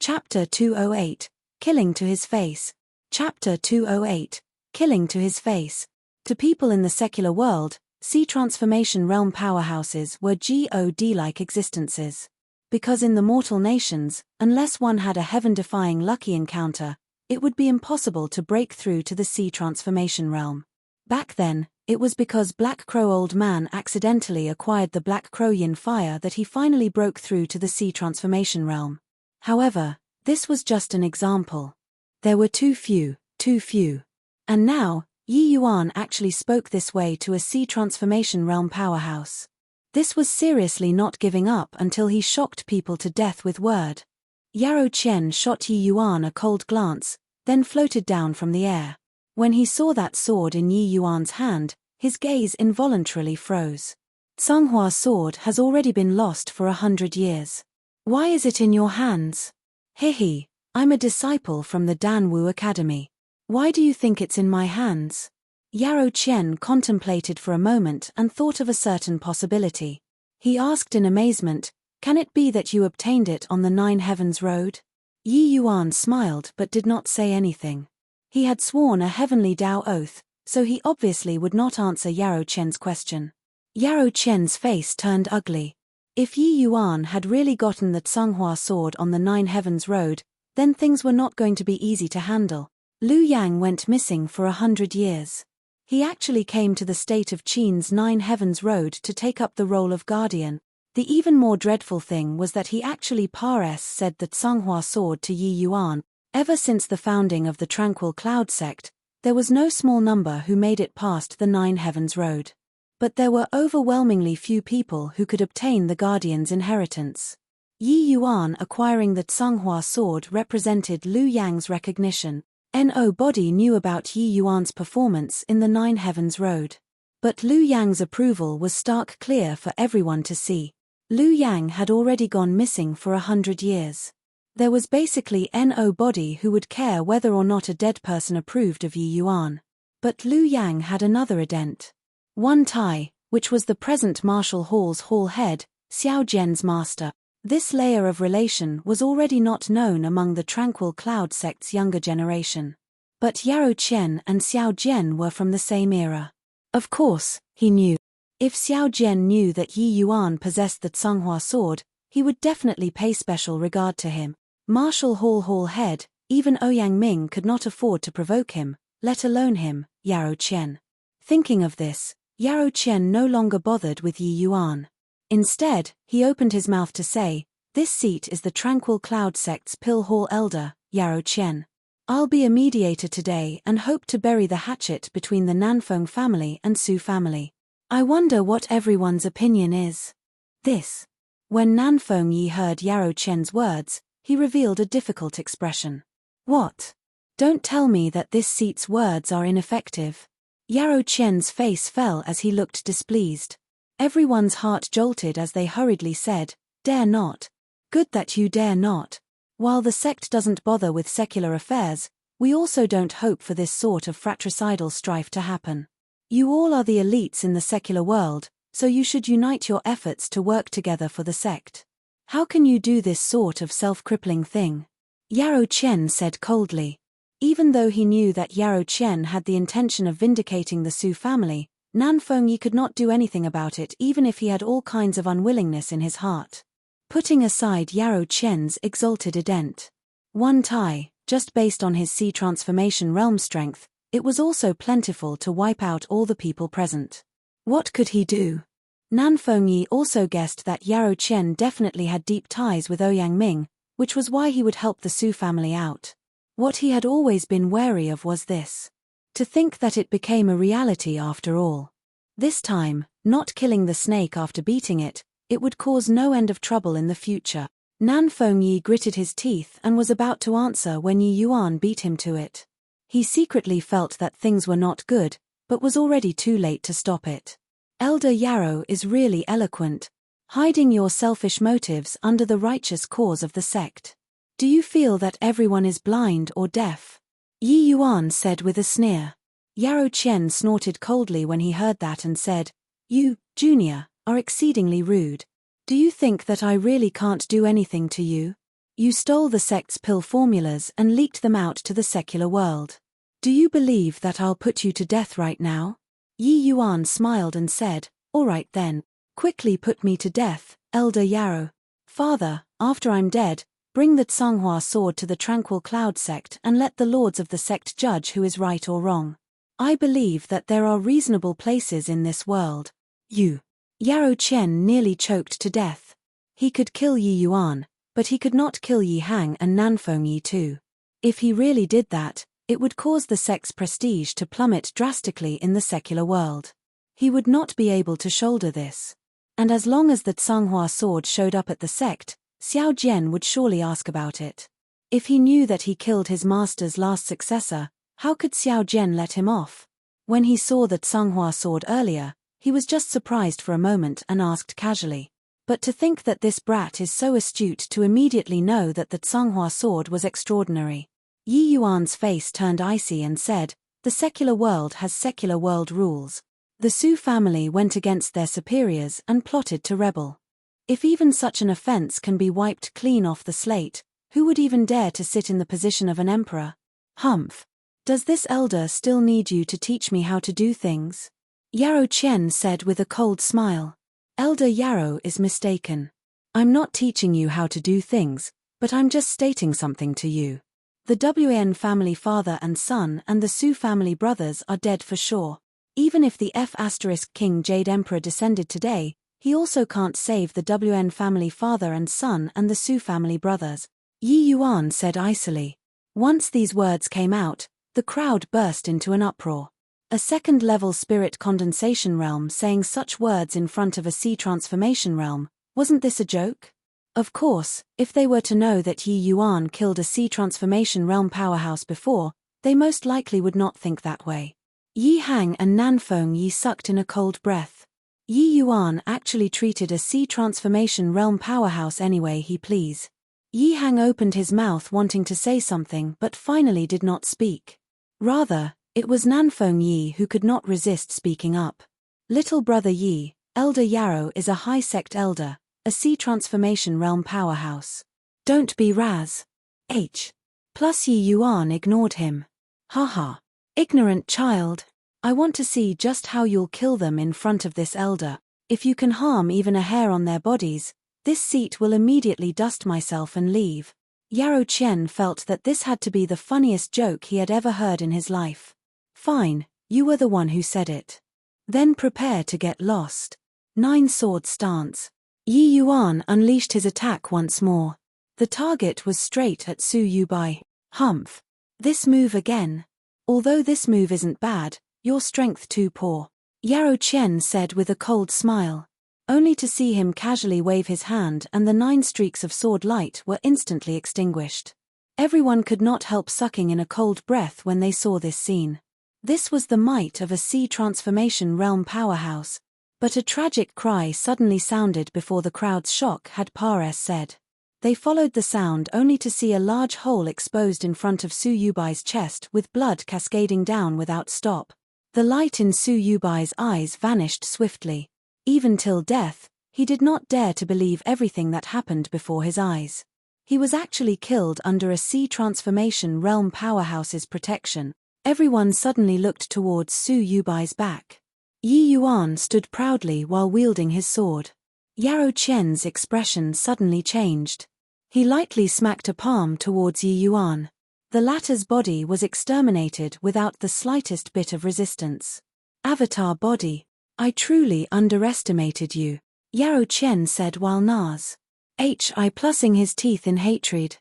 Chapter 208, Killing to His Face. Chapter 208, Killing to His Face. To people in the secular world, sea transformation realm powerhouses were God-like existences. Because in the mortal nations, unless one had a heaven-defying lucky encounter, it would be impossible to break through to the sea transformation realm. Back then, it was because Black Crow Old Man accidentally acquired the Black Crow Yin fire that he finally broke through to the sea transformation realm. However, this was just an example. There were too few. And now, Yi Yuan actually spoke this way to a sea transformation realm powerhouse. This was seriously not giving up until he shocked people to death with word. Yarrow Chen shot Yi Yuan a cold glance, then floated down from the air. When he saw that sword in Yi Yuan's hand, his gaze involuntarily froze. Tsonghua sword has already been lost for 100 years. Why is it in your hands? Hehe, I'm a disciple from the Danwu Academy. Why do you think it's in my hands? Yarrow Chen contemplated for a moment and thought of a certain possibility. He asked in amazement, "Can it be that you obtained it on the Nine Heavens Road?" Yi Yuan smiled but did not say anything. He had sworn a heavenly Tao oath, so he obviously would not answer Yarrow Chen's question. Yarrow Chen's face turned ugly. If Yi Yuan had really gotten the Tsonghua sword on the Nine Heavens Road, then things were not going to be easy to handle. Liu Yang went missing for 100 years. He actually came to the state of Qin's Nine Heavens Road to take up the role of guardian. The even more dreadful thing was that he actually said the Tsonghua sword to Yi Yuan. Ever since the founding of the Tranquil Cloud sect, there was no small number who made it past the Nine Heavens Road. But there were overwhelmingly few people who could obtain the guardian's inheritance. Yi Yuan acquiring the Tsonghua sword represented Liu Yang's recognition. Nobody knew about Yi Yuan's performance in the Nine Heavens Road. But Liu Yang's approval was stark clear for everyone to see. Liu Yang had already gone missing for 100 years. There was basically nobody who would care whether or not a dead person approved of Yi Yuan. But Liu Yang had another ident. One Tai, which was the present Marshall Hall's hall head, Xiao Jian's master. This layer of relation was already not known among the Tranquil Cloud sect's younger generation. But Yarrow Chen and Xiao Jian were from the same era. Of course, he knew. If Xiao Jian knew that Yi Yuan possessed the Tsonghua sword, he would definitely pay special regard to him. Marshall Hall head, even Ouyang Ming could not afford to provoke him, let alone him, Yarrow Chen. Thinking of this, Yarrow Chen no longer bothered with Yi Yuan. Instead, he opened his mouth to say, "This seat is the Tranquil Cloud sect's Pill Hall elder, Yarrow Chen. I'll be a mediator today and hope to bury the hatchet between the Nanfeng family and Su family. I wonder what everyone's opinion is." This. When Nanfeng Yi heard Yarrow Chen's words, he revealed a difficult expression. "What? Don't tell me that this seat's words are ineffective." Yarrow Chen's face fell as he looked displeased. Everyone's heart jolted as they hurriedly said, "Dare not. Good that you dare not. While the sect doesn't bother with secular affairs, we also don't hope for this sort of fratricidal strife to happen. You all are the elites in the secular world, so you should unite your efforts to work together for the sect. How can you do this sort of self-crippling thing?" Yarrow Chen said coldly. Even though he knew that Yarrow Chen had the intention of vindicating the Su family, Nanfeng Yi could not do anything about it even if he had all kinds of unwillingness in his heart. Putting aside Yarrow Chen's exalted ident. One Tai, just based on his sea transformation realm strength, it was also plentiful to wipe out all the people present. What could he do? Nanfeng Yi also guessed that Yarrow Chen definitely had deep ties with Ouyang Ming, which was why he would help the Su family out. What he had always been wary of was this. To think that it became a reality after all. This time, not killing the snake after beating it, it would cause no end of trouble in the future. Nanfeng Yi gritted his teeth and was about to answer when Yi Yuan beat him to it. He secretly felt that things were not good, but was already too late to stop it. Elder Yarrow is really eloquent, hiding your selfish motives under the righteous cause of the sect. Do you feel that everyone is blind or deaf? Yi Yuan said with a sneer. Yarrow Chen snorted coldly when he heard that and said, "You, Junior, are exceedingly rude. Do you think that I really can't do anything to you?" You stole the sect's pill formulas and leaked them out to the secular world. Do you believe that I'll put you to death right now? Yi Yuan smiled and said, "All right then. Quickly put me to death, Elder Yarrow. Father, after I'm dead, bring the Tsanghua sword to the Tranquil Cloud sect and let the lords of the sect judge who is right or wrong. I believe that there are reasonable places in this world." Yarrow Chen nearly choked to death. He could kill Yi Yuan, but he could not kill Yi Hang and Nanfeng Yi too. If he really did that, it would cause the sect's prestige to plummet drastically in the secular world. He would not be able to shoulder this. And as long as the Tsanghua sword showed up at the sect, Xiao Jian would surely ask about it. If he knew that he killed his master's last successor, how could Xiao Jian let him off? When he saw the Tsanghua sword earlier, he was just surprised for a moment and asked casually. But to think that this brat is so astute to immediately know that the Tsanghua sword was extraordinary. Yi Yuan's face turned icy and said, "The secular world has secular world rules. The Su family went against their superiors and plotted to rebel. If even such an offense can be wiped clean off the slate, who would even dare to sit in the position of an emperor? Humph. Does this elder still need you to teach me how to do things?" Yarrow Chen said with a cold smile. "Elder Yarrow is mistaken. I'm not teaching you how to do things, but I'm just stating something to you. The WN family father and son and the Su family brothers are dead for sure. Even if the King Jade Emperor descended today, he also can't save the WN family father and son and the Su family brothers," Yi Yuan said icily. Once these words came out, the crowd burst into an uproar. A second-level spirit condensation realm saying such words in front of a sea transformation realm, wasn't this a joke? Of course, if they were to know that Yi Yuan killed a sea transformation realm powerhouse before, they most likely would not think that way. Yi Hang and Nanfeng Yi sucked in a cold breath. Yi Yuan actually treated a sea transformation realm powerhouse any way he please. Yi Hang opened his mouth wanting to say something but finally did not speak. Rather, it was Nanfeng Yi who could not resist speaking up. "Little brother Yi, Elder Yarrow is a high sect elder, a sea transformation realm powerhouse. Don't be Raz. Plus Yi Yuan ignored him. Haha. Ignorant child. I want to see just how you'll kill them in front of this elder. If you can harm even a hair on their bodies, this seat will immediately dust myself and leave." Yarrow Chen felt that this had to be the funniest joke he had ever heard in his life. "Fine, you were the one who said it. Then prepare to get lost." 9-sword stance. Yi Yuan unleashed his attack once more. The target was straight at Su Yubai. "Humph. This move again. Although this move isn't bad, your strength too poor," Yarrow Chen said with a cold smile. Only to see him casually wave his hand and the 9 streaks of sword light were instantly extinguished. Everyone could not help sucking in a cold breath when they saw this scene. This was the might of a sea transformation realm powerhouse. But a tragic cry suddenly sounded before the crowd's shock had said. They followed the sound only to see a large hole exposed in front of Su Yubai's chest with blood cascading down without stop. The light in Su Yubai's eyes vanished swiftly. Even till death, he did not dare to believe everything that happened before his eyes. He was actually killed under a sea transformation realm powerhouse's protection. Everyone suddenly looked towards Su Yubai's back. Yi Yuan stood proudly while wielding his sword. Yarrow Chen's expression suddenly changed. He lightly smacked a palm towards Yi Yuan. The latter's body was exterminated without the slightest bit of resistance. "Avatar body. I truly underestimated you," Yarrow Chen said while plussing his teeth in hatred.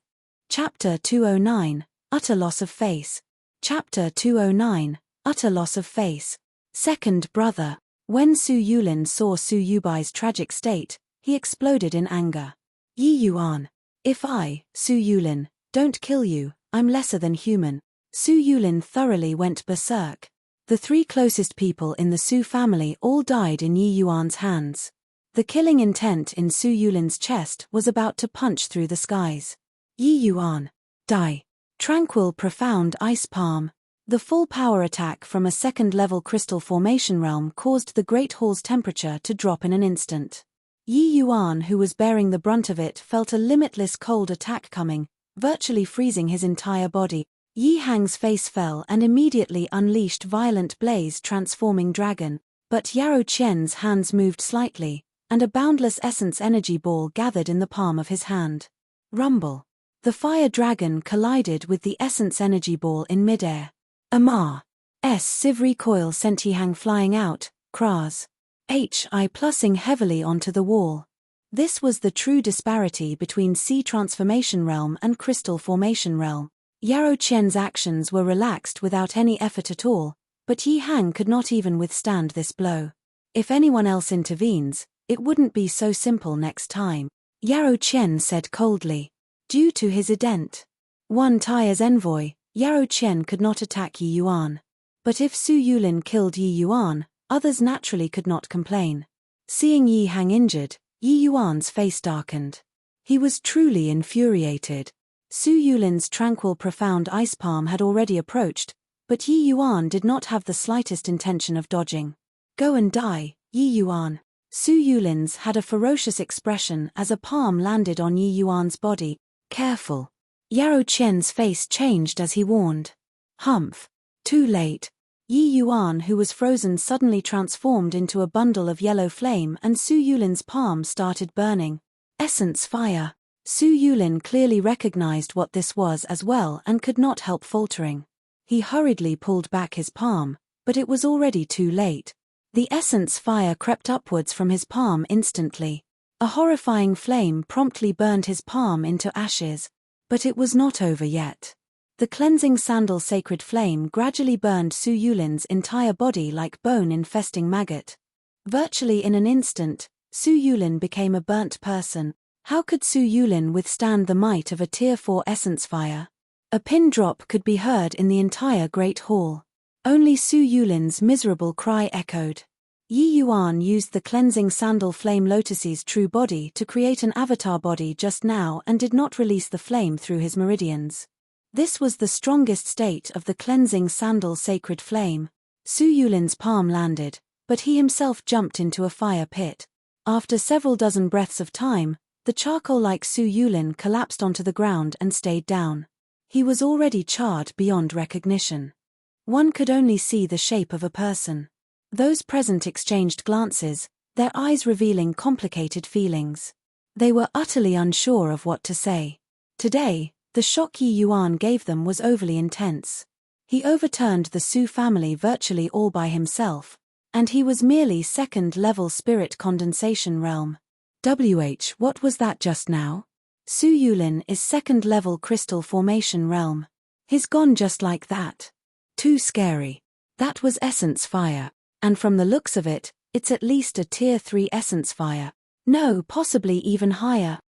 Chapter 209, Utter Loss of Face. Chapter 209, Utter Loss of Face. Second brother. When Su Yulin saw Su Yubai's tragic state, he exploded in anger. "Yi Yuan. If I, Su Yulin, don't kill you, I'm lesser than human." Su Yulin thoroughly went berserk. The 3 closest people in the Su family all died in Yi Yuan's hands. The killing intent in Su Yulin's chest was about to punch through the skies. "Yi Yuan. Die." Tranquil profound ice palm. The full power attack from a second-level crystal formation realm caused the Great Hall's temperature to drop in an instant. Yi Yuan, who was bearing the brunt of it, felt a limitless cold attack coming, virtually freezing his entire body. Yi Hang's face fell and immediately unleashed violent blaze transforming dragon, but Yarrow Qian's hands moved slightly, and a boundless essence energy ball gathered in the palm of his hand. Rumble. The fire dragon collided with the essence energy ball in midair. Amar. Siv recoil sent Yi Hang flying out, Kras. Hi plussing heavily onto the wall. This was the true disparity between Sea Transformation Realm and Crystal Formation Realm. Yarrow Qian's actions were relaxed without any effort at all, but Yi Hang could not even withstand this blow. If anyone else intervenes, it wouldn't be so simple next time, Yarrow Qian said coldly. Due to his ident. One Tyre's envoy, Yarrow Qian could not attack Yi Yuan. But if Su Yulin killed Yi Yuan, others naturally could not complain. Seeing Yi Hang injured, Yi Yuan's face darkened. He was truly infuriated. Su Yulin's tranquil profound ice palm had already approached, but Yi Yuan did not have the slightest intention of dodging. Go and die, Yi Yuan. Su Yulin's had a ferocious expression as a palm landed on Yi Yuan's body. Careful. Yarrow Qian's face changed as he warned. Humph. Too late. Yi Yuan, who was frozen, suddenly transformed into a bundle of yellow flame and Su Yulin's palm started burning. Essence fire. Su Yulin clearly recognized what this was as well and could not help faltering. He hurriedly pulled back his palm, but it was already too late. The essence fire crept upwards from his palm instantly. A horrifying flame promptly burned his palm into ashes. But it was not over yet. The cleansing sandal sacred flame gradually burned Su Yulin's entire body like bone-infesting maggot. Virtually in an instant, Su Yulin became a burnt person. How could Su Yulin withstand the might of a Tier 4 essence fire? A pin drop could be heard in the entire Great Hall. Only Su Yulin's miserable cry echoed. Yi Yuan used the cleansing sandal flame lotus's true body to create an avatar body just now and did not release the flame through his meridians. This was the strongest state of the cleansing sandal sacred flame. Su Yulin's palm landed, but he himself jumped into a fire pit. After several dozen breaths of time, the charcoal-like Su Yulin collapsed onto the ground and stayed down. He was already charred beyond recognition. One could only see the shape of a person. Those present exchanged glances, their eyes revealing complicated feelings. They were utterly unsure of what to say. Today, the shock Yi Yuan gave them was overly intense. He overturned the Su family virtually all by himself, and he was merely second-level spirit condensation realm. What was that just now? Su Yulin is second-level crystal formation realm. He's gone just like that. Too scary. That was essence fire. And from the looks of it, it's at least a Tier 3 essence fire. No, possibly even higher.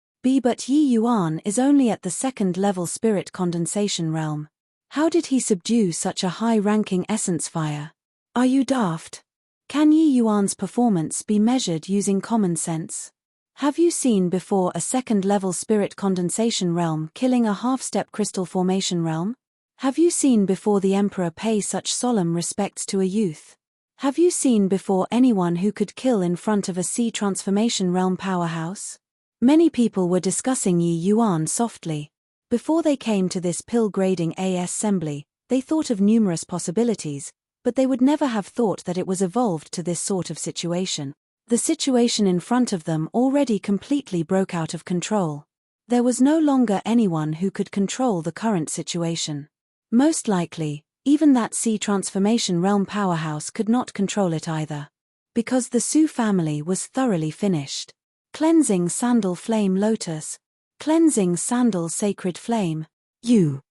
But Yi Yuan is only at the second-level spirit condensation realm. How did he subdue such a high-ranking essence fire? Are you daft? Can Yi Yuan's performance be measured using common sense? Have you seen before a second-level spirit condensation realm killing a half-step crystal formation realm? Have you seen before the emperor pay such solemn respects to a youth? Have you seen before anyone who could kill in front of a Sea Transformation Realm powerhouse? Many people were discussing Yi Yuan softly. Before they came to this pill-grading assembly, they thought of numerous possibilities, but they would never have thought that it was evolved to this sort of situation. The situation in front of them already completely broke out of control. There was no longer anyone who could control the current situation. Most likely, even that Sea Transformation Realm powerhouse could not control it either. Because the Su family was thoroughly finished. Cleansing Sandal Flame Lotus. Cleansing Sandal Sacred Flame. You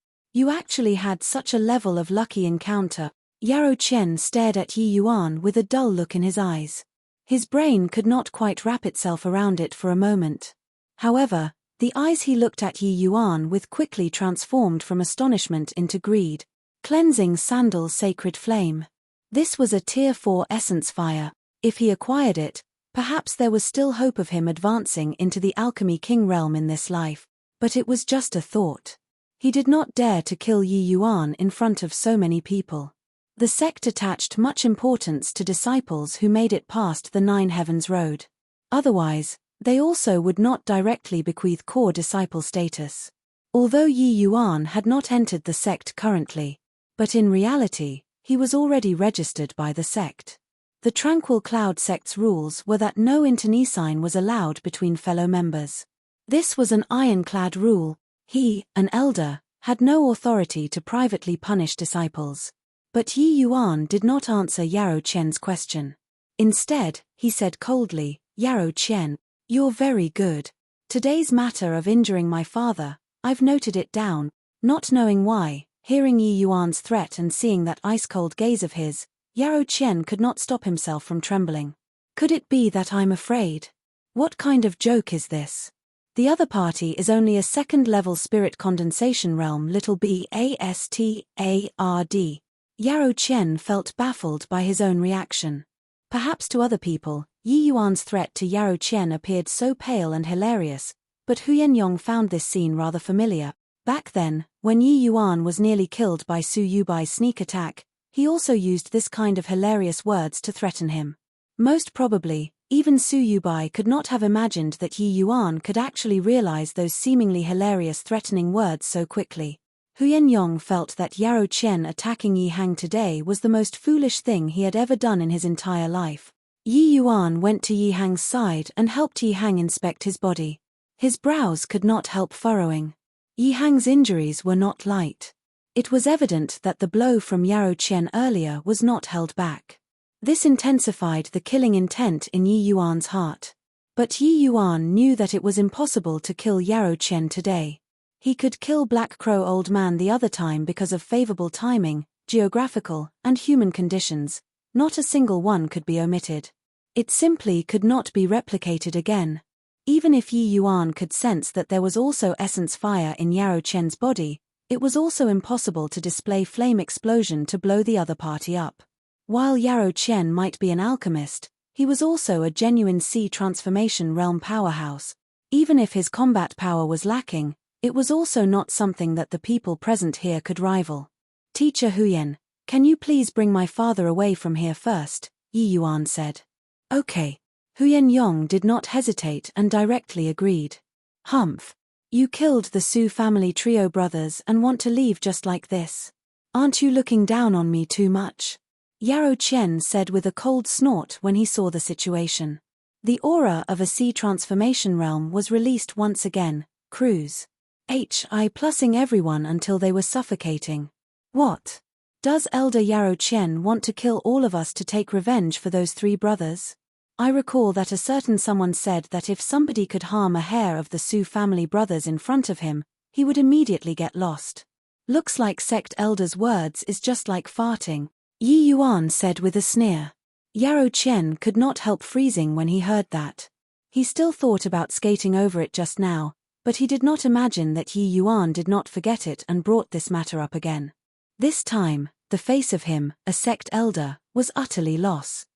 actually had such a level of lucky encounter. Yarrow Qian stared at Yi Yuan with a dull look in his eyes. His brain could not quite wrap itself around it for a moment. However, the eyes he looked at Yi Yuan with quickly transformed from astonishment into greed. Cleansing Sandal Sacred Flame. This was a Tier 4 essence fire. If he acquired it, perhaps there was still hope of him advancing into the Alchemy King realm in this life. But it was just a thought. He did not dare to kill Yi Yuan in front of so many people. The sect attached much importance to disciples who made it past the Nine Heavens Road. Otherwise, They also would not directly bequeath core disciple status. Although Yi Yuan had not entered the sect currently, but in reality, he was already registered by the sect. The Tranquil Cloud sect's rules were that no internecine was allowed between fellow members. This was an ironclad rule. He, an elder, had no authority to privately punish disciples. But Yi Yuan did not answer Yarrow Qian's question. Instead, he said coldly, "Yarrow Qian, you're very good. Today's matter of injuring my father, I've noted it down." Not knowing why, hearing Yi Yuan's threat and seeing that ice-cold gaze of his, Yarrow Qian could not stop himself from trembling. Could it be that I'm afraid? What kind of joke is this? The other party is only a second-level spirit condensation realm bastard. Yarrow Qian felt baffled by his own reaction. Perhaps to other people, Yi Yuan's threat to Yarrow Qian appeared so pale and hilarious, but Huyen Yong found this scene rather familiar. Back then, when Yi Yuan was nearly killed by Su Yubai's sneak attack, he also used this kind of hilarious words to threaten him. Most probably, even Su Yubai could not have imagined that Yi Yuan could actually realize those seemingly hilarious threatening words so quickly. Huyen Yong felt that Yarrow Qian attacking Yi Hang today was the most foolish thing he had ever done in his entire life. Yi Yuan went to Yi Hang's side and helped Yi Hang inspect his body. His brows could not help furrowing. Yi Hang's injuries were not light. It was evident that the blow from Yarrow Qian earlier was not held back. This intensified the killing intent in Yi Yuan's heart. But Yi Yuan knew that it was impossible to kill Yarrow Qian today. He could kill Black Crow Old Man the other time because of favorable timing, geographical, and human conditions. Not a single one could be omitted. It simply could not be replicated again. Even if Yi Yuan could sense that there was also essence fire in Yarrow Qian's body, it was also impossible to display flame explosion to blow the other party up. While Yarrow Qian might be an alchemist, he was also a genuine sea transformation realm powerhouse. Even if his combat power was lacking, it was also not something that the people present here could rival. "Teacher Huyen, can you please bring my father away from here first?" Yi Yuan said. "Okay." Huyen Yong did not hesitate and directly agreed. "Humph. You killed the Su family trio brothers and want to leave just like this? Aren't you looking down on me too much?" Yarrow Qian said with a cold snort when he saw the situation. The aura of a sea transformation realm was released once again, cruise. Plussing everyone until they were suffocating. "What? Does Elder Yarrow Qian want to kill all of us to take revenge for those three brothers? I recall that a certain someone said that if somebody could harm a hair of the Su family brothers in front of him, he would immediately get lost. Looks like sect elder's words is just like farting," Yi Yuan said with a sneer. Yarrow Qian could not help freezing when he heard that. He still thought about skating over it just now, but he did not imagine that Yi Yuan did not forget it and brought this matter up again. This time, the face of him, a sect elder, was utterly lost.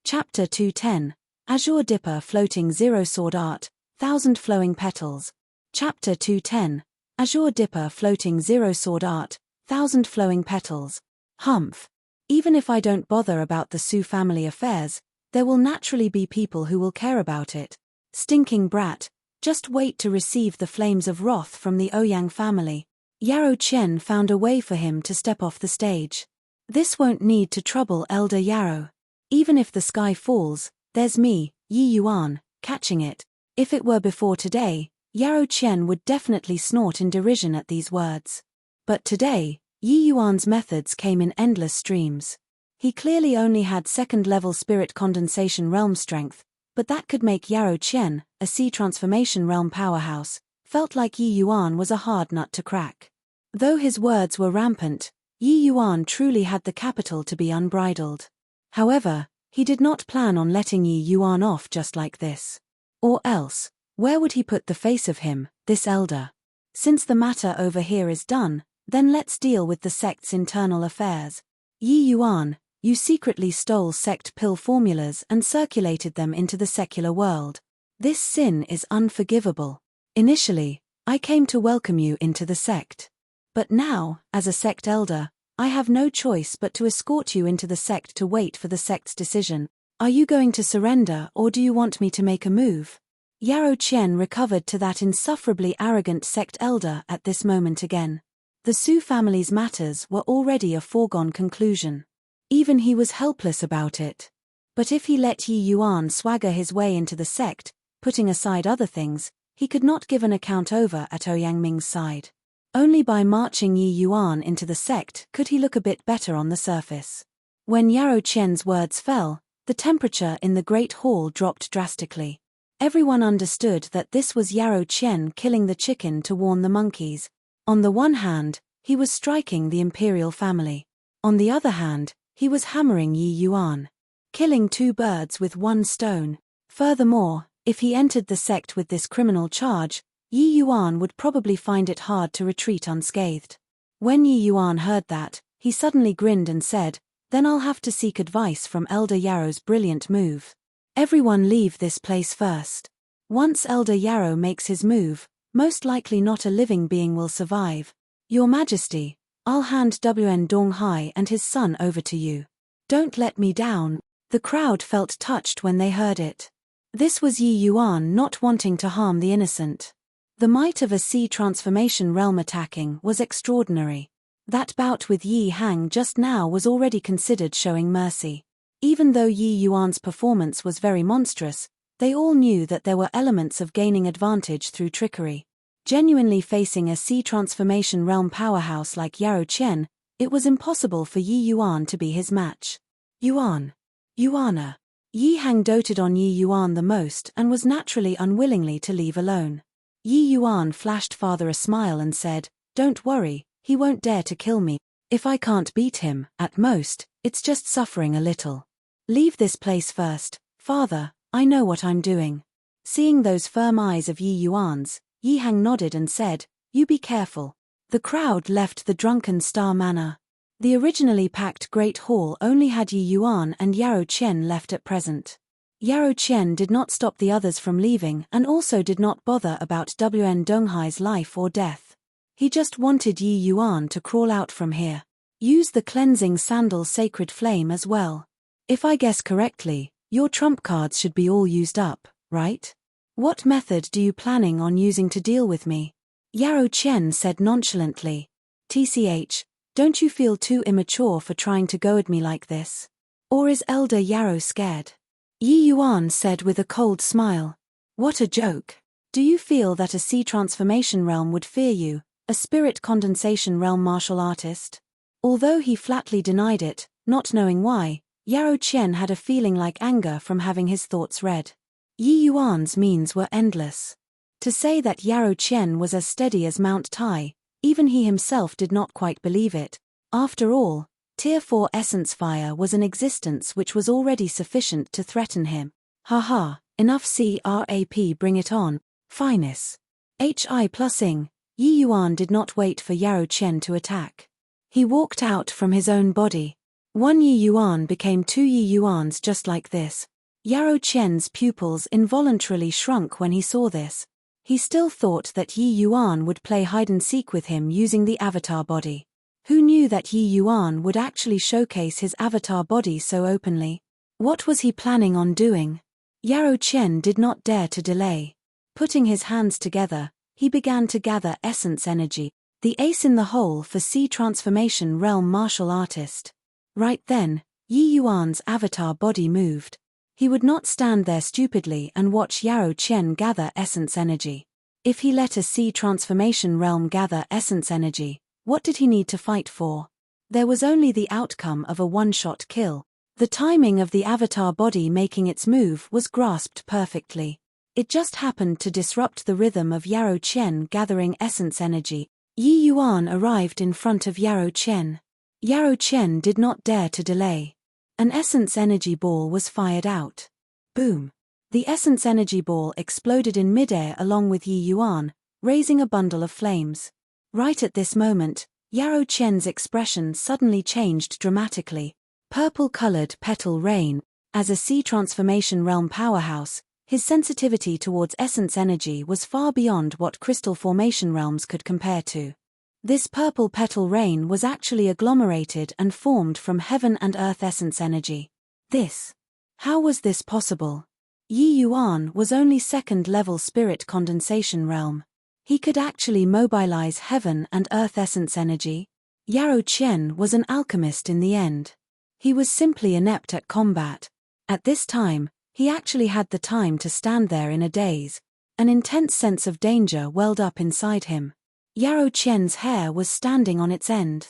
Chapter 210, Azure Dipper Floating Zero Sword Art, 1000 Flowing Petals. Chapter 210, Azure Dipper Floating Zero Sword Art, 1000 Flowing Petals. Humph. Even if I don't bother about the Su family affairs, there will naturally be people who will care about it. Stinking brat, just wait to receive the flames of wrath from the Ouyang family. Yarrow Qian found a way for him to step off the stage. This won't need to trouble Elder Yarrow. Even if the sky falls, there's me, Yi Yuan, catching it. If it were before today, Yarrow Qian would definitely snort in derision at these words. But today, Yi Yuan's methods came in endless streams. He clearly only had second-level spirit condensation realm strength, but that could make Yarrow Qian, a sea transformation realm powerhouse, felt like Yi Yuan was a hard nut to crack. Though his words were rampant, Yi Yuan truly had the capital to be unbridled. However, he did not plan on letting Yi Yuan off just like this. Or else, where would he put the face of him, this elder? Since the matter over here is done, then let's deal with the sect's internal affairs. Yi Yuan, you secretly stole sect pill formulas and circulated them into the secular world. This sin is unforgivable. Initially, I came to welcome you into the sect. But now, as a sect elder, I have no choice but to escort you into the sect to wait for the sect's decision. Are you going to surrender or do you want me to make a move? Yarrow Chen recovered to that insufferably arrogant sect elder at this moment again. The Su family's matters were already a foregone conclusion. Even he was helpless about it. But if he let Yi Yuan swagger his way into the sect, putting aside other things, he could not give an account over at Ouyang Ming's side. Only by marching Yi Yuan into the sect could he look a bit better on the surface. When Yarrow Chen's words fell, the temperature in the great hall dropped drastically. Everyone understood that this was Yarrow Chen killing the chicken to warn the monkeys. On the one hand, he was striking the imperial family. On the other hand, he was hammering Yi Yuan. Killing two birds with one stone. Furthermore, if he entered the sect with this criminal charge, Yi Yuan would probably find it hard to retreat unscathed. When Yi Yuan heard that, he suddenly grinned and said, "Then I'll have to seek advice from Elder Yarrow's brilliant move. Everyone leave this place first. Once Elder Yarrow makes his move, most likely not a living being will survive. Your Majesty, I'll hand Wn Donghai and his son over to you. Don't let me down." The crowd felt touched when they heard it. This was Yi Yuan not wanting to harm the innocent. The might of a sea transformation realm attacking was extraordinary. That bout with Yi Hang just now was already considered showing mercy. Even though Yi Yuan's performance was very monstrous, they all knew that there were elements of gaining advantage through trickery. Genuinely facing a sea transformation realm powerhouse like Yarrow Chen, it was impossible for Yi Yuan to be his match. Yuana. Yi Hang doted on Yi Yuan the most and was naturally unwillingly to leave alone. Yi Yuan flashed father a smile and said, "Don't worry, he won't dare to kill me. If I can't beat him, at most, it's just suffering a little. Leave this place first, father, I know what I'm doing." Seeing those firm eyes of Yi Yuan's, Yi Hang nodded and said, "You be careful." The crowd left the drunken Star Manor. The originally packed Great Hall only had Yi Yuan and Yarrow Chen left at present. Yarrow Chen did not stop the others from leaving and also did not bother about Wn Donghai's life or death. He just wanted Yi Yuan to crawl out from here. Use the cleansing sandal sacred flame as well. If I guess correctly, your trump cards should be all used up, right? What method do you planning on using to deal with me? Yarrow Chen said nonchalantly. TCH, don't you feel too immature for trying to go at me like this? Or is Elder Yarrow scared? Yi Yuan said with a cold smile. What a joke. Do you feel that a sea transformation realm would fear you, a spirit condensation realm martial artist? Although he flatly denied it, not knowing why, Yarrow Chen had a feeling like anger from having his thoughts read. Yi Yuan's means were endless. To say that Yarrow Chen was as steady as Mount Tai, even he himself did not quite believe it. After all, Tier 4 essence fire was an existence which was already sufficient to threaten him. Haha, enough crap, bring it on, fineness. Hi plusing, Yi Yuan did not wait for Yarrow Chen to attack. He walked out from his own body. One Yi Yuan became two Yi Yuans just like this. Yarrow Chen's pupils involuntarily shrunk when he saw this. He still thought that Yi Yuan would play hide-and-seek with him using the avatar body. Who knew that Yi Yuan would actually showcase his avatar body so openly? What was he planning on doing? Yarrow Chen did not dare to delay. Putting his hands together, he began to gather essence energy, the ace in the hole for sea transformation realm martial artist. Right then, Yi Yuan's avatar body moved. He would not stand there stupidly and watch Yarrow Chen gather essence energy. If he let a sea transformation realm gather essence energy, what did he need to fight for? There was only the outcome of a one-shot kill. The timing of the avatar body making its move was grasped perfectly. It just happened to disrupt the rhythm of Yarrow Chen gathering essence energy. Yi Yuan arrived in front of Yarrow Chen. Yarrow Chen did not dare to delay. An essence energy ball was fired out. Boom. The essence energy ball exploded in midair along with Yi Yuan, raising a bundle of flames. Right at this moment, Yarrow Chen's expression suddenly changed dramatically. Purple-colored petal rain. As a sea transformation realm powerhouse, his sensitivity towards essence energy was far beyond what crystal formation realms could compare to. This purple petal rain was actually agglomerated and formed from heaven and earth essence energy. How was this possible? Yi Yuan was only second-level spirit condensation realm. He could actually mobilize heaven and earth essence energy. Yarou Qian was an alchemist in the end. He was simply inept at combat. At this time, he actually had the time to stand there in a daze. An intense sense of danger welled up inside him. Yarou Qian's hair was standing on its end.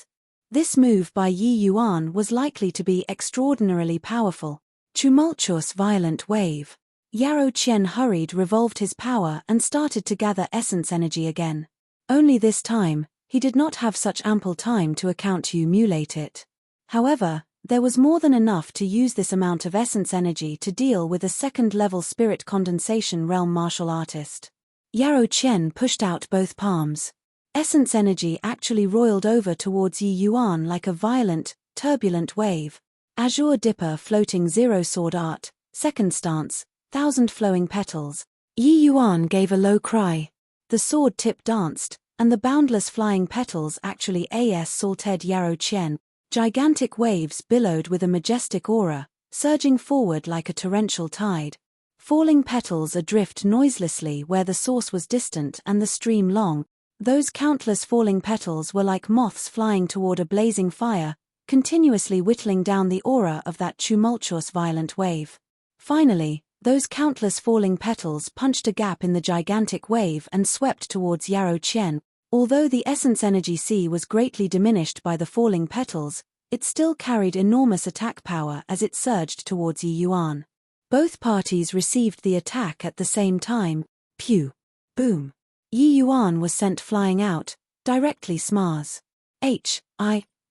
This move by Yi Yuan was likely to be extraordinarily powerful. Tumultuous violent wave. Yarou Qian hurried, revolved his power and started to gather essence energy again. Only this time, he did not have such ample time to accumulate it. However, there was more than enough to use this amount of essence energy to deal with a second-level spirit condensation realm martial artist. Yarou Qian pushed out both palms. Essence energy actually roiled over towards Yi Yuan like a violent, turbulent wave. Azure Dipper floating zero sword art, second stance, 1,000 flowing petals. Yi Yuan gave a low cry. The sword tip danced, and the boundless flying petals actually assaulted Yarou Qian. Gigantic waves billowed with a majestic aura, surging forward like a torrential tide. Falling petals adrift noiselessly where the source was distant and the stream long. Those countless falling petals were like moths flying toward a blazing fire, continuously whittling down the aura of that tumultuous violent wave. Finally, those countless falling petals punched a gap in the gigantic wave and swept towards Yarou Qian. Although the essence energy sea was greatly diminished by the falling petals, it still carried enormous attack power as it surged towards Yi Yuan. Both parties received the attack at the same time. Pew! Boom! Yi Yuan was sent flying out, directly smars.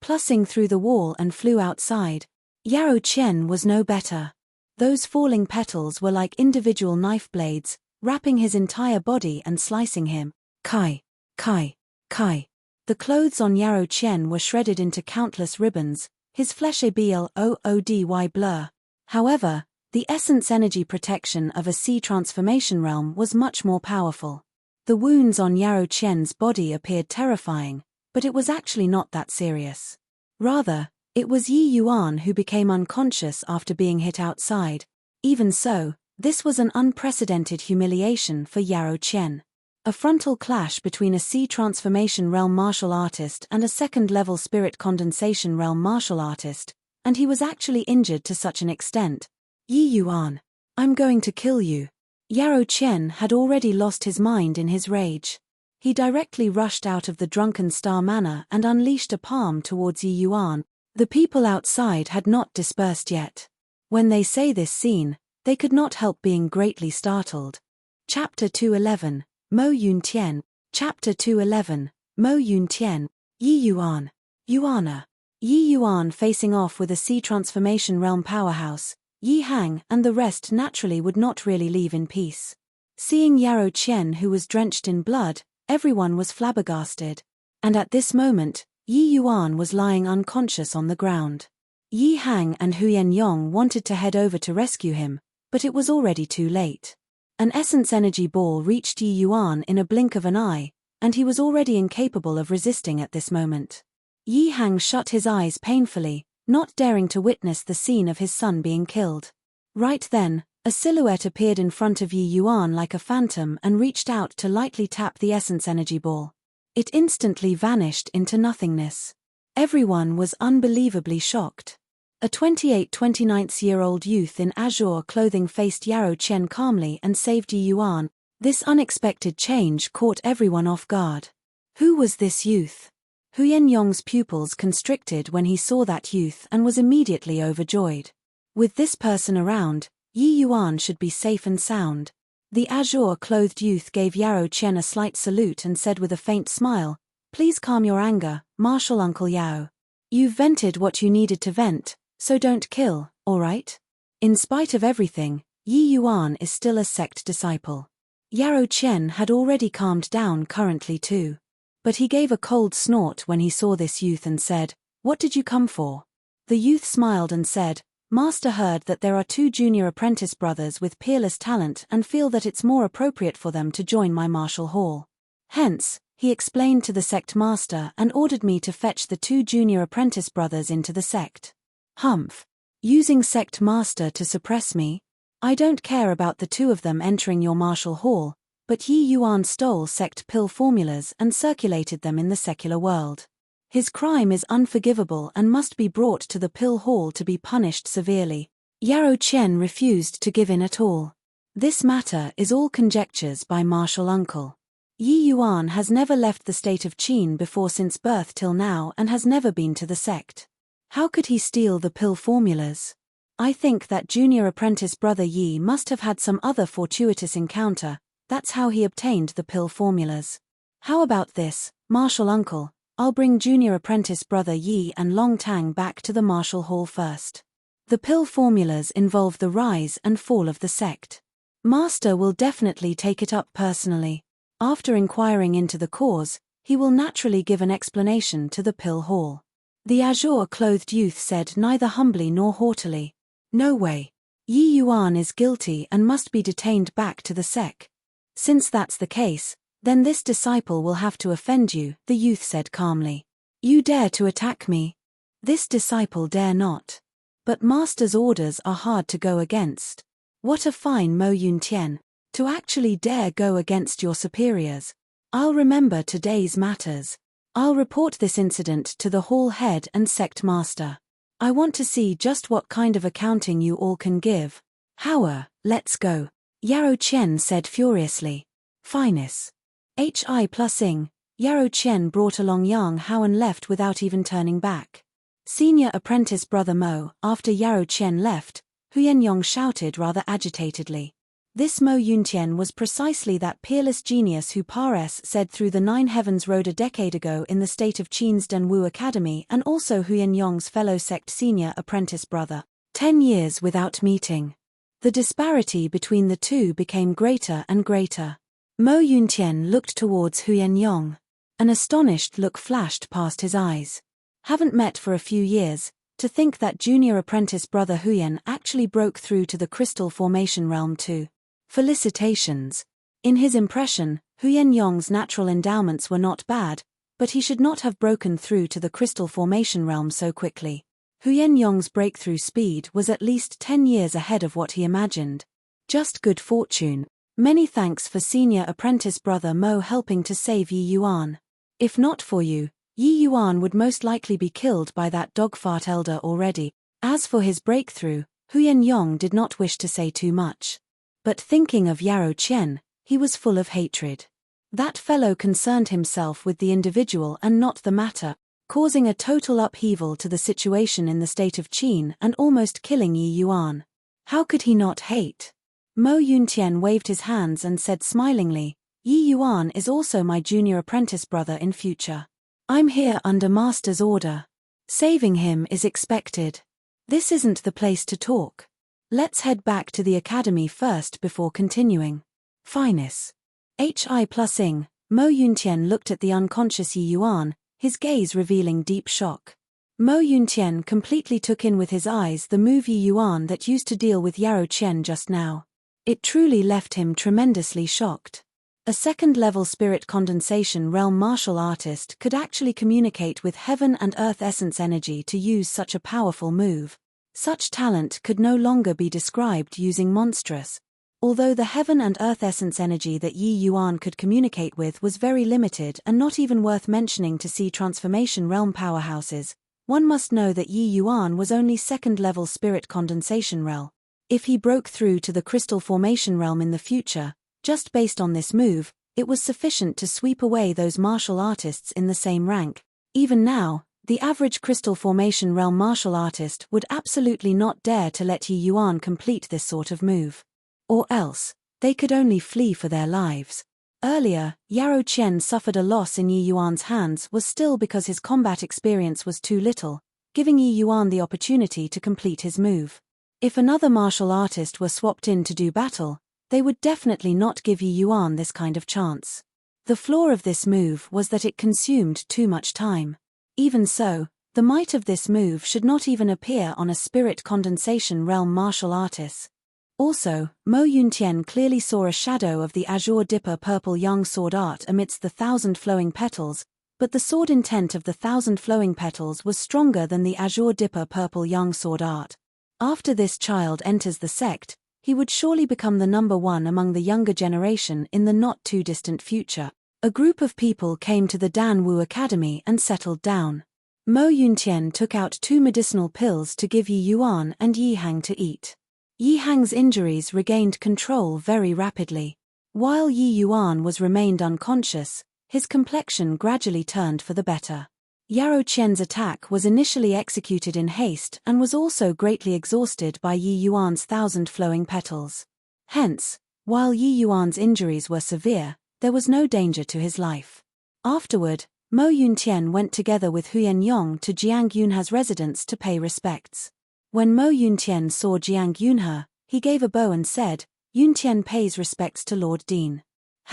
Plussing through the wall and flew outside. Yarou Qian was no better. Those falling petals were like individual knife blades, wrapping his entire body and slicing him. Kai! The clothes on Yarou Qian were shredded into countless ribbons, his flesh a bloody blur. However, the essence energy protection of a sea transformation realm was much more powerful. The wounds on Yarou Qian's body appeared terrifying, but it was actually not that serious. Rather, it was Yi Yuan who became unconscious after being hit outside. Even so, this was an unprecedented humiliation for Yarou Qian. A frontal clash between a sea transformation realm martial artist and a second-level spirit condensation realm martial artist, and he was actually injured to such an extent. Yi Yuan, I'm going to kill you. Yarou Qian had already lost his mind in his rage. He directly rushed out of the drunken star manor and unleashed a palm towards Yi Yuan. The people outside had not dispersed yet. When they say this scene, they could not help being greatly startled. Chapter 211, Mo Yun Tian. Chapter 211, Mo Yun Tian. Yi Yuan. Yuana. Yi Yuan facing off with a sea transformation realm powerhouse. Yi Hang and the rest naturally would not really leave in peace. Seeing Yarou Qian who was drenched in blood, everyone was flabbergasted. And at this moment, Yi Yuan was lying unconscious on the ground. Yi Hang and Huyen Yong wanted to head over to rescue him, but it was already too late. An essence energy ball reached Yi Yuan in a blink of an eye, and he was already incapable of resisting at this moment. Yi Hang shut his eyes painfully, not daring to witness the scene of his son being killed. Right then, a silhouette appeared in front of Yi Yuan like a phantom and reached out to lightly tap the essence energy ball. It instantly vanished into nothingness. Everyone was unbelievably shocked. A 29-year-old youth in azure clothing faced Yarou Qian calmly and saved Yi Yuan. This unexpected change caught everyone off guard. Who was this youth? Huyen Yong's pupils constricted when he saw that youth and was immediately overjoyed. With this person around, Yi Yuan should be safe and sound. The azure-clothed youth gave Yarou Qian a slight salute and said with a faint smile, "Please calm your anger, Martial Uncle Yao. You've vented what you needed to vent, so don't kill, alright?" In spite of everything, Yi Yuan is still a sect disciple. Yarou Qian had already calmed down currently too. But he gave a cold snort when he saw this youth and said, "What did you come for?" The youth smiled and said, "Master heard that there are 2 junior apprentice brothers with peerless talent and feel that it's more appropriate for them to join my martial hall. Hence, he explained to the sect master and ordered me to fetch the 2 junior apprentice brothers into the sect." Humph. Using sect master to suppress me? I don't care about the two of them entering your martial hall, but Yi Yuan stole sect pill formulas and circulated them in the secular world. His crime is unforgivable and must be brought to the pill hall to be punished severely. Yarrow Chen refused to give in at all. This matter is all conjectures by martial uncle. Yi Yuan has never left the state of Qin before since birth till now and has never been to the sect. How could he steal the pill formulas? I think that junior apprentice brother Yi must have had some other fortuitous encounter, that's how he obtained the pill formulas. How about this, martial uncle? I'll bring junior apprentice brother Yi and Long Tang back to the martial hall first. The pill formulas involve the rise and fall of the sect. Master will definitely take it up personally. After inquiring into the cause, he will naturally give an explanation to the pill hall. The azure-clothed youth said neither humbly nor haughtily. No way. Yi Yuan is guilty and must be detained back to the sect. Since that's the case, then this disciple will have to offend you, the youth said calmly. You dare to attack me? This disciple dare not. But master's orders are hard to go against. What a fine Mo Yun Tian, to actually dare go against your superiors. I'll remember today's matters. I'll report this incident to the hall head and sect master. I want to see just what kind of accounting you all can give. Hower, let's go. Yarrow Chen said furiously. Finest. Hi+ing, Yarrow Chen brought along Yang Hao and left without even turning back. Senior apprentice brother Mo, after Yarrow Chen left, Huyen Yong shouted rather agitatedly. This Mo Yuntian was precisely that peerless genius who Pares said through the Nine Heavens rode a decade ago in the state of Qin's Danwu Academy and also Huyen Yong's fellow sect senior apprentice brother. 10 years without meeting. The disparity between the two became greater and greater. Mo Yuntian looked towards Huyen Yong. An astonished look flashed past his eyes. Haven't met for a few years, to think that junior apprentice brother Huyen actually broke through to the crystal formation realm too. Felicitations. In his impression, Huyen Yong's natural endowments were not bad, but he should not have broken through to the crystal formation realm so quickly. Huyen Yong's breakthrough speed was at least 10 years ahead of what he imagined. Just good fortune. Many thanks for senior apprentice brother Mo helping to save Yi Yuan. If not for you, Yi Yuan would most likely be killed by that dogfart elder already. As for his breakthrough, Huyen Yong did not wish to say too much. But thinking of Yarrow Chen, he was full of hatred. That fellow concerned himself with the individual and not the matter, causing a total upheaval to the situation in the state of Qin and almost killing Yi Yuan. How could he not hate? Mo Yuntian waved his hands and said smilingly, Yi Yuan is also my junior apprentice brother in future. I'm here under master's order. Saving him is expected. This isn't the place to talk. Let's head back to the academy first before continuing. Finest. Hi+ing, Mo Yuntian looked at the unconscious Yi Yuan, his gaze revealing deep shock. Mo Yuntian completely took in with his eyes the move Yi Yuan that used to deal with Yarrow Chen just now. It truly left him tremendously shocked. A second-level spirit condensation realm martial artist could actually communicate with heaven and earth essence energy to use such a powerful move. Such talent could no longer be described using monstrous. Although the heaven and earth essence energy that Yi Yuan could communicate with was very limited and not even worth mentioning to see transformation realm powerhouses, one must know that Yi Yuan was only second-level spirit condensation realm. If he broke through to the crystal formation realm in the future, just based on this move, it was sufficient to sweep away those martial artists in the same rank. Even now, the average crystal formation realm martial artist would absolutely not dare to let Yi Yuan complete this sort of move. Or else, they could only flee for their lives. Earlier, Yarrow Chen suffered a loss in Yi Yuan's hands was still because his combat experience was too little, giving Yi Yuan the opportunity to complete his move. If another martial artist were swapped in to do battle, they would definitely not give Yi Yuan this kind of chance. The flaw of this move was that it consumed too much time. Even so, the might of this move should not even appear on a spirit condensation realm martial artist. Also, Mo Yuntian clearly saw a shadow of the azure dipper purple young sword art amidst the 1,000 flowing petals, but the sword intent of the 1,000 flowing petals was stronger than the azure dipper purple young sword art. After this child enters the sect, He would surely become the number one among the younger generation in the not-too-distant future. A group of people came to the Dan Wu Academy and settled down. Mo Yuntian took out 2 medicinal pills to give Yi Yuan and Yi Hang to eat. Yi Hang's injuries regained control very rapidly. While Yi Yuan remained unconscious, his complexion gradually turned for the better. Yarrow Qian's attack was initially executed in haste and was also greatly exhausted by Yi Yuan's 1,000 flowing petals. Hence, while Yi Yuan's injuries were severe, there was no danger to his life. Afterward, Mo Yuntian went together with Huyan Yong to Jiang Yunhe's residence to pay respects. When Mo Yuntian saw Jiang Yunhe, he gave a bow and said, "Yuntian pays respects to Lord Dean.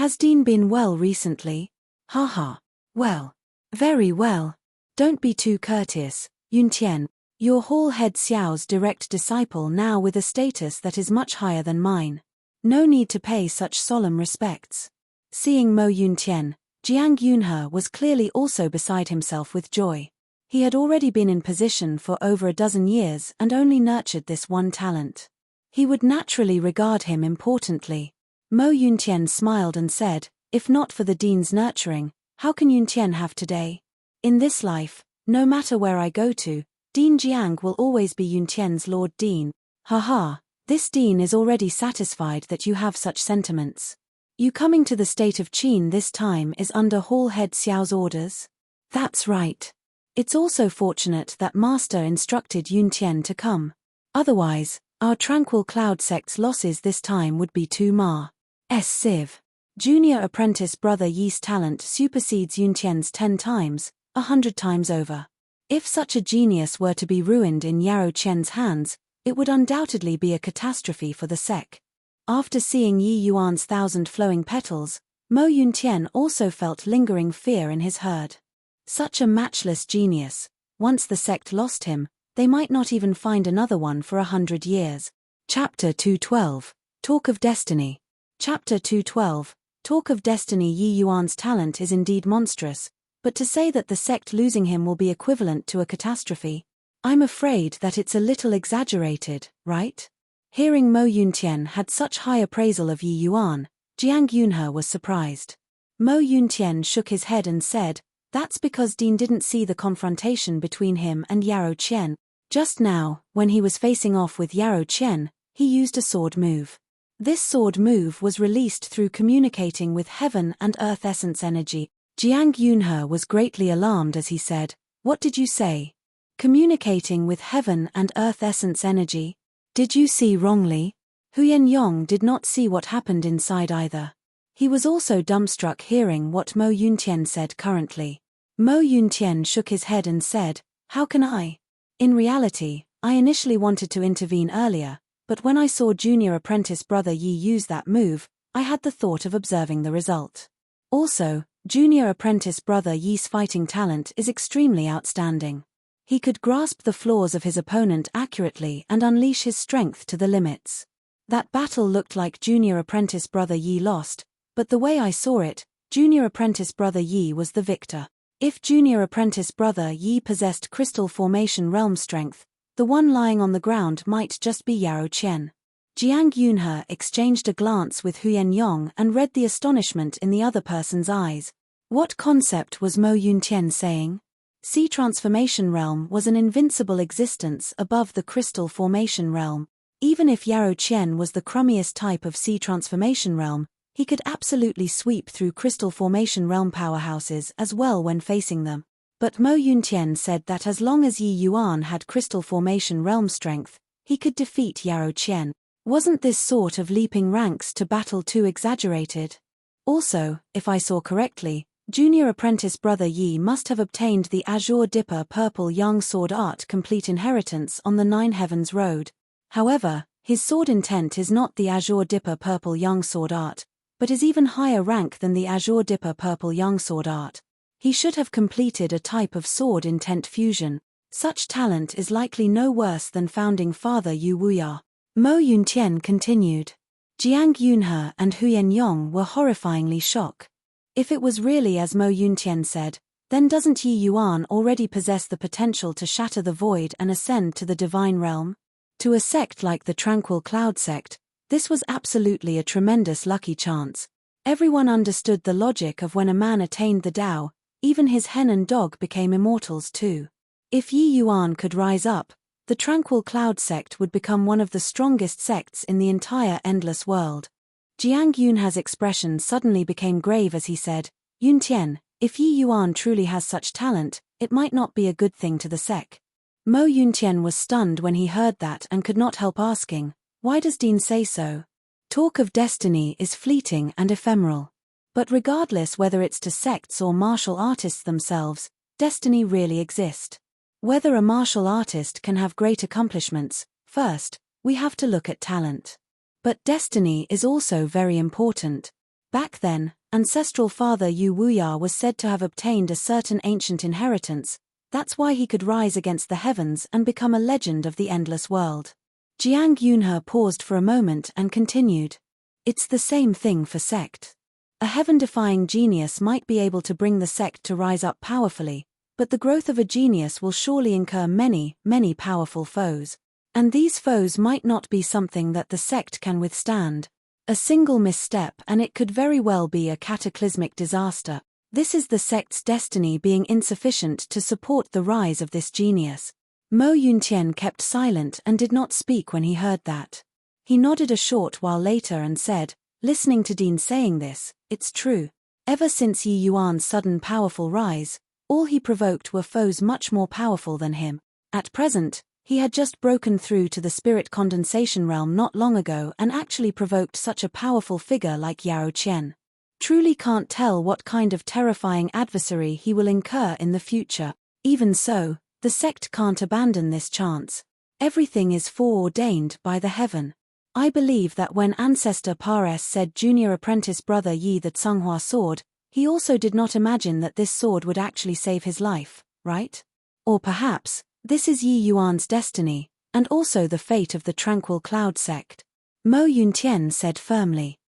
Has Dean been well recently?" "Haha. Well. Very well. Don't be too courteous, Yuntian. You're Hall Head Xiao's direct disciple now with a status that is much higher than mine. No need to pay such solemn respects." Seeing Mo Yuntian, Jiang Yunhe was clearly also beside himself with joy. He had already been in position for over a dozen years and only nurtured this one talent. He would naturally regard him importantly. Mo Yuntian smiled and said, "If not for the Dean's nurturing, how can Yuntian have today? In this life, no matter where I go to, Dean Jiang will always be Yuntian's Lord Dean. Haha, this Dean is already satisfied that you have such sentiments. You coming to the state of Qin this time is under Hall Head Xiao's orders?" "That's right. It's also fortunate that Master instructed Yuntian to come. Otherwise, our Tranquil Cloud sect's losses this time would be too massive. Junior apprentice brother Yi's talent supersedes Yuntian's 10 times, 100 times over. If such a genius were to be ruined in Yarrow Qian's hands, it would undoubtedly be a catastrophe for the sect." After seeing Yi Yuan's 1,000 flowing petals, Mo Yuntian also felt lingering fear in his heart. Such a matchless genius, once the sect lost him, they might not even find another one for 100 years. Chapter 212, Talk of Destiny. Chapter 212, Talk of Destiny. Yi Yuan's talent is indeed monstrous, but to say that the sect losing him will be equivalent to a catastrophe, I'm afraid that it's a little exaggerated, right? Hearing Mo Yuntian had such high appraisal of Yi Yuan, Jiang Yunhe was surprised. Mo Yuntian shook his head and said, "That's because Dean didn't see the confrontation between him and Yarrow Qian. Just now, when he was facing off with Yarrow Qian, he used a sword move. This sword move was released through communicating with heaven and earth essence energy." Jiang Yunhe was greatly alarmed as he said, "What did you say? Communicating with heaven and earth essence energy? Did you see wrongly?" Huyan Yong did not see what happened inside either. He was also dumbstruck hearing what Mo Yuntian said currently. Mo Yuntian shook his head and said, "How can I? In reality, I initially wanted to intervene earlier, but when I saw junior apprentice brother Yi use that move, I had the thought of observing the result. Also, junior apprentice brother Yi's fighting talent is extremely outstanding. He could grasp the flaws of his opponent accurately and unleash his strength to the limits. That battle looked like junior apprentice brother Yi lost, but the way I saw it, junior apprentice brother Yi was the victor. If junior apprentice brother Yi possessed crystal formation realm strength, the one lying on the ground might just be Yarrow Qian." Jiang Yunhe exchanged a glance with Huyan Yong and read the astonishment in the other person's eyes. What concept was Mo Yuntian saying? Sea transformation realm was an invincible existence above the crystal formation realm. Even if Yarrow Qian was the crummiest type of sea transformation realm, he could absolutely sweep through crystal formation realm powerhouses as well when facing them. But Mo Yuntian said that as long as Yi Yuan had crystal formation realm strength, he could defeat Yarrow Qian. Wasn't this sort of leaping ranks to battle too exaggerated? Also, if I saw correctly, junior apprentice brother Yi must have obtained the Azure Dipper Purple Yang Sword Art Complete Inheritance on the Nine Heavens Road. However, his sword intent is not the Azure Dipper Purple Yang Sword Art, but is even higher rank than the Azure Dipper Purple Yang Sword Art. He should have completed a type of sword intent fusion. Such talent is likely no worse than founding father Yu Wuya. Mo Yuntian continued. Jiang Yunhe and Huyan Yong were horrifyingly shocked. If it was really as Mo Yuntian said, then doesn't Yi Yuan already possess the potential to shatter the void and ascend to the divine realm? To a sect like the Tranquil Cloud sect, This was absolutely a tremendous lucky chance. Everyone understood the logic of when a man attained the Tao, even his hen and dog became immortals too. If Yi Yuan could rise up, the Tranquil Cloud sect would become one of the strongest sects in the entire endless world. Jiang Yunhe's expression suddenly became grave as he said, Yun Tian, if Yi Yuan truly has such talent, it might not be a good thing to the sect. Mo Yuntian was stunned when he heard that and could not help asking, why does Dean say so? Talk of destiny is fleeting and ephemeral. But regardless whether it's to sects or martial artists themselves, destiny really exists. Whether a martial artist can have great accomplishments, first, we have to look at talent. But destiny is also very important. Back then, ancestral father Yu Wuya was said to have obtained a certain ancient inheritance. That's why he could rise against the heavens and become a legend of the endless world. Jiang Yunhe paused for a moment and continued. It's the same thing for sect. A heaven-defying genius might be able to bring the sect to rise up powerfully, but the growth of a genius will surely incur many, many powerful foes. And these foes might not be something that the sect can withstand. A single misstep and it could very well be a cataclysmic disaster. This is the sect's destiny being insufficient to support the rise of this genius. Mo Yuntian kept silent and did not speak when he heard that. He nodded a short while later and said, listening to Dean saying this, it's true. Ever since Yi Yuan's sudden powerful rise, all he provoked were foes much more powerful than him. At present, he had just broken through to the spirit condensation realm not long ago and actually provoked such a powerful figure like Yao Qian. Truly can't tell what kind of terrifying adversary he will incur in the future. Even so, the sect can't abandon this chance. Everything is foreordained by the heaven. I believe that when Ancestor Pares said junior apprentice brother Yi the Tsunghua sword, he also did not imagine that this sword would actually save his life, right? Or perhaps, this is Yi Yuan's destiny, and also the fate of the Tranquil Cloud sect. Mo Yuntian said firmly.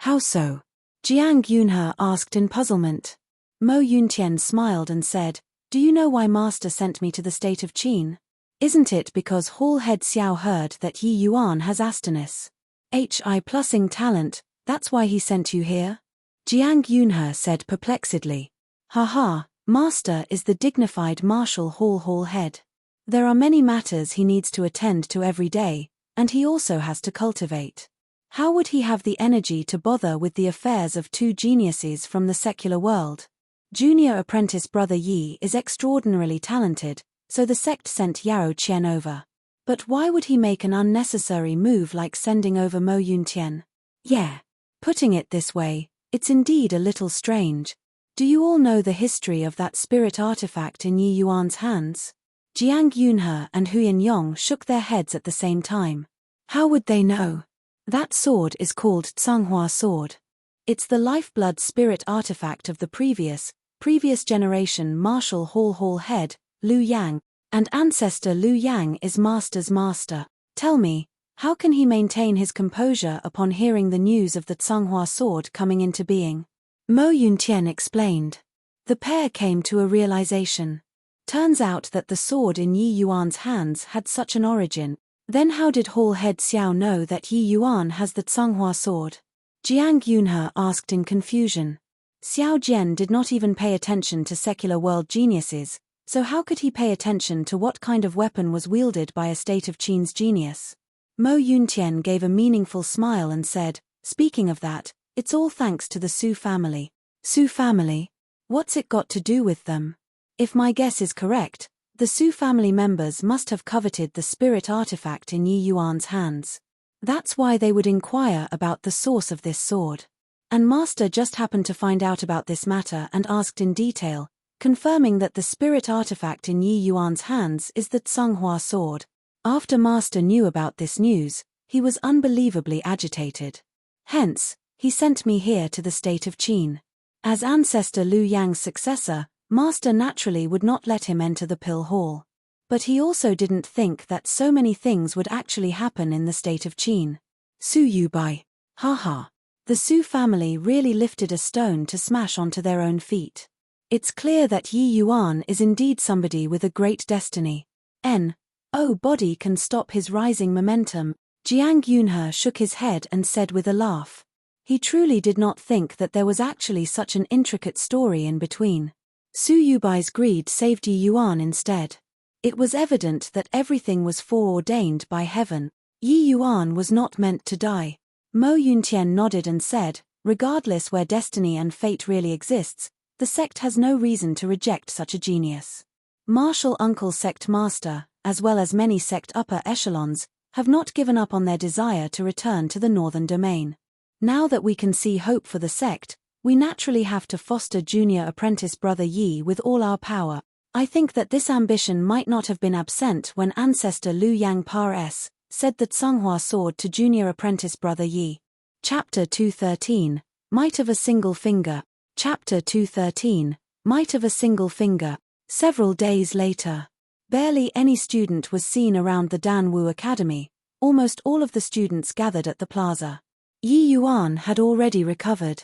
How so? Jiang Yunhe asked in puzzlement. Mo Yuntian smiled and said, do you know why Master sent me to the state of Qin? Isn't it because Hall Head Xiao heard that Yi Yuan has Astonis? Hi+ing talent, that's why he sent you here? Jiang Yunhe said perplexedly. Haha, Master is the dignified Marshal Hall Head. There are many matters he needs to attend to every day, and he also has to cultivate. How would he have the energy to bother with the affairs of two geniuses from the secular world? Junior apprentice brother Yi is extraordinarily talented, so the sect sent Yao Qian over. But why would he make an unnecessary move like sending over Mo Yuntian? Yeah. Putting it this way, it's indeed a little strange. Do you all know the history of that spirit artifact in Yi Yuan's hands? Jiang Yunhe and Huyan Yong shook their heads at the same time. How would they know? That sword is called Tsunghua sword. It's the lifeblood spirit artifact of the previous generation Marshal Hall Head, Lu Yang, and ancestor Lu Yang is Master's master. Tell me, how can he maintain his composure upon hearing the news of the Tsunghua sword coming into being? Mo Yuntian explained. The pair came to a realization. Turns out that the sword in Yi Yuan's hands had such an origin. Then how did Hall Head Xiao know that Yi Yuan has the Tsunghua sword? Jiang Yunhe asked in confusion. Xiao Jian did not even pay attention to secular world geniuses, so how could he pay attention to what kind of weapon was wielded by a state of Qin's genius? Mo Yuntian gave a meaningful smile and said, speaking of that, it's all thanks to the Su family. Su family? What's it got to do with them? If my guess is correct, the Su family members must have coveted the spirit artifact in Yi Yuan's hands. That's why they would inquire about the source of this sword. And Master just happened to find out about this matter and asked in detail, confirming that the spirit artifact in Yi Yuan's hands is the Tsunghua sword. After Master knew about this news, he was unbelievably agitated. Hence, he sent me here to the state of Qin. As ancestor Lu Yang's successor, Master naturally would not let him enter the pill hall. But he also didn't think that so many things would actually happen in the state of Qin. Su Yubai. Haha. The Su family really lifted a stone to smash onto their own feet. It's clear that Yi Yuan is indeed somebody with a great destiny. Body can stop his rising momentum. Jiang Yunhe shook his head and said with a laugh. He truly did not think that there was actually such an intricate story in between. Su Yubai's greed saved Yi Yuan instead. It was evident that everything was foreordained by heaven. Yi Yuan was not meant to die. Mo Yuntian nodded and said, regardless where destiny and fate really exists, the sect has no reason to reject such a genius. Martial Uncle Sect Master, as well as many sect upper echelons, have not given up on their desire to return to the northern domain. Now that we can see hope for the sect, we naturally have to foster junior apprentice brother Yi with all our power. I think that this ambition might not have been absent when ancestor Liu Yang Par said the Tsunghua sword to junior apprentice brother Yi. Chapter 213, Might of a Single Finger. Chapter 213, Might of a Single Finger. Several days later. Barely any student was seen around the Danwu Academy. Almost all of the students gathered at the plaza. Yi Yuan had already recovered.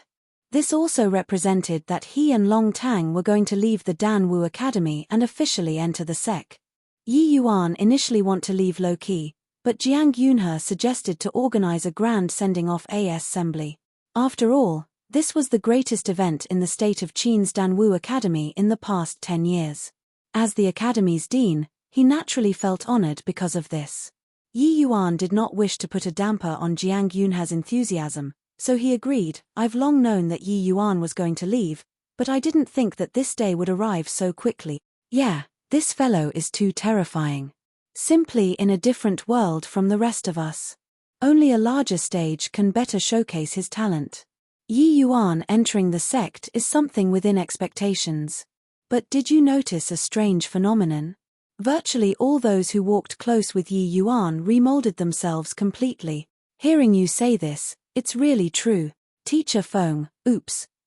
This also represented that he and Long Tang were going to leave the Danwu Academy and officially enter the sect. Yi Yuan initially wanted to leave low-key, but Jiang Yunhe suggested to organize a grand sending-off assembly. After all, this was the greatest event in the state of Qin's Danwu Academy in the past 10 years. As the academy's dean, he naturally felt honored because of this. Yi Yuan did not wish to put a damper on Jiang Yunhe's enthusiasm, so he agreed. I've long known that Yi Yuan was going to leave, but I didn't think that this day would arrive so quickly. Yeah, this fellow is too terrifying. Simply in a different world from the rest of us. Only a larger stage can better showcase his talent. Yi Yuan entering the sect is something within expectations. But did you notice a strange phenomenon? Virtually all those who walked close with Yi Yuan remolded themselves completely. Hearing you say this, it's really true. Teacher Feng,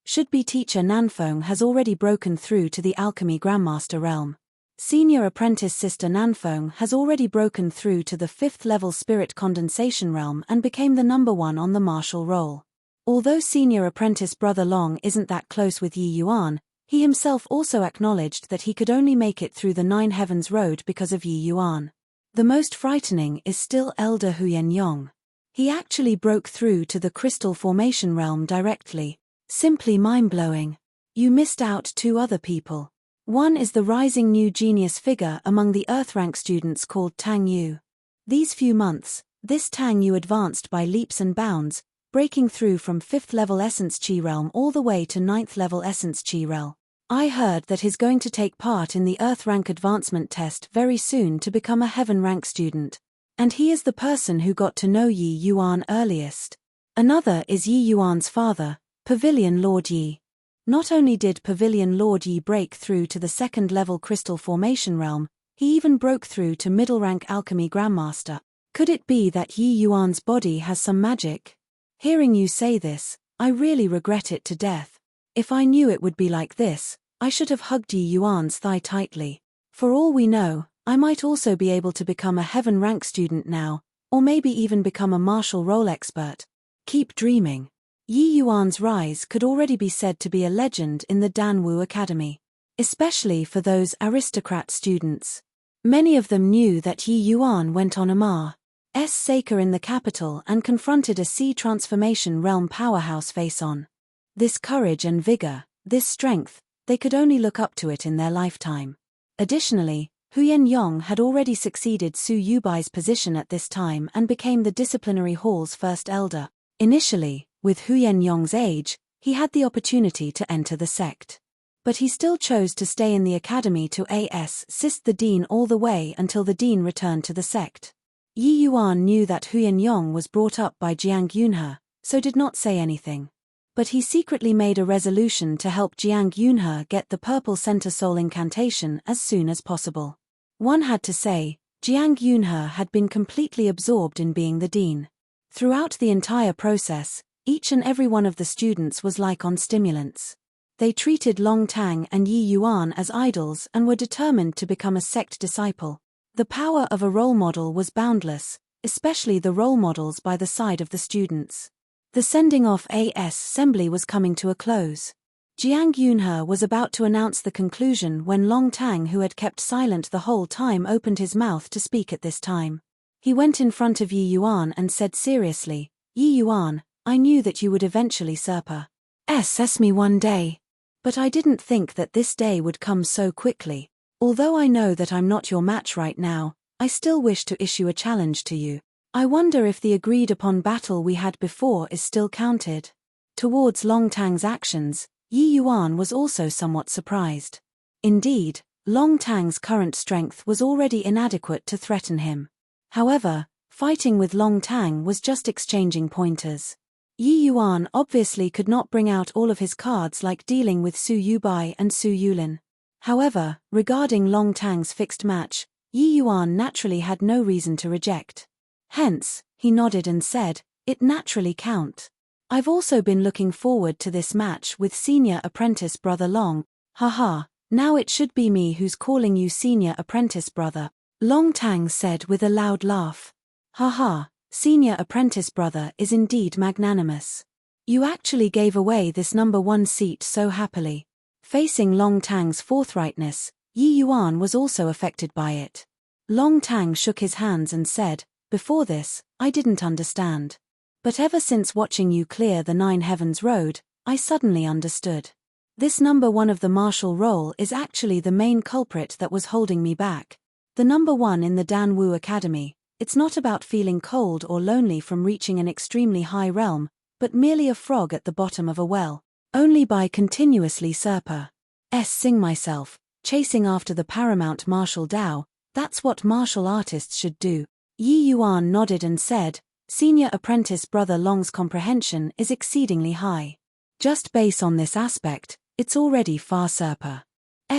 should be Teacher Nanfeng has already broken through to the Alchemy Grandmaster realm. Senior Apprentice Sister Nanfeng has already broken through to the 5th level Spirit Condensation realm and became the number 1 on the martial roll. Although Senior Apprentice Brother Long isn't that close with Yi Yuan, he himself also acknowledged that he could only make it through the 9 Heavens Road because of Yi Yuan. The most frightening is still Elder Huyen Yong. He actually broke through to the Crystal Formation realm directly. Simply mind-blowing. You missed out 2 other people. One is the rising new genius figure among the Earth-rank students called Tang Yu. These few months, this Tang Yu advanced by leaps and bounds, breaking through from 5th level Essence Chi realm all the way to 9th level Essence Chi realm. I heard that he's going to take part in the Earth rank advancement test very soon to become a Heaven rank student. And he is the person who got to know Yi Yuan earliest. Another is Yi Yuan's father, Pavilion Lord Yi. Not only did Pavilion Lord Yi break through to the 2nd level Crystal Formation realm, he even broke through to middle rank Alchemy Grandmaster. Could it be that Yi Yuan's body has some magic? Hearing you say this, I really regret it to death. If I knew it would be like this, I should have hugged Yi Yuan's thigh tightly. For all we know, I might also be able to become a Heaven rank student now, or maybe even become a martial role expert. Keep dreaming. Yi Yuan's rise could already be said to be a legend in the Danwu Academy. Especially for those aristocrat students. Many of them knew that Yi Yuan went on Amar's Saker in the capital and confronted a sea transformation realm powerhouse face-on. This courage and vigor, this strength, they could only look up to it in their lifetime. Additionally, Huyen Yong had already succeeded Su Yubai's position at this time and became the disciplinary hall's first elder. Initially, with Huyen Yong's age, he had the opportunity to enter the sect. But he still chose to stay in the academy to assist the dean all the way until the dean returned to the sect. Yi Yuan knew that Huyen Yong was brought up by Jiang Yunhe, so did not say anything. But he secretly made a resolution to help Jiang Yunhe get the Purple Center Soul incantation as soon as possible. One had to say, Jiang Yunhe had been completely absorbed in being the dean. Throughout the entire process, each and every one of the students was like on stimulants. They treated Long Tang and Yi Yuan as idols and were determined to become a sect disciple. The power of a role model was boundless, especially the role models by the side of the students. The sending off assembly was coming to a close. Jiang Yunhe was about to announce the conclusion when Long Tang, who had kept silent the whole time, opened his mouth to speak at this time. He went in front of Yi Yuan and said seriously, "Yi Yuan, I knew that you would eventually surpass me one day. But I didn't think that this day would come so quickly. Although I know that I'm not your match right now, I still wish to issue a challenge to you. I wonder if the agreed upon battle we had before is still counted." Towards Long Tang's actions, Yi Yuan was also somewhat surprised. Indeed, Long Tang's current strength was already inadequate to threaten him. However, fighting with Long Tang was just exchanging pointers. Yi Yuan obviously could not bring out all of his cards like dealing with Su Yubai and Su Yulin. However, regarding Long Tang's fixed match, Yi Yuan naturally had no reason to reject. Hence, he nodded and said, "It naturally count. I've also been looking forward to this match with senior apprentice brother Long. Haha, now it should be me who's calling you senior apprentice brother," Long Tang said with a loud laugh. "Haha, senior apprentice brother is indeed magnanimous. You actually gave away this number 1 seat so happily." Facing Long Tang's forthrightness, Yi Yuan was also affected by it. Long Tang shook his hands and said, "Before this, I didn't understand. But ever since watching you clear the 9 Heavens Road, I suddenly understood. This number 1 of the martial role is actually the main culprit that was holding me back. The number 1 in the Dan Wu Academy, it's not about feeling cold or lonely from reaching an extremely high realm, but merely a frog at the bottom of a well. Only by continuously surpassing myself, chasing after the paramount martial Tao, that's what martial artists should do." Yi Yuan nodded and said, "Senior apprentice brother Long's comprehension is exceedingly high. Just based on this aspect, it's already far surpassed,"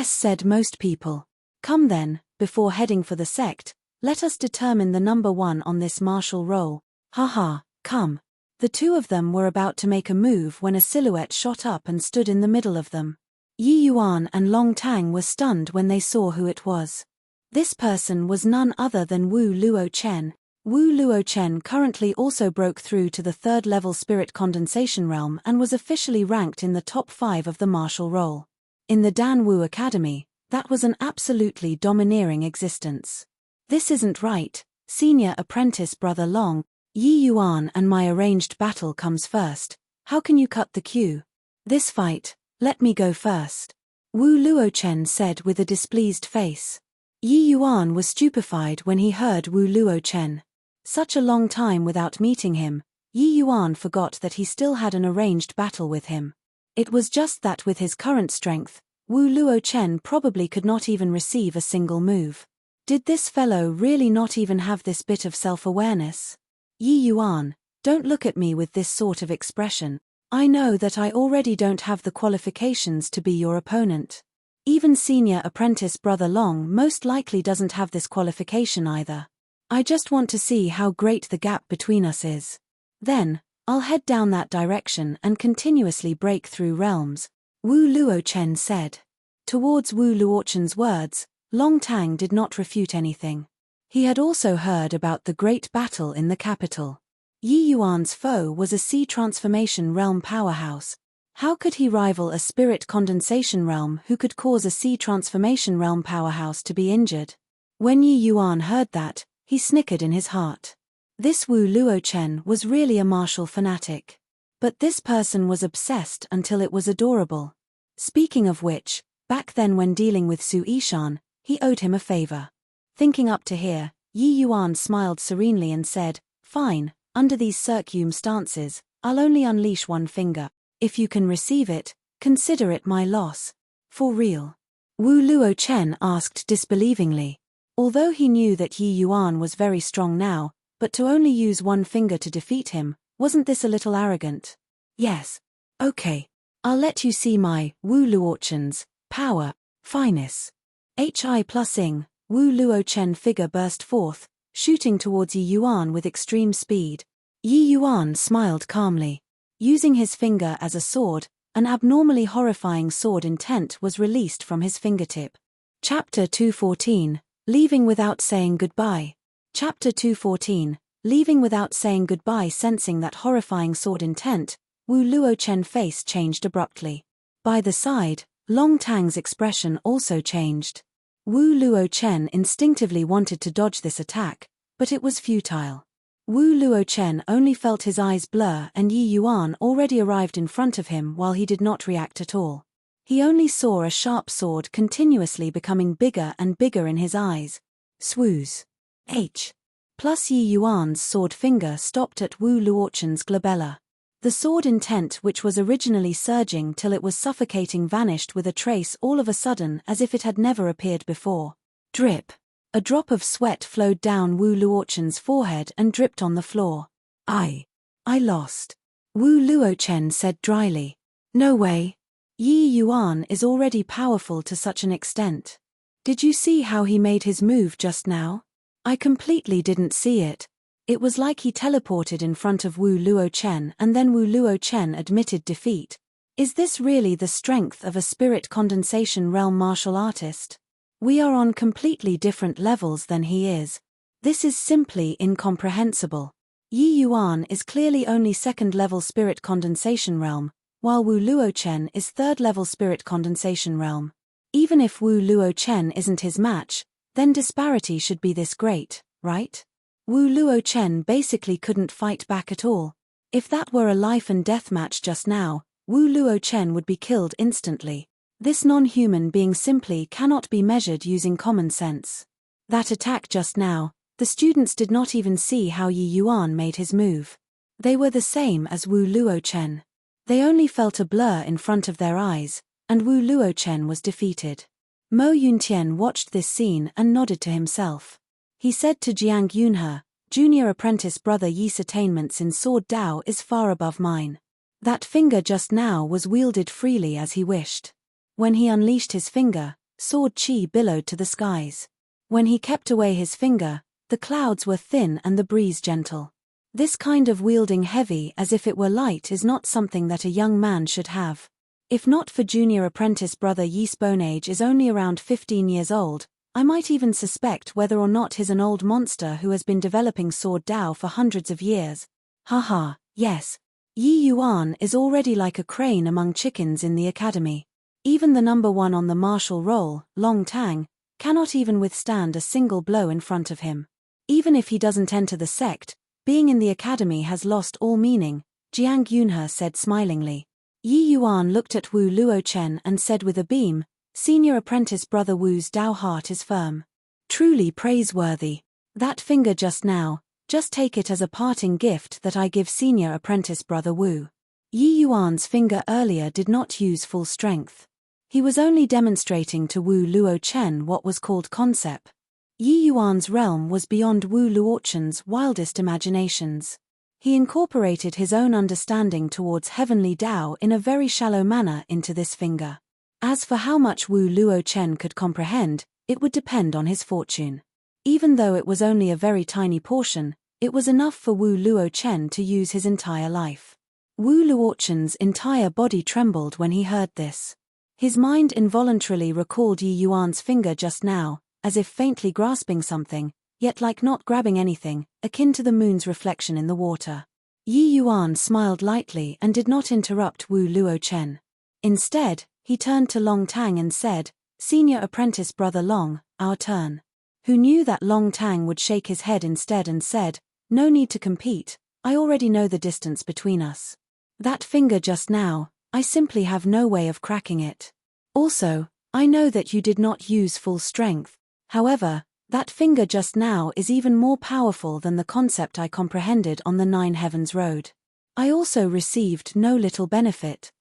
said most people. "Come then, before heading for the sect, let us determine the number 1 on this martial roll. Haha, come." The two of them were about to make a move when a silhouette shot up and stood in the middle of them. Yi Yuan and Long Tang were stunned when they saw who it was. This person was none other than Wu Luo Chen. Wu Luo Chen currently also broke through to the 3rd level spirit condensation realm and was officially ranked in the top 5 of the martial roll. In the Dan Wu Academy, that was an absolutely domineering existence. "This isn't right, senior apprentice brother Long. Yi Yuan and my arranged battle comes first. How can you cut the queue? This fight, let me go first," Wu Luo Chen said with a displeased face. Yi Yuan was stupefied when he heard Wu Luo Chen. Such a long time without meeting him, Yi Yuan forgot that he still had an arranged battle with him. It was just that with his current strength, Wu Luo Chen probably could not even receive a single move. Did this fellow really not even have this bit of self-awareness? "Yi Yuan, don't look at me with this sort of expression. I know that I already don't have the qualifications to be your opponent. Even senior apprentice brother Long most likely doesn't have this qualification either. I just want to see how great the gap between us is. Then, I'll head down that direction and continuously break through realms," Wu Luo Chen said. Towards Wu Luo Chen's words, Long Tang did not refute anything. He had also heard about the great battle in the capital. Yi Yuan's foe was a sea transformation realm powerhouse. How could he rival a spirit condensation realm who could cause a sea transformation realm powerhouse to be injured? When Yi Yuan heard that, he snickered in his heart. This Wu Luo Chen was really a martial fanatic. But this person was obsessed until it was adorable. Speaking of which, back then when dealing with Su Yishan, he owed him a favor. Thinking up to here, Yi Yuan smiled serenely and said, "Fine, under these circumstances, I'll only unleash 1 finger. If you can receive it, consider it my loss." "For real?" Wu Luo Chen asked disbelievingly. Although he knew that Yi Yuan was very strong now, but to only use 1 finger to defeat him, wasn't this a little arrogant? "Yes. Okay. I'll let you see my Wu Luo Chen's power, fineness." HI plusing, Wu Luo Chen figure burst forth, shooting towards Yi Yuan with extreme speed. Yi Yuan smiled calmly. Using his finger as a sword, an abnormally horrifying sword intent was released from his fingertip. Chapter 214, Leaving Without Saying Goodbye. Chapter 214, Leaving Without Saying Goodbye. Sensing that horrifying sword intent, Wu Luo Chen's face changed abruptly. By the side, Long Tang's expression also changed. Wu Luo Chen instinctively wanted to dodge this attack, But it was futile. Wu Luochen only felt his eyes blur, and Yi Yuan already arrived in front of him while he did not react at all. He only saw a sharp sword continuously becoming bigger and bigger in his eyes. Swoosh. H. Plus Yi Yuan's sword finger stopped at Wu Luochen's glabella. The sword intent, which was originally surging till it was suffocating, vanished with a trace all of a sudden, as if it had never appeared before. Drip. A drop of sweat flowed down Wu Luochen's forehead and dripped on the floor. I lost. Wu Luochen said dryly. No way. Yi Yuan is already powerful to such an extent. Did you see how he made his move just now? I completely didn't see it. It was like he teleported in front of Wu Luochen and then Wu Luochen admitted defeat. Is this really the strength of a spirit condensation realm martial artist? We are on completely different levels than he is. This is simply incomprehensible. Yi Yuan is clearly only second-level spirit condensation realm, while Wu Luochen is third-level spirit condensation realm. Even if Wu Luochen isn't his match, then disparity should be this great, right? Wu Luochen basically couldn't fight back at all. If that were a life and death match just now, Wu Luochen would be killed instantly. This non-human being simply cannot be measured using common sense. That attack just now, the students did not even see how Yi Yuan made his move. They were the same as Wu Luochen. They only felt a blur in front of their eyes, and Wu Luochen was defeated. Mo Yuntian watched this scene and nodded to himself. He said to Jiang Yunhe, junior apprentice brother Yi's attainments in Sword Dao is far above mine. That finger just now was wielded freely as he wished. When he unleashed his finger, sword chi billowed to the skies. When he kept away his finger, the clouds were thin and the breeze gentle. This kind of wielding heavy as if it were light is not something that a young man should have. If not for junior apprentice brother Yi's bone age is only around 15 years old, I might even suspect whether or not he's an old monster who has been developing Sword Dao for hundreds of years. Haha, yes. Yi Yuan is already like a crane among chickens in the academy. Even the number one on the martial roll, Long Tang, cannot even withstand a single blow in front of him. Even if he doesn't enter the sect, being in the academy has lost all meaning, Jiang Yunhe said smilingly. Yi Yuan looked at Wu Luochen and said with a beam, senior apprentice brother Wu's Dao heart is firm. Truly praiseworthy. That finger just now, just take it as a parting gift that I give senior apprentice brother Wu. Yi Yuan's finger earlier did not use full strength. He was only demonstrating to Wu Luochen what was called concept. Yi Yuan's realm was beyond Wu Luochen's wildest imaginations. He incorporated his own understanding towards heavenly Dao in a very shallow manner into this finger. As for how much Wu Luochen could comprehend, it would depend on his fortune. Even though it was only a very tiny portion, it was enough for Wu Luochen to use his entire life. Wu Luochen's entire body trembled when he heard this. His mind involuntarily recalled Yi Yuan's finger just now, as if faintly grasping something, yet like not grabbing anything, akin to the moon's reflection in the water. Yi Yuan smiled lightly and did not interrupt Wu Luochen. Instead, he turned to Long Tang and said, senior apprentice brother Long, our turn. Who knew that Long Tang would shake his head instead and said, no need to compete, I already know the distance between us. That finger just now, I simply have no way of cracking it. Also, I know that you did not use full strength. However, that finger just now is even more powerful than the concept I comprehended on the Nine Heavens Road. I also received no little benefit.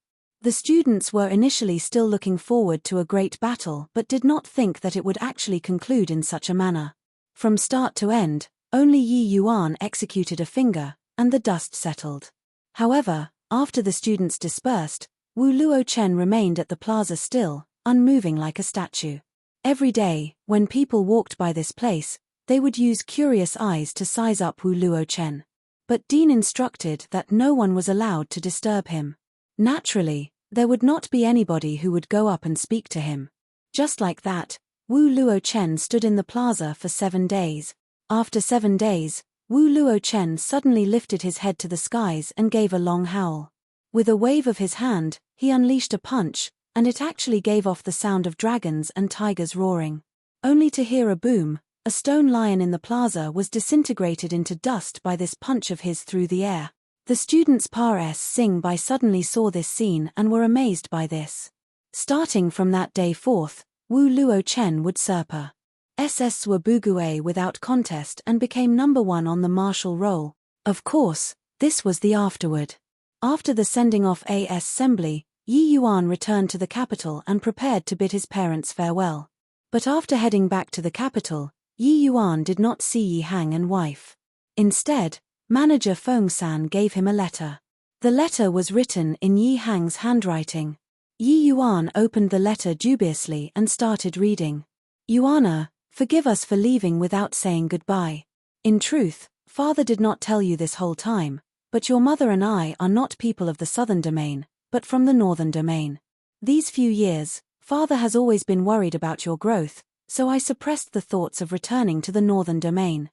The students were initially still looking forward to a great battle but did not think that it would actually conclude in such a manner. From start to end, only Yi Yuan executed a finger, and the dust settled. However, after the students dispersed, Wu Luochen remained at the plaza still, unmoving like a statue. Every day, when people walked by this place, they would use curious eyes to size up Wu Luochen. But Dean instructed that no one was allowed to disturb him. Naturally, there would not be anybody who would go up and speak to him. Just like that, Wu Luochen stood in the plaza for 7 days. After 7 days, Wu Luochen suddenly lifted his head to the skies and gave a long howl. With a wave of his hand, he unleashed a punch, and it actually gave off the sound of dragons and tigers roaring. Only to hear a boom, A stone lion in the plaza was disintegrated into dust by this punch of his through the air. The students Par Sing by suddenly saw this scene and were amazed by this. Starting from that day forth, Wu Luo Chen would Serpa SS Swabugue without contest and became number 1 on the martial roll. Of course, this was the afterward. After the sending off AS assembly, Yi Yuan returned to the capital and prepared to bid his parents farewell. But after heading back to the capital, Yi Yuan did not see Yi Hang and wife. Instead, manager Feng San gave him a letter. The letter was written in Yi Hang's handwriting. Yi Yuan opened the letter dubiously and started reading. Yuana, forgive us for leaving without saying goodbye. In truth, father did not tell you this whole time, but your mother and I are not people of the southern domain, but from the northern domain. These few years, father has always been worried about your growth, so I suppressed the thoughts of returning to the northern domain.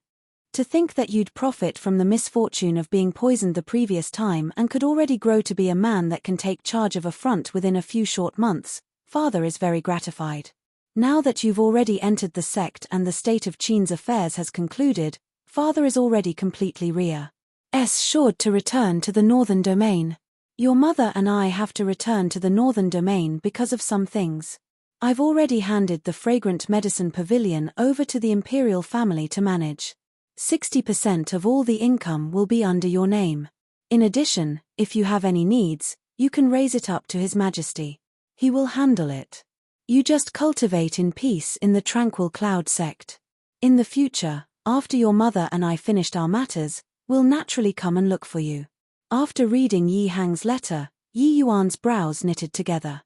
To think that you'd profit from the misfortune of being poisoned the previous time and could already grow to be a man that can take charge of a front within a few short months, father is very gratified. Now that you've already entered the sect and the state of Qin's affairs has concluded, father is already completely reassured to return to the northern domain. Your mother and I have to return to the northern domain because of some things. I've already handed the fragrant medicine pavilion over to the imperial family to manage. 60% of all the income will be under your name. In addition, if you have any needs, you can raise it up to His Majesty. He will handle it. You just cultivate in peace in the tranquil cloud sect. In the future, after your mother and I finished our matters, we'll naturally come and look for you. After reading Yi Hang's letter, Yi Yuan's brows knitted together.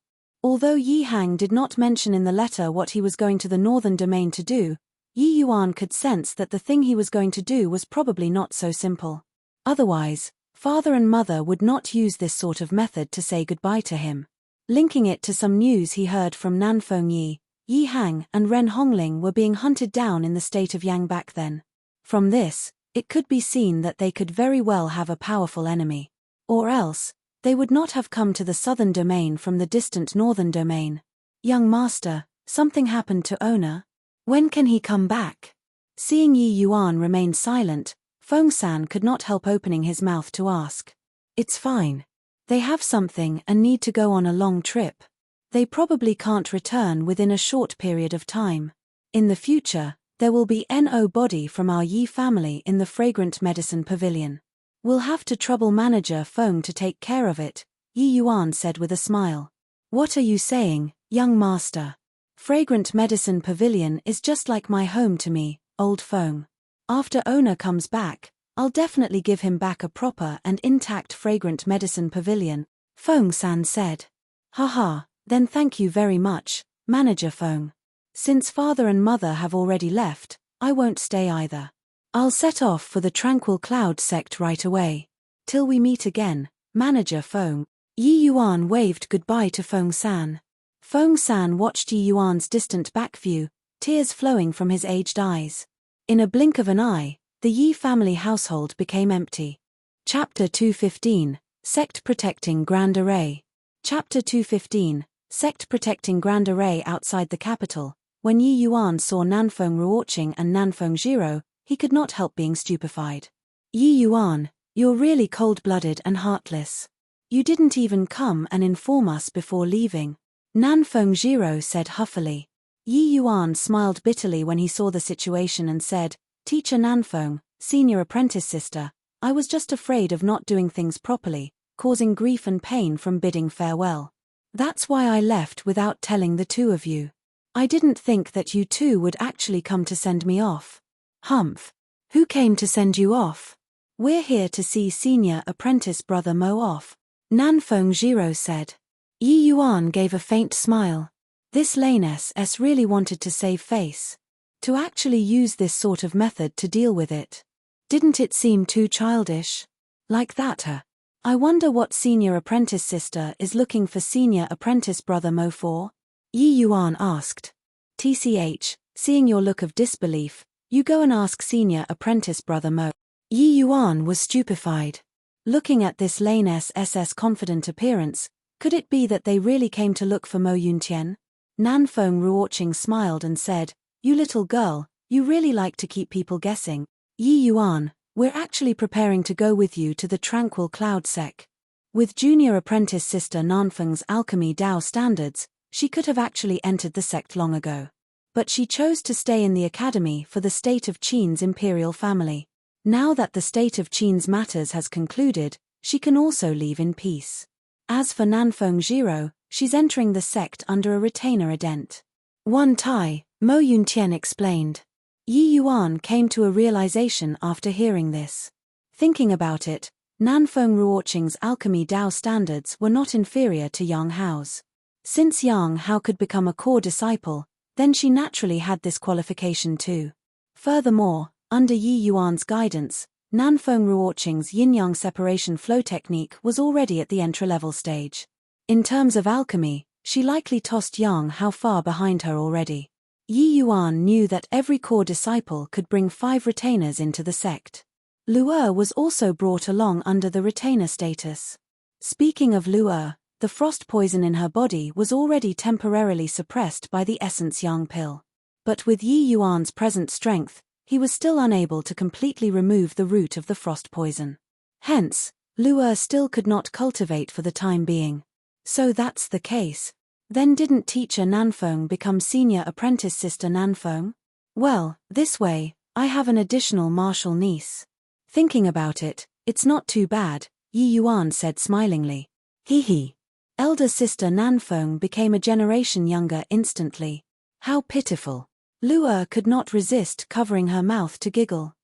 Although Yi Hang did not mention in the letter what he was going to the northern domain to do, Yi Yuan could sense that the thing he was going to do was probably not so simple. Otherwise, father and mother would not use this sort of method to say goodbye to him. Linking it to some news he heard from Nanfeng Yi, Yi Hang and Ren Hongling were being hunted down in the state of Yang back then. From this, it could be seen that they could very well have a powerful enemy. Or else, they would not have come to the southern domain from the distant northern domain. Young master, something happened to owner? When can he come back? Seeing Yi Yuan remain silent, Feng San could not help opening his mouth to ask. It's fine. They have something and need to go on a long trip. They probably can't return within a short period of time. In the future, there will be no body from our Yi family in the fragrant medicine pavilion. We'll have to trouble manager Feng to take care of it, Yi Yuan said with a smile. What are you saying, young master? Fragrant medicine pavilion is just like my home to me, old Feng. After owner comes back, I'll definitely give him back a proper and intact fragrant medicine pavilion, Feng San said. Haha, then thank you very much, manager Feng. Since father and mother have already left, I won't stay either. I'll set off for the tranquil cloud sect right away. Till we meet again, manager Feng. Yi Yuan waved goodbye to Feng San. Feng San watched Yi Yuan's distant back view, tears flowing from his aged eyes. In a blink of an eye, the Yi family household became empty. Chapter 215, Sect Protecting Grand Array. Chapter 215, Sect Protecting Grand Array outside the capital. When Yi Yuan saw Nanfeng Ruoqing and Nanfeng Jiro, he could not help being stupefied. Yi Yuan, you're really cold-blooded and heartless. You didn't even come and inform us before leaving. Nanfeng Jiro said huffily. Yi Yuan smiled bitterly when he saw the situation and said, Teacher Nanfeng, senior apprentice sister, I was just afraid of not doing things properly, causing grief and pain from bidding farewell. That's why I left without telling the two of you. I didn't think that you two would actually come to send me off. Humph. Who came to send you off? We're here to see senior apprentice brother Mo off, Nanfeng Jiro said. Yi Yuan gave a faint smile. This Lane SS really wanted to save face. To actually use this sort of method to deal with it. Didn't it seem too childish? Like that, I wonder what senior apprentice sister is looking for senior apprentice brother Mo for? Yi Yuan asked. TCH, seeing your look of disbelief, you go and ask senior apprentice brother Mo. Yi Yuan was stupefied. Looking at this Lane SS confident appearance, could it be that they really came to look for Mo Yuntian? Nanfeng Ruoqing smiled and said, You little girl, You really like to keep people guessing. Yi Yuan, we're actually preparing to go with you to the Tranquil Cloud Sec. With junior apprentice sister Nanfeng's alchemy Dao standards, she could have actually entered the sect long ago. But she chose to stay in the academy for the state of Qin's imperial family. Now that the state of Qin's matters has concluded, she can also leave in peace. As for Nanfeng Jiro, she's entering the sect under a retainer ident. One Tai, Mo Yuntian explained. Yi Yuan came to a realization after hearing this. Thinking about it, Nanfeng Ruoqing's alchemy Dao standards were not inferior to Yang Hao's. Since Yang Hao could become a core disciple, then she naturally had this qualification too. Furthermore, under Yi Yuan's guidance, Nanfeng Ruoqing's yin-yang separation flow technique was already at the entry-level stage. In terms of alchemy, she likely tossed Yang Hao far behind her already. Yi Yuan knew that every core disciple could bring 5 retainers into the sect. Lu'er was also brought along under the retainer status. Speaking of Lu'er, the frost poison in her body was already temporarily suppressed by the essence Yang pill. But with Yi Yuan's present strength, he was still unable to completely remove the root of the frost poison. Hence, Lu'er still could not cultivate for the time being. So that's the case. Then didn't teacher Nanfeng become senior apprentice sister Nanfeng? Well, this way, I have an additional martial niece. Thinking about it, it's not too bad, Yi Yuan said smilingly. Hee. Elder sister Nanfeng became a generation younger instantly. How pitiful. Lu'er could not resist covering her mouth to giggle.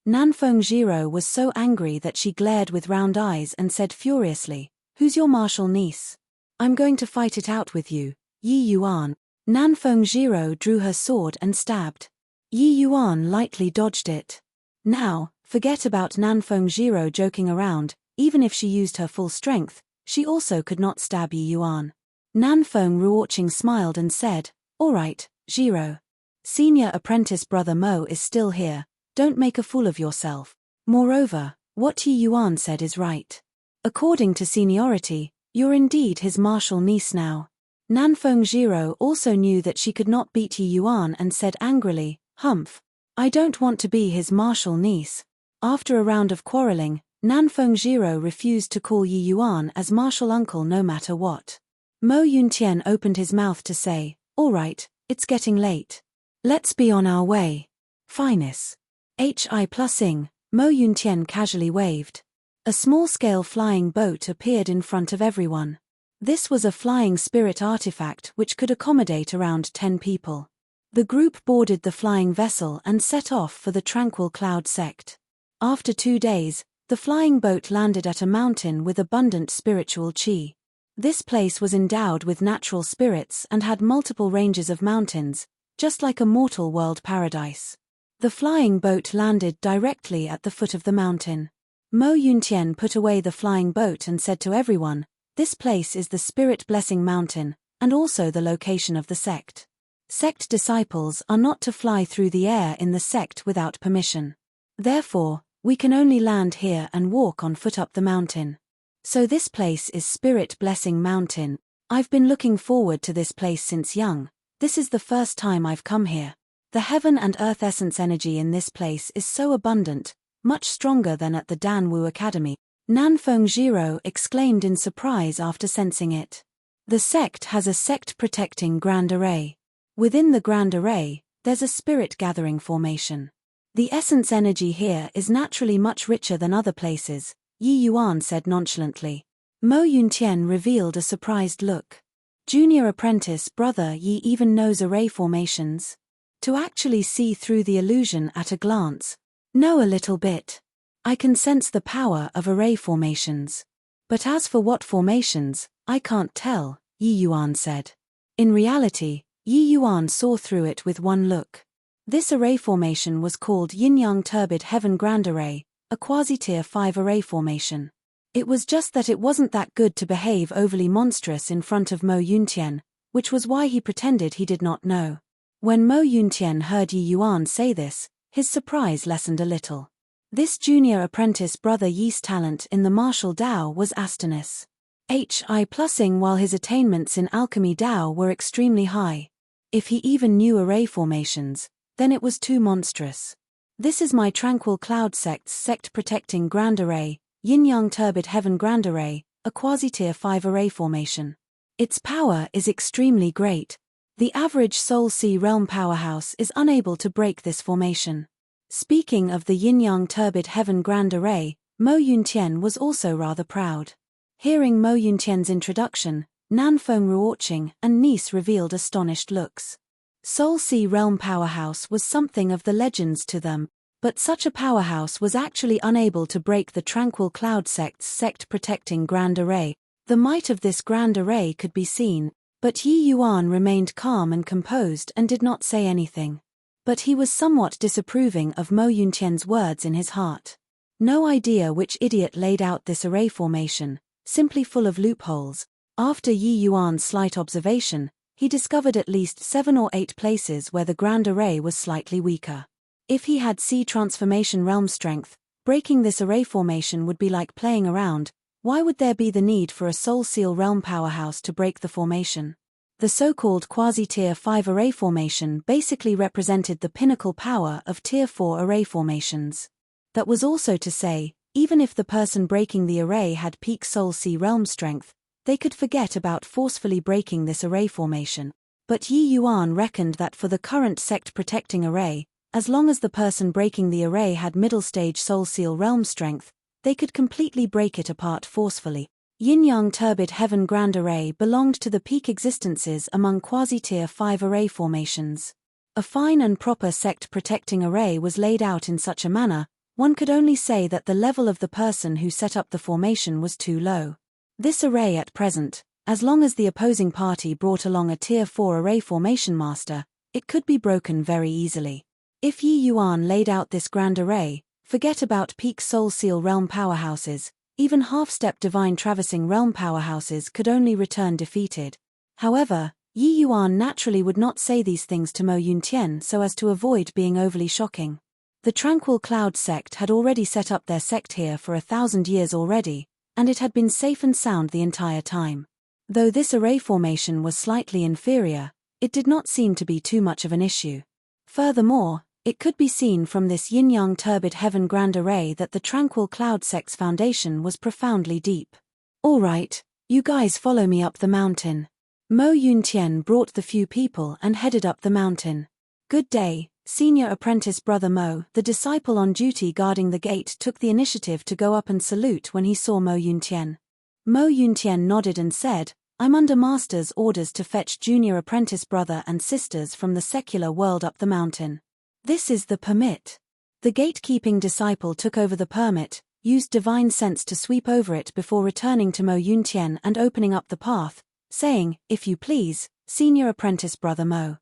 Nanfeng Jiro was so angry that she glared with round eyes and said furiously, "Who's your martial niece? I'm going to fight it out with you, Yi Yuan." Nanfeng Jiro drew her sword and stabbed. Yi Yuan lightly dodged it. Now, forget about Nanfeng Jiro joking around, even if she used her full strength, she also could not stab Yi Yuan. Nanfeng Ruoqing smiled and said, "All right, Jiro. Senior apprentice brother Mo is still here, don't make a fool of yourself. Moreover, what Yi Yuan said is right. According to seniority, you're indeed his martial niece now." Nanfeng Jiro also knew that she could not beat Yi Yuan and said angrily, "Humph. I don't want to be his martial niece." After a round of quarreling, Nanfeng Jiro refused to call Yi Yuan as martial uncle no matter what. Mo Yuntian opened his mouth to say, "All right, it's getting late. Let's be on our way." Finus. Hi+ing, Mo Yuntian casually waved. A small-scale flying boat appeared in front of everyone. This was a flying spirit artifact which could accommodate around 10 people. The group boarded the flying vessel and set off for the Tranquil Cloud Sect. After 2 days, the flying boat landed at a mountain with abundant spiritual qi. This place was endowed with natural spirits and had multiple ranges of mountains, just like a mortal world paradise. The flying boat landed directly at the foot of the mountain. Mo Yuntian put away the flying boat and said to everyone, "This place is the Spirit Blessing Mountain, and also the location of the sect. Sect disciples are not to fly through the air in the sect without permission. Therefore, we can only land here and walk on foot up the mountain. So this place is Spirit Blessing Mountain. I've been looking forward to this place since young. This is the first time I've come here. The heaven and earth essence energy in this place is so abundant, much stronger than at the Danwu Academy." Nanfeng Jiro exclaimed in surprise after sensing it. The sect has a sect-protecting Grand Array. Within the Grand Array, there's a spirit gathering formation. The essence energy here is naturally much richer than other places, Yi Yuan said nonchalantly. Mo Yuntian revealed a surprised look. Junior apprentice brother Yi even knows array formations? To actually see through the illusion at a glance. Know a little bit. I can sense the power of array formations. But as for what formations, I can't tell, Yi Yuan said. In reality, Yi Yuan saw through it with one look. This array formation was called Yin-Yang Turbid Heaven Grand Array, a quasi-tier 5 array formation. It was just that it wasn't that good to behave overly monstrous in front of Mo Yuntian, which was why he pretended he did not know. When Mo Yuntian heard Yi Yuan say this, his surprise lessened a little. This junior apprentice brother Yi's talent in the martial Dao was Astonus. Hi+ing while his attainments in alchemy Dao were extremely high. If he even knew array formations, Then it was too monstrous. This is my Tranquil Cloud Sect's sect-protecting Grand Array, Yin-Yang Turbid Heaven Grand Array, a quasi-tier 5 array formation. Its power is extremely great. The average Soul Sea Realm powerhouse is unable to break this formation. Speaking of the Yin-Yang Turbid Heaven Grand Array, Mo Yuntian was also rather proud. Hearing Mo Yuntian's introduction, Nanfeng Ruoqing and niece revealed astonished looks. Soul Sea Realm powerhouse was something of the legends to them, but such a powerhouse was actually unable to break the Tranquil Cloud Sect's sect-protecting Grand Array. The might of this Grand Array could be seen, but Yi Yuan remained calm and composed and did not say anything. But he was somewhat disapproving of Mo Yuntian's words in his heart. No idea which idiot laid out this array formation, simply full of loopholes. After Yi Yuan's slight observation, he discovered at least 7 or 8 places where the Grand Array was slightly weaker. If he had Sea Transformation Realm strength, breaking this array formation would be like playing around. Why would there be the need for a Soul Seal Realm powerhouse to break the formation? The so-called quasi-tier 5 array formation basically represented the pinnacle power of tier 4 array formations. That was also to say, even if the person breaking the array had peak Soul Sea Realm strength, they could forget about forcefully breaking this array formation. But Yi Yuan reckoned that for the current sect-protecting array, as long as the person breaking the array had middle-stage Soul Seal Realm strength, they could completely break it apart forcefully. Yin-Yang Turbid Heaven Grand Array belonged to the peak existences among quasi-tier 5 array formations. A fine and proper sect-protecting array was laid out in such a manner, one could only say that the level of the person who set up the formation was too low. This array at present, as long as the opposing party brought along a tier 4 array formation master, it could be broken very easily. If Yi Yuan laid out this Grand Array, forget about peak Soul Seal Realm powerhouses, even half-step Divine Traversing Realm powerhouses could only return defeated. However, Yi Yuan naturally would not say these things to Mo Yuntian so as to avoid being overly shocking. The Tranquil Cloud Sect had already set up their sect here for 1,000 years already, and it had been safe and sound the entire time. Though this array formation was slightly inferior, it did not seem to be too much of an issue. Furthermore, it could be seen from this Yin-Yang Turbid Heaven Grand Array that the Tranquil Cloud Sect's foundation was profoundly deep. All right, you guys follow me up the mountain. Mo Yuntian brought the few people and headed up the mountain. Good day, Senior Apprentice Brother Mo. The disciple on duty guarding the gate took the initiative to go up and salute when he saw Mo Yuntian. Mo Yuntian nodded and said, "I'm under Master's orders to fetch junior apprentice brother and sisters from the secular world up the mountain. This is the permit." The gatekeeping disciple took over the permit, used divine sense to sweep over it before returning to Mo Yuntian and opening up the path, saying, "If you please, Senior Apprentice Brother Mo."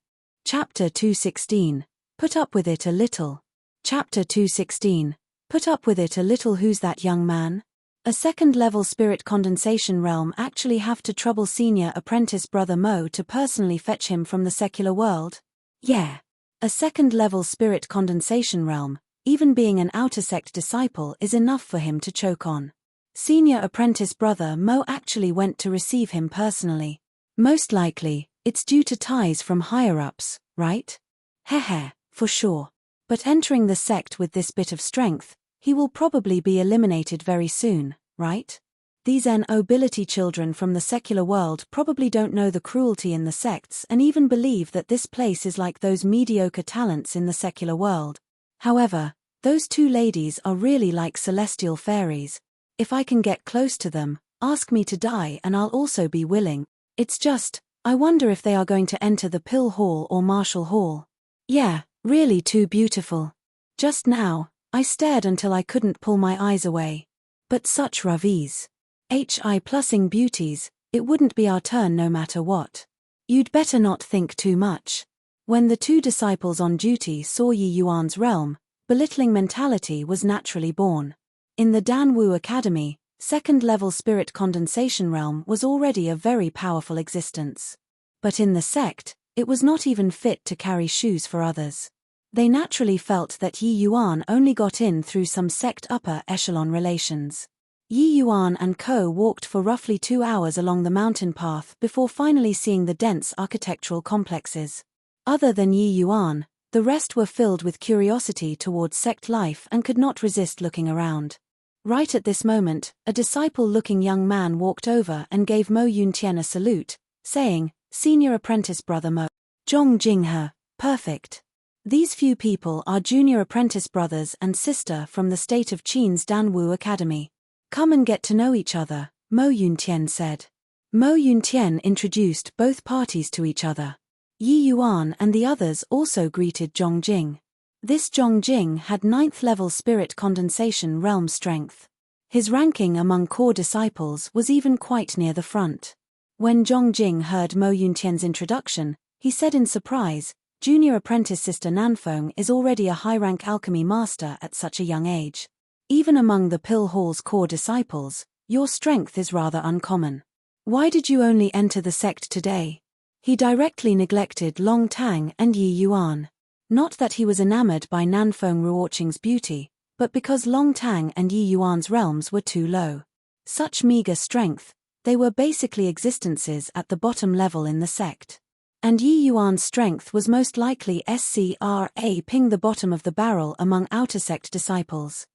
Chapter 216. Put up with it a little. Chapter 216. Put up with it a little. Who's that young man? A second-level spirit condensation realm actually have to trouble Senior Apprentice Brother Mo to personally fetch him from the secular world? Yeah. A second-level spirit condensation realm, even being an outer sect disciple, is enough for him to choke on. Senior Apprentice Brother Mo actually went to receive him personally. Most likely, it's due to ties from higher-ups, right? Heh, for sure. But entering the sect with this bit of strength, he will probably be eliminated very soon, right? These nobility children from the secular world probably don't know the cruelty in the sects and even believe that this place is like those mediocre talents in the secular world. However, those two ladies are really like celestial fairies. If I can get close to them, ask me to die and I'll also be willing. It's just, I wonder if they are going to enter the Pill Hall or Marshall Hall. Yeah, really too beautiful. Just now, I stared until I couldn't pull my eyes away. But such ravis. Hi+ing beauties, it wouldn't be our turn no matter what. You'd better not think too much. When the two disciples on duty saw Yi Yuan's realm, belittling mentality was naturally born. In the Danwu Academy, second-level spirit condensation realm was already a very powerful existence. But in the sect, it was not even fit to carry shoes for others. They naturally felt that Yi Yuan only got in through some sect upper echelon relations. Yi Yuan and co walked for roughly 2 hours along the mountain path before finally seeing the dense architectural complexes. Other than Yi Yuan, The rest were filled with curiosity towards sect life and could not resist looking around. Right at this moment, a disciple-looking young man walked over and gave Mo Yuntian a salute, saying, "Senior apprentice brother Mo Zhongjing He, perfect. These few people are junior apprentice brothers and sister from the state of Qin's Danwu Academy. Come and get to know each other," Mo Yuntian said. Mo Yuntian introduced both parties to each other. Yi Yuan and the others also greeted Zhongjing. This Zhongjing had 9th level spirit condensation realm strength. His ranking among core disciples was even quite near the front. When Zhongjing heard Mo Yuntian's introduction, he said in surprise, "Junior apprentice sister Nanfeng is already a high-rank alchemy master at such a young age. Even among the Pill Hall's core disciples, your strength is rather uncommon. Why did you only enter the sect today?" He directly neglected Long Tang and Yi Yuan. Not that he was enamored by Nanfeng Ruoqing's beauty, but because Long Tang and Yi Yuan's realms were too low. Such meager strength, they were basically existences at the bottom level in the sect. And Yi Yuan's strength was most likely scraping the bottom of the barrel among outer sect disciples.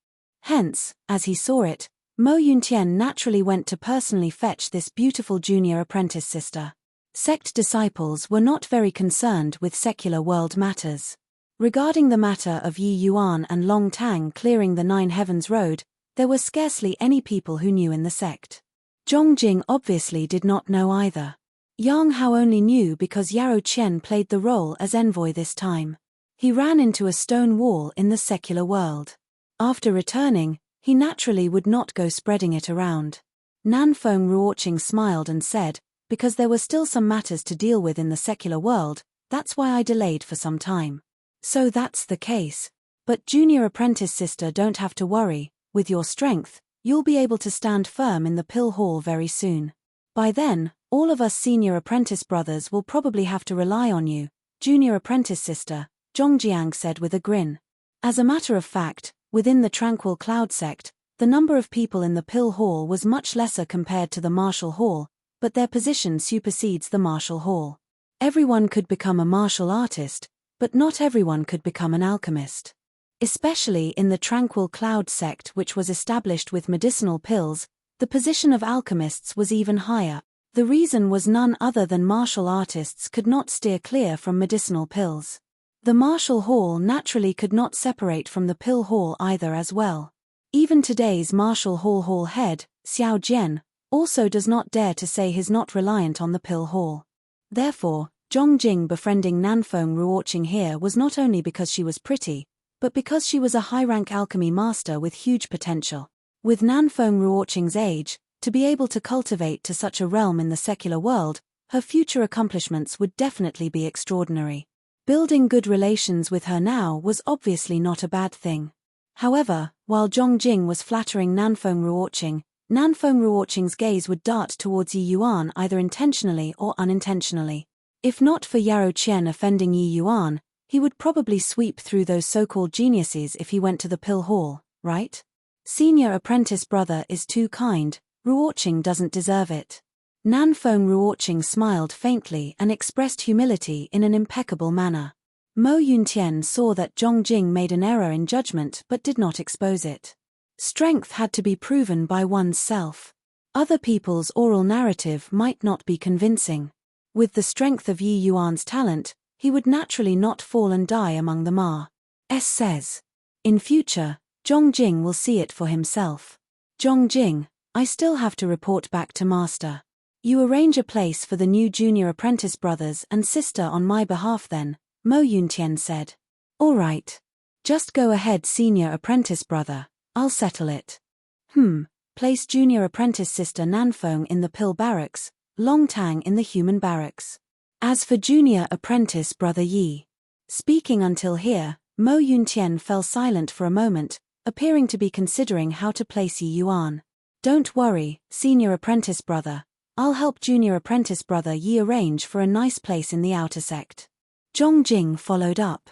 Hence, as he saw it, Mo Yuntian naturally went to personally fetch this beautiful junior apprentice sister. Sect disciples were not very concerned with secular world matters. Regarding the matter of Yi Yuan and Long Tang clearing the Nine Heavens Road, there were scarcely any people who knew in the sect. Zhongjing obviously did not know either. Yang Hao only knew because Yarou Qian played the role as envoy this time. He ran into a stone wall in the secular world. After returning, he naturally would not go spreading it around. Nanfeng Ruoqing smiled and said, "Because there were still some matters to deal with in the secular world, that's why I delayed for some time." "So that's the case. But junior apprentice sister, don't have to worry, with your strength, you'll be able to stand firm in the Pill Hall very soon. By then, all of us senior apprentice brothers will probably have to rely on you, junior apprentice sister," Zhongjiang said with a grin. As a matter of fact, within the Tranquil Cloud sect, the number of people in the Pill Hall was much lesser compared to the Martial Hall, but their position supersedes the Martial Hall. Everyone could become a martial artist, but not everyone could become an alchemist. Especially in the Tranquil Cloud sect, which was established with medicinal pills, the position of alchemists was even higher. The reason was none other than martial artists could not steer clear from medicinal pills. The Martial Hall naturally could not separate from the Pill Hall either as well. Even today's Martial Hall head, Xiao Jian, also does not dare to say he's not reliant on the Pill Hall. Therefore, Zhongjing befriending Nanfeng Ruoqing here was not only because she was pretty, but because she was a high-rank alchemy master with huge potential. With Nanfeng Ruoqing's age, to be able to cultivate to such a realm in the secular world, her future accomplishments would definitely be extraordinary. Building good relations with her now was obviously not a bad thing. However, while Zhongjing was flattering Nanfeng Ruoqing's gaze would dart towards Yi Yuan either intentionally or unintentionally. If not for Yarou Qian offending Yi Yuan, he would probably sweep through those so-called geniuses if he went to the Pill Hall, right? Senior apprentice brother is too kind, Ruoqing doesn't deserve it. Nanfeng Ruoqing smiled faintly and expressed humility in an impeccable manner. Mo Yuntian saw that Zhongjing made an error in judgment but did not expose it. Strength had to be proven by one's self. Other people's oral narrative might not be convincing. With the strength of Yi Yuan's talent, he would naturally not fall and die among the Ma. Says. In future, Zhongjing will see it for himself. Zhongjing, I still have to report back to Master. You arrange a place for the new junior apprentice brothers and sister on my behalf then, Mo Yuntian said. All right. Just go ahead senior apprentice brother, I'll settle it. Place junior apprentice sister Nanfeng in the pill barracks, Long Tang in the human barracks. As for junior apprentice brother Yi. Speaking until here, Mo Yuntian fell silent for a moment, appearing to be considering how to place Yi Yuan. Don't worry, senior apprentice brother, I'll help junior apprentice brother Yi arrange for a nice place in the outer sect. Zhongjing followed up.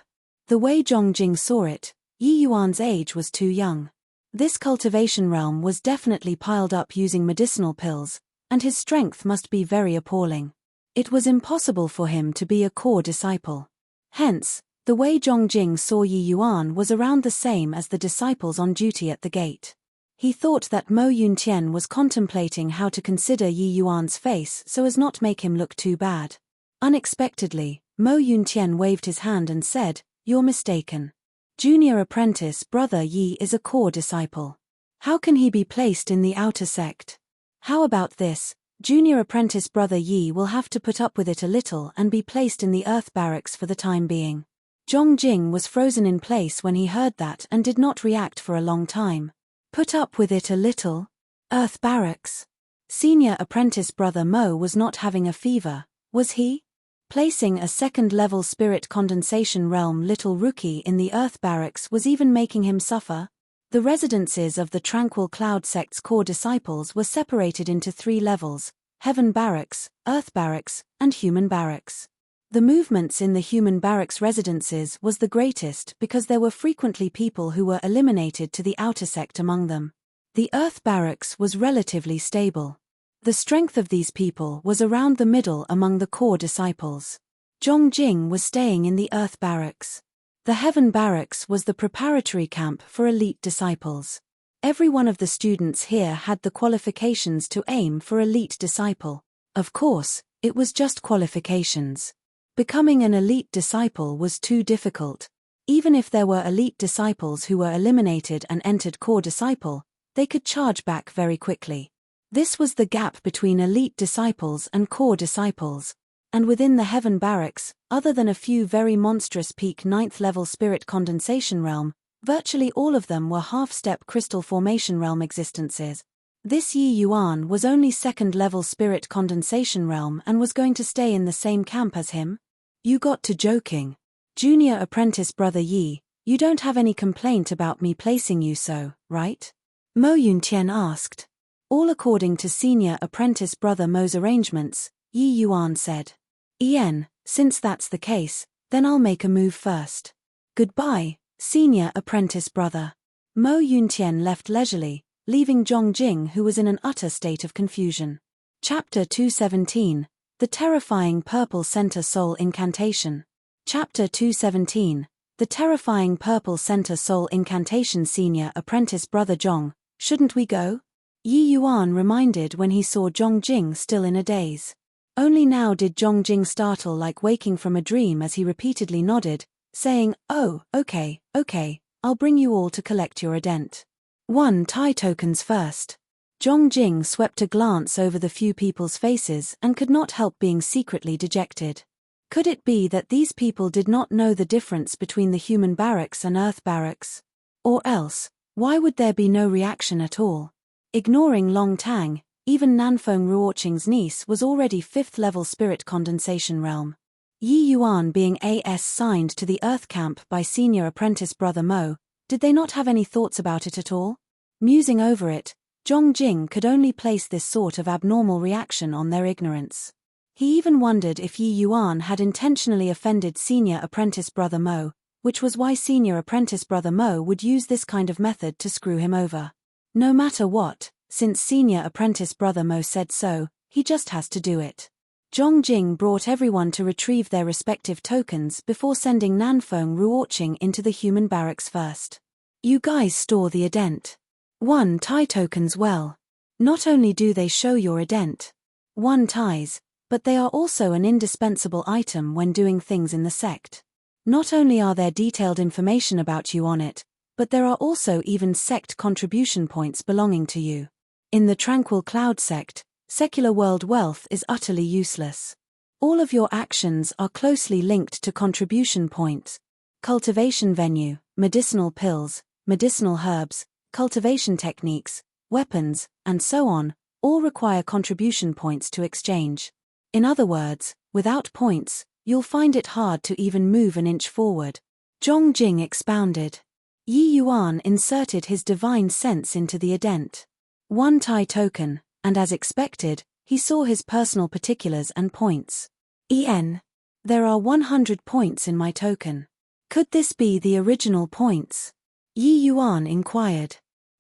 The way Zhongjing saw it, Yi Yuan's age was too young. This cultivation realm was definitely piled up using medicinal pills, and his strength must be very appalling. It was impossible for him to be a core disciple. Hence, The way Zhongjing saw Yi Yuan was around the same as the disciples on duty at the gate. He thought that Mo Yuntian was contemplating how to consider Yi Yuan's face so as not make him look too bad. Unexpectedly, Mo Yuntian waved his hand and said, "You're mistaken. Junior apprentice brother Yi is a core disciple. How can he be placed in the outer sect? How about this? Junior apprentice brother Yi will have to put up with it a little and be placed in the earth barracks for the time being." Zhongjing was frozen in place when he heard that and did not react for a long time. Put up with it a little? Earth barracks? Senior apprentice brother Mo was not having a fever, was he? Placing a second-level spirit condensation realm little rookie in the earth barracks was even making him suffer. The residences of the Tranquil Cloud sect's core disciples were separated into 3 levels: Heaven Barracks, Earth Barracks, and Human Barracks. The movements in the Human Barracks residences was the greatest because there were frequently people who were eliminated to the outer sect among them. The Earth Barracks was relatively stable. The strength of these people was around the middle among the core disciples. Zhongjing was staying in the Earth Barracks. The Heaven Barracks was the preparatory camp for elite disciples. Every one of the students here had the qualifications to aim for elite disciple. Of course, it was just qualifications. Becoming an elite disciple was too difficult. Even if there were elite disciples who were eliminated and entered core disciple, they could charge back very quickly. This was the gap between elite disciples and core disciples. And within the Heaven Barracks, other than a few very monstrous peak 9th level spirit condensation realm, virtually all of them were half-step crystal formation realm existences. This Yi Yuan was only 2nd level spirit condensation realm and was going to stay in the same camp as him? You got to joking. Junior apprentice brother Yi, you don't have any complaint about me placing you so, right? Mo Yuntian asked. All according to senior apprentice brother Mo's arrangements, Yi Yuan said. Since that's the case, then I'll make a move first. Goodbye, senior apprentice brother. Mo Yuntian left leisurely, leaving Zhongjing who was in an utter state of confusion. Chapter 217, The Terrifying Purple Center Soul Incantation. Chapter 217, The Terrifying Purple Center Soul Incantation. Senior apprentice brother Zhong, shouldn't we go? Yi Yuan reminded when he saw Zhongjing still in a daze. Only now did Zhongjing startle like waking from a dream as he repeatedly nodded, saying, "Oh, okay, I'll bring you all to collect your ident. 1 Tai tokens first." Zhongjing swept a glance over the few people's faces and could not help being secretly dejected. Could it be that these people did not know the difference between the Human Barracks and Earth Barracks? Or else, why would there be no reaction at all? Ignoring Long Tang, even Nanfeng Ruoqing's niece was already 5th level spirit condensation realm. Yi Yuan being AS signed to the Earth camp by senior apprentice brother Mo, did they not have any thoughts about it at all? Musing over it, Zhongjing could only place this sort of abnormal reaction on their ignorance. He even wondered if Yi Yuan had intentionally offended senior apprentice brother Mo, which was why senior apprentice brother Mo would use this kind of method to screw him over. No matter what, since senior apprentice brother Mo said so, he just has to do it. Zhongjing brought everyone to retrieve their respective tokens before sending Nanfeng Ruoqing into the Human Barracks first. You guys store the ident. 1 Tai tokens well. Not only do they show your ident 1 Tais, but they are also an indispensable item when doing things in the sect. Not only are there detailed information about you on it, but there are also even sect contribution points belonging to you. In the Tranquil Cloud sect, secular world wealth is utterly useless. All of your actions are closely linked to contribution points. Cultivation venue, medicinal pills, medicinal herbs, cultivation techniques, weapons, and so on, all require contribution points to exchange. In other words, without points, you'll find it hard to even move an inch forward. Zhongjing expounded. Yi Yuan inserted his divine sense into the ident. 1 Tai token, and as expected, he saw his personal particulars and points. There are 100 points in my token. Could this be the original points? Yi Yuan inquired.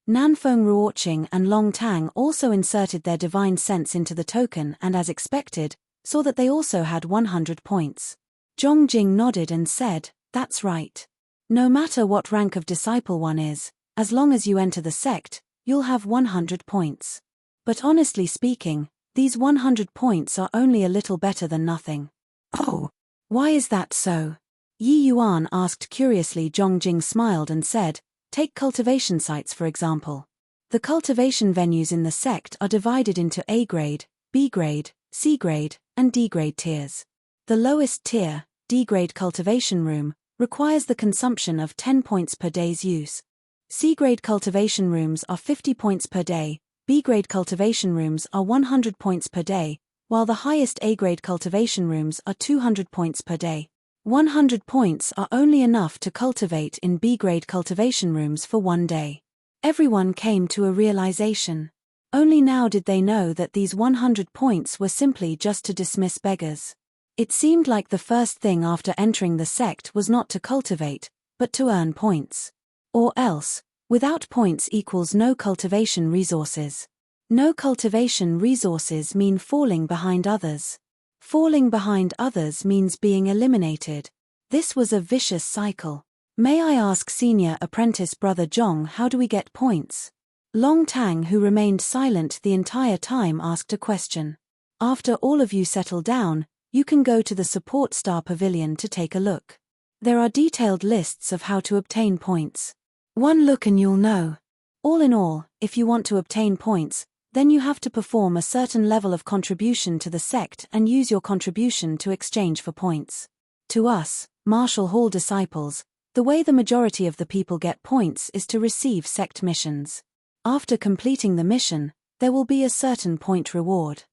Nanfeng Ruoqing and Long Tang also inserted their divine sense into the token and as expected, saw that they also had 100 points. Zhongjing nodded and said, That's right. No matter what rank of disciple one is, as long as you enter the sect, you'll have 100 points. But honestly speaking, these 100 points are only a little better than nothing. Oh, why is that so? Yi Yuan asked curiously. Zhongjing smiled and said, take cultivation sites for example. The cultivation venues in the sect are divided into A grade, B grade, C grade, and D grade tiers. The lowest tier, D grade cultivation room, requires the consumption of 10 points per day's use. C grade cultivation rooms are 50 points per day, B grade cultivation rooms are 100 points per day, while the highest A grade cultivation rooms are 200 points per day. 100 points are only enough to cultivate in B grade cultivation rooms for one day. Everyone came to a realization. Only now did they know that these 100 points were simply just to dismiss beggars. It seemed like the first thing after entering the sect was not to cultivate, but to earn points. Or else, without points equals no cultivation resources. No cultivation resources mean falling behind others. Falling behind others means being eliminated. This was a vicious cycle. May I ask senior apprentice brother Zhong, how do we get points? Long Tang, who remained silent the entire time, asked a question. After all of you settle down, you can go to the support star pavilion to take a look. There are detailed lists of how to obtain points. One look and you'll know. All in all, if you want to obtain points, then you have to perform a certain level of contribution to the sect and use your contribution to exchange for points. To us, Marshall Hall disciples, the way the majority of the people get points is to receive sect missions. After completing the mission, there will be a certain point reward.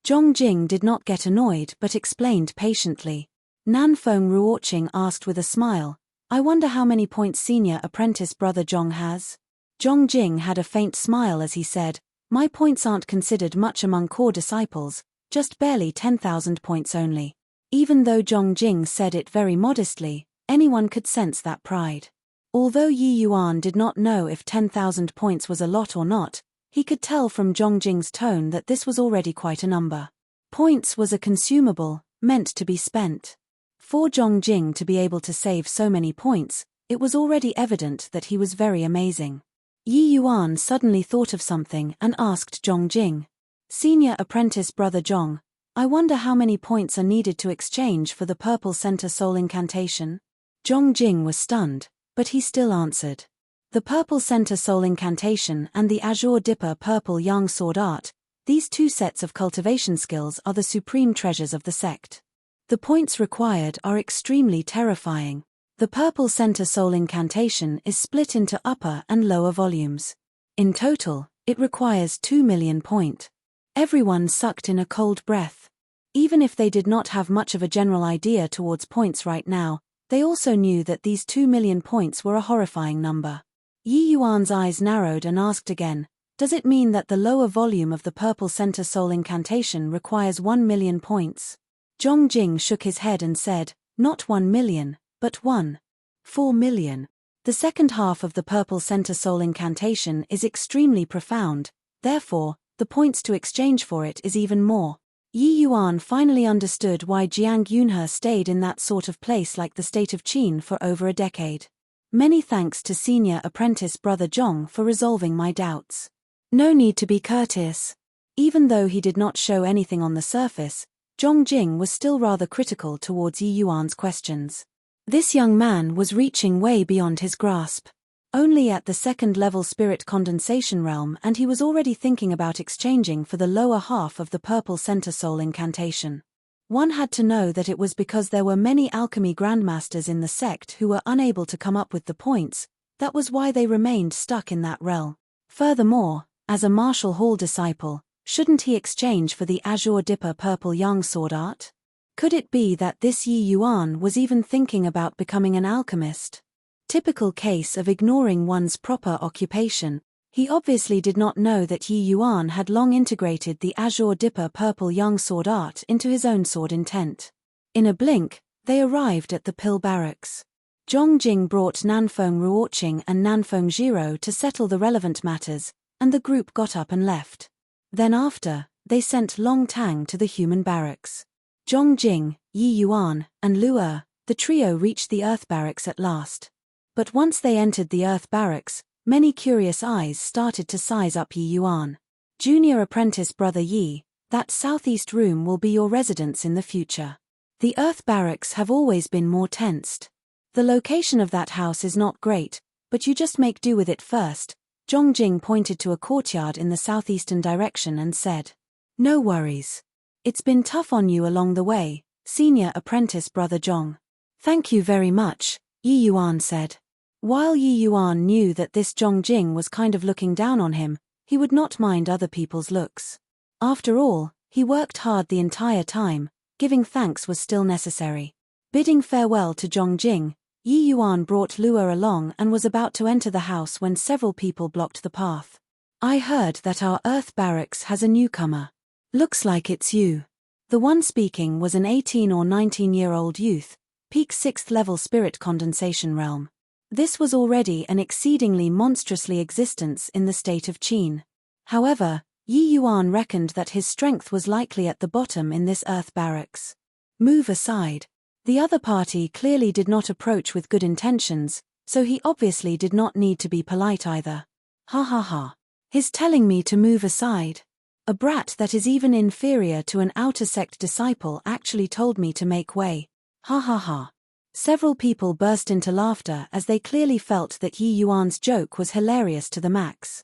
Zhongjing did not get annoyed but explained patiently. Nanfeng Ruoqing asked with a smile, I wonder how many points senior apprentice brother Zhong has? Zhongjing had a faint smile as he said, my points aren't considered much among core disciples, just barely 10,000 points only. Even though Zhongjing said it very modestly, anyone could sense that pride. Although Yi Yuan did not know if 10,000 points was a lot or not, he could tell from Zhongjing's tone that this was already quite a number. Points was a consumable, meant to be spent. For Zhongjing to be able to save so many points, it was already evident that he was very amazing. Yi Yuan suddenly thought of something and asked Zhongjing, senior apprentice brother Zhong, I wonder how many points are needed to exchange for the Purple Center Soul Incantation? Zhongjing was stunned, but he still answered. The Purple Center Soul Incantation and the Azure Dipper Purple Yang Sword Art, these two sets of cultivation skills are the supreme treasures of the sect. The points required are extremely terrifying. The Purple Center Soul Incantation is split into upper and lower volumes. In total, it requires 2 million points. Everyone sucked in a cold breath. Even if they did not have much of a general idea towards points right now, they also knew that these 2 million points were a horrifying number. Yi Yuan's eyes narrowed and asked again, does it mean that the lower volume of the Purple Center Soul Incantation requires 1 million points? Zhongjing shook his head and said, not 1 million, but 1.4 million. The second half of the Purple Center Soul Incantation is extremely profound, therefore, the points to exchange for it is even more. Yi Yuan finally understood why Jiang Yunhe stayed in that sort of place like the state of Qin for over a decade. Many thanks to senior apprentice brother Zhong for resolving my doubts. No need to be courteous. Even though he did not show anything on the surface, Zhongjing was still rather critical towards Yi Yuan's questions. This young man was reaching way beyond his grasp. Only at the second-level spirit condensation realm and he was already thinking about exchanging for the lower half of the Purple Center Soul Incantation. One had to know that it was because there were many alchemy grandmasters in the sect who were unable to come up with the points, that was why they remained stuck in that realm. Furthermore, as a Marshall Hall disciple, shouldn't he exchange for the Azure Dipper Purple Yang Sword Art? Could it be that this Yi Yuan was even thinking about becoming an alchemist? Typical case of ignoring one's proper occupation. He obviously did not know that Yi Yuan had long integrated the Azure Dipper Purple Yang Sword Art into his own sword intent. In a blink, they arrived at the Pill Barracks. Zhongjing brought Nanfeng Ruoqing and Nanfeng Jiro to settle the relevant matters, and the group got up and left. Then after, they sent Long Tang to the human barracks. Zhongjing, Yi Yuan, and Lu'er, the trio reached the Earth Barracks at last. But once they entered the Earth Barracks, many curious eyes started to size up Yi Yuan. Junior apprentice brother Yi, that southeast room will be your residence in the future. The Earth Barracks have always been more tensed. The location of that house is not great, but you just make do with it first. Zhongjing pointed to a courtyard in the southeastern direction and said, "No worries. It's been tough on you along the way, senior apprentice brother Zhong." "Thank you very much," Yi Yuan said. While Yi Yuan knew that this Zhongjing was kind of looking down on him, he would not mind other people's looks. After all, he worked hard the entire time, giving thanks was still necessary. Bidding farewell to Zhongjing, Yi Yuan brought Lua along and was about to enter the house when several people blocked the path. "I heard that our Earth Barracks has a newcomer. Looks like it's you." The one speaking was an 18 or 19-year-old youth, peak 6th level spirit condensation realm. This was already an exceedingly monstrously existence in the state of Qin. However, Yi Yuan reckoned that his strength was likely at the bottom in this Earth Barracks. "Move aside." The other party clearly did not approach with good intentions, so he obviously did not need to be polite either. "Ha ha ha. He's telling me to move aside. A brat that is even inferior to an outer sect disciple actually told me to make way. Ha ha ha." Several people burst into laughter as they clearly felt that Yi Yuan's joke was hilarious to the max.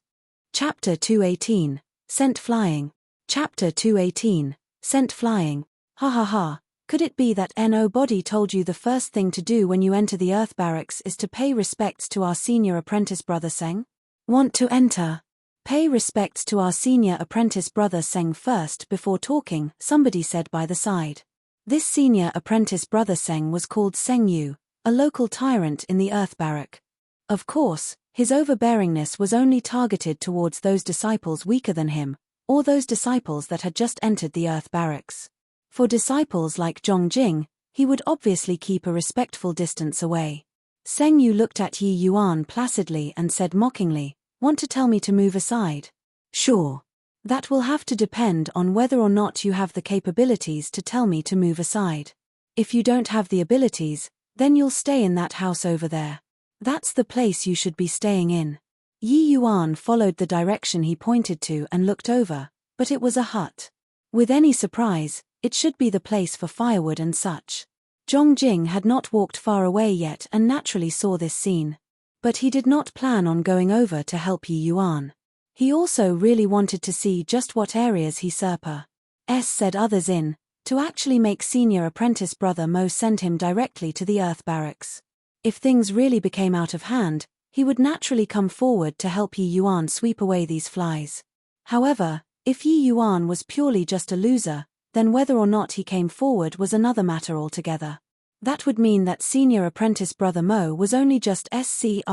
Chapter 218, Sent Flying. Chapter 218, Sent Flying. Ha ha ha. Could it be that No Body told you the first thing to do when you enter the Earth Barracks is to pay respects to our senior apprentice brother Seng? Want to enter? Pay respects to our senior apprentice brother Seng first before talking, somebody said by the side. This senior apprentice brother Seng was called Seng Yu, a local tyrant in the Earth Barrack. Of course, his overbearingness was only targeted towards those disciples weaker than him, or those disciples that had just entered the Earth Barracks. For disciples like Zhongjing, he would obviously keep a respectful distance away. Seng Yu looked at Yi Yuan placidly and said mockingly, "Want to tell me to move aside? Sure. That will have to depend on whether or not you have the capabilities to tell me to move aside. If you don't have the abilities, then you'll stay in that house over there. That's the place you should be staying in." Yi Yuan followed the direction he pointed to and looked over, but it was a hut. With any surprise, it should be the place for firewood and such. Zhongjing had not walked far away yet and naturally saw this scene. But he did not plan on going over to help Yi Yuan. He also really wanted to see just what areas he said others in, to actually make senior apprentice brother Mo send him directly to the Earth Barracks. If things really became out of hand, he would naturally come forward to help Yi Yuan sweep away these flies. However, if Yi Yuan was purely just a loser, then whether or not he came forward was another matter altogether. That would mean that senior apprentice brother Mo was only just screwing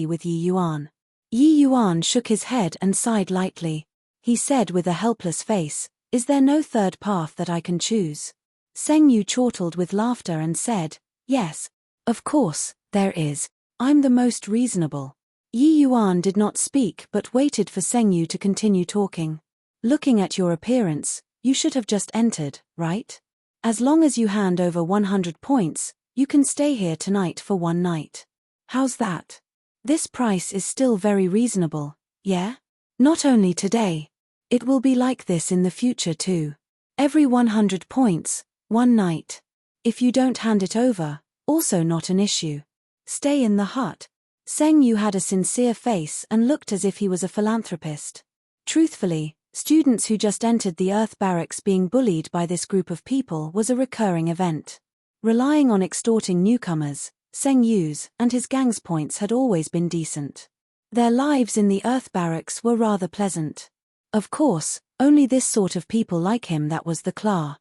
with Yi Yuan. Yi Yuan shook his head and sighed lightly. He said with a helpless face, "Is there no third path that I can choose?" Seng Yu chortled with laughter and said, "Yes, of course, there is. I'm the most reasonable." Yi Yuan did not speak but waited for Seng Yu to continue talking. "Looking at your appearance, you should have just entered, right? As long as you hand over 100 points, you can stay here tonight for one night. How's that? This price is still very reasonable, yeah? Not only today. It will be like this in the future too. Every 100 points, one night. If you don't hand it over, also not an issue. Stay in the hut." Seng Yu had a sincere face and looked as if he was a philanthropist. Truthfully, students who just entered the Earth Barracks being bullied by this group of people was a recurring event. Relying on extorting newcomers, Seng Yu's and his gang's points had always been decent. Their lives in the Earth Barracks were rather pleasant. Of course, only this sort of people like him that was the Cla's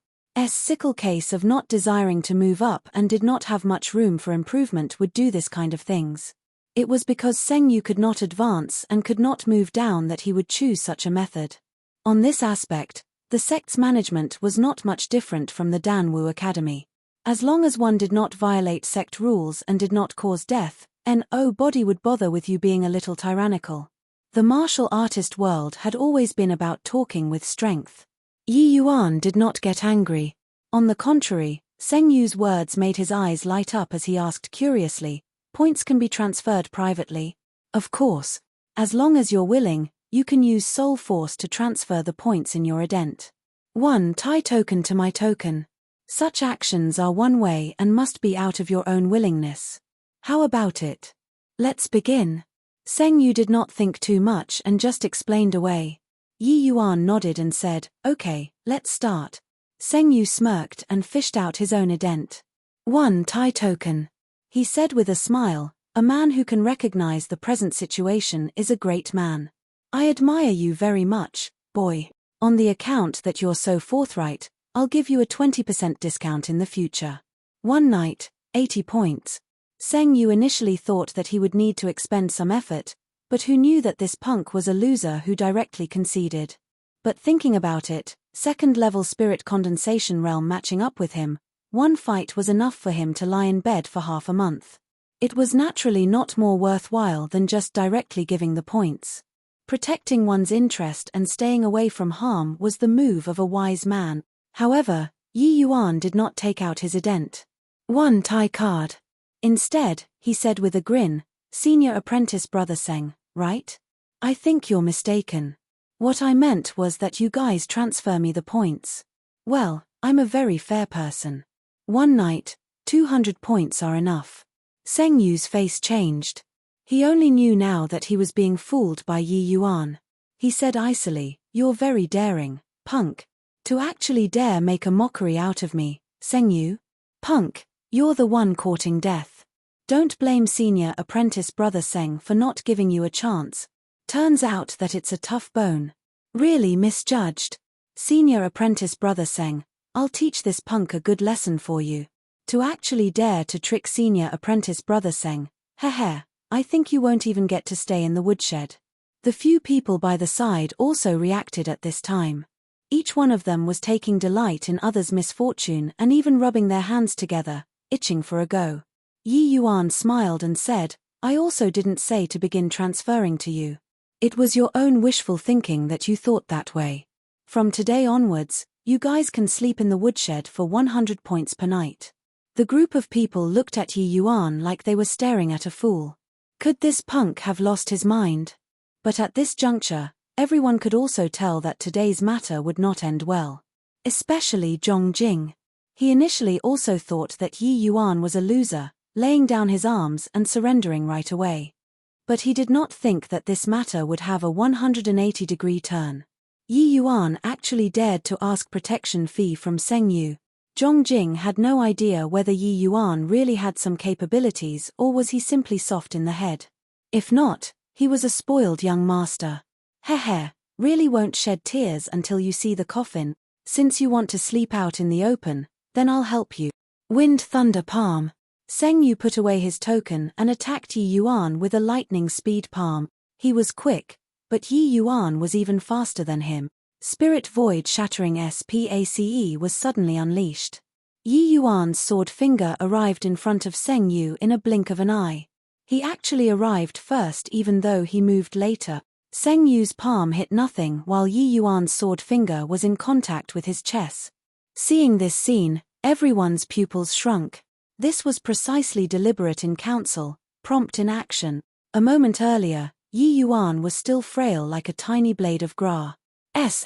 sickle case of not desiring to move up and did not have much room for improvement would do this kind of things. It was because Seng Yu could not advance and could not move down that he would choose such a method. On this aspect, the sect's management was not much different from the Danwu Academy. As long as one did not violate sect rules and did not cause death, No Body would bother with you being a little tyrannical. The martial artist world had always been about talking with strength. Yi Yuan did not get angry. On the contrary, Seng Yu's words made his eyes light up as he asked curiously, points can be transferred privately? Of course. As long as you're willing, you can use soul force to transfer the points in your ident. 1. Tie token to my token. Such actions are one way and must be out of your own willingness. How about it? Let's begin. Seng Yu did not think too much and just explained away. Yi Yuan nodded and said, okay, let's start. Seng Yu smirked and fished out his own ident. 1. Tie token. He said with a smile, a man who can recognize the present situation is a great man. I admire you very much, boy. On the account that you're so forthright, I'll give you a 20% discount in the future. One night, 80 points. Seng Yu initially thought that he would need to expend some effort, but who knew that this punk was a loser who directly conceded. But thinking about it, second-level spirit condensation realm matching up with him, one fight was enough for him to lie in bed for half a month. It was naturally not more worthwhile than just directly giving the points. Protecting one's interest and staying away from harm was the move of a wise man. However, Yi Yuan did not take out his ident. 1. Tie card. Instead, he said with a grin, Senior Apprentice Brother Seng, right? I think you're mistaken. What I meant was that you guys transfer me the points. Well, I'm a very fair person. One night, 200 points are enough. Seng Yu's face changed. He only knew now that he was being fooled by Yi Yuan. He said icily, you're very daring, punk. To actually dare make a mockery out of me, Seng Yu? Punk, you're the one courting death. Don't blame Senior Apprentice Brother Seng for not giving you a chance. Turns out that it's a tough bone. Really misjudged. Senior Apprentice Brother Seng, I'll teach this punk a good lesson for you. To actually dare to trick Senior Apprentice Brother Seng, heh, I think you won't even get to stay in the woodshed. The few people by the side also reacted at this time. Each one of them was taking delight in others' misfortune and even rubbing their hands together, itching for a go. Yi Yuan smiled and said, I also didn't say to begin transferring to you. It was your own wishful thinking that you thought that way. From today onwards, you guys can sleep in the woodshed for 100 points per night. The group of people looked at Yi Yuan like they were staring at a fool. Could this punk have lost his mind? But at this juncture, everyone could also tell that today's matter would not end well. Especially Zhong Jing. He initially also thought that Yi Yuan was a loser, laying down his arms and surrendering right away. But he did not think that this matter would have a 180-degree turn. Yi Yuan actually dared to ask protection fee from Seng Yu. Zhong Jing had no idea whether Yi Yuan really had some capabilities or was he simply soft in the head. If not, he was a spoiled young master. Heh, really won't shed tears until you see the coffin. Since you want to sleep out in the open, then I'll help you. Wind Thunder Palm. Seng Yu put away his token and attacked Yi Yuan with a lightning speed palm. He was quick, but Yi Yuan was even faster than him. Spirit Void Shattering SPACE was suddenly unleashed. Yi Yuan's sword finger arrived in front of Seng Yu in a blink of an eye. He actually arrived first even though he moved later. Seng Yu's palm hit nothing while Yi Yuan's sword finger was in contact with his chest. Seeing this scene, everyone's pupils shrunk. This was precisely deliberate in counsel, prompt in action. A moment earlier, Yi Yuan was still frail like a tiny blade of grass.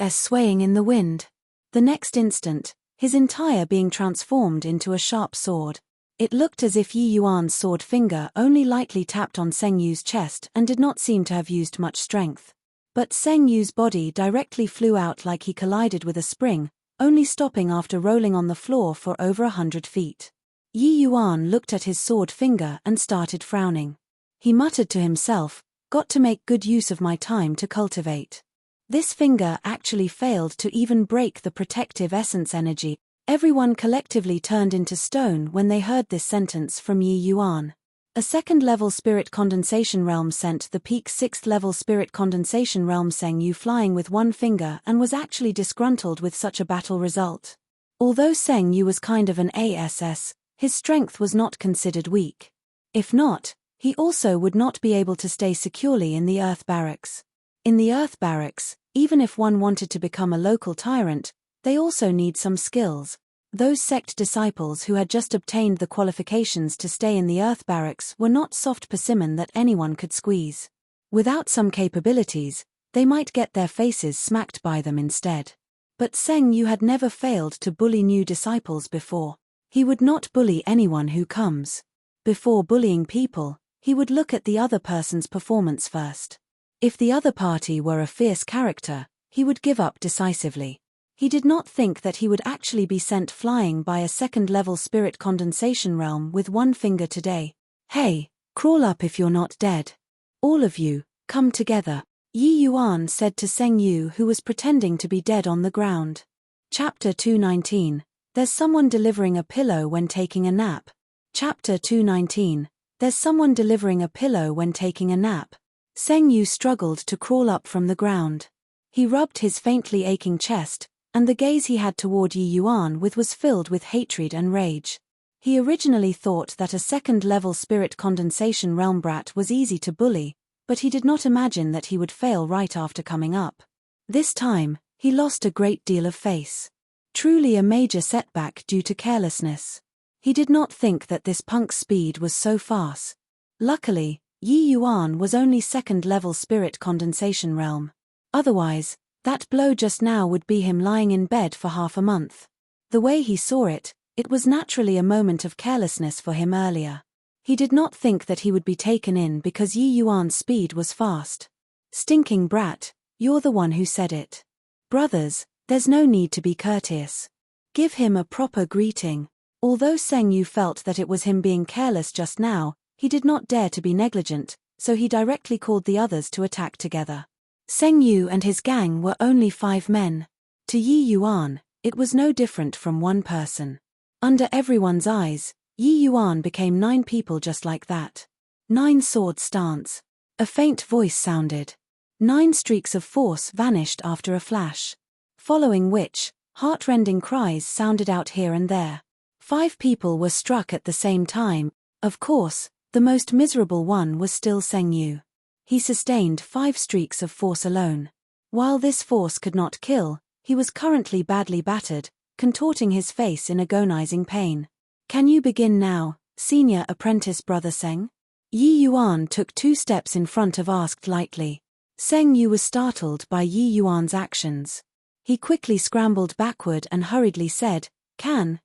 Swaying in the wind. The next instant, his entire being transformed into a sharp sword. It looked as if Yi Yuan's sword finger only lightly tapped on Seng Yu's chest and did not seem to have used much strength. But Seng Yu's body directly flew out like he collided with a spring, only stopping after rolling on the floor for over 100 feet. Yi Yuan looked at his sword finger and started frowning. He muttered to himself, got to make good use of my time to cultivate. This finger actually failed to even break the protective essence energy. Everyone collectively turned into stone when they heard this sentence from Yi Yuan. A second-level spirit condensation realm sent the peak sixth-level spirit condensation realm Seng Yu flying with one finger and was actually disgruntled with such a battle result. Although Seng Yu was kind of an ASS, his strength was not considered weak. If not, he also would not be able to stay securely in the Earth Barracks. In the Earth Barracks, even if one wanted to become a local tyrant, they also need some skills. Those sect disciples who had just obtained the qualifications to stay in the Earth barracks were not soft persimmon that anyone could squeeze. Without some capabilities, they might get their faces smacked by them instead. But Seng Yu had never failed to bully new disciples before. He would not bully anyone who comes. Before bullying people, he would look at the other person's performance first. If the other party were a fierce character, he would give up decisively. He did not think that he would actually be sent flying by a second-level spirit condensation realm with one finger today. Hey, crawl up if you're not dead. All of you, come together, Yi Yuan said to Seng Yu, who was pretending to be dead on the ground. Chapter 219. There's someone delivering a pillow when taking a nap. Chapter 219. There's someone delivering a pillow when taking a nap. Seng Yu struggled to crawl up from the ground. He rubbed his faintly aching chest, and the gaze he had toward Yi Yuan was filled with hatred and rage. He originally thought that a second-level spirit condensation realm brat was easy to bully, but he did not imagine that he would fail right after coming up. This time, he lost a great deal of face. Truly a major setback due to carelessness. He did not think that this punk's speed was so fast. Luckily, Yi Yuan was only second-level spirit condensation realm. Otherwise, that blow just now would be him lying in bed for half a month. The way he saw it, it was naturally a moment of carelessness for him earlier. He did not think that he would be taken in because Yi Yuan's speed was fast. Stinking brat, you're the one who said it. Brothers, there's no need to be courteous. Give him a proper greeting. Although Seng Yu felt that it was him being careless just now, he did not dare to be negligent, so he directly called the others to attack together. Seng Yu and his gang were only 5 men. To Yi Yuan, it was no different from one person. Under everyone's eyes, Yi Yuan became 9 people just like that. 9 sword stance. A faint voice sounded. 9 streaks of force vanished after a flash. Following which, heart-rending cries sounded out here and there. 5 people were struck at the same time. Of course, the most miserable one was still Seng Yu. He sustained 5 streaks of force alone. While this force could not kill, he was currently badly battered, contorting his face in agonizing pain. Can you begin now, senior apprentice brother Seng? Yi Yuan took 2 steps in front of asked lightly. Seng Yu was startled by Yi Yuan's actions. He quickly scrambled backward and hurriedly said, Can.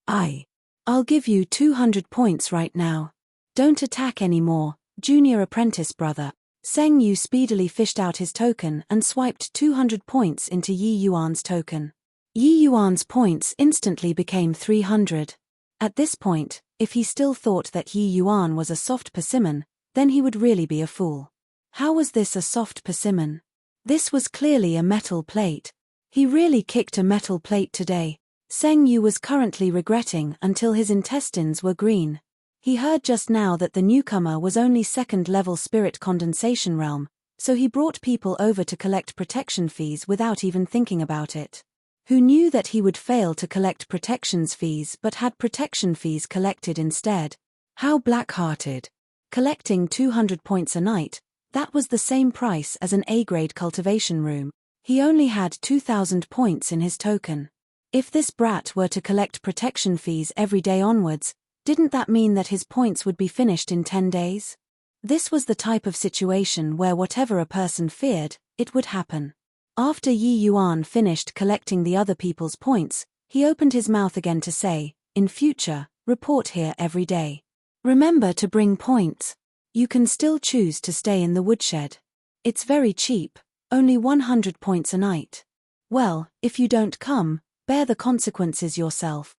I'll give you 200 points right now. Don't attack anymore, junior apprentice brother. Seng Yu speedily fished out his token and swiped 200 points into Yi Yuan's token. Yi Yuan's points instantly became 300. At this point, if he still thought that Yi Yuan was a soft persimmon, then he would really be a fool. How was this a soft persimmon? This was clearly a metal plate. He really kicked a metal plate today. Seng Yu was currently regretting until his intestines were green. He heard just now that the newcomer was only second-level spirit condensation realm, so he brought people over to collect protection fees without even thinking about it. Who knew that he would fail to collect protections fees but had protection fees collected instead? How black-hearted. Collecting 200 points a night, that was the same price as an A-grade cultivation room. He only had 2,000 points in his token. If this brat were to collect protection fees every day onwards, didn't that mean that his points would be finished in 10 days? This was the type of situation where whatever a person feared, it would happen. After Yi Yuan finished collecting the other people's points, he opened his mouth again to say, in future, report here every day. Remember to bring points. You can still choose to stay in the woodshed. It's very cheap, only 100 points a night. Well, if you don't come, bear the consequences yourself.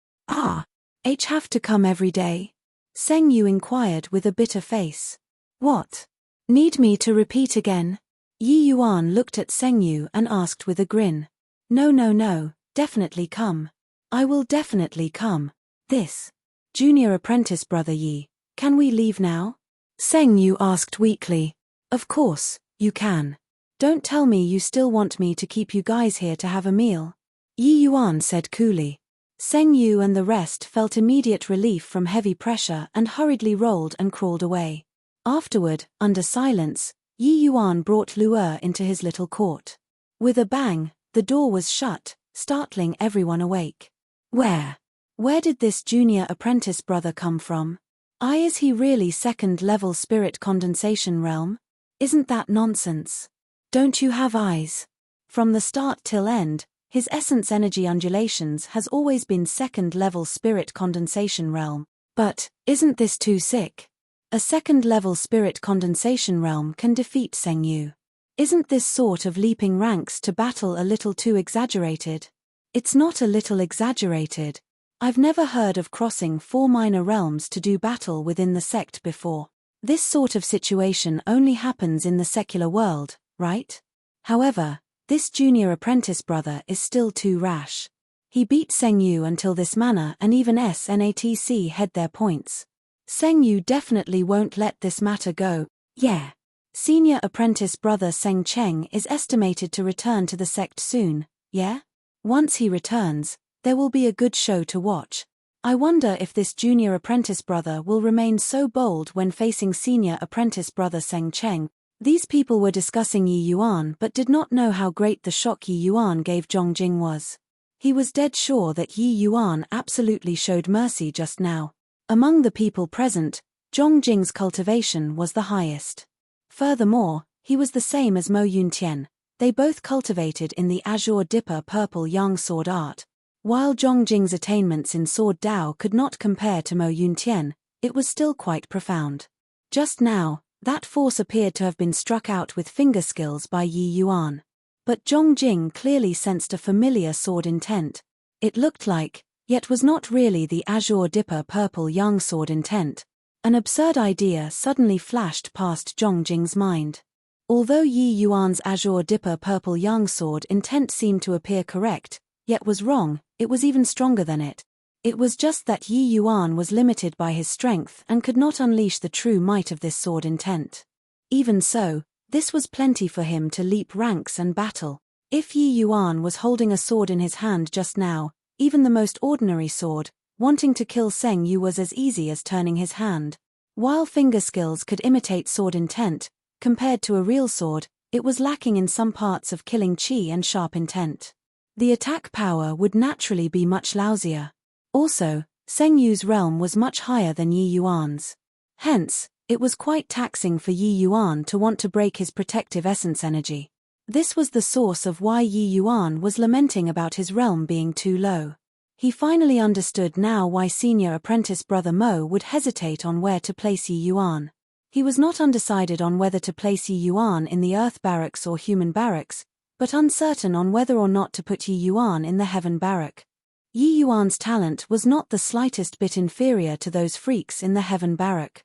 Have to come every day? Seng Yu inquired with a bitter face. What? Need me to repeat again? Yi Yuan looked at Seng Yu and asked with a grin. No, definitely come. I will definitely come. This. Junior apprentice brother Yi, can we leave now? Seng Yu asked weakly. Of course, you can. Don't tell me you still want me to keep you guys here to have a meal. Yi Yuan said coolly. Seng Yu and the rest felt immediate relief from heavy pressure and hurriedly rolled and crawled away. Afterward, under silence, Yi Yuan brought Luer into his little court. With a bang, the door was shut, startling everyone awake. Where? Where did this junior apprentice brother come from? Is he really second-level spirit condensation realm? Isn't that nonsense? Don't you have eyes? From the start till end, his essence energy undulations has always been second-level spirit condensation realm. But, isn't this too sick? A second-level spirit condensation realm can defeat Sengyu. Isn't this sort of leaping ranks to battle a little too exaggerated? It's not a little exaggerated. I've never heard of crossing 4 minor realms to do battle within the sect before. This sort of situation only happens in the secular world, right? However, this junior apprentice brother is still too rash. He beat Sengyu until this manner and even SNATC had their points. Sengyu definitely won't let this matter go. Yeah. Senior apprentice brother Seng Cheng is estimated to return to the sect soon, yeah? Once he returns, there will be a good show to watch. I wonder if this junior apprentice brother will remain so bold when facing senior apprentice brother Seng Cheng. These people were discussing Yi Yuan but did not know how great the shock Yi Yuan gave Zhongjing was. He was dead sure that Yi Yuan absolutely showed mercy just now. Among the people present, Zhongjing's cultivation was the highest. Furthermore, he was the same as Mo Yuntian. They both cultivated in the Azure Dipper Purple Yang sword art. While Zhongjing's attainments in Sword Dao could not compare to Mo Yuntian, it was still quite profound. Just now, that force appeared to have been struck out with finger skills by Yi Yuan. But Zhongjing clearly sensed a familiar sword intent. It looked like, yet was not really the Azure Dipper Purple Yang sword intent. An absurd idea suddenly flashed past Zhongjing's mind. Although Yi Yuan's Azure Dipper Purple Yang sword intent seemed to appear correct, yet was wrong, it was even stronger than it. It was just that Yi Yuan was limited by his strength and could not unleash the true might of this sword intent. Even so, this was plenty for him to leap ranks and battle. If Yi Yuan was holding a sword in his hand just now, even the most ordinary sword, wanting to kill Seng Yu was as easy as turning his hand. While finger skills could imitate sword intent, compared to a real sword, it was lacking in some parts of killing chi and sharp intent. The attack power would naturally be much lousier. Also, Seng Yu's realm was much higher than Yi Yuan's. Hence, it was quite taxing for Yi Yuan to want to break his protective essence energy. This was the source of why Yi Yuan was lamenting about his realm being too low. He finally understood now why senior apprentice brother Mo would hesitate on where to place Yi Yuan. He was not undecided on whether to place Yi Yuan in the Earth Barracks or Human Barracks, but uncertain on whether or not to put Yi Yuan in the Heaven Barrack. Yi Yuan's talent was not the slightest bit inferior to those freaks in the Heaven Barrack.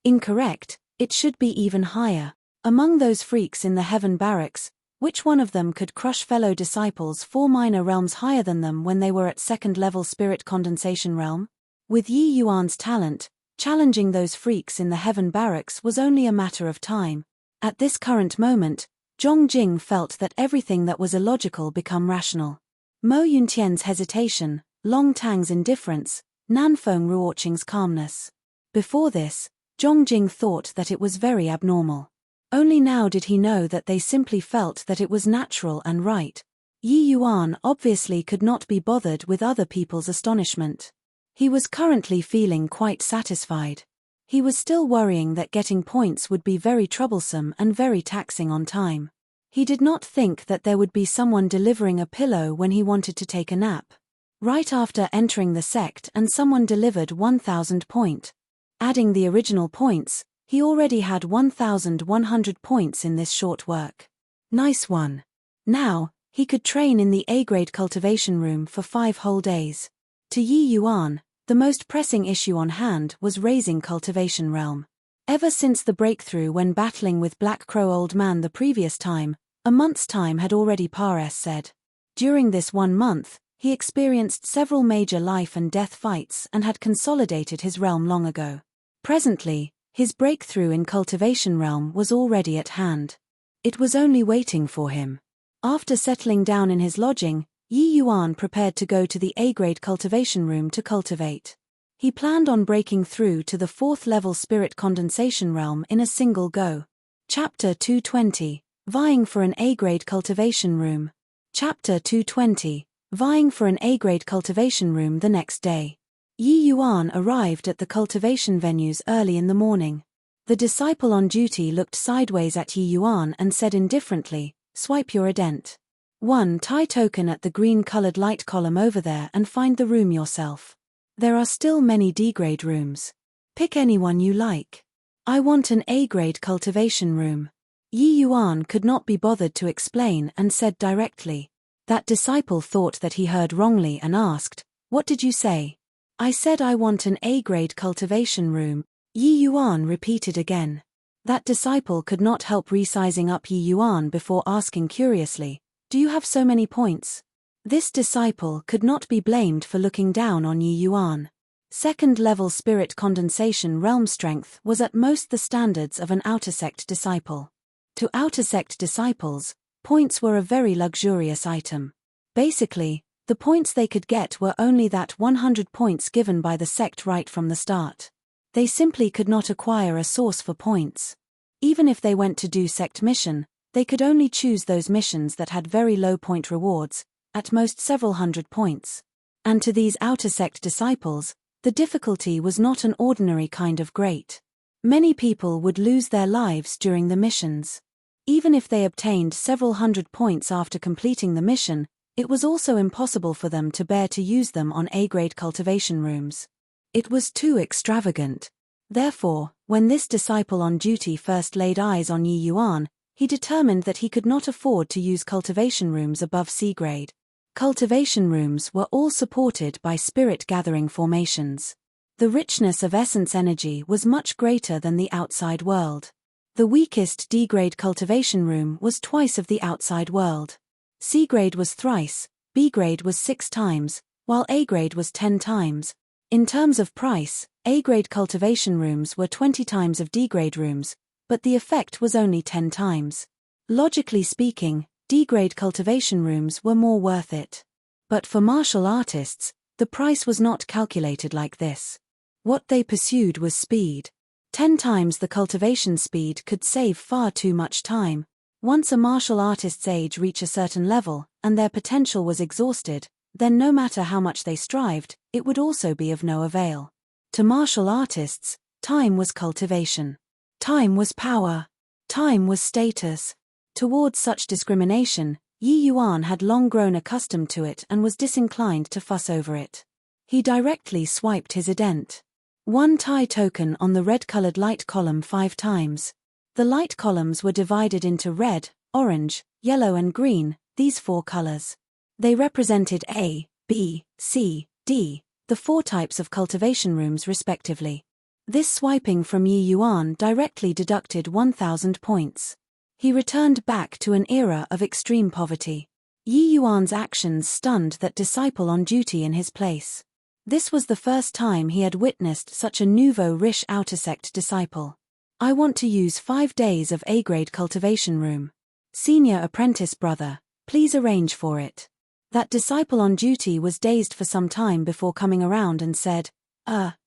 Incorrect, it should be even higher. Among those freaks in the Heaven Barracks, which one of them could crush fellow disciples 4 minor realms higher than them when they were at second-level spirit condensation realm? With Yi Yuan's talent, challenging those freaks in the Heaven Barracks was only a matter of time. At this current moment, Zhongjing felt that everything that was illogical become rational. Mo Yuntian's hesitation, Long Tang's indifference, Nanfeng Ruoqing's calmness. Before this, Zhongjing thought that it was very abnormal. Only now did he know that they simply felt that it was natural and right. Yi Yuan obviously could not be bothered with other people's astonishment. He was currently feeling quite satisfied. He was still worrying that getting points would be very troublesome and very taxing on time. He did not think that there would be someone delivering a pillow when he wanted to take a nap. Right after entering the sect and someone delivered 1,000 point. Adding the original points, he already had 1,100 points in this short work. Nice one. Now, he could train in the A-grade cultivation room for 5 whole days. To Yi Yuan, the most pressing issue on hand was raising cultivation realm. Ever since the breakthrough when battling with Black Crow Old Man the previous time, a month's time had already passed. During this 1 month, he experienced several major life and death fights and had consolidated his realm long ago. Presently, his breakthrough in cultivation realm was already at hand. It was only waiting for him. After settling down in his lodging, Yi Yuan prepared to go to the A-grade cultivation room to cultivate. He planned on breaking through to the 4th level spirit condensation realm in a single go. Chapter 220, Vying for an A-grade cultivation room. Chapter 220, vying for an A-grade cultivation room the next day. Yi Yuan arrived at the cultivation venues early in the morning. The disciple on duty looked sideways at Yi Yuan and said indifferently, "Swipe your ident. 1 tie token at the green-colored light column over there and find the room yourself. There are still many D-grade rooms. Pick anyone you like. I want an A-grade cultivation room." Yi Yuan could not be bothered to explain and said directly. That disciple thought that he heard wrongly and asked, "What did you say?" "I said I want an A-grade cultivation room," Yi Yuan repeated again. That disciple could not help resizing up Yi Yuan before asking curiously, "Do you have so many points?" This disciple could not be blamed for looking down on Yi Yuan. Second-level spirit condensation realm strength was at most the standards of an outer sect disciple. To outer sect disciples, points were a very luxurious item. Basically, the points they could get were only that 100 points given by the sect right from the start. They simply could not acquire a source for points. Even if they went to do sect mission, they could only choose those missions that had very low point rewards, at most several hundred points. And to these outer sect disciples, the difficulty was not an ordinary kind of great. Many people would lose their lives during the missions. Even if they obtained several hundred points after completing the mission, it was also impossible for them to bear to use them on A-grade cultivation rooms. It was too extravagant. Therefore, when this disciple on duty first laid eyes on Yi Yuan, he determined that he could not afford to use cultivation rooms above C-grade. Cultivation rooms were all supported by spirit-gathering formations. The richness of essence energy was much greater than the outside world. The weakest D-grade cultivation room was twice of the outside world. C-grade was thrice, B-grade was 6 times, while A-grade was 10 times. In terms of price, A-grade cultivation rooms were 20 times of D-grade rooms, but the effect was only 10 times. Logically speaking, D-grade cultivation rooms were more worth it. But for martial artists, the price was not calculated like this. What they pursued was speed. 10 times the cultivation speed could save far too much time. Once a martial artist's age reached a certain level, and their potential was exhausted, then no matter how much they strived, it would also be of no avail. To martial artists, time was cultivation. Time was power. Time was status. Towards such discrimination, Yi Yuan had long grown accustomed to it and was disinclined to fuss over it. He directly swiped his ident. 1 tie token on the red-colored light column 5 times. The light columns were divided into red, orange, yellow and green, these 4 colors. They represented A, B, C, D, the 4 types of cultivation rooms respectively. This swiping from Yi Yuan directly deducted 1,000 points. He returned back to an era of extreme poverty. Yi Yuan's actions stunned that disciple on duty in his place. This was the first time he had witnessed such a nouveau riche outer sect disciple. "I want to use 5 days of A-grade cultivation room. Senior apprentice brother, please arrange for it." That disciple on duty was dazed for some time before coming around and said,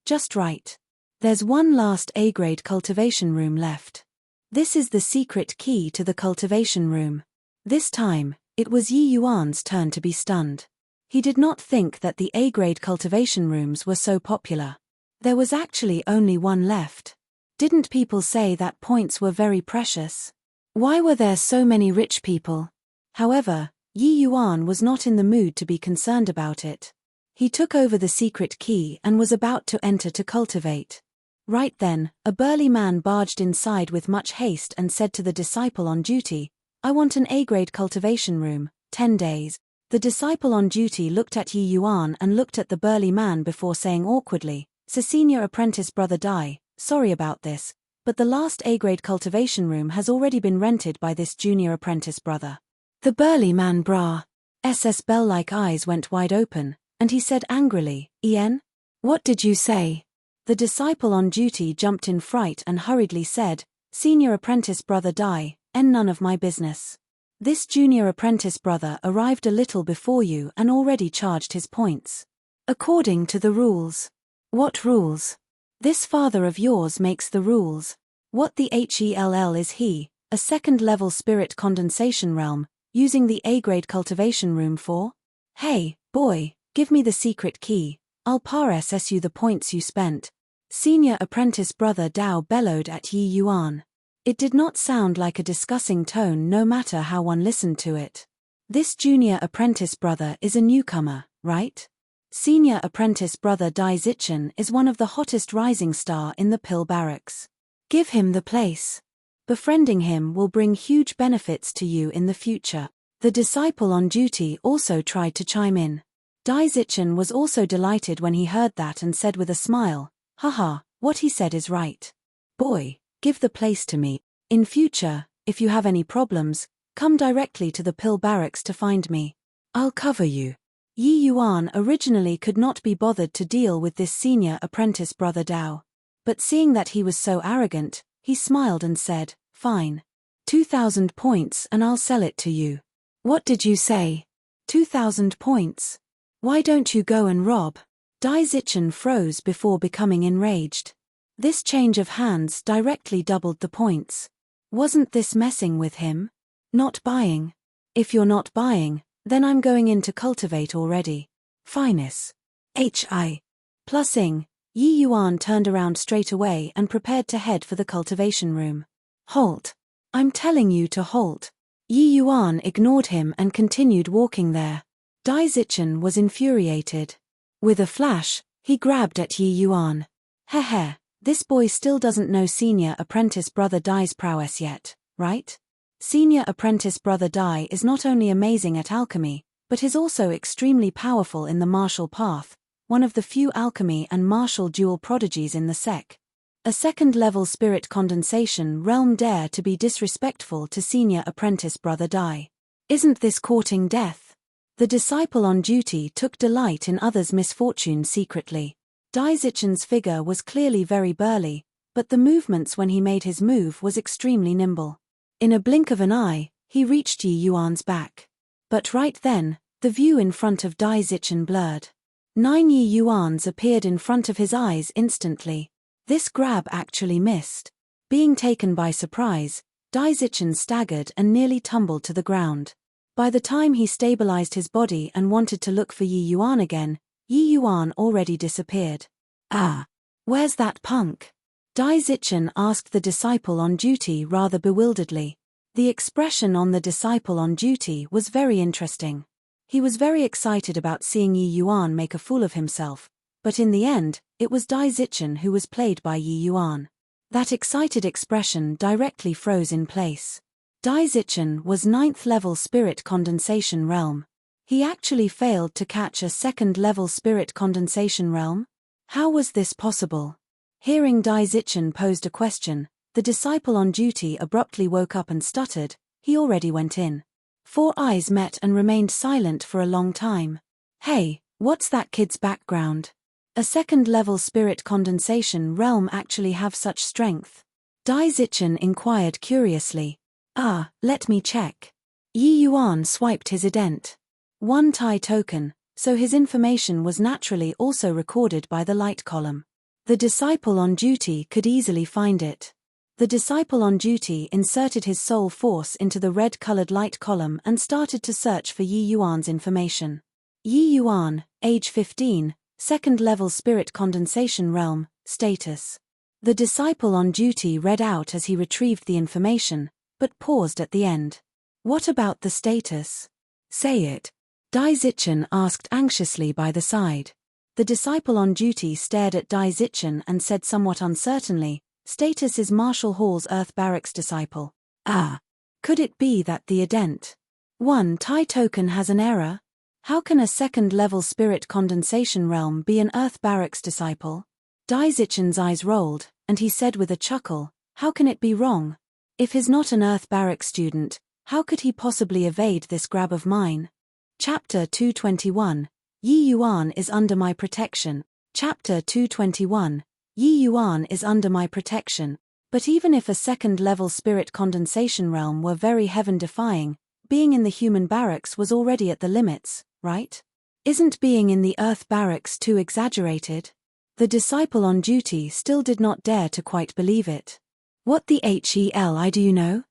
just right. There's one last A-grade cultivation room left. This is the secret key to the cultivation room." This time, it was Yi Yuan's turn to be stunned. He did not think that the A-grade cultivation rooms were so popular. There was actually only one left. Didn't people say that points were very precious? Why were there so many rich people? However, Yi Yuan was not in the mood to be concerned about it. He took over the secret key and was about to enter to cultivate. Right then, a burly man barged inside with much haste and said to the disciple on duty, "I want an A-grade cultivation room, 10 days. The disciple on duty looked at Yi Yuan and looked at the burly man before saying awkwardly, "Senior apprentice brother Dai, sorry about this, but the last A-grade cultivation room has already been rented by this junior apprentice brother." The burly man Bra's bell-like eyes went wide open, and he said angrily, "Ian? What did you say?" The disciple on duty jumped in fright and hurriedly said, "Senior apprentice brother Dai, none of my business. This junior apprentice brother arrived a little before you and already charged his points. According to the rules." "What rules?" "This father of yours makes the rules." What the hell is he, a second-level spirit condensation realm, using the A-grade cultivation room for? Hey, boy, give me the secret key, I'll pass you the points you spent. Senior apprentice brother Dao bellowed at Yi Yuan. It did not sound like a discussing tone no matter how one listened to it. This junior apprentice brother is a newcomer, right? Senior apprentice brother Dai Zichen is one of the hottest rising star in the Pill Barracks. Give him the place. Befriending him will bring huge benefits to you in the future. The disciple on duty also tried to chime in. Dai Zichen was also delighted when he heard that and said with a smile, haha, what he said is right. Boy, give the place to me. In future, if you have any problems, come directly to the Pill Barracks to find me. I'll cover you. Yi Yuan originally could not be bothered to deal with this senior apprentice brother Dao. But seeing that he was so arrogant, he smiled and said, fine. 2,000 points and I'll sell it to you. What did you say? 2,000 points? Why don't you go and rob? Dai Zichen froze before becoming enraged. This change of hands directly doubled the points. Wasn't this messing with him? Not buying. If you're not buying, then I'm going in to cultivate already. Finest. Hi. Plusing, Yi Yuan turned around straight away and prepared to head for the cultivation room. Halt. I'm telling you to halt. Yi Yuan ignored him and continued walking there. Dai Zichen was infuriated. With a flash, he grabbed at Yi Yuan. Heh, this boy still doesn't know senior apprentice brother Dai's prowess yet, right? Senior apprentice brother Dai is not only amazing at alchemy, but is also extremely powerful in the martial path, one of the few alchemy and martial dual prodigies in the sec. A second-level spirit condensation realm dare to be disrespectful to senior apprentice brother Dai. Isn't this courting death? The disciple on duty took delight in others' misfortune secretly. Dai Zichen's figure was clearly very burly, but the movements when he made his move was extremely nimble. In a blink of an eye, he reached Yi Yuan's back. But right then, the view in front of Dai Zichen blurred. 9 Yi Yuans appeared in front of his eyes instantly. This grab actually missed. Being taken by surprise, Dai Zichen staggered and nearly tumbled to the ground. By the time he stabilized his body and wanted to look for Yi Yuan again, Yi Yuan already disappeared. Ah! Where's that punk? Dai Zichen asked the disciple on duty rather bewilderedly. The expression on the disciple on duty was very interesting. He was very excited about seeing Yi Yuan make a fool of himself, but in the end, it was Dai Zichen who was played by Yi Yuan. That excited expression directly froze in place. Dai Zichen was 9th level spirit condensation realm. He actually failed to catch a 2nd level spirit condensation realm? How was this possible? Hearing Dai Zichen posed a question, the disciple on duty abruptly woke up and stuttered, he already went in. 4 eyes met and remained silent for a long time. Hey, what's that kid's background? A 2nd level spirit condensation realm actually have such strength? Dai Zichen inquired curiously. Let me check. Yi Yuan swiped his ident. 1 Tai token, so his information was naturally also recorded by the light column. The disciple on duty could easily find it. The disciple on duty inserted his soul force into the red-colored light column and started to search for Yi Yuan's information. Yi Yuan, age 15, 2nd level spirit condensation realm, status. The disciple on duty read out as he retrieved the information, but paused at the end. What about the status? Say it. Dai Zichen asked anxiously by the side. The disciple on duty stared at Dai Zichen and said somewhat uncertainly, status is Marshall Hall's Earth Barracks disciple. Could it be that the ident 1 Tai token has an error? How can a 2nd level spirit condensation realm be an Earth Barracks disciple? Dai Zichen's eyes rolled, and he said with a chuckle, how can it be wrong? If he's not an Earth Barracks student, how could he possibly evade this grab of mine? Chapter 221. Yi Yuan is under my protection. Chapter 221. Yi Yuan is under my protection. But even if a 2nd level spirit condensation realm were very heaven-defying, being in the human barracks was already at the limits, right? Isn't being in the Earth Barracks too exaggerated? The disciple on duty still did not dare to quite believe it. What the hell do you know?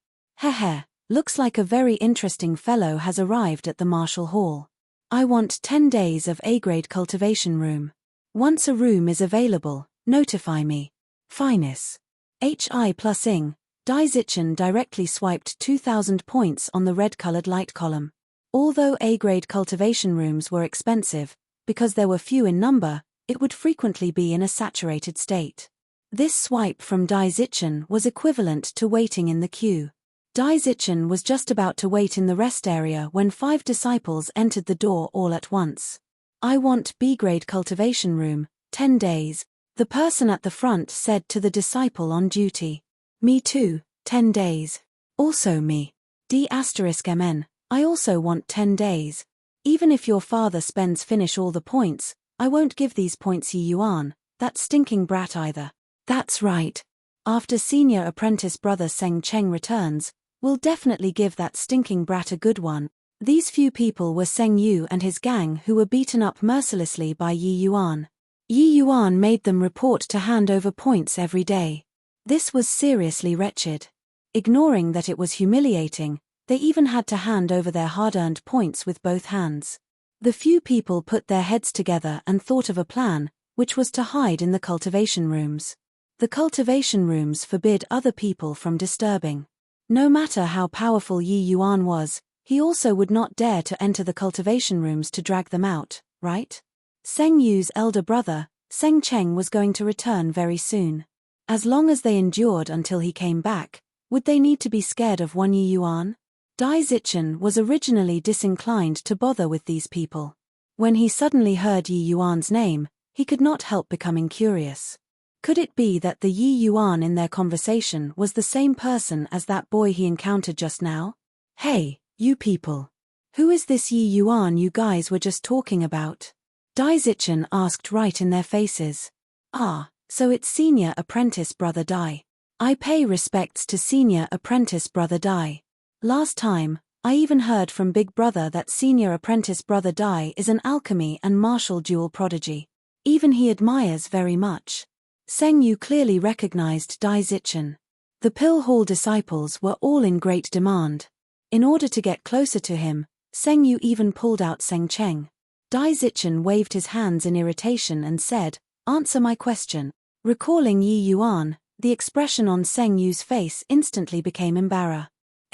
Looks like a very interesting fellow has arrived at the Marshall Hall. I want 10 days of A-grade cultivation room. Once a room is available, notify me. Finus. HI plus ing. Dai Zichen directly swiped 2,000 points on the red-colored light column. Although A-grade cultivation rooms were expensive, because there were few in number, it would frequently be in a saturated state. This swipe from Dai Zichen was equivalent to waiting in the queue. Dai Zichen was just about to wait in the rest area when 5 disciples entered the door all at once. I want B-grade cultivation room, 10 days, the person at the front said to the disciple on duty. Me too, 10 days. Also me. D*MN, I also want 10 days. Even if your father spends finish all the points, I won't give these points Yi Yuan, that stinking brat either. That's right. After senior apprentice brother Seng Cheng returns, we'll definitely give that stinking brat a good one. These few people were Seng Yu and his gang who were beaten up mercilessly by Yi Yuan. Yi Yuan made them report to hand over points every day. This was seriously wretched. Ignoring that it was humiliating, they even had to hand over their hard-earned points with both hands. The few people put their heads together and thought of a plan, which was to hide in the cultivation rooms. The cultivation rooms forbid other people from disturbing. No matter how powerful Yi Yuan was, he also would not dare to enter the cultivation rooms to drag them out, right? Seng Yu's elder brother, Seng Cheng, was going to return very soon. As long as they endured until he came back, would they need to be scared of one Yi Yuan? Dai Zichen was originally disinclined to bother with these people. When he suddenly heard Yi Yuan's name, he could not help becoming curious. Could it be that the Yi Yuan in their conversation was the same person as that boy he encountered just now? Hey, you people. Who is this Yi Yuan you guys were just talking about? Dai Zichen asked right in their faces. Ah, so it's senior apprentice brother Dai. I pay respects to senior apprentice brother Dai. Last time, I even heard from Big Brother that senior apprentice brother Dai is an alchemy and martial duel prodigy. Even he admires very much. Seng Yu clearly recognized Dai Zichen. The Pill Hall disciples were all in great demand. In order to get closer to him, Seng Yu even pulled out Seng Cheng. Dai Zichen waved his hands in irritation and said, "Answer my question." Recalling Yi Yuan, the expression on Seng Yu's face instantly became embarrassed.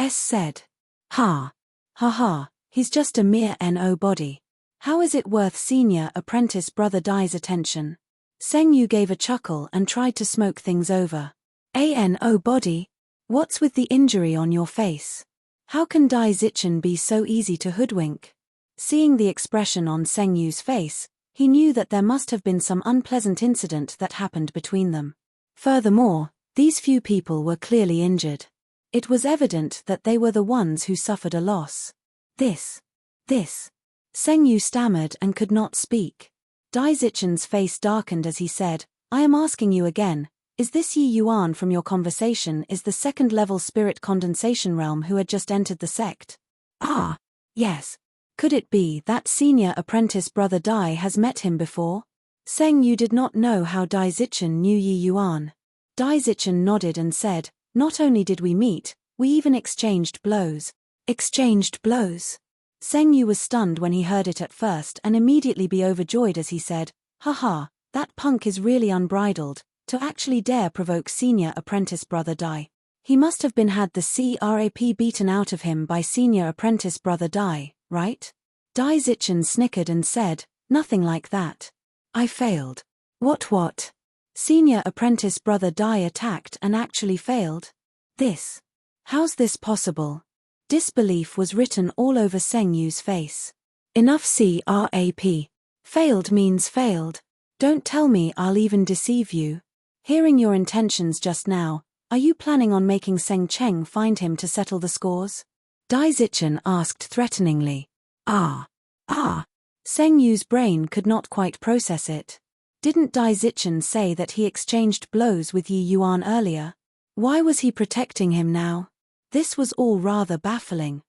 Said, "Ha. Ha ha, he's just a mere nobody. How is it worth senior apprentice brother Dai's attention?" Seng Yu gave a chuckle and tried to smoke things over. Nobody? What's with the injury on your face? How can Dai Zichen be so easy to hoodwink? Seeing the expression on Seng Yu's face, he knew that there must have been some unpleasant incident that happened between them. Furthermore, these few people were clearly injured. It was evident that they were the ones who suffered a loss. This. Seng Yu stammered and could not speak. Dai Zichen's face darkened as he said, "I am asking you again, is this Yi Yuan from your conversation is the second-level spirit condensation realm who had just entered the sect?" "Ah, yes. Could it be that senior apprentice brother Dai has met him before?" Seng Yu did not know how Dai Zichen knew Yi Yuan. Dai Zichen nodded and said, "Not only did we meet, we even exchanged blows." Exchanged blows? Seng Yu was stunned when he heard it at first and immediately be overjoyed as he said, "Haha, that punk is really unbridled, to actually dare provoke senior apprentice brother Dai. He must have been had the crap beaten out of him by senior apprentice brother Dai, right?" Dai Zichen snickered and said, "Nothing like that. I failed." What? Senior apprentice brother Dai attacked and actually failed? How's this possible? Disbelief was written all over Seng Yu's face. Enough crap. Failed means failed. Don't tell me I'll even deceive you. Hearing your intentions just now, are you planning on making Seng Cheng find him to settle the scores? Dai Zichen asked threateningly. Seng Yu's brain could not quite process it. Didn't Dai Zichen say that he exchanged blows with Yi Yuan earlier? Why was he protecting him now? This was all rather baffling.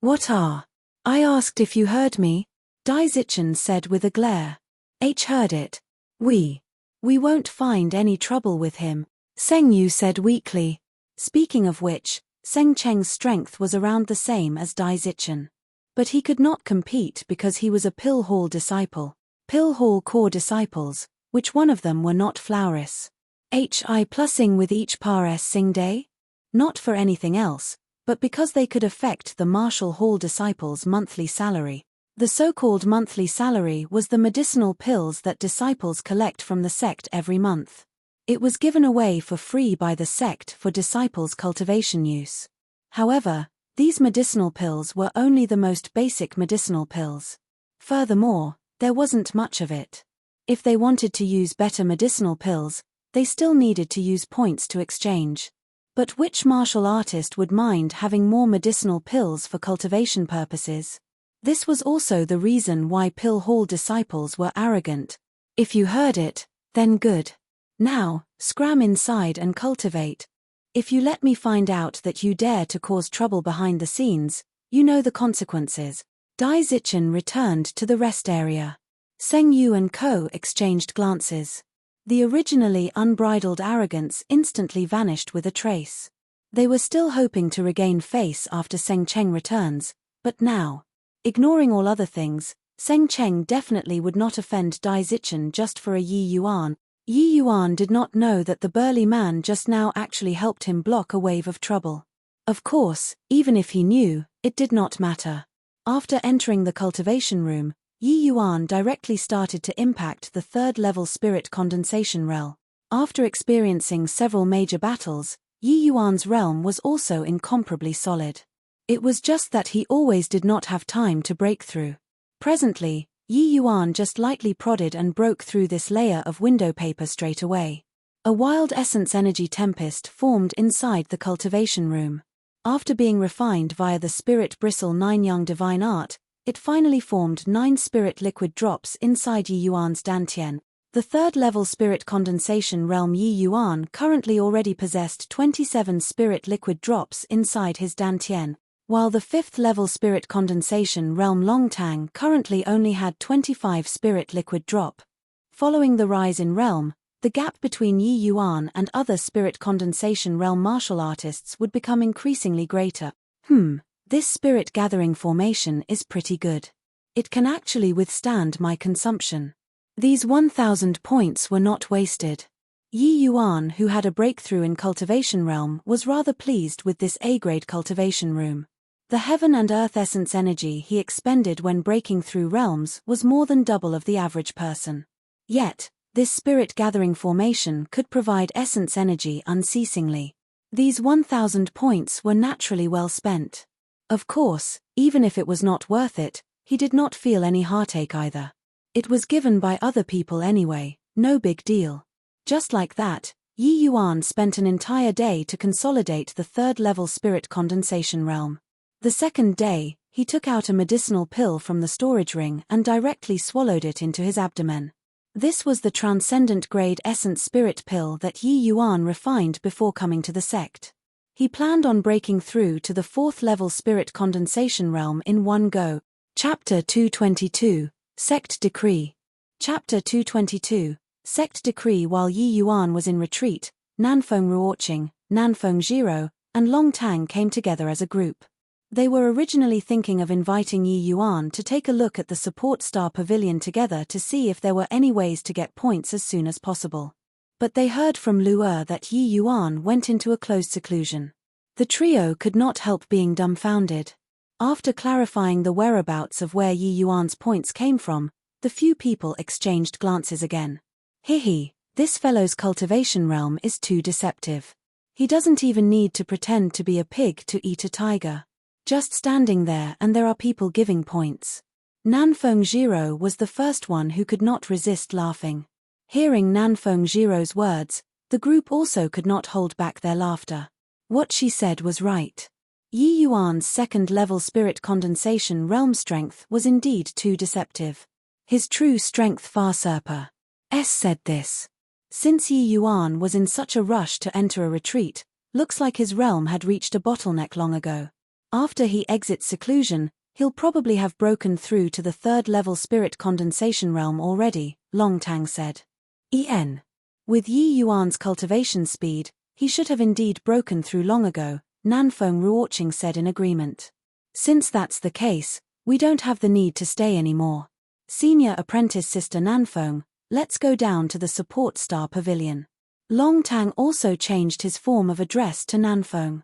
What are? I asked if you heard me. Dai Zichen said with a glare. Heard it. We won't find any trouble with him, Seng Yu said weakly. Speaking of which, Seng Cheng's strength was around the same as Dai Zichen. But he could not compete because he was a Pill Hall disciple. Pill Hall core disciples, which one of them were not Flowris? Hi plussing with each par s sing day? Not for anything else, but because they could affect the Marshall Hall disciples' monthly salary. The so-called monthly salary was the medicinal pills that disciples collect from the sect every month. It was given away for free by the sect for disciples' cultivation use. However, these medicinal pills were only the most basic medicinal pills. Furthermore, there wasn't much of it. If they wanted to use better medicinal pills, they still needed to use points to exchange. But which martial artist would mind having more medicinal pills for cultivation purposes? This was also the reason why Pill Hall disciples were arrogant. If you heard it, then good. Now, scram inside and cultivate. If you let me find out that you dare to cause trouble behind the scenes, you know the consequences. Dai Zichen returned to the rest area. Seng Yu and Co. exchanged glances. The originally unbridled arrogance instantly vanished with a trace. They were still hoping to regain face after Seng Cheng returns, but now, ignoring all other things, Seng Cheng definitely would not offend Dai Zichen just for a Yi Yuan. Yi Yuan did not know that the burly man just now actually helped him block a wave of trouble. Of course, even if he knew, it did not matter. After entering the cultivation room, Yi Yuan directly started to impact the third-level spirit condensation realm. After experiencing several major battles, Yi Yuan's realm was also incomparably solid. It was just that he always did not have time to break through. Presently, Yi Yuan just lightly prodded and broke through this layer of window paper straight away. A wild essence energy tempest formed inside the cultivation room. After being refined via the Spirit Bristle 9 Young Divine Art, it finally formed 9 spirit liquid drops inside Yi Yuan's Dantian. The third-level spirit condensation realm Yi Yuan currently already possessed 27 spirit liquid drops inside his Dantian, while the 5th-level spirit condensation realm Longtang currently only had 25 spirit liquid drop. Following the rise in realm, the gap between Yi Yuan and other spirit condensation realm martial artists would become increasingly greater. This spirit gathering formation is pretty good. It can actually withstand my consumption. These 1,000 points were not wasted. Yi Yuan, who had a breakthrough in cultivation realm, was rather pleased with this A-grade cultivation room. The heaven and earth essence energy he expended when breaking through realms was more than double of the average person. Yet, this spirit gathering formation could provide essence energy unceasingly. These 1,000 points were naturally well spent. Of course, even if it was not worth it, he did not feel any heartache either. It was given by other people anyway, no big deal. Just like that, Yi Yuan spent an entire day to consolidate the third-level spirit condensation realm. The second day, he took out a medicinal pill from the storage ring and directly swallowed it into his abdomen. This was the transcendent grade essence spirit pill that Yi Yuan refined before coming to the sect. He planned on breaking through to the 4th-level spirit condensation realm in one go. Chapter 222, Sect Decree. Chapter 222, Sect Decree. While Yi Yuan was in retreat, Nanfeng Ruoqing, Nanfeng Jiro, and Long Tang came together as a group. They were originally thinking of inviting Yi Yuan to take a look at the support star pavilion together to see if there were any ways to get points as soon as possible. But they heard from Lu'er that Yi Yuan went into a closed seclusion. The trio could not help being dumbfounded. After clarifying the whereabouts of where Yi Yuan's points came from, the few people exchanged glances again. This fellow's cultivation realm is too deceptive. He doesn't even need to pretend to be a pig to eat a tiger. Just standing there and there are people giving points. Nanfeng Jiro was the first one who could not resist laughing. Hearing Nanfeng Jiro's words, the group also could not hold back their laughter. What she said was right. Yi Yuan's second-level spirit condensation realm strength was indeed too deceptive. His true strength far surpassed. Said this. Since Yi Yuan was in such a rush to enter a retreat, looks like his realm had reached a bottleneck long ago. After he exits seclusion, he'll probably have broken through to the third-level spirit condensation realm already, Long Tang said. With Yi Yuan's cultivation speed, he should have indeed broken through long ago, Nanfeng Ruoqing said in agreement. Since that's the case, We don't have the need to stay anymore. Senior apprentice Sister Nanfeng, let's go down to the support star pavilion. Long Tang also changed his form of address to Nanfeng.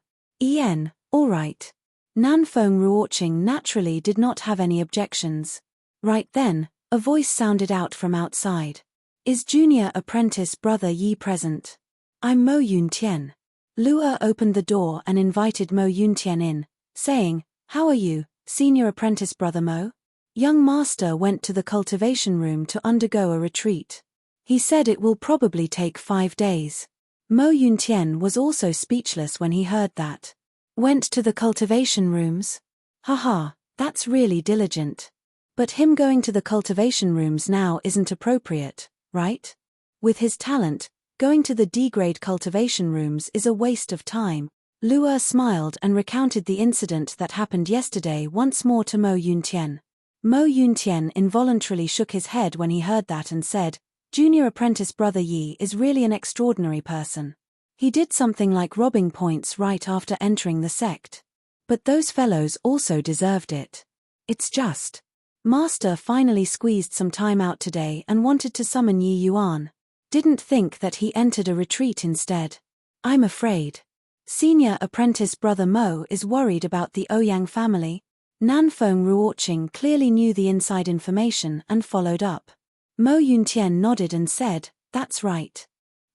All right. Nanfeng Ruoqing naturally did not have any objections. Right then, a voice sounded out from outside. Is junior apprentice brother Yi present? I'm Mo Yuntian. Luo opened the door and invited Mo Yuntian in, saying, How are you, senior apprentice brother Mo? Young master went to the cultivation room to undergo a retreat. He said it will probably take 5 days. Mo Yuntian was also speechless when he heard that. Went to the cultivation rooms? Haha, that's really diligent. But him going to the cultivation rooms now isn't appropriate, right? With his talent, going to the D-grade cultivation rooms is a waste of time. Luo smiled and recounted the incident that happened yesterday once more to Mo Yuntian. Mo Yuntian involuntarily shook his head when he heard that and said, Junior apprentice brother Yi is really an extraordinary person. He did something like robbing points right after entering the sect. But those fellows also deserved it. It's just. Master finally squeezed some time out today and wanted to summon Yi Yuan. Didn't think that he entered a retreat instead. I'm afraid. Senior apprentice brother Mo is worried about the Ouyang family. Nanfeng Ruoqing clearly knew the inside information and followed up. Mo Yuntian nodded and said, That's right.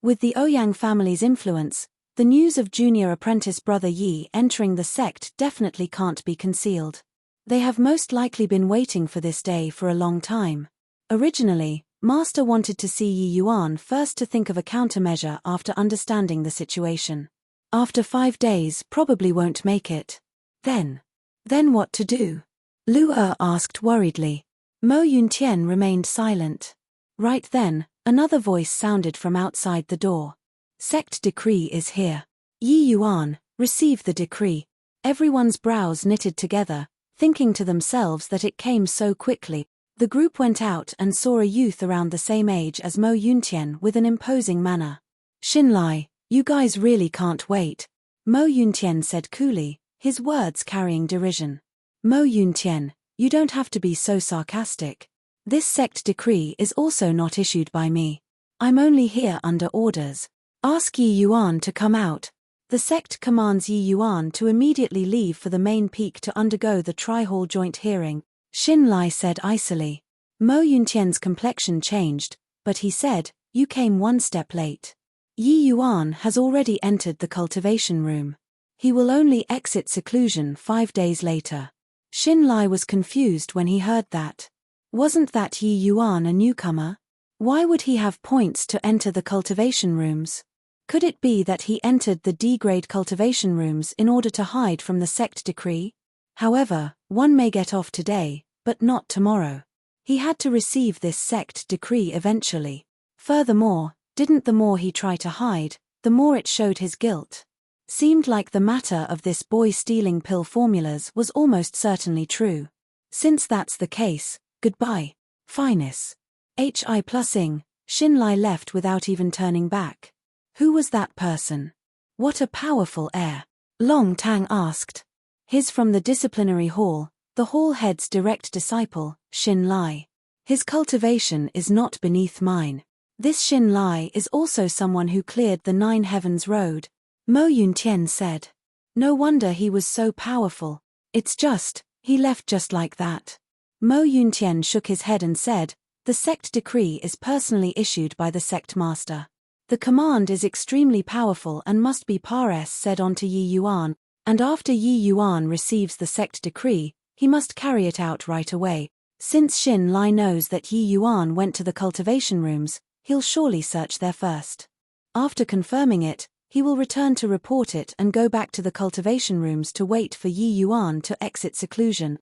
With the Ouyang family's influence, the news of junior apprentice brother Yi entering the sect definitely can't be concealed. They have most likely been waiting for this day for a long time. Originally, Master wanted to see Yi Yuan first to think of a countermeasure after understanding the situation. After 5 days probably won't make it. Then what to do? Luo asked worriedly. Mo Yuntian remained silent. Right then, another voice sounded from outside the door. Sect decree is here. Yi Yuan, receive the decree. Everyone's brows knitted together, thinking to themselves that it came so quickly. The group went out and saw a youth around the same age as Mo Yuntian with an imposing manner. Xinlai, you guys really can't wait. Mo Yuntian said coolly, his words carrying derision. Mo Yuntian, you don't have to be so sarcastic. This sect decree is also not issued by me. I'm only here under orders. Ask Yi Yuan to come out. The sect commands Yi Yuan to immediately leave for the main peak to undergo the tri-hall joint hearing, Xinlai said icily. Mo Yuntian's complexion changed, but he said, You came 1 step late. Yi Yuan has already entered the cultivation room. He will only exit seclusion 5 days later. Xinlai was confused when he heard that. Wasn't that Yi Yuan a newcomer? Why would he have points to enter the cultivation rooms? Could it be that he entered the D-grade cultivation rooms in order to hide from the sect decree? However, one may get off today, but not tomorrow. He had to receive this sect decree eventually. Furthermore, didn't the more he tried to hide, the more it showed his guilt. Seemed like the matter of this boy stealing pill formulas was almost certainly true. Since that's the case, goodbye, Finus. Hi+ing, Xinlai left without even turning back. Who was that person? What a powerful heir. Long Tang asked. His from the disciplinary hall, the hall head's direct disciple, Xinlai. His cultivation is not beneath mine. This Xinlai is also someone who cleared the 9 Heavens Road, Mo Yuntian said. No wonder he was so powerful. It's just, he left just like that. Mo Yuntian shook his head and said, The sect decree is personally issued by the sect master. The command is extremely powerful and must be said on to Yi Yuan, and after Yi Yuan receives the sect decree, he must carry it out right away. Since Xinlai knows that Yi Yuan went to the cultivation rooms, he'll surely search there first. After confirming it, he will return to report it and go back to the cultivation rooms to wait for Yi Yuan to exit seclusion.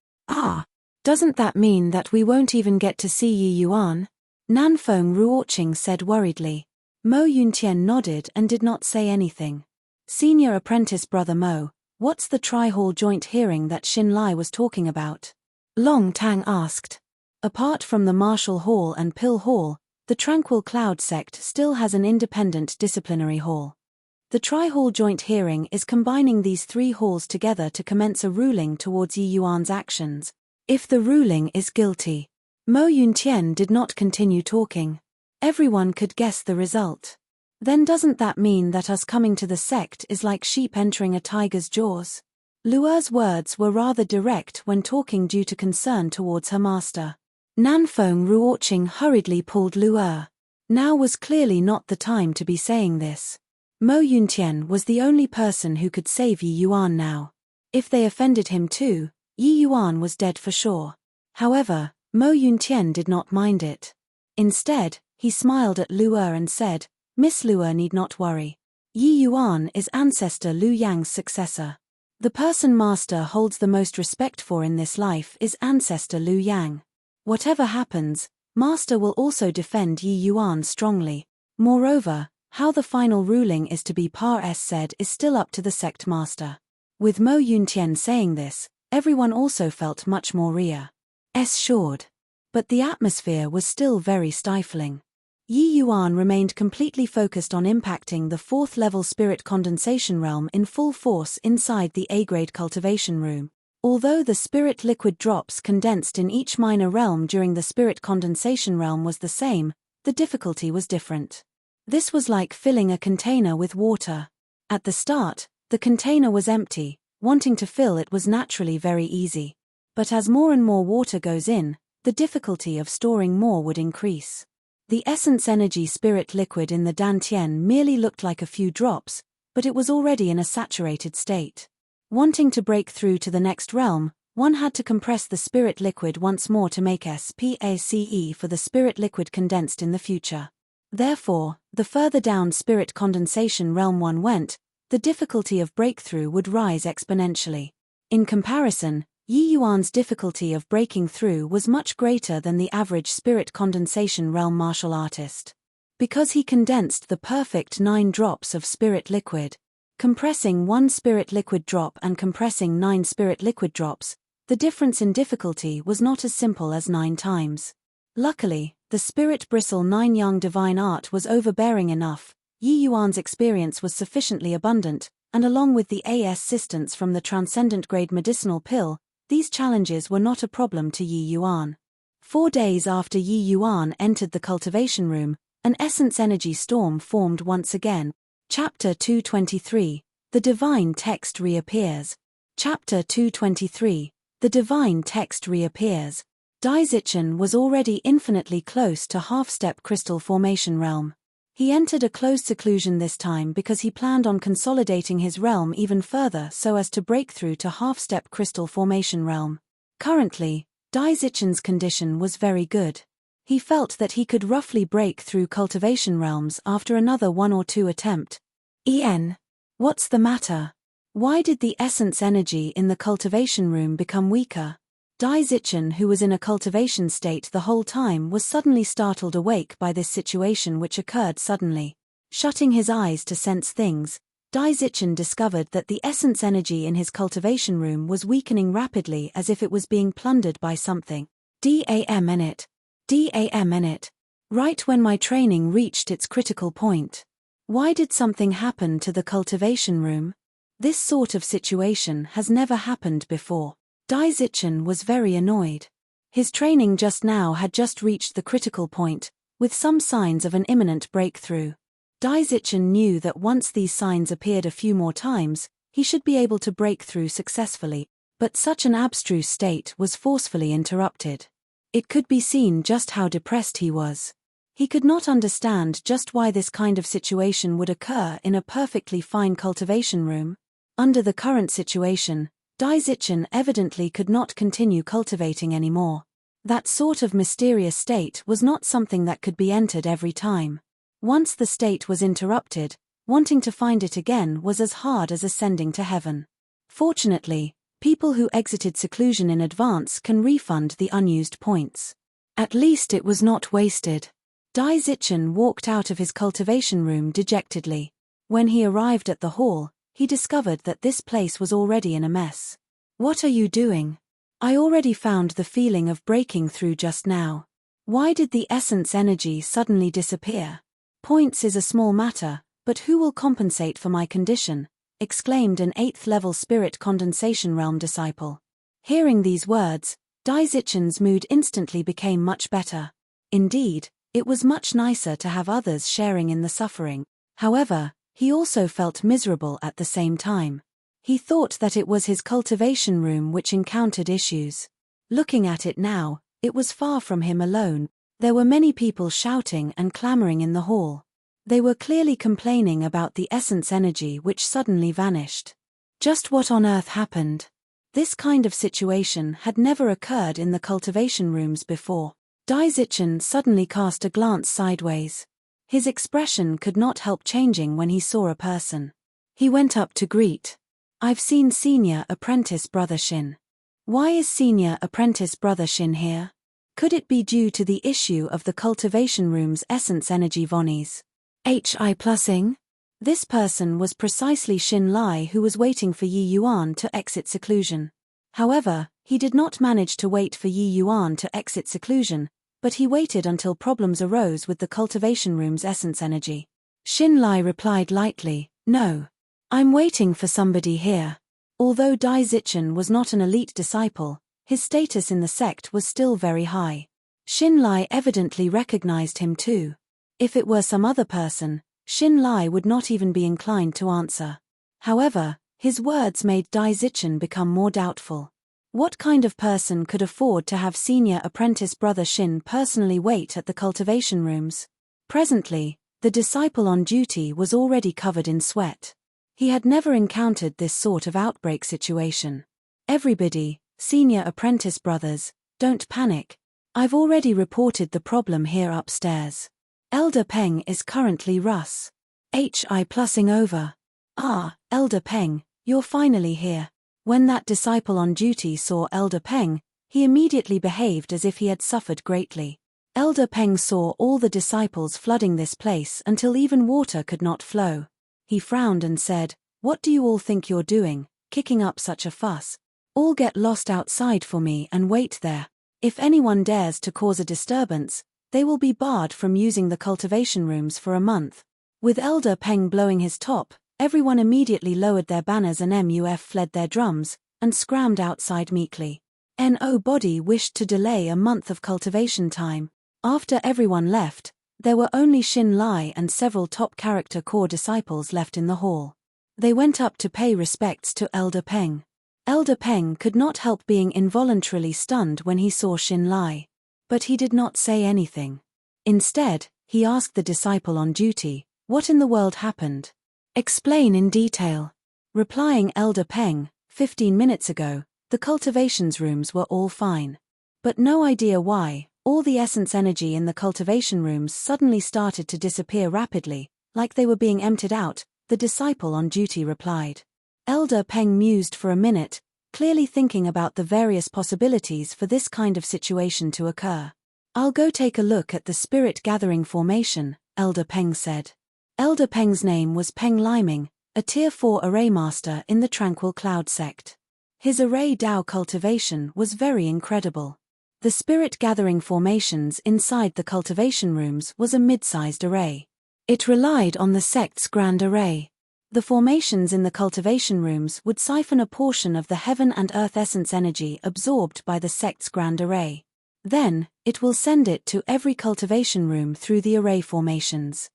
Doesn't that mean that we won't even get to see Yi Yuan? Nanfeng Ruoqing said worriedly. Mo Yuntian nodded and did not say anything. Senior apprentice brother Mo, what's the tri-hall joint hearing that Xinlai was talking about? Long Tang asked. Apart from the Martial Hall and Pill Hall, the Tranquil Cloud sect still has an independent disciplinary hall. The tri-hall joint hearing is combining these 3 halls together to commence a ruling towards Yi Yuan's actions. If the ruling is guilty. Mo Yuntian did not continue talking. Everyone could guess the result. Then doesn't that mean that us coming to the sect is like sheep entering a tiger's jaws? Luer's words were rather direct when talking due to concern towards her master. Nanfeng Ruoqing hurriedly pulled Luer. Now was clearly not the time to be saying this. Mo Yuntian was the only person who could save Yi Yuan now. If they offended him too, Yi Yuan was dead for sure. However, Mo Yuntian did not mind it. Instead, he smiled at Luer and said, Miss Luer need not worry. Yi Yuan is ancestor Lu Yang's successor. The person master holds the most respect for in this life is ancestor Lu Yang. Whatever happens, master will also defend Yi Yuan strongly. Moreover, how the final ruling is to be said is still up to the sect master. With Mo Yuntian saying this, everyone also felt much more reassured. But the atmosphere was still very stifling. Yi Yuan remained completely focused on impacting the 4th level spirit condensation realm in full force inside the A-grade cultivation room. Although the spirit liquid drops condensed in each minor realm during the spirit condensation realm was the same, the difficulty was different. This was like filling a container with water. At the start, the container was empty, wanting to fill it was naturally very easy. But as more and more water goes in, the difficulty of storing more would increase. The essence energy spirit liquid in the Dantian merely looked like a few drops, but it was already in a saturated state. Wanting to break through to the next realm, one had to compress the spirit liquid once more to make SPACE for the spirit liquid condensed in the future. Therefore, the further down spirit condensation realm one went, the difficulty of breakthrough would rise exponentially. In comparison, Yi Yuan's difficulty of breaking through was much greater than the average spirit condensation realm martial artist. Because he condensed the perfect 9 drops of spirit liquid. Compressing 1 spirit liquid drop and compressing 9 spirit liquid drops, the difference in difficulty was not as simple as 9 times. Luckily, the spirit bristle 9 young divine art was overbearing enough. Yi Yuan's experience was sufficiently abundant, and along with the assistance from the transcendent grade medicinal pill, these challenges were not a problem to Yi Yuan. 4 days after Yi Yuan entered the cultivation room, an essence energy storm formed once again. Chapter 223, The Divine Text Reappears. Chapter 223, The Divine Text Reappears. Daizichen was already infinitely close to half-step crystal formation realm. He entered a closed seclusion this time because he planned on consolidating his realm even further so as to break through to half-step crystal formation realm. Currently, Daizichen's condition was very good. He felt that he could roughly break through cultivation realms after another 1 or 2 attempt. What's the matter? Why did the essence energy in the cultivation room become weaker? Daizichen, who was in a cultivation state the whole time, was suddenly startled awake by this situation which occurred suddenly. Shutting his eyes to sense things, Daizichen discovered that the essence energy in his cultivation room was weakening rapidly as if it was being plundered by something. DAM in it. Right when my training reached its critical point. Why did something happen to the cultivation room? This sort of situation has never happened before. Daizichen was very annoyed. His training just now had just reached the critical point, with some signs of an imminent breakthrough. Daizichen knew that once these signs appeared a few more times, he should be able to break through successfully, but such an abstruse state was forcefully interrupted. It could be seen just how depressed he was. He could not understand just why this kind of situation would occur in a perfectly fine cultivation room. Under the current situation, Daizichen evidently could not continue cultivating anymore. That sort of mysterious state was not something that could be entered every time. Once the state was interrupted, wanting to find it again was as hard as ascending to heaven. Fortunately, people who exited seclusion in advance can refund the unused points. At least it was not wasted. Daizichen walked out of his cultivation room dejectedly. When he arrived at the hall, he discovered that this place was already in a mess. What are you doing? I already found the feeling of breaking through just now. Why did the essence energy suddenly disappear? Points is a small matter, but who will compensate for my condition? Exclaimed an 8th level spirit condensation realm disciple. Hearing these words, Dai Zichen's mood instantly became much better. Indeed, it was much nicer to have others sharing in the suffering. However, he also felt miserable at the same time. He thought that it was his cultivation room which encountered issues. Looking at it now, it was far from him alone. There were many people shouting and clamoring in the hall. They were clearly complaining about the essence energy which suddenly vanished. Just what on earth happened? This kind of situation had never occurred in the cultivation rooms before. Dai Zichen suddenly cast a glance sideways. His expression could not help changing when he saw a person. He went up to greet. "I've seen Senior Apprentice Brother Shin." "Why is Senior Apprentice Brother Shin here?" Could it be due to the issue of the cultivation room's essence energy vonies? Hi plusing? This person was precisely Shin Lai, who was waiting for Yi Yuan to exit seclusion. However, he did not manage to wait for Yi Yuan to exit seclusion, but he waited until problems arose with the cultivation room's essence energy. Shin Lai replied lightly, "No. I'm waiting for somebody here." Although Dai Zichen was not an elite disciple, his status in the sect was still very high. Shin Lai evidently recognized him too. If it were some other person, Shin Lai would not even be inclined to answer. However, his words made Dai Zichen become more doubtful. What kind of person could afford to have Senior Apprentice Brother Shin personally wait at the cultivation rooms? Presently, the disciple on duty was already covered in sweat. He had never encountered this sort of outbreak situation. "Everybody, Senior Apprentice brothers, don't panic. I've already reported the problem here upstairs. Elder Peng is currently Russ. Hi plussing over." "Ah, Elder Peng, you're finally here." When that disciple on duty saw Elder Peng, he immediately behaved as if he had suffered greatly. Elder Peng saw all the disciples flooding this place until even water could not flow. He frowned and said, "What do you all think you're doing, kicking up such a fuss? All get lost outside for me and wait there. If anyone dares to cause a disturbance, they will be barred from using the cultivation rooms for a month." With Elder Peng blowing his top, everyone immediately lowered their banners and fled their drums, and scrammed outside meekly. Nobody wished to delay a month of cultivation time. After everyone left, there were only Shin Lai and several top character core disciples left in the hall. They went up to pay respects to Elder Peng. Elder Peng could not help being involuntarily stunned when he saw Shin Lai. But he did not say anything. Instead, he asked the disciple on duty, "What in the world happened? Explain in detail." Replying Elder Peng, 15 minutes ago, the cultivations rooms were all fine. But no idea why, all the essence energy in the cultivation rooms suddenly started to disappear rapidly, like they were being emptied out, the disciple on duty replied. Elder Peng mused for a minute, clearly thinking about the various possibilities for this kind of situation to occur. "I'll go take a look at the spirit gathering formation," Elder Peng said. Elder Peng's name was Peng Liming, a Tier 4 array master in the Tranquil Cloud sect. His array Dao cultivation was very incredible. The spirit gathering formations inside the cultivation rooms was a mid-sized array. It relied on the sect's grand array. The formations in the cultivation rooms would siphon a portion of the heaven and earth essence energy absorbed by the sect's grand array. Then, it will send it to every cultivation room through the array formations.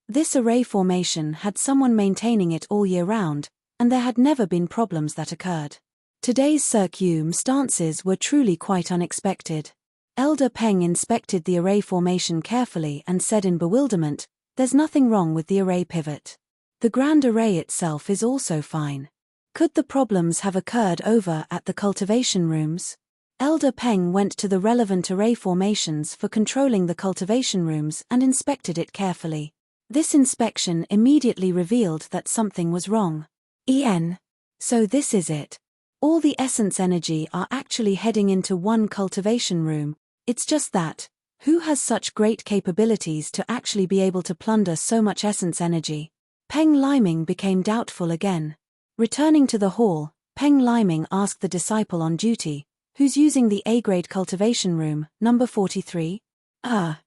This array formation had someone maintaining it all year round, and there had never been problems that occurred. Today's circumstances were truly quite unexpected. Elder Peng inspected the array formation carefully and said in bewilderment, "There's nothing wrong with the array pivot. The grand array itself is also fine. Could the problems have occurred over at the cultivation rooms?" Elder Peng went to the relevant array formations for controlling the cultivation rooms and inspected it carefully. This inspection immediately revealed that something was wrong. So this is it. All the essence energy are actually heading into one cultivation room. It's just that, who has such great capabilities to actually be able to plunder so much essence energy? Peng Liming became doubtful again. Returning to the hall, Peng Liming asked the disciple on duty, "Who's using the A-grade cultivation room, number 43?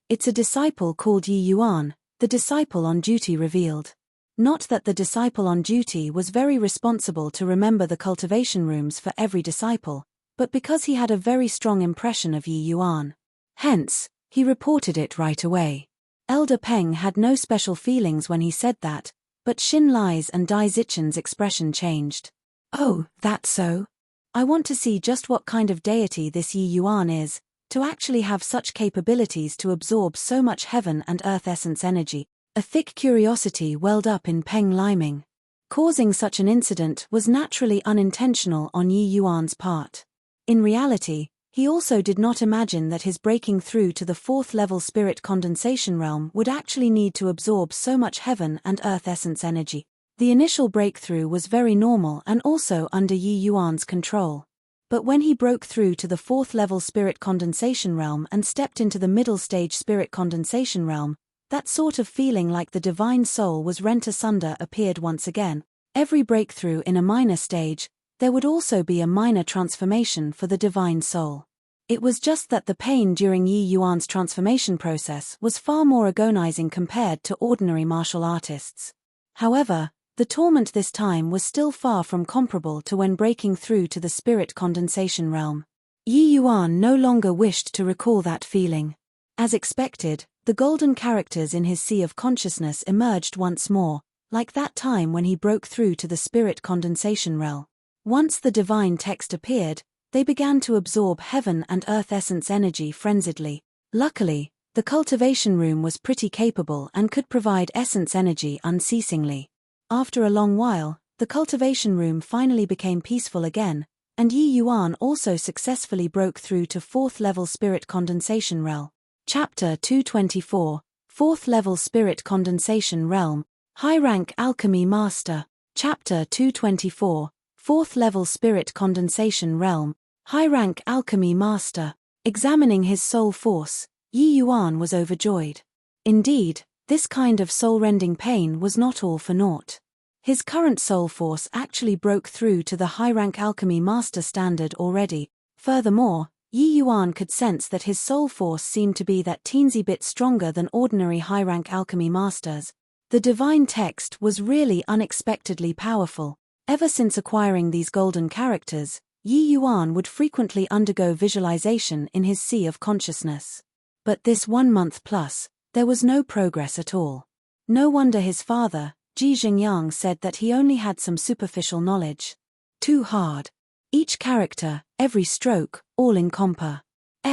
It's a disciple called Yi Yuan," the disciple on duty revealed. Not that the disciple on duty was very responsible to remember the cultivation rooms for every disciple, but because he had a very strong impression of Yi Yuan. Hence, he reported it right away. Elder Peng had no special feelings when he said that, but Xin Lai's and Dai Zichen's expression changed. Oh, that's so? I want to see just what kind of deity this Yi Yuan is, to actually have such capabilities to absorb so much heaven and earth essence energy. A thick curiosity welled up in Peng Liming. Causing such an incident was naturally unintentional on Yi Yuan's part. In reality, he also did not imagine that his breaking through to the 4th level spirit condensation realm would actually need to absorb so much heaven and earth essence energy. The initial breakthrough was very normal and also under Yi Yuan's control. But when he broke through to the 4th level spirit condensation realm and stepped into the middle stage spirit condensation realm, that sort of feeling like the divine soul was rent asunder appeared once again. Every breakthrough in a minor stage, there would also be a minor transformation for the divine soul. It was just that the pain during Yi Yuan's transformation process was far more agonizing compared to ordinary martial artists. However, the torment this time was still far from comparable to when breaking through to the spirit condensation realm. Yi Yuan no longer wished to recall that feeling. As expected, the golden characters in his sea of consciousness emerged once more, like that time when he broke through to the spirit condensation realm. Once the divine text appeared, they began to absorb heaven and earth essence energy frenziedly. Luckily, the cultivation room was pretty capable and could provide essence energy unceasingly. After a long while, the cultivation room finally became peaceful again, and Yi Yuan also successfully broke through to 4th level spirit condensation realm. Chapter 224, 4th level spirit condensation realm, high rank alchemy master. Chapter 224, 4th level spirit condensation realm, high rank alchemy master. Examining his soul force, Yi Yuan was overjoyed. Indeed, this kind of soul-rending pain was not all for naught. His current soul force actually broke through to the high rank alchemy master standard already. Furthermore, Yi Yuan could sense that his soul force seemed to be that teensy bit stronger than ordinary high-rank alchemy masters. The divine text was really unexpectedly powerful. Ever since acquiring these golden characters, Yi Yuan would frequently undergo visualization in his sea of consciousness. But this 1 month plus, there was no progress at all. No wonder his father, Ji Xingyang, said that he only had some superficial knowledge. Too hard. Each character, every stroke, all encompass,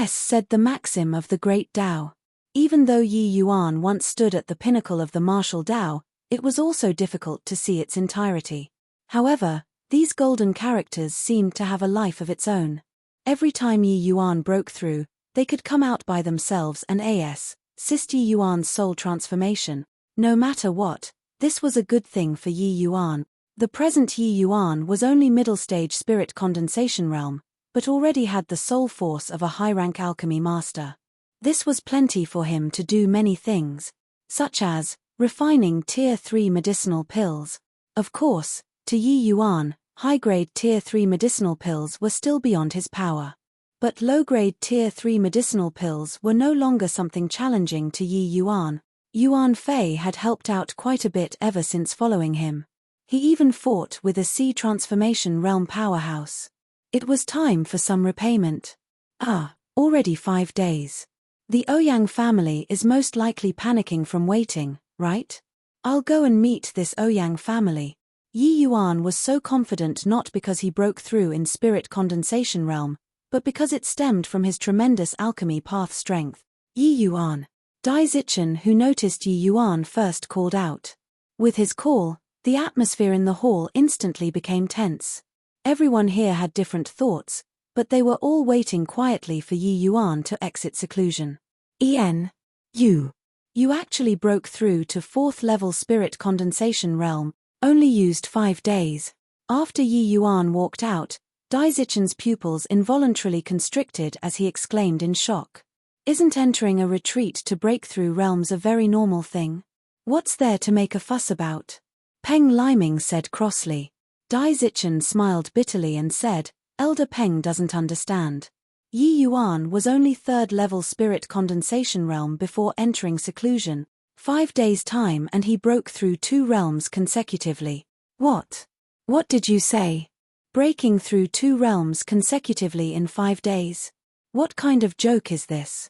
said the maxim of the great Tao. Even though Yi Yuan once stood at the pinnacle of the martial Tao, it was also difficult to see its entirety. However, these golden characters seemed to have a life of its own. Every time Yi Yuan broke through, they could come out by themselves and assist Yi Yuan's soul transformation. No matter what, this was a good thing for Yi Yuan. The present Yi Yuan was only middle-stage spirit condensation realm, but already had the soul force of a high-rank alchemy master. This was plenty for him to do many things, such as refining Tier 3 medicinal pills. Of course, to Yi Yuan, high-grade Tier 3 medicinal pills were still beyond his power. But low-grade Tier 3 medicinal pills were no longer something challenging to Yi Yuan. Yuan Fei had helped out quite a bit ever since following him. He even fought with a sea transformation realm powerhouse. It was time for some repayment. Already 5 days. The Ouyang family is most likely panicking from waiting, right? I'll go and meet this Ouyang family. Yi Yuan was so confident not because he broke through in spirit condensation realm, but because it stemmed from his tremendous alchemy path strength. Yi Yuan. Dai Zichen, who noticed Yi Yuan first, called out. With his call, the atmosphere in the hall instantly became tense. Everyone here had different thoughts, but they were all waiting quietly for Yi Yuan to exit seclusion. You actually broke through to 4th level spirit condensation realm, only used 5 days. After Yi Yuan walked out, Dai Zichen's pupils involuntarily constricted as he exclaimed in shock. Isn't entering a retreat to break through realms a very normal thing? What's there to make a fuss about? Peng Liming said crossly. Dai Zichen smiled bitterly and said, Elder Peng doesn't understand. Yi Yuan was only 3rd level spirit condensation realm before entering seclusion. 5 days' time and he broke through 2 realms consecutively. What? What did you say? Breaking through 2 realms consecutively in 5 days. What kind of joke is this?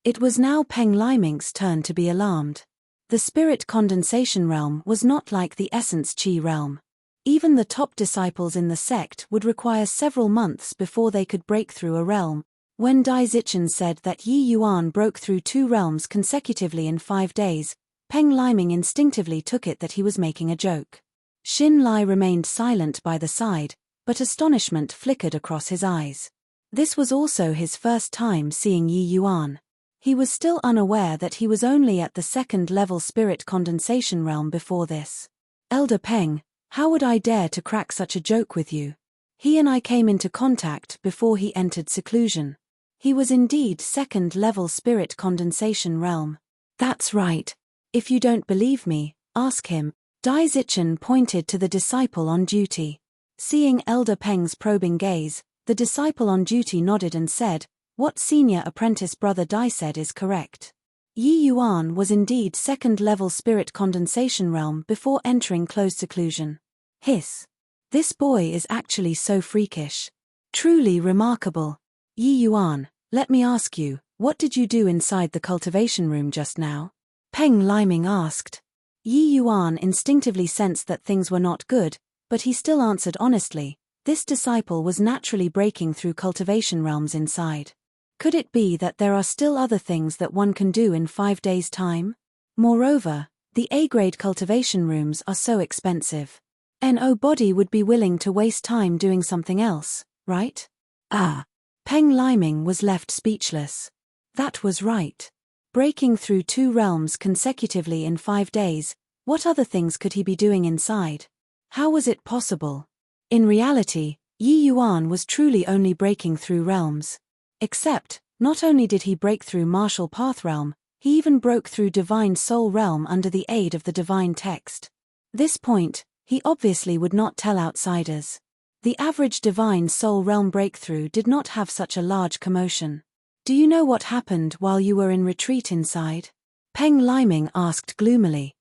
It was now Peng Limink's turn to be alarmed. The spirit condensation realm was not like the essence chi realm. Even the top disciples in the sect would require several months before they could break through a realm. When Dai Zichen said that Yi Yuan broke through 2 realms consecutively in 5 days, Peng Liming instinctively took it that he was making a joke. Xin Lai remained silent by the side, but astonishment flickered across his eyes. This was also his first time seeing Yi Yuan. He was still unaware that he was only at the 2nd level spirit condensation realm before this. Elder Peng, how would I dare to crack such a joke with you? He and I came into contact before he entered seclusion. He was indeed 2nd level spirit condensation realm. That's right. If you don't believe me, ask him. Dai Zichen pointed to the disciple on duty. Seeing Elder Peng's probing gaze, the disciple on duty nodded and said, "What senior apprentice brother Dai said is correct. Yi Yuan was indeed 2nd level spirit condensation realm before entering closed seclusion." Hiss. This boy is actually so freakish. Truly remarkable. Yi Yuan, let me ask you, what did you do inside the cultivation room just now? Peng Liming asked. Yi Yuan instinctively sensed that things were not good, but he still answered honestly. This disciple was naturally breaking through cultivation realms inside. Could it be that there are still other things that one can do in 5 days' time? Moreover, the A-grade cultivation rooms are so expensive. Nobody would be willing to waste time doing something else, right? Peng Liming was left speechless. That was right. Breaking through 2 realms consecutively in 5 days, what other things could he be doing inside? How was it possible? In reality, Yi Yuan was truly only breaking through realms. Except, not only did he break through Martial Path Realm, he even broke through Divine Soul Realm under the aid of the Divine Text. This point, he obviously would not tell outsiders. The average Divine Soul Realm breakthrough did not have such a large commotion. Do you know what happened while you were in retreat inside? Peng Liming asked gloomily.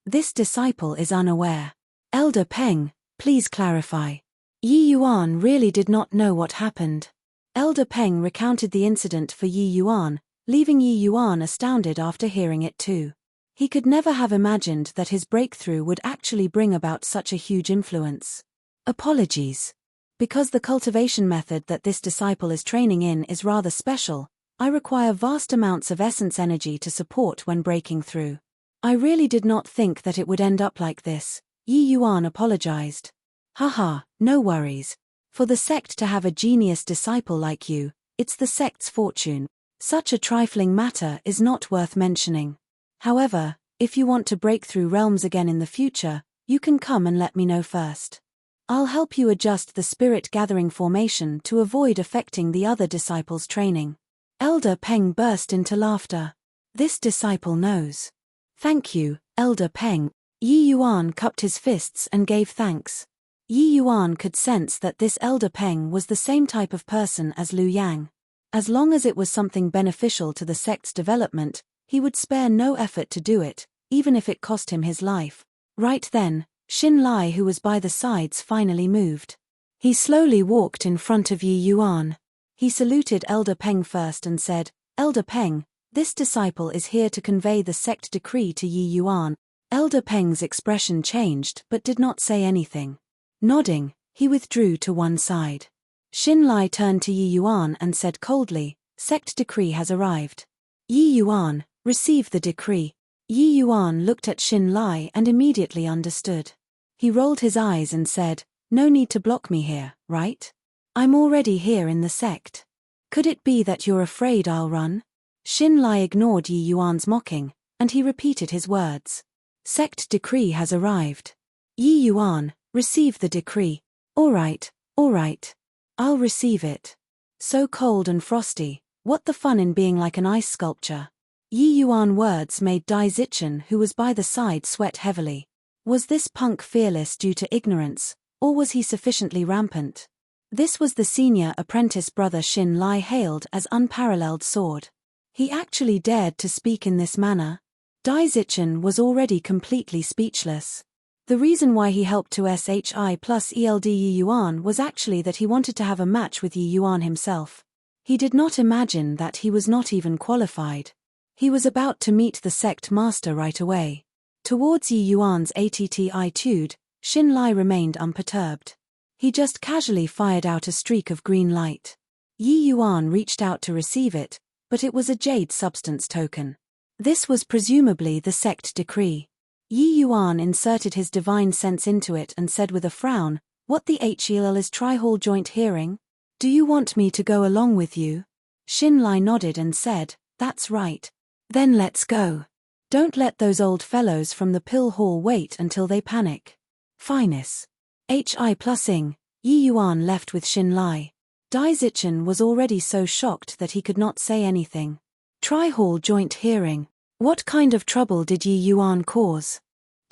This disciple is unaware. Elder Peng, please clarify. Yi Yuan really did not know what happened. Elder Peng recounted the incident for Yi Yuan, leaving Yi Yuan astounded after hearing it too. He could never have imagined that his breakthrough would actually bring about such a huge influence. Apologies. Because the cultivation method that this disciple is training in is rather special, I require vast amounts of essence energy to support when breaking through. I really did not think that it would end up like this. Yi Yuan apologized. Haha, no worries. For the sect to have a genius disciple like you, it's the sect's fortune. Such a trifling matter is not worth mentioning. However, if you want to break through realms again in the future, you can come and let me know first. I'll help you adjust the spirit gathering formation to avoid affecting the other disciples' training. Elder Peng burst into laughter. This disciple knows. Thank you, Elder Peng. Yi Yuan cupped his fists and gave thanks. Yi Yuan could sense that this Elder Peng was the same type of person as Liu Yang. As long as it was something beneficial to the sect's development, he would spare no effort to do it, even if it cost him his life. Right then, Xin Lai, who was by the sides, finally moved. He slowly walked in front of Yi Yuan. He saluted Elder Peng first and said, "Elder Peng, this disciple is here to convey the sect decree to Yi Yuan." Elder Peng's expression changed but did not say anything. Nodding, he withdrew to one side. Xin Lai turned to Yi Yuan and said coldly, "Sect decree has arrived. Yi Yuan, receive the decree." Yi Yuan looked at Xin Lai and immediately understood. He rolled his eyes and said, "No need to block me here, right? I'm already here in the sect. Could it be that you're afraid I'll run?" Xin Lai ignored Yi Yuan's mocking, and he repeated his words. "Sect decree has arrived. Yi Yuan, receive the decree." All right. I'll receive it. So cold and frosty, what the fun in being like an ice sculpture? Yi Yuan words made Dai Zichen, who was by the side, sweat heavily. Was this punk fearless due to ignorance, or was he sufficiently rampant? This was the senior apprentice brother Xin Lai hailed as unparalleled sword. He actually dared to speak in this manner. Dai Zichen was already completely speechless. The reason why he helped to SHI plus ELD Yi Yuan was actually that he wanted to have a match with Yi Yuan himself. He did not imagine that he was not even qualified. He was about to meet the sect master right away. Towards Yi Yuan's attitude, Xin Lai remained unperturbed. He just casually fired out a streak of green light. Yi Yuan reached out to receive it, but it was a jade substance token. This was presumably the sect decree. Yi Yuan inserted his divine sense into it and said with a frown, "What the hell is tri-hall joint hearing? Do you want me to go along with you?" Xin Lai nodded and said, "That's right. Then let's go. Don't let those old fellows from the pill hall wait until they panic." Finus. Hi plusing, Yi Yuan left with Xin Lai. Dai Zichen was already so shocked that he could not say anything. Tri-hall joint hearing. What kind of trouble did Yi Yuan cause?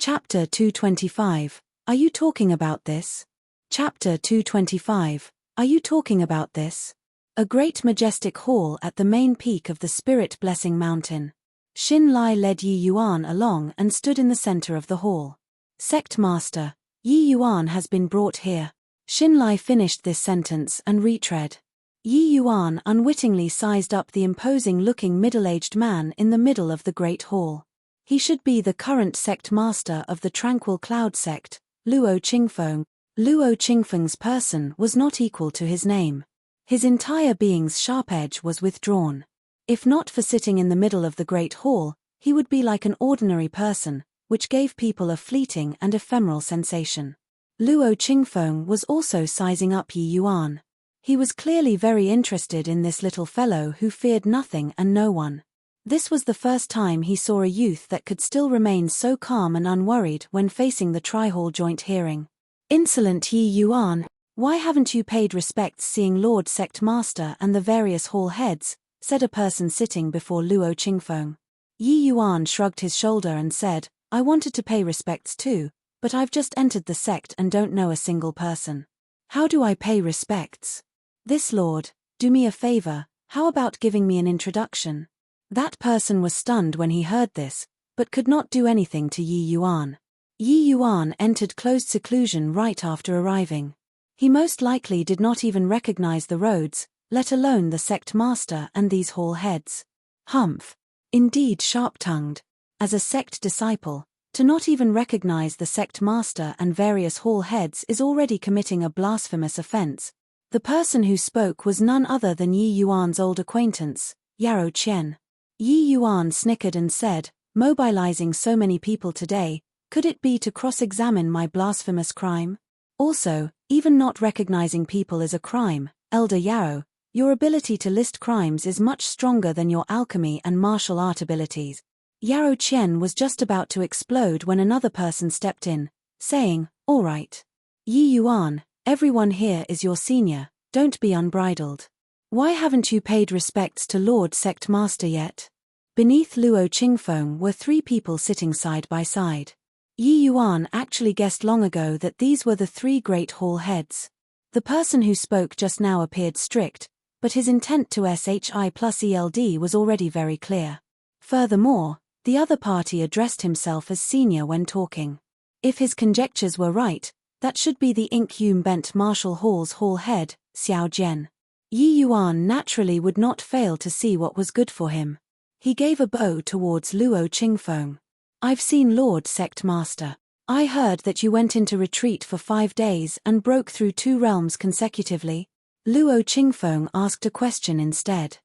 Chapter 225. Are you talking about this? Chapter 225. Are you talking about this? A great majestic hall at the main peak of the Spirit Blessing Mountain. Xin Lai led Yi Yuan along and stood in the center of the hall. Sect Master, Yi Yuan has been brought here. Xin Lai finished this sentence and retread. Yi Yuan unwittingly sized up the imposing-looking middle-aged man in the middle of the great hall. He should be the current sect master of the Tranquil Cloud sect, Luo Qingfeng. Luo Qingfeng's person was not equal to his name. His entire being's sharp edge was withdrawn. If not for sitting in the middle of the great hall, he would be like an ordinary person, which gave people a fleeting and ephemeral sensation. Luo Qingfeng was also sizing up Yi Yuan. He was clearly very interested in this little fellow who feared nothing and no one. This was the first time he saw a youth that could still remain so calm and unworried when facing the tri-hall joint hearing. "Insolent Yi Yuan, why haven't you paid respects seeing Lord Sect Master and the various hall heads?" said a person sitting before Luo Qingfeng. Yi Yuan shrugged his shoulder and said, "I wanted to pay respects too, but I've just entered the sect and don't know a single person. How do I pay respects? This lord, do me a favor, how about giving me an introduction?" That person was stunned when he heard this, but could not do anything to Yi Yuan. Yi Yuan entered closed seclusion right after arriving. He most likely did not even recognize the roads, let alone the sect master and these hall heads. Humph. Indeed sharp-tongued. As a sect disciple, to not even recognize the sect master and various hall heads is already committing a blasphemous offense. The person who spoke was none other than Yi Yuan's old acquaintance, Yarou Qian. Yi Yuan snickered and said, "Mobilizing so many people today, could it be to cross-examine my blasphemous crime? Also, even not recognizing people is a crime, Elder Yarou. Your ability to list crimes is much stronger than your alchemy and martial art abilities." Yarou Qian was just about to explode when another person stepped in, saying, "All right. Yi Yuan, everyone here is your senior, don't be unbridled. Why haven't you paid respects to Lord Sect Master yet?" Beneath Luo Qingfeng were three people sitting side by side. Yi Yuan actually guessed long ago that these were the three great hall heads. The person who spoke just now appeared strict, but his intent to SHI plus ELD was already very clear. Furthermore, the other party addressed himself as senior when talking. If his conjectures were right, that should be the Ink-Yum Bent Martial Hall's hall head, Xiao Jian. Yi Yuan naturally would not fail to see what was good for him. He gave a bow towards Luo Qingfeng. "I've seen Lord Sect Master. I heard that you went into retreat for 5 days and broke through 2 realms consecutively." Luo Qingfeng asked a question instead.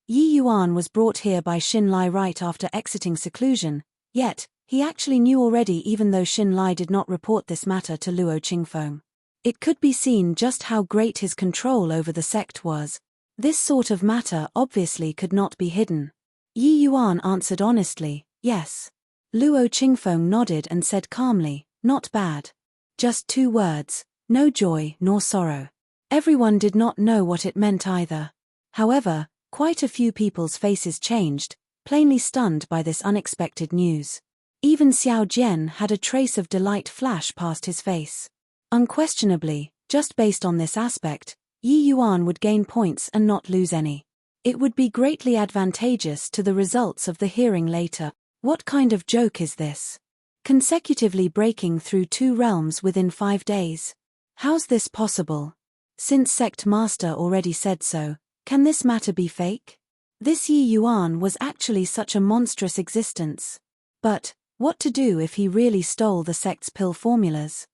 Yi Yuan was brought here by Xin Lai right after exiting seclusion, yet, he actually knew already even though Xin Lai did not report this matter to Luo Qingfeng. It could be seen just how great his control over the sect was. This sort of matter obviously could not be hidden. Yi Yuan answered honestly, "Yes." Luo Qingfeng nodded and said calmly, "Not bad. Just 2 words, no joy nor sorrow." Everyone did not know what it meant either. However, quite a few people's faces changed, plainly stunned by this unexpected news. Even Xiao Jian had a trace of delight flash past his face. Unquestionably, just based on this aspect, Yi Yuan would gain points and not lose any. It would be greatly advantageous to the results of the hearing later. What kind of joke is this? consecutively breaking through 2 realms within 5 days. How's this possible? Since Sect Master already said so, can this matter be fake? This Yi Yuan was actually such a monstrous existence. But, what to do if he really stole the sect's pill formulas?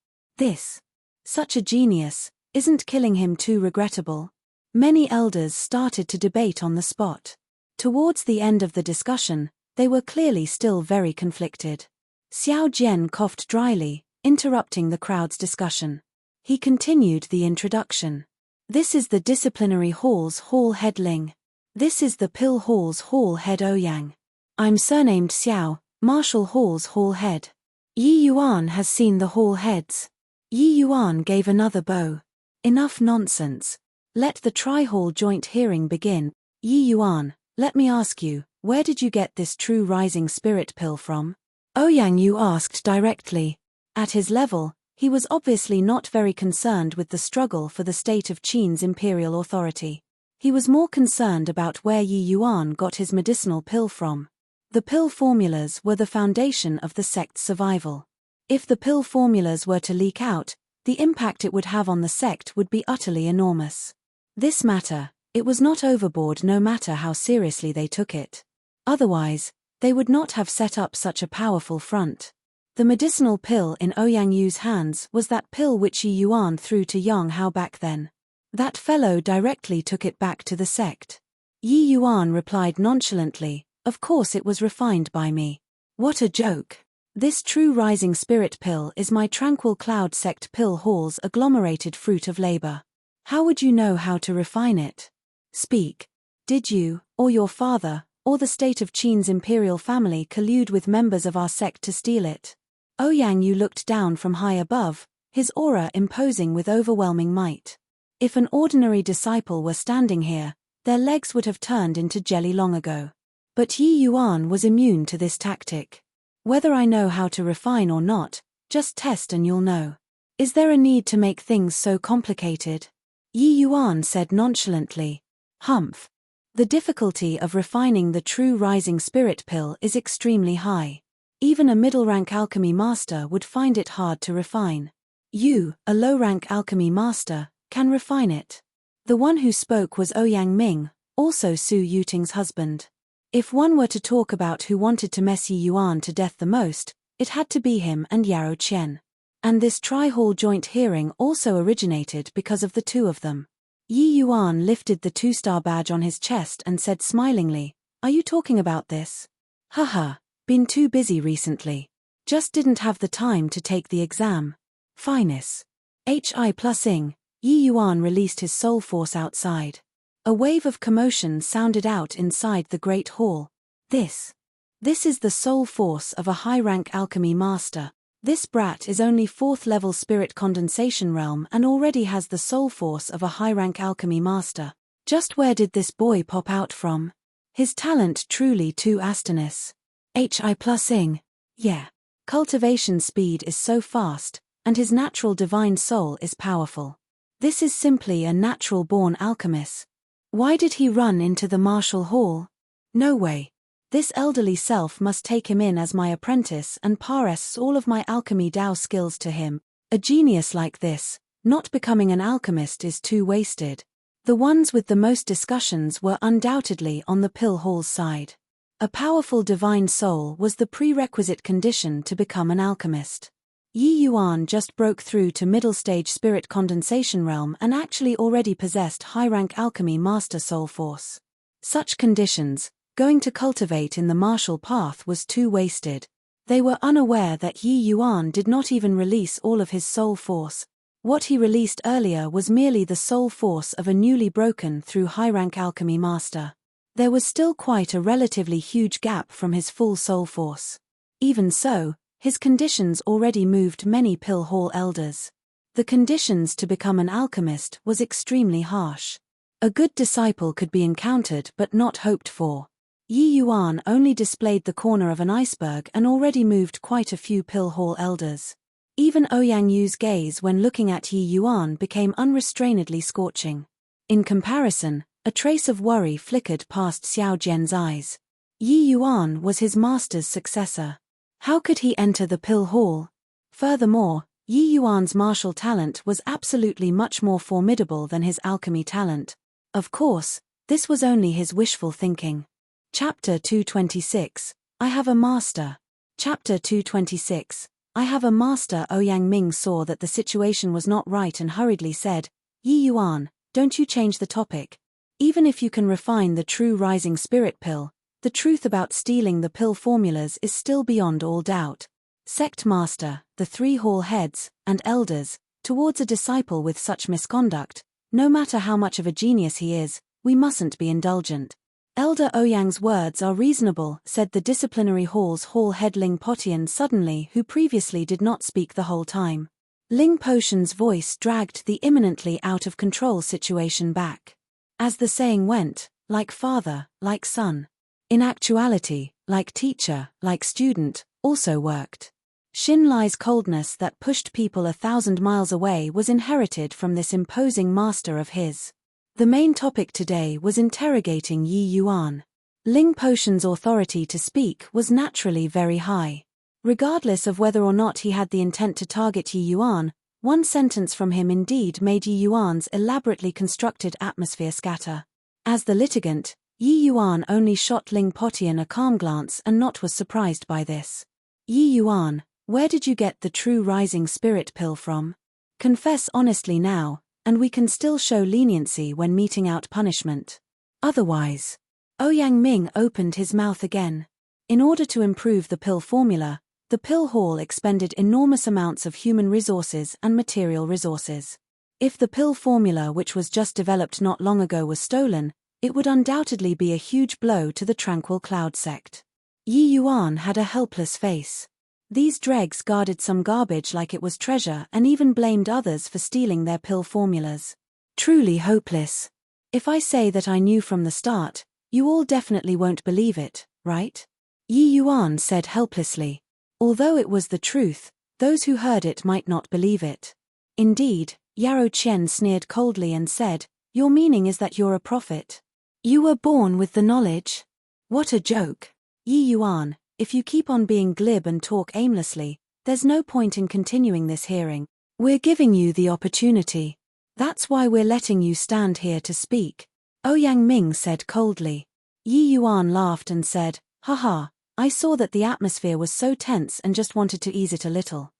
Such a genius, isn't killing him too regrettable? Many elders started to debate on the spot. Towards the end of the discussion, they were clearly still very conflicted. Xiao Jian coughed dryly, interrupting the crowd's discussion. He continued the introduction. This is the Disciplinary Hall's Hall Head Ling. This is the Pill Hall's Hall Head Ouyang. I'm surnamed Xiao, Martial Hall's Hall Head. Yi Yuan has seen the Hall Heads. Yi Yuan gave another bow. Enough nonsense. Let the Tri-Hall joint hearing begin. Yi Yuan, let me ask you, where did you get this true rising spirit pill from? Ouyang Yu asked directly. At his level, he was obviously not very concerned with the struggle for the state of Qin's imperial authority. He was more concerned about where Yi Yuan got his medicinal pill from. The pill formulas were the foundation of the sect's survival. If the pill formulas were to leak out, the impact it would have on the sect would be utterly enormous. This matter, it was not overboard no matter how seriously they took it. Otherwise, they would not have set up such a powerful front. The medicinal pill in Ouyang Yu's hands was that pill which Yi Yuan threw to Yang Hao back then. That fellow directly took it back to the sect. Yi Yuan replied nonchalantly, of course it was refined by me. What a joke. This true rising spirit pill is my tranquil cloud sect pill hall's agglomerated fruit of labor. How would you know how to refine it? Speak. Did you, or your father, or the state of Qin's imperial family collude with members of our sect to steal it? Ouyang Yu looked down from high above, his aura imposing with overwhelming might. If an ordinary disciple were standing here, their legs would have turned into jelly long ago. But Yi Yuan was immune to this tactic. Whether I know how to refine or not, just test and you'll know. Is there a need to make things so complicated? Yi Yuan said nonchalantly. Humph. The difficulty of refining the true rising spirit pill is extremely high. Even a middle-rank alchemy master would find it hard to refine. You, a low-rank alchemy master, can refine it. The one who spoke was Ouyang Ming, also Su Yuting's husband. If one were to talk about who wanted to mess Yi Yuan to death the most, it had to be him and Yarrow Chen. And this Tri-Hall joint hearing also originated because of the two of them. Yi Yuan lifted the 2-star badge on his chest and said smilingly, "Are you talking about this?" Haha, been too busy recently. Just didn't have the time to take the exam. Finus. Hi+ing, Yi Yuan released his soul force outside. A wave of commotion sounded out inside the Great Hall. This is the soul force of a high-rank alchemy master. This brat is only 4th level spirit condensation realm and already has the soul force of a high-rank alchemy master. Just where did this boy pop out from? His talent truly too astonis. Hi+ing. Yeah. Cultivation speed is so fast, and his natural divine soul is powerful. This is simply a natural-born alchemist. Why did he run into the martial hall? No way. This elderly self must take him in as my apprentice and pass all of my alchemy Dao skills to him. A genius like this, not becoming an alchemist is too wasted. The ones with the most discussions were undoubtedly on the pill hall's side. A powerful divine soul was the prerequisite condition to become an alchemist. Yi Yuan just broke through to middle-stage spirit condensation realm and actually already possessed high-rank alchemy master soul force. Such conditions, going to cultivate in the martial path was too wasted. They were unaware that Yi Yuan did not even release all of his soul force. What he released earlier was merely the soul force of a newly broken through high-rank alchemy master. There was still quite a relatively huge gap from his full soul force. Even so, his conditions already moved many pill hall elders. The conditions to become an alchemist was extremely harsh. A good disciple could be encountered but not hoped for. Yi Yuan only displayed the corner of an iceberg and already moved quite a few pill hall elders. Even Ouyang Yu's gaze when looking at Yi Yuan became unrestrainedly scorching. In comparison, a trace of worry flickered past Xiao Jian's eyes. Yi Yuan was his master's successor. How could he enter the pill hall? Furthermore, Yi Yuan's martial talent was absolutely much more formidable than his alchemy talent. Of course, this was only his wishful thinking. Chapter 226. I have a master. Chapter 226. I have a master. Ouyang Ming saw that the situation was not right and hurriedly said, Yi Yuan, don't you change the topic. Even if you can refine the true rising spirit pill, the truth about stealing the pill formulas is still beyond all doubt. Sect master, the 3 hall heads, and elders, towards a disciple with such misconduct, no matter how much of a genius he is, we mustn't be indulgent. Elder Ouyang's words are reasonable, said the disciplinary hall's hall head Ling Potian suddenly, who previously did not speak the whole time. Ling Potian's voice dragged the imminently out-of-control situation back. As the saying went, like father, like son. In actuality, like teacher, like student, also worked. Xin Lai's coldness that pushed people 1,000 miles away was inherited from this imposing master of his. The main topic today was interrogating Yi Yuan. Ling Potian's authority to speak was naturally very high. Regardless of whether or not he had the intent to target Yi Yuan, one sentence from him indeed made Yi Yuan's elaborately constructed atmosphere scatter. As the litigant, Yi Yuan only shot Ling Potian a calm glance and not was surprised by this. Yi Yuan, where did you get the true rising spirit pill from? Confess honestly now, and we can still show leniency when meting out punishment. Otherwise. Ouyang Ming opened his mouth again. In order to improve the pill formula, the pill hall expended enormous amounts of human resources and material resources. If the pill formula which was just developed not long ago was stolen, it would undoubtedly be a huge blow to the Tranquil Cloud sect. Yi Yuan had a helpless face. These dregs guarded some garbage like it was treasure and even blamed others for stealing their pill formulas. Truly hopeless. If I say that I knew from the start, you all definitely won't believe it, right? Yi Yuan said helplessly. Although it was the truth, those who heard it might not believe it. Indeed, Yarrow Chen sneered coldly and said, your meaning is that you're a prophet. You were born with the knowledge? What a joke. Yi Yuan, if you keep on being glib and talk aimlessly, there's no point in continuing this hearing. We're giving you the opportunity. That's why we're letting you stand here to speak. Ouyang Ming said coldly. Yi Yuan laughed and said, haha, I saw that the atmosphere was so tense and just wanted to ease it a little.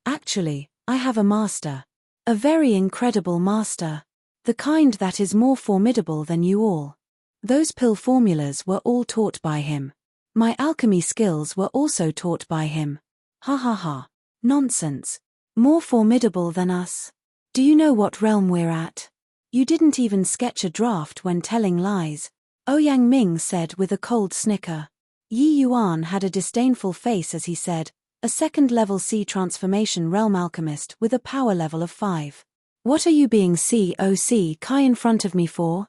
Actually, I have a master. A very incredible master. The kind that is more formidable than you all. Those pill formulas were all taught by him. My alchemy skills were also taught by him. Ha ha ha. Nonsense. More formidable than us. Do you know what realm we're at? You didn't even sketch a draft when telling lies. Ouyang Ming said with a cold snicker. Yi Yuan had a disdainful face as he said, a second-level C transformation realm alchemist with a power level of 5. What are you being COC Kai in front of me for?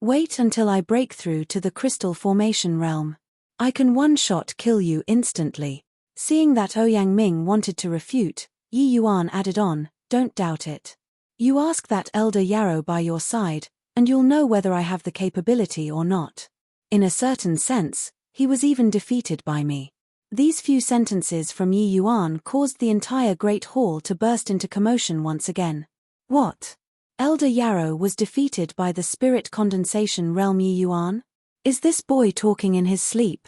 Wait until I break through to the crystal formation realm. I can one-shot kill you instantly. Seeing that Ouyang Ming wanted to refute, Yi Yuan added on, don't doubt it. You ask that elder Yarrow by your side, and you'll know whether I have the capability or not. In a certain sense, he was even defeated by me. These few sentences from Yi Yuan caused the entire Great Hall to burst into commotion once again. What? Elder Yarrow was defeated by the spirit condensation realm Yi Yuan? Is this boy talking in his sleep?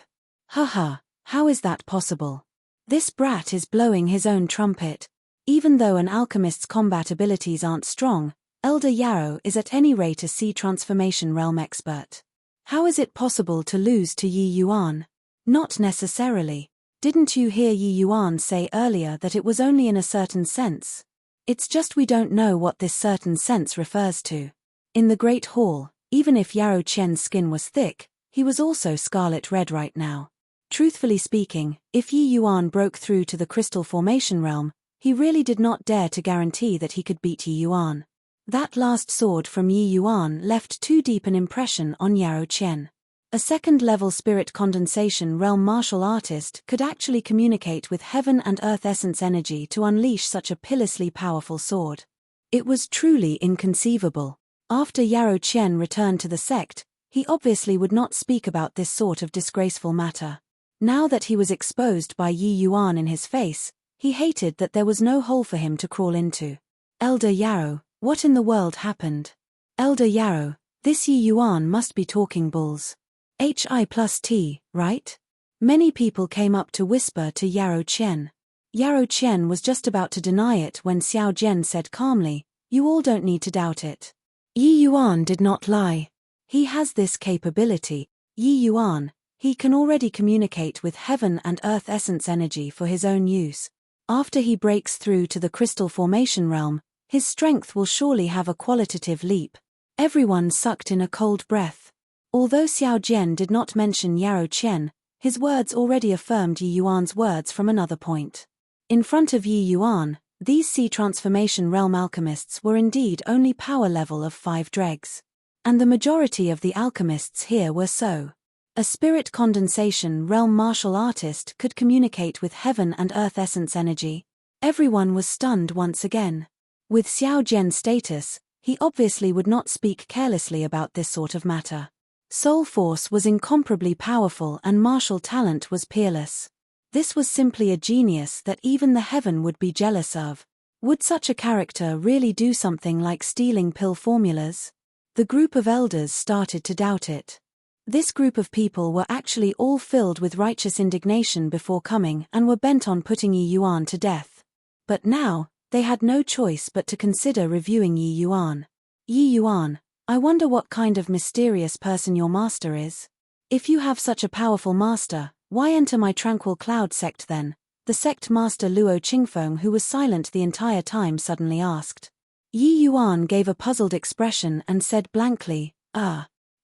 Haha, how is that possible? This brat is blowing his own trumpet. Even though an alchemist's combat abilities aren't strong, Elder Yarrow is at any rate a C transformation realm expert. How is it possible to lose to Yi Yuan? Not necessarily. Didn't you hear Yi Yuan say earlier that it was only in a certain sense? It's just we don't know what this certain sense refers to. In the Great Hall, even if Yarrow Qian's skin was thick, he was also scarlet red right now. Truthfully speaking, if Yi Yuan broke through to the crystal formation realm, he really did not dare to guarantee that he could beat Yi Yuan. That last sword from Yi Yuan left too deep an impression on Yarrow Qian. A second-level spirit condensation realm martial artist could actually communicate with heaven and earth essence energy to unleash such a pitilessly powerful sword. It was truly inconceivable. After Yarrow Qian returned to the sect, he obviously would not speak about this sort of disgraceful matter. Now that he was exposed by Yi Yuan in his face, he hated that there was no hole for him to crawl into. Elder Yarrow, what in the world happened? Elder Yarrow, this Yi Yuan must be talking bulls. Hi+T, right? Many people came up to whisper to Yarrow Qian. Yarrow Qian was just about to deny it when Xiao Jian said calmly, "You all don't need to doubt it." Yi Yuan did not lie. He has this capability. Yi Yuan, he can already communicate with heaven and earth essence energy for his own use. After he breaks through to the crystal formation realm, his strength will surely have a qualitative leap. Everyone sucked in a cold breath. Although Xiao Jian did not mention Yarrow Qian, his words already affirmed Yi Yuan's words from another point. In front of Yi Yuan, these sea transformation realm alchemists were indeed only power level of 5 dregs. And the majority of the alchemists here were so. A spirit condensation realm martial artist could communicate with heaven and earth essence energy. Everyone was stunned once again. With Xiao Jian's status, he obviously would not speak carelessly about this sort of matter. Soul force was incomparably powerful and martial talent was peerless. This was simply a genius that even the heaven would be jealous of. Would such a character really do something like stealing pill formulas? The group of elders started to doubt it. This group of people were actually all filled with righteous indignation before coming and were bent on putting Yi Yuan to death. But now, they had no choice but to consider reviewing Yi Yuan. Yi Yuan, I wonder what kind of mysterious person your master is. If you have such a powerful master, why enter my tranquil cloud sect then? The sect master Luo Qingfeng, who was silent the entire time, suddenly asked. Yi Yuan gave a puzzled expression and said blankly,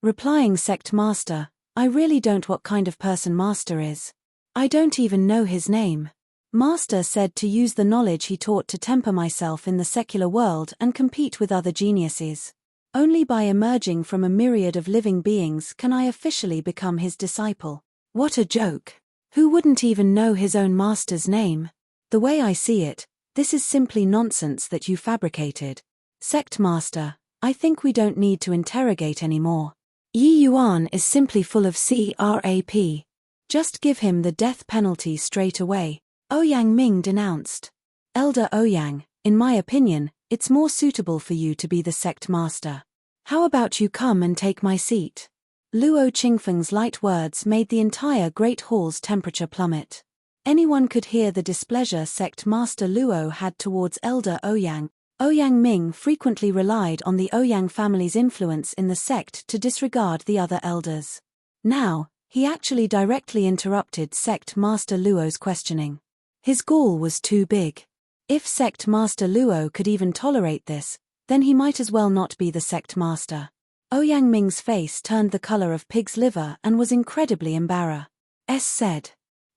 Replying sect master, I really don't what kind of person master is. I don't even know his name. Master said to use the knowledge he taught to temper myself in the secular world and compete with other geniuses. Only by emerging from a myriad of living beings can I officially become his disciple. What a joke! Who wouldn't even know his own master's name? The way I see it, this is simply nonsense that you fabricated. Sect master, I think we don't need to interrogate anymore. Yi Yuan is simply full of crap. Just give him the death penalty straight away, Ouyang Ming denounced. Elder Ouyang, in my opinion, it's more suitable for you to be the sect master. How about you come and take my seat? Luo Qingfeng's light words made the entire great hall's temperature plummet. Anyone could hear the displeasure sect master Luo had towards Elder Ouyang. Ouyang Ming frequently relied on the Ouyang family's influence in the sect to disregard the other elders. Now, he actually directly interrupted sect master Luo's questioning. His gall was too big. If sect master Luo could even tolerate this, then he might as well not be the sect master. Ouyang Ming's face turned the color of pig's liver and was incredibly embarrassed. Said,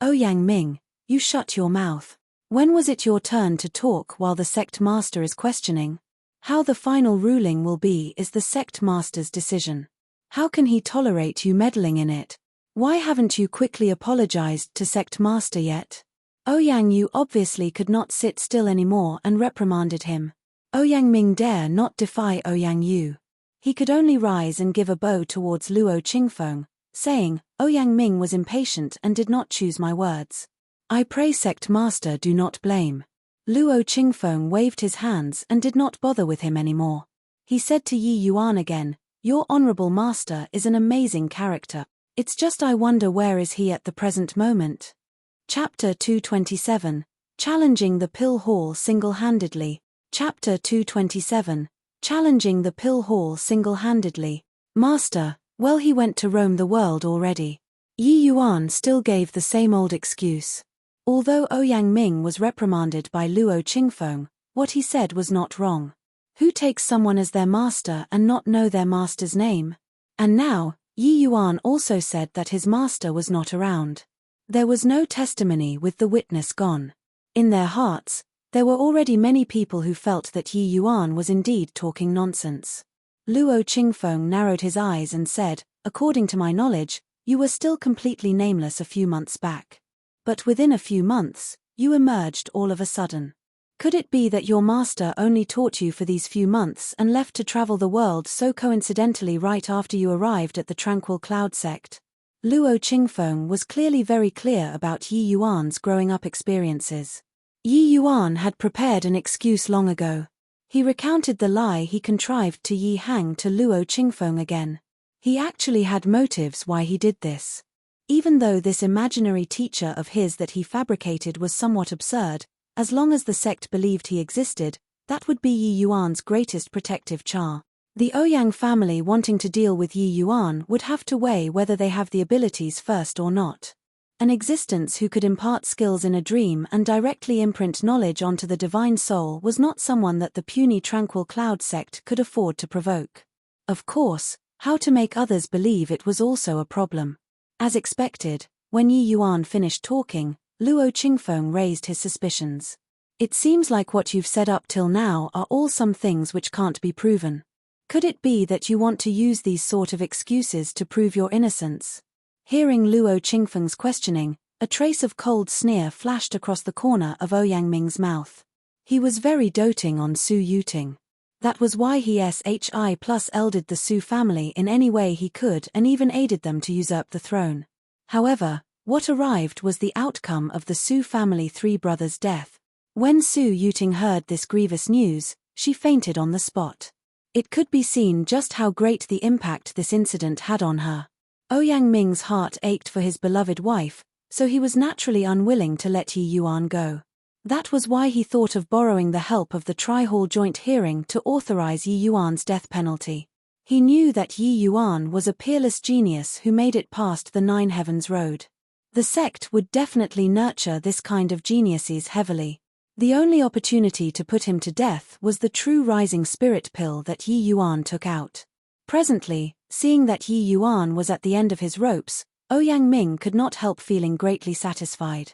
Ouyang Ming, you shut your mouth. When was it your turn to talk while the sect master is questioning? How the final ruling will be is the sect master's decision. How can he tolerate you meddling in it? Why haven't you quickly apologized to sect master yet? Ouyang Yu obviously could not sit still anymore and reprimanded him. Ouyang Ming dare not defy Ouyang Yu. He could only rise and give a bow towards Luo Qingfeng, saying, Ouyang Ming was impatient and did not choose my words. I pray sect master do not blame. Luo Qingfeng waved his hands and did not bother with him anymore. He said to Yi Yuan again, Your honorable master is an amazing character. It's just I wonder where is he at the present moment. Chapter 227, Challenging the Pill Hall Single-Handedly. Chapter 227, Challenging the Pill Hall Single-Handedly. Master, well, he went to roam the world already. Yi Yuan still gave the same old excuse. Although Ouyang Ming was reprimanded by Luo Qingfeng, what he said was not wrong. Who takes someone as their master and not know their master's name? And now, Yi Yuan also said that his master was not around. There was no testimony with the witness gone. In their hearts, there were already many people who felt that Yi Yuan was indeed talking nonsense. Luo Qingfeng narrowed his eyes and said, According to my knowledge, you were still completely nameless a few months back. But within a few months, you emerged all of a sudden. Could it be that your master only taught you for these few months and left to travel the world so coincidentally right after you arrived at the Tranquil Cloud sect? Luo Qingfeng was clearly very clear about Yi Yuan's growing up experiences. Yi Yuan had prepared an excuse long ago. He recounted the lie he contrived to Yi Hang to Luo Qingfeng again. He actually had motives why he did this. Even though this imaginary teacher of his that he fabricated was somewhat absurd, as long as the sect believed he existed, that would be Yi Yuan's greatest protective charm. The Ouyang family wanting to deal with Yi Yuan would have to weigh whether they have the abilities first or not. An existence who could impart skills in a dream and directly imprint knowledge onto the divine soul was not someone that the puny tranquil cloud sect could afford to provoke. Of course, how to make others believe it was also a problem. As expected, when Yi Yuan finished talking, Luo Qingfeng raised his suspicions. It seems like what you've said up till now are all some things which can't be proven. Could it be that you want to use these sort of excuses to prove your innocence? Hearing Luo Qingfeng's questioning, a trace of cold sneer flashed across the corner of Ouyang Ming's mouth. He was very doting on Su Yuting. That was why he SHI+L'd the Su family in any way he could and even aided them to usurp the throne. However, what arrived was the outcome of the Su family three brothers' death. When Su Yuting heard this grievous news, she fainted on the spot. It could be seen just how great the impact this incident had on her. Ouyang Ming's heart ached for his beloved wife, so he was naturally unwilling to let Yi Yuan go. That was why he thought of borrowing the help of the Tri-Hall joint hearing to authorize Yi Yuan's death penalty. He knew that Yi Yuan was a peerless genius who made it past the Nine Heavens Road. The sect would definitely nurture this kind of geniuses heavily. The only opportunity to put him to death was the true rising spirit pill that Yi Yuan took out. Presently, seeing that Yi Yuan was at the end of his ropes, Ouyang Ming could not help feeling greatly satisfied.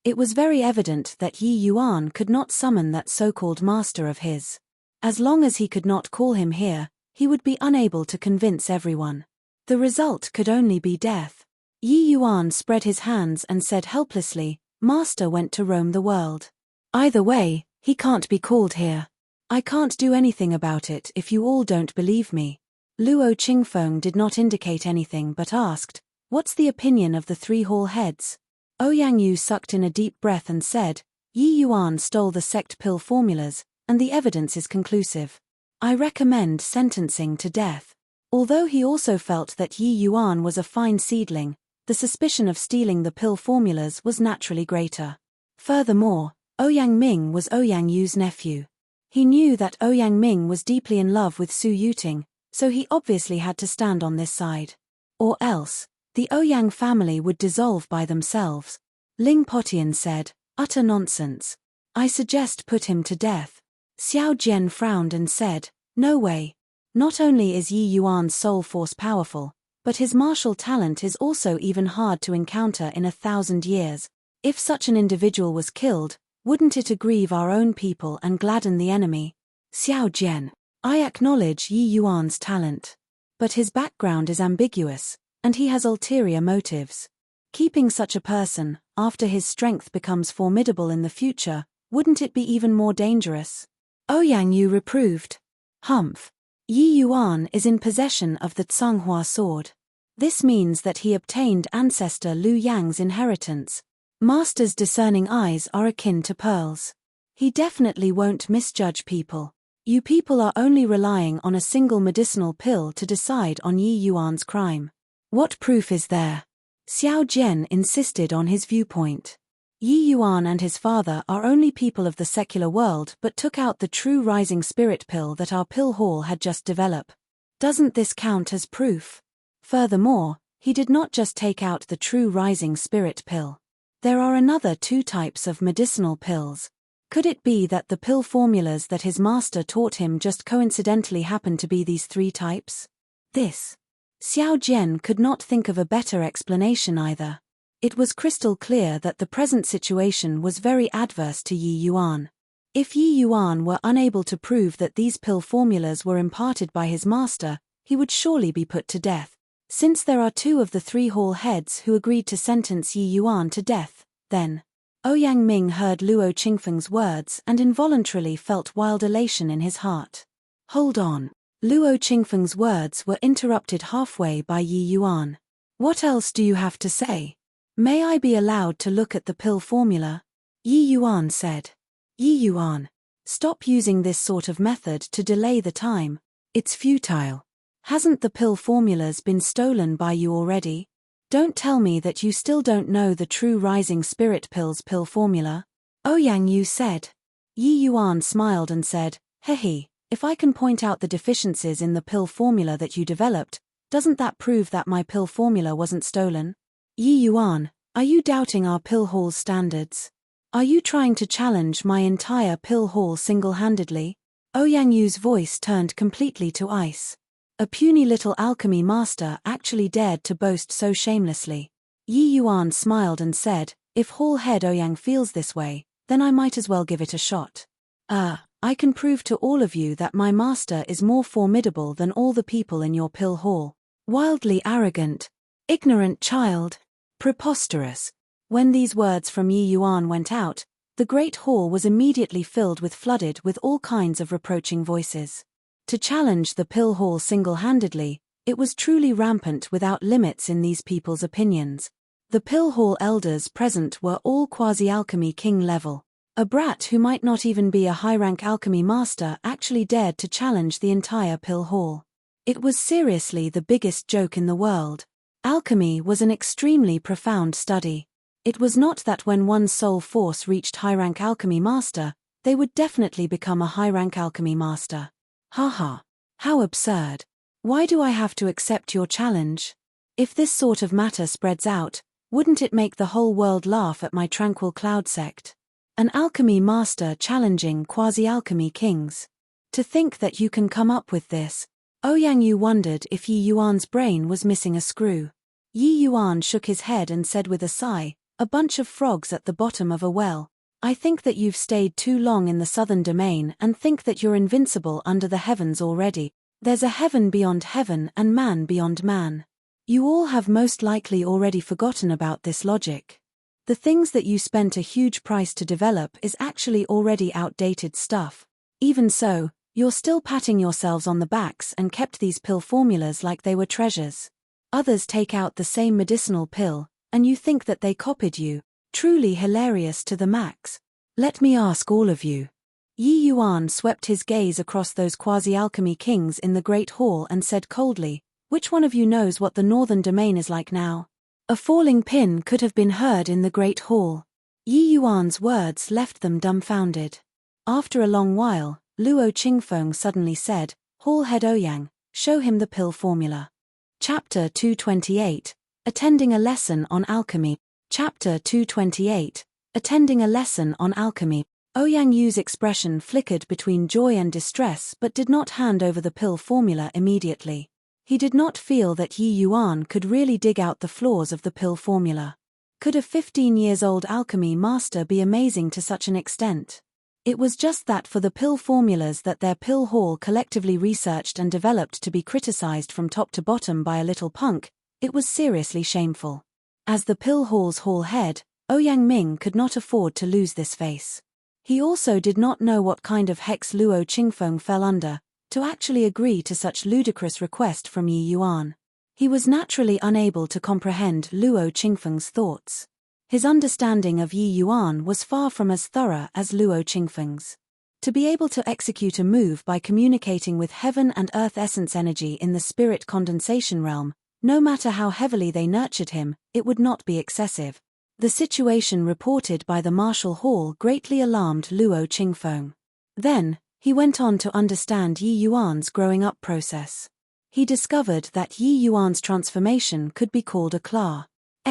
It was very evident that Yi Yuan could not summon that so-called master of his. As long as he could not call him here, he would be unable to convince everyone. The result could only be death. Yi Yuan spread his hands and said helplessly, "Master went to roam the world. Either way, he can't be called here. I can't do anything about it if you all don't believe me." Luo Qingfeng did not indicate anything but asked, "What's the opinion of the three hall heads?" Ouyang Yu sucked in a deep breath and said, "Yi Yuan stole the sect pill formulas, and the evidence is conclusive. I recommend sentencing to death." Although he also felt that Yi Yuan was a fine seedling, the suspicion of stealing the pill formulas was naturally greater. Furthermore, Ouyang Ming was Ouyang Yu's nephew. He knew that Ouyang Ming was deeply in love with Su Yuting, so he obviously had to stand on this side. Or else, the Ouyang family would dissolve by themselves. Ling Potian said, "Utter nonsense. I suggest put him to death." Xiao Jian frowned and said, "No way. Not only is Yi Yuan's soul force powerful, but his martial talent is also even hard to encounter in 1,000 years. If such an individual was killed, wouldn't it aggrieve our own people and gladden the enemy?" Xiao Jian, "I acknowledge Yi Yuan's talent. But his background is ambiguous, and he has ulterior motives. Keeping such a person, after his strength becomes formidable in the future, wouldn't it be even more dangerous?" Ouyang Yu reproved. "Humph. Yi Yuan is in possession of the Tsanghua sword. This means that he obtained ancestor Liu Yang's inheritance. Master's discerning eyes are akin to pearls. He definitely won't misjudge people. You people are only relying on a single medicinal pill to decide on Yi Yuan's crime. What proof is there?" Xiao Jian insisted on his viewpoint. Yi Yuan and his father are only people of the secular world but took out the true rising spirit pill that our pill hall had just developed. Doesn't this count as proof? Furthermore, he did not just take out the true rising spirit pill. There are another two types of medicinal pills. Could it be that the pill formulas that his master taught him just coincidentally happened to be these three types? This. Xiao Jian could not think of a better explanation either. It was crystal clear that the present situation was very adverse to Yi Yuan. If Yi Yuan were unable to prove that these pill formulas were imparted by his master, he would surely be put to death. Since there are two of the three hall heads who agreed to sentence Yi Yuan to death, then. Ouyang Ming heard Luo Qingfeng's words and involuntarily felt wild elation in his heart. Hold on. Luo Qingfeng's words were interrupted halfway by Yi Yuan. What else do you have to say? May I be allowed to look at the pill formula? Yi Yuan said. Yi Yuan, stop using this sort of method to delay the time. It's futile. Hasn't the pill formulas been stolen by you already? Don't tell me that you still don't know the true Rising Spirit Pills pill formula. Ouyang Yu said. Yi Yuan smiled and said, Hehe, if I can point out the deficiencies in the pill formula that you developed, doesn't that prove that my pill formula wasn't stolen? Yi Yuan, are you doubting our pill hall's standards? Are you trying to challenge my entire pill hall single-handedly? Ouyang Yu's voice turned completely to ice. A puny little alchemy master actually dared to boast so shamelessly. Yi Yuan smiled and said, if Hall Head Ouyang feels this way, then I might as well give it a shot. I can prove to all of you that my master is more formidable than all the people in your pill hall. Wildly arrogant. Ignorant child. Preposterous. When these words from Yi Yuan went out, the great hall was immediately flooded with all kinds of reproaching voices. To challenge the pill hall single-handedly, it was truly rampant without limits in these people's opinions. The pill hall elders present were all quasi-alchemy king level. A brat who might not even be a high-rank alchemy master actually dared to challenge the entire pill hall. It was seriously the biggest joke in the world. Alchemy was an extremely profound study. It was not that when one's soul force reached high-rank alchemy master, they would definitely become a high-rank alchemy master. Haha. How absurd. Why do I have to accept your challenge? If this sort of matter spreads out, wouldn't it make the whole world laugh at my tranquil cloud sect? An alchemy master challenging quasi-alchemy kings. To think that you can come up with this. Ouyang Yu wondered if Yi Yuan's brain was missing a screw. Yi Yuan shook his head and said with a sigh, a bunch of frogs at the bottom of a well. I think that you've stayed too long in the southern domain and think that you're invincible under the heavens already. There's a heaven beyond heaven and man beyond man. You all have most likely already forgotten about this logic. The things that you spent a huge price to develop is actually already outdated stuff. Even so, you're still patting yourselves on the backs and kept these pill formulas like they were treasures. Others take out the same medicinal pill, and you think that they copied you. Truly hilarious to the max. Let me ask all of you. Yi Yuan swept his gaze across those quasi-alchemy kings in the Great Hall and said coldly, which one of you knows what the northern domain is like now? A falling pin could have been heard in the Great Hall. Yi Yuan's words left them dumbfounded. After a long while, Luo Qingfeng suddenly said, Hall Head Ouyang, show him the pill formula. Chapter 228, Attending a Lesson on Alchemy. Chapter 228, Attending a Lesson on Alchemy. Ouyang Yu's expression flickered between joy and distress but did not hand over the pill formula immediately. He did not feel that Yi Yuan could really dig out the flaws of the pill formula. Could a 15-year-old alchemy master be amazing to such an extent? It was just that for the pill formulas that their pill hall collectively researched and developed to be criticized from top to bottom by a little punk, it was seriously shameful. As the pill hall's hall head, Ouyang Ming could not afford to lose this face. He also did not know what kind of hex Luo Qingfeng fell under, to actually agree to such ludicrous request from Yi Yuan. He was naturally unable to comprehend Luo Qingfeng's thoughts. His understanding of Yi Yuan was far from as thorough as Luo Qingfeng's. To be able to execute a move by communicating with heaven and earth essence energy in the spirit condensation realm, no matter how heavily they nurtured him, it would not be excessive. The situation reported by the Martial Hall greatly alarmed Luo Qingfeng. Then, he went on to understand Yi Yuan's growing up process. He discovered that Yi Yuan's transformation could be called a Class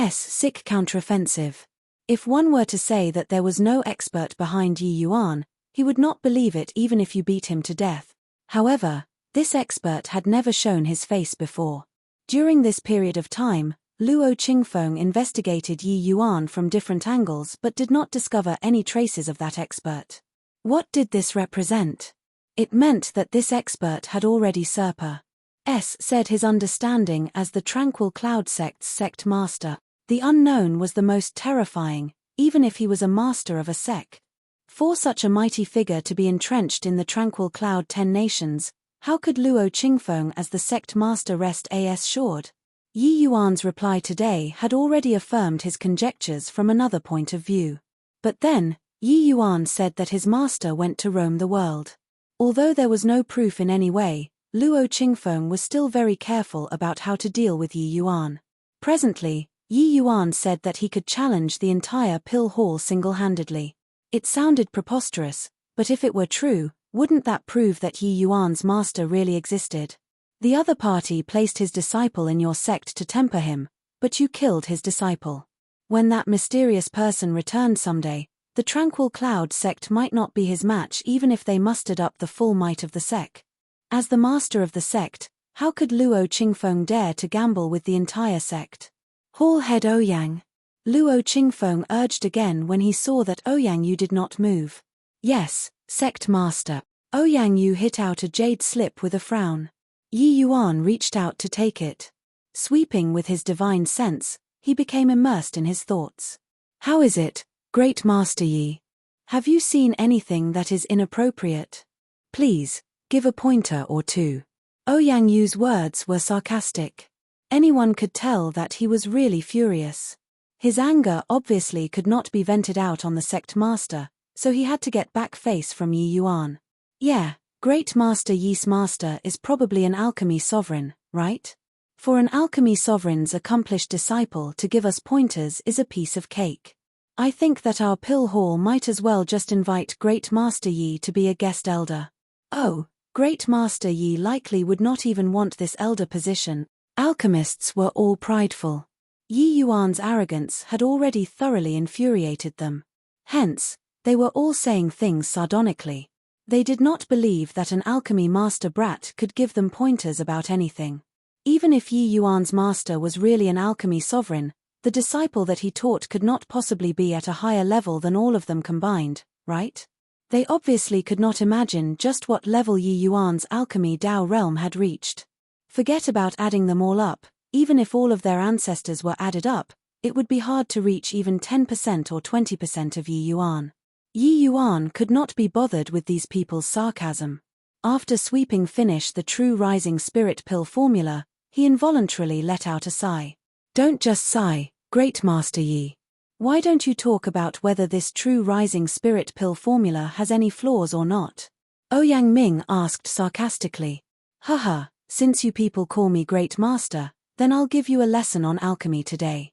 sick counteroffensive. If one were to say that there was no expert behind Yi Yuan, he would not believe it even if you beat him to death. However, this expert had never shown his face before. During this period of time, Luo Qingfeng investigated Yi Yuan from different angles but did not discover any traces of that expert. What did this represent? It meant that this expert had already said his understanding as the Tranquil Cloud Sect's sect master. The unknown was the most terrifying, even if he was a master of a sect. For such a mighty figure to be entrenched in the Tranquil Cloud 10 nations, how could Luo Qingfeng as the sect master rest assured? Yi Yuan's reply today had already affirmed his conjectures from another point of view. But then, Yi Yuan said that his master went to roam the world. Although there was no proof in any way, Luo Qingfeng was still very careful about how to deal with Yi Yuan. Presently, Yi Yuan said that he could challenge the entire pill hall single-handedly. It sounded preposterous, but if it were true, wouldn't that prove that Yi Yuan's master really existed? The other party placed his disciple in your sect to temper him, but you killed his disciple. When that mysterious person returned someday, the Tranquil Cloud sect might not be his match even if they mustered up the full might of the sect. As the master of the sect, how could Luo Qingfeng dare to gamble with the entire sect? Hall head Ouyang. Luo Qingfeng urged again when he saw that Ouyang Yu did not move. Yes, sect master. Ouyang Yu hit out a jade slip with a frown. Yi Yuan reached out to take it. Sweeping with his divine sense, he became immersed in his thoughts. How is it, Great Master Yi? Have you seen anything that is inappropriate? Please, give a pointer or two. Ouyang Yu's words were sarcastic. Anyone could tell that he was really furious. His anger obviously could not be vented out on the sect master, so he had to get back face from Yi Yuan. Yeah, Great Master Yi's master is probably an alchemy sovereign, right? For an alchemy sovereign's accomplished disciple to give us pointers is a piece of cake. I think that our pill hall might as well just invite Great Master Yi to be a guest elder. Oh, Great Master Yi likely would not even want this elder position. Alchemists were all prideful. Yi Yuan's arrogance had already thoroughly infuriated them. Hence, they were all saying things sardonically. They did not believe that an alchemy master brat could give them pointers about anything. Even if Yi Yuan's master was really an alchemy sovereign, the disciple that he taught could not possibly be at a higher level than all of them combined, right? They obviously could not imagine just what level Yi Yuan's alchemy Dao realm had reached. Forget about adding them all up, even if all of their ancestors were added up, it would be hard to reach even 10% or 20% of Yi Yuan. Yi Yuan could not be bothered with these people's sarcasm. After sweeping finish the true rising spirit pill formula, he involuntarily let out a sigh. Don't just sigh, Great Master Yi. Why don't you talk about whether this true rising spirit pill formula has any flaws or not? Ouyang Ming asked sarcastically. Haha, since you people call me Great Master, then I'll give you a lesson on alchemy today.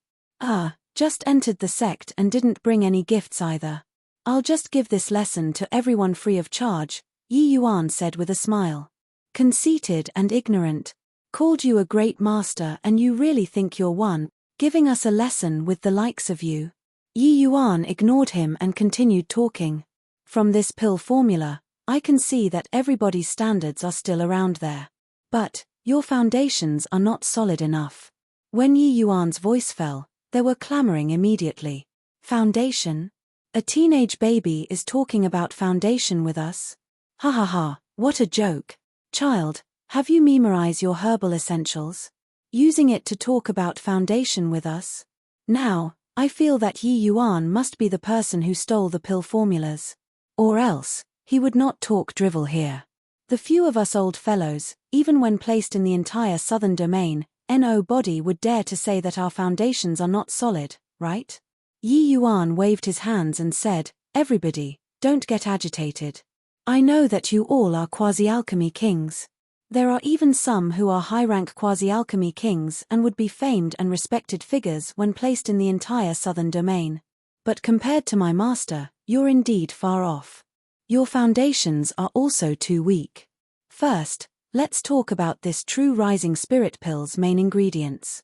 Just entered the sect and didn't bring any gifts either. I'll just give this lesson to everyone free of charge, Yi Yuan said with a smile. Conceited and ignorant. Called you a great master and you really think you're one, giving us a lesson with the likes of you. Yi Yuan ignored him and continued talking. From this pill formula, I can see that everybody's standards are still around there. But, your foundations are not solid enough. When Yi Yuan's voice fell, there were clamoring immediately. Foundation? A teenage baby is talking about foundation with us? Ha ha ha, what a joke. Child, have you memorized your herbal essentials? Using it to talk about foundation with us? Now, I feel that Yi Yuan must be the person who stole the pill formulas. Or else, he would not talk drivel here. The few of us old fellows, even when placed in the entire southern domain, NO body would dare to say that our foundations are not solid, right? Yi Yuan waved his hands and said, everybody, don't get agitated. I know that you all are quasi-alchemy kings. There are even some who are high-rank quasi-alchemy kings and would be famed and respected figures when placed in the entire southern domain. But compared to my master, you're indeed far off. Your foundations are also too weak. First, let's talk about this true rising spirit pill's main ingredients.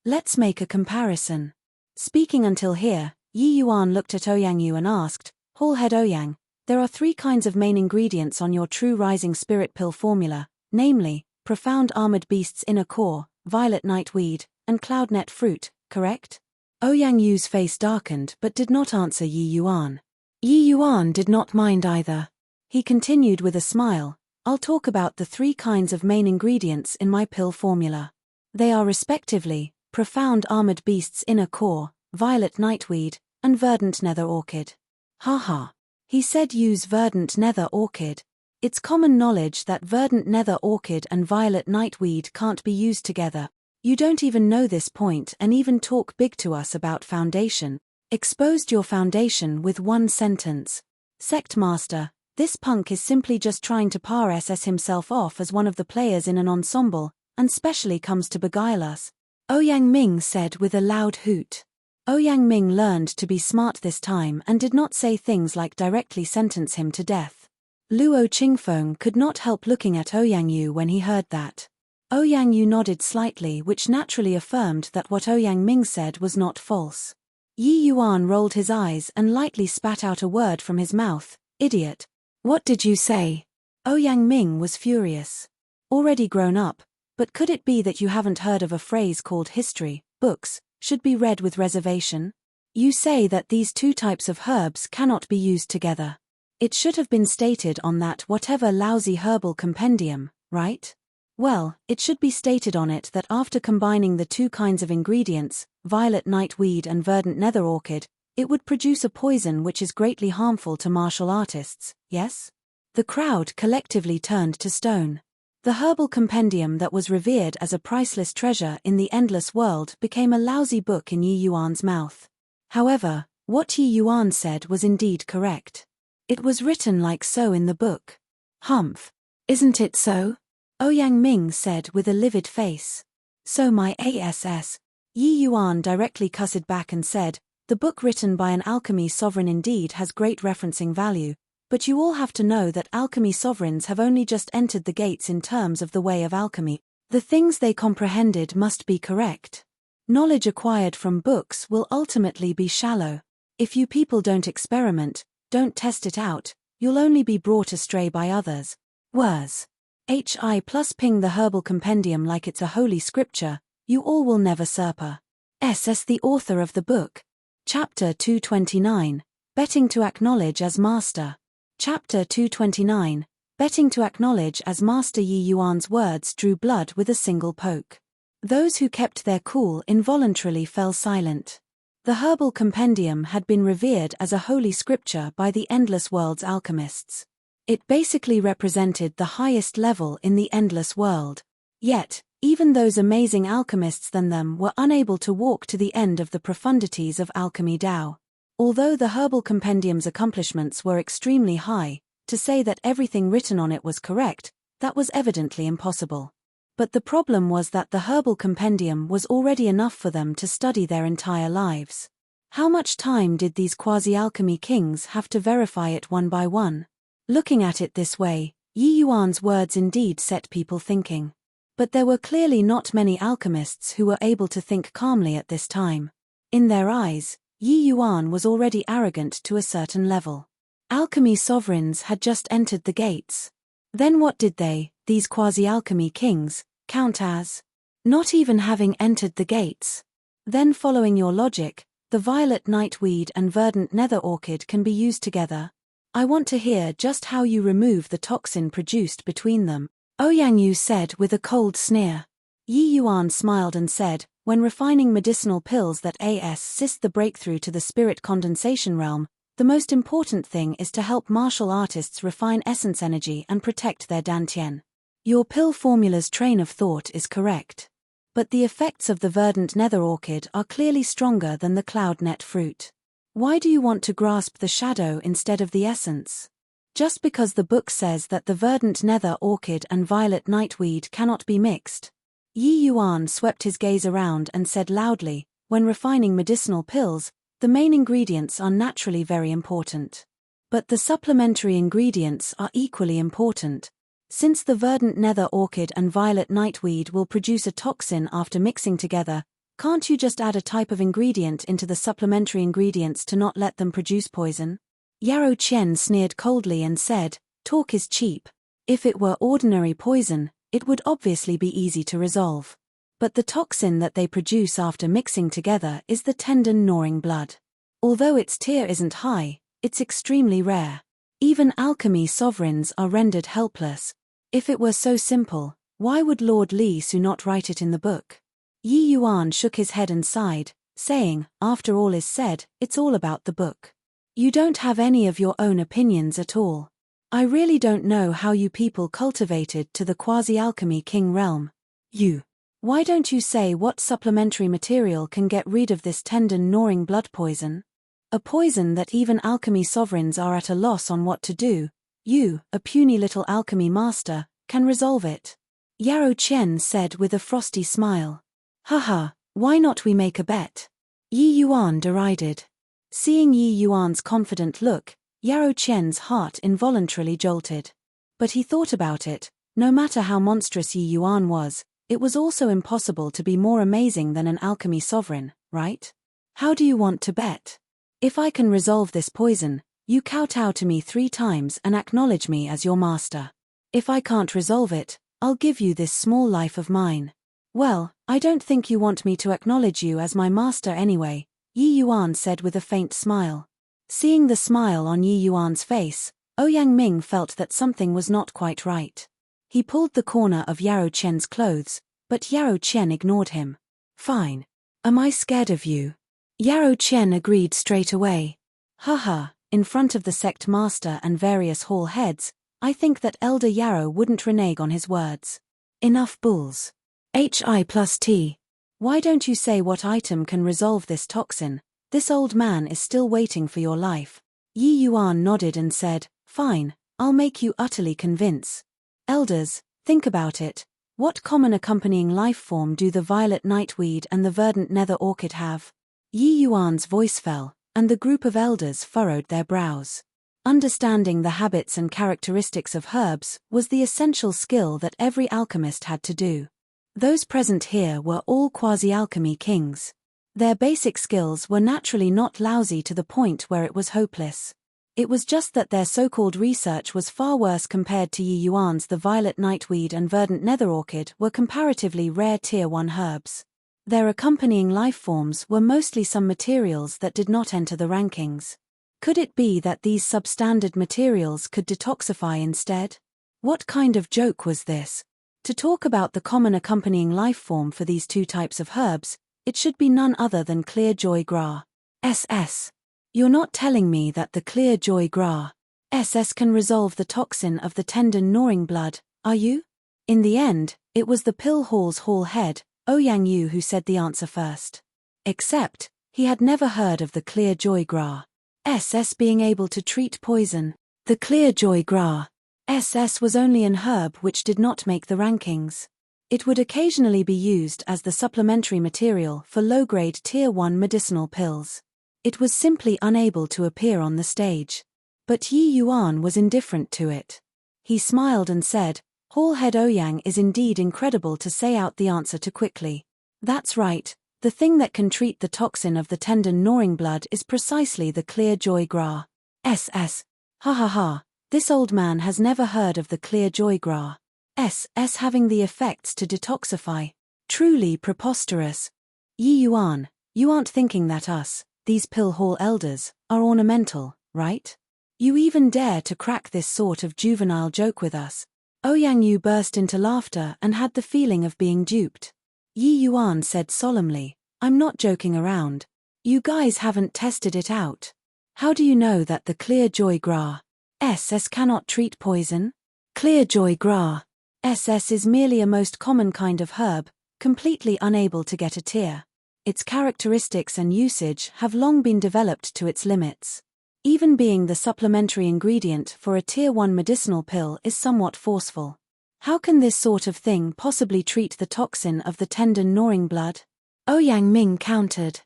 Let's make a comparison. Speaking until here, Yi Yuan looked at Ouyang Yu and asked, Hallhead Ouyang, there are 3 kinds of main ingredients on your true rising spirit pill formula, namely, profound armored beast's inner core, violet nightweed, and cloudnet fruit, correct? Ouyang Yu's face darkened but did not answer Yi Yuan. Yi Yuan did not mind either. He continued with a smile, I'll talk about the 3 kinds of main ingredients in my pill formula. They are respectively, profound armored beast's inner core, violet nightweed, and verdant nether orchid. Haha. He said use verdant nether orchid. It's common knowledge that verdant nether orchid and violet nightweed can't be used together. You don't even know this point and even talk big to us about foundation. Exposed your foundation with one sentence. Sect Master, this punk is simply just trying to pass himself off as one of the players in an ensemble, and specially comes to beguile us. Ouyang Ming said with a loud hoot. Ouyang Ming learned to be smart this time and did not say things like directly sentence him to death. Luo Qingfeng could not help looking at Ouyang Yu when he heard that. Ouyang Yu nodded slightly, which naturally affirmed that what Ouyang Ming said was not false. Yi Yuan rolled his eyes and lightly spat out a word from his mouth. Idiot. What did you say? Ouyang Ming was furious. Already grown up, but could it be that you haven't heard of a phrase called history, books, should be read with reservation? You say that these two types of herbs cannot be used together. It should have been stated on that whatever lousy herbal compendium, right? Well, it should be stated on it that after combining the two kinds of ingredients, violet nightweed and verdant nether orchid, it would produce a poison which is greatly harmful to martial artists, yes? The crowd collectively turned to stone. The herbal compendium that was revered as a priceless treasure in the endless world became a lousy book in Yi Yuan's mouth. However, what Yi Yuan said was indeed correct. It was written like so in the book. Humph. Isn't it so? Ouyang Ming said with a livid face. So my ass. Yi Yuan directly cussed back and said, the book written by an alchemy sovereign indeed has great referencing value, but you all have to know that alchemy sovereigns have only just entered the gates in terms of the way of alchemy. The things they comprehended must be correct. Knowledge acquired from books will ultimately be shallow. If you people don't experiment, don't test it out, you'll only be brought astray by others. Worse. HI plus ping the herbal compendium like it's a holy scripture, you all will never surpass. SS the author of the book. Chapter 229, Betting to Acknowledge as Master. Chapter 229, Betting to Acknowledge as Master. Yi Yuan's words drew blood with a single poke. Those who kept their cool involuntarily fell silent. The herbal compendium had been revered as a holy scripture by the endless world's alchemists. It basically represented the highest level in the endless world. Yet, even those amazing alchemists than them were unable to walk to the end of the profundities of alchemy Dao. Although the herbal compendium's accomplishments were extremely high, to say that everything written on it was correct, that was evidently impossible. But the problem was that the herbal compendium was already enough for them to study their entire lives. How much time did these quasi-alchemy kings have to verify it one by one? Looking at it this way, Yi Yuan's words indeed set people thinking. But there were clearly not many alchemists who were able to think calmly at this time. In their eyes, Yi Yuan was already arrogant to a certain level. Alchemy sovereigns had just entered the gates. Then what did they, these quasi-alchemy kings, count as? Not even having entered the gates. Then following your logic, the violet nightweed and verdant nether orchid can be used together. I want to hear just how you remove the toxin produced between them. Ouyang Yu said with a cold sneer. Yi Yuan smiled and said, when refining medicinal pills that assist the breakthrough to the spirit condensation realm, the most important thing is to help martial artists refine essence energy and protect their dantian. Your pill formula's train of thought is correct. But the effects of the verdant nether orchid are clearly stronger than the cloudnet fruit. Why do you want to grasp the shadow instead of the essence? Just because the book says that the verdant nether orchid and violet nightweed cannot be mixed. Yi Yuan swept his gaze around and said loudly, when refining medicinal pills, the main ingredients are naturally very important. But the supplementary ingredients are equally important. Since the verdant nether orchid and violet nightweed will produce a toxin after mixing together, can't you just add a type of ingredient into the supplementary ingredients to not let them produce poison? Yarrow Chen sneered coldly and said, talk is cheap. If it were ordinary poison, it would obviously be easy to resolve. But the toxin that they produce after mixing together is the tendon gnawing blood. Although its tier isn't high, it's extremely rare. Even alchemy sovereigns are rendered helpless. If it were so simple, why would Lord Li Su not write it in the book? Yi Yuan shook his head and sighed, saying, after all is said, it's all about the book. You don't have any of your own opinions at all. I really don't know how you people cultivated to the quasi-alchemy king realm. You Why don't you say what supplementary material can get rid of this tendon gnawing blood poison? A poison that even alchemy sovereigns are at a loss on what to do. You, a puny little alchemy master, can resolve it. Yarrow Chen said with a frosty smile. Haha, why not we make a bet? Yi Yuan derided. Seeing Yi Yuan's confident look, Yarrow Chen's heart involuntarily jolted. But he thought about it, no matter how monstrous Yi Yuan was, it was also impossible to be more amazing than an alchemy sovereign, right? How do you want to bet? If I can resolve this poison, you kowtow to me 3 times and acknowledge me as your master. If I can't resolve it, I'll give you this small life of mine. Well, I don't think you want me to acknowledge you as my master anyway, Yi Yuan said with a faint smile. Seeing the smile on Yi Yuan's face, Ouyang Ming felt that something was not quite right. He pulled the corner of Yarrow Chen's clothes, but Yarrow Chen ignored him. Fine. Am I scared of you? Yarrow Chen agreed straight away. Haha, in front of the sect master and various hall heads, I think that Elder Yarrow wouldn't renege on his words. Enough bulls. HI+T. Why don't you say what item can resolve this toxin? This old man is still waiting for your life. Yi Yuan nodded and said, fine, I'll make you utterly convince. Elders, think about it. What common accompanying life form do the violet nightweed and the verdant nether orchid have? Yi Yuan's voice fell, and the group of elders furrowed their brows. Understanding the habits and characteristics of herbs was the essential skill that every alchemist had to do. Those present here were all quasi-alchemy kings. Their basic skills were naturally not lousy to the point where it was hopeless. It was just that their so-called research was far worse compared to Yi Yuan's. The violet nightweed and verdant nether orchid were comparatively rare Tier 1 herbs. Their accompanying life forms were mostly some materials that did not enter the rankings. Could it be that these substandard materials could detoxify instead? What kind of joke was this? To talk about the common accompanying life form for these 2 types of herbs, it should be none other than clear joy gra. SS. You're not telling me that the clear joy gra SS can resolve the toxin of the tendon gnawing blood, are you? In the end, it was the pill hall's hall head, Ouyang Yu, who said the answer first. Except, he had never heard of the clear joy gra SS being able to treat poison. The clear joy gra SS was only an herb which did not make the rankings. It would occasionally be used as the supplementary material for low-grade Tier 1 medicinal pills. It was simply unable to appear on the stage. But Yi Yuan was indifferent to it. He smiled and said, Hall head Ouyang is indeed incredible to say out the answer too quickly. That's right, the thing that can treat the toxin of the tendon gnawing blood is precisely the clear joy gra SS. Ha ha ha, this old man has never heard of the clear joy gra SS having the effects to detoxify. Truly preposterous. Yi Yuan, you aren't thinking that us, these pill hall elders, are ornamental, right? You even dare to crack this sort of juvenile joke with us. Ouyang Yu burst into laughter and had the feeling of being duped. Yi Yuan said solemnly, I'm not joking around. You guys haven't tested it out. How do you know that the clear joy gra SS cannot treat poison? Clear joy gra SS is merely a most common kind of herb, completely unable to get a tear. Its characteristics and usage have long been developed to its limits. Even being the supplementary ingredient for a Tier 1 medicinal pill is somewhat forceful. How can this sort of thing possibly treat the toxin of the tendon gnawing blood? Ouyang Ming countered.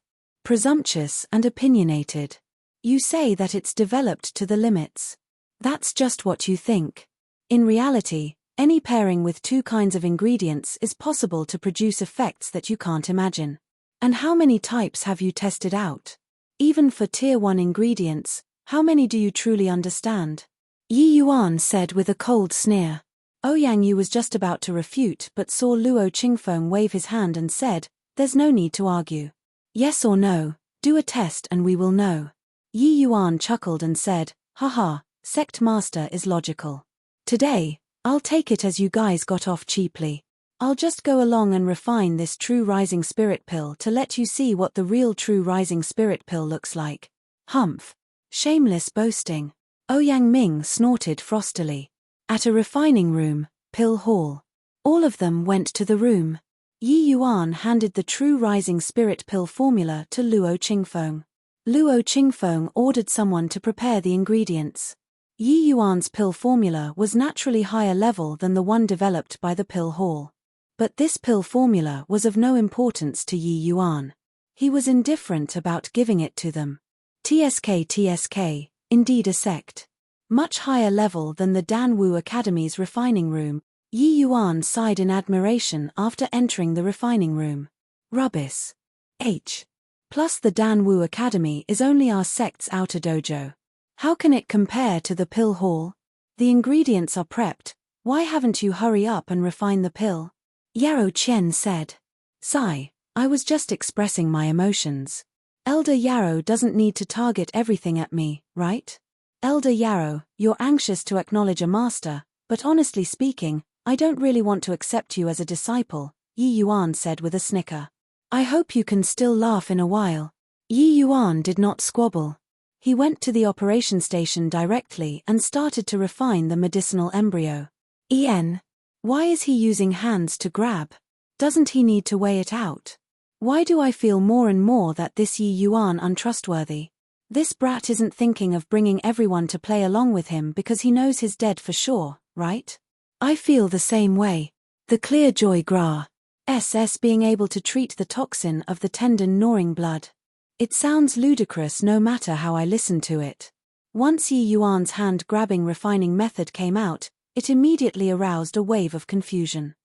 Presumptuous and opinionated. You say that it's developed to the limits. That's just what you think. In reality, any pairing with 2 kinds of ingredients is possible to produce effects that you can't imagine. And how many types have you tested out? Even for Tier 1 ingredients, how many do you truly understand? Yi Yuan said with a cold sneer. Ouyang Yu was just about to refute but saw Luo Qingfeng wave his hand and said, there's no need to argue. Yes or no, do a test and we will know. Yi Yuan chuckled and said, haha, sect master is logical. Today, I'll take it as you guys got off cheaply. I'll just go along and refine this true rising spirit pill to let you see what the real true rising spirit pill looks like. Humph. Shameless boasting. Ouyang Ming snorted frostily. At a refining room, pill hall. All of them went to the room. Yi Yuan handed the True Rising Spirit pill formula to Luo Qingfeng. Luo Qingfeng ordered someone to prepare the ingredients. Yi Yuan's pill formula was naturally higher level than the one developed by the pill hall. But this pill formula was of no importance to Yi Yuan. He was indifferent about giving it to them. TSK, indeed a sect. Much higher level than the Danwu Academy's refining room, Yi Yuan sighed in admiration after entering the refining room. Rubbish. Plus the Danwu Academy is only our sect's outer dojo. How can it compare to the pill hall? The ingredients are prepped, why haven't you hurry up and refine the pill? Yarrow Chen said. Sigh, I was just expressing my emotions. Elder Yarrow doesn't need to target everything at me, right? Elder Yarrow, you're anxious to acknowledge a master, but honestly speaking, I don't really want to accept you as a disciple, Yi Yuan said with a snicker. I hope you can still laugh in a while. Yi Yuan did not squabble. He went to the operation station directly and started to refine the medicinal embryo. Why is he using hands to grab? Doesn't he need to weigh it out? Why do I feel more and more that this Yi Yuan untrustworthy? This brat isn't thinking of bringing everyone to play along with him because he knows he's dead for sure, right? I feel the same way. The clear joy gra. SS being able to treat the toxin of the tendon gnawing blood. It sounds ludicrous no matter how I listen to it. Once Yi Yuan's hand-grabbing refining method came out, it immediately aroused a wave of confusion.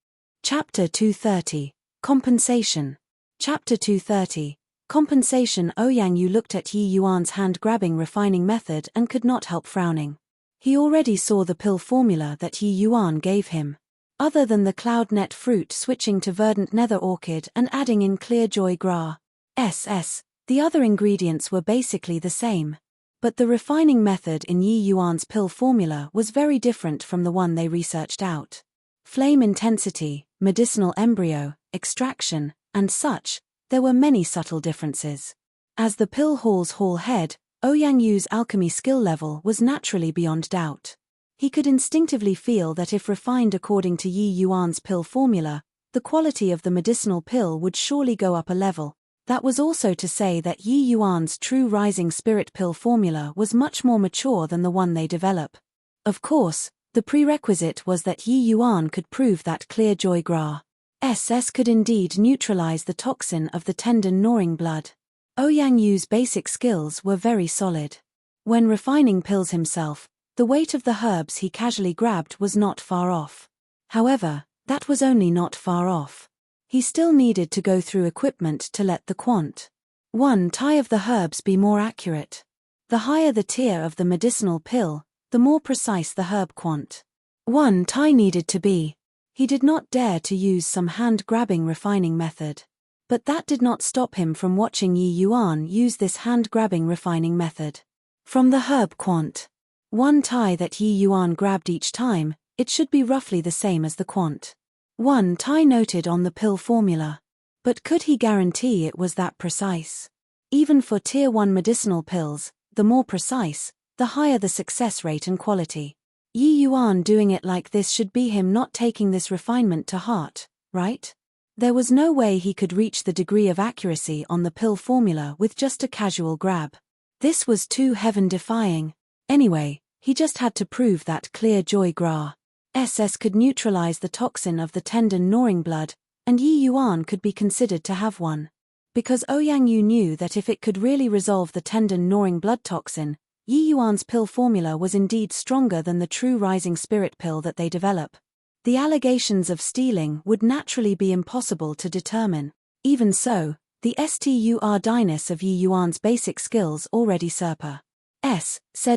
Chapter 230. Compensation. Chapter 230. Compensation. Ouyang Yu looked at Yi Yuan's hand-grabbing refining method and could not help frowning. He already saw the pill formula that Yi Yuan gave him. Other than the cloudnet fruit switching to verdant nether orchid and adding in clear joy gra. The other ingredients were basically the same. But the refining method in Yi Yuan's pill formula was very different from the one they researched out. Flame intensity, medicinal embryo, extraction, and such, there were many subtle differences. As the pill hall's hall head, Ouyang Yu's alchemy skill level was naturally beyond doubt. He could instinctively feel that if refined according to Yi Yuan's pill formula, the quality of the medicinal pill would surely go up a level. That was also to say that Yi Yuan's True Rising Spirit pill formula was much more mature than the one they develop. Of course, the prerequisite was that Yi Yuan could prove that clear joy gra. SS could indeed neutralize the toxin of the tendon gnawing blood. Ouyang Yu's basic skills were very solid. When refining pills himself, the weight of the herbs he casually grabbed was not far off. However, that was only not far off. He still needed to go through equipment to let the quant. tie of the herbs be more accurate. The higher the tier of the medicinal pill, the more precise the herb tie needed to be. He did not dare to use some hand-grabbing refining method. But that did not stop him from watching Yi Yuan use this hand-grabbing refining method. From the herb tie that Yi Yuan grabbed each time, it should be roughly the same as the tie noted on the pill formula. But could he guarantee it was that precise? Even for Tier 1 medicinal pills, the more precise, the higher the success rate and quality. Yi Yuan doing it like this should be him not taking this refinement to heart, right? There was no way he could reach the degree of accuracy on the pill formula with just a casual grab. This was too heaven-defying. Anyway, he just had to prove that clear joy gra. SS could neutralize the toxin of the tendon gnawing blood, and Yi Yuan could be considered to have one. Because Ouyang Yu knew that if it could really resolve the tendon gnawing blood toxin, Yi Yuan's pill formula was indeed stronger than the True Rising Spirit pill that they develop. The allegations of stealing would naturally be impossible to determine. Even so, the STURDiness of Yi Yuan's basic skills already said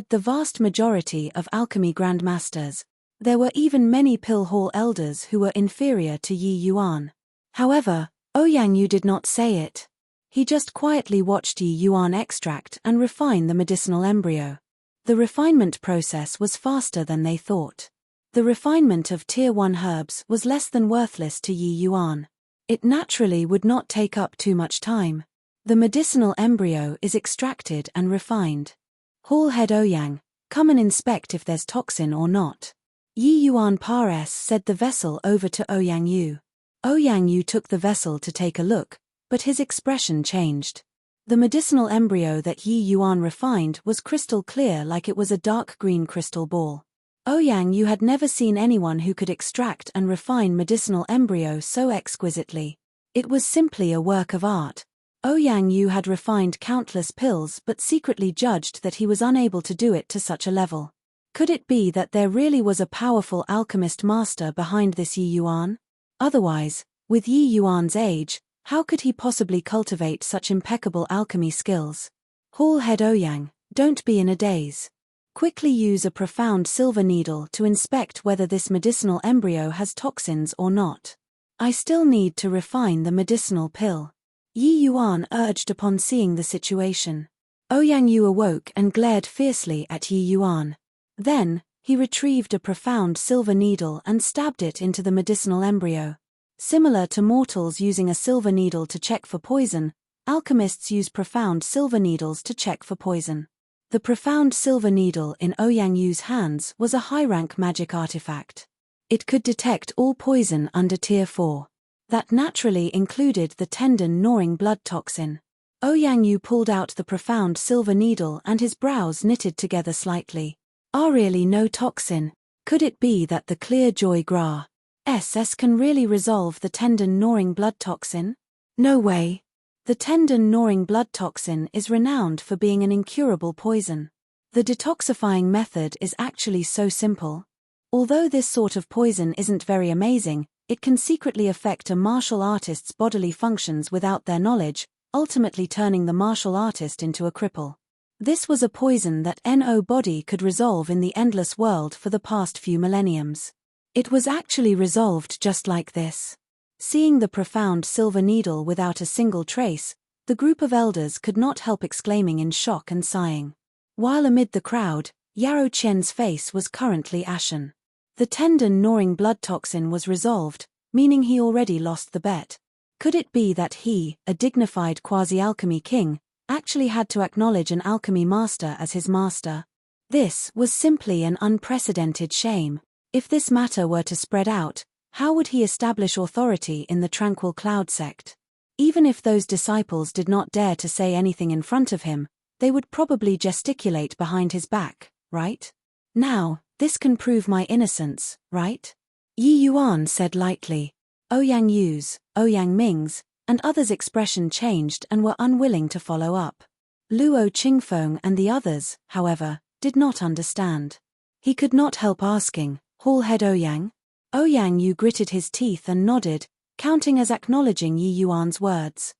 the vast majority of alchemy grandmasters. There were even many pill hall elders who were inferior to Yi Yuan. However, Ouyang Yu did not say it. He just quietly watched Yi Yuan extract and refine the medicinal embryo. The refinement process was faster than they thought. The refinement of Tier 1 herbs was less than worthless to Yi Yuan. It naturally would not take up too much time. The medicinal embryo is extracted and refined. Hall head Ouyang, come and inspect if there's toxin or not. Yi Yuan Pares said the vessel over to Ouyang Yu. Ouyang Yu took the vessel to take a look, but his expression changed. The medicinal embryo that Yi Yuan refined was crystal clear, like it was a dark green crystal ball. Ouyang Yu had never seen anyone who could extract and refine medicinal embryo so exquisitely. It was simply a work of art. Ouyang Yu had refined countless pills but secretly judged that he was unable to do it to such a level. Could it be that there really was a powerful alchemist master behind this Yi Yuan? Otherwise, with Yi Yuan's age, how could he possibly cultivate such impeccable alchemy skills? Hall head Ouyang, don't be in a daze. Quickly use a profound silver needle to inspect whether this medicinal embryo has toxins or not. I still need to refine the medicinal pill. Yi Yuan urged upon seeing the situation. Ouyang Yu awoke and glared fiercely at Yi Yuan. Then, he retrieved a profound silver needle and stabbed it into the medicinal embryo. Similar to mortals using a silver needle to check for poison, alchemists use profound silver needles to check for poison. The profound silver needle in Ouyang Yu's hands was a high-rank magic artifact. It could detect all poison under Tier 4. That naturally included the tendon-gnawing blood toxin. Ouyang Yu pulled out the profound silver needle and his brows knitted together slightly. Really no toxin? Could it be that the clear joy Gra-SS can really resolve the tendon-gnawing blood toxin? No way. The tendon-gnawing blood toxin is renowned for being an incurable poison. The detoxifying method is actually so simple. Although this sort of poison isn't very amazing, it can secretly affect a martial artist's bodily functions without their knowledge, ultimately turning the martial artist into a cripple. This was a poison that No body could resolve in the endless world for the past few millenniums. It was actually resolved just like this. Seeing the profound silver needle without a single trace, the group of elders could not help exclaiming in shock and sighing. While amid the crowd, Yarrow Qian's face was currently ashen. The tendon-gnawing blood toxin was resolved, meaning he already lost the bet. Could it be that he, a dignified quasi-alchemy king, actually had to acknowledge an alchemy master as his master? This was simply an unprecedented shame. If this matter were to spread out, how would he establish authority in the Tranquil Cloud sect? Even if those disciples did not dare to say anything in front of him, they would probably gesticulate behind his back, right? Now, this can prove my innocence, right? Yi Yuan said lightly. Ouyang Yu's, Ouyang Ming's, and others' expression changed and were unwilling to follow up. Luo Qingfeng and the others, however, did not understand. He could not help asking, Hall head Ouyang? Ouyang Yu gritted his teeth and nodded, counting as acknowledging Yi Yuan's words.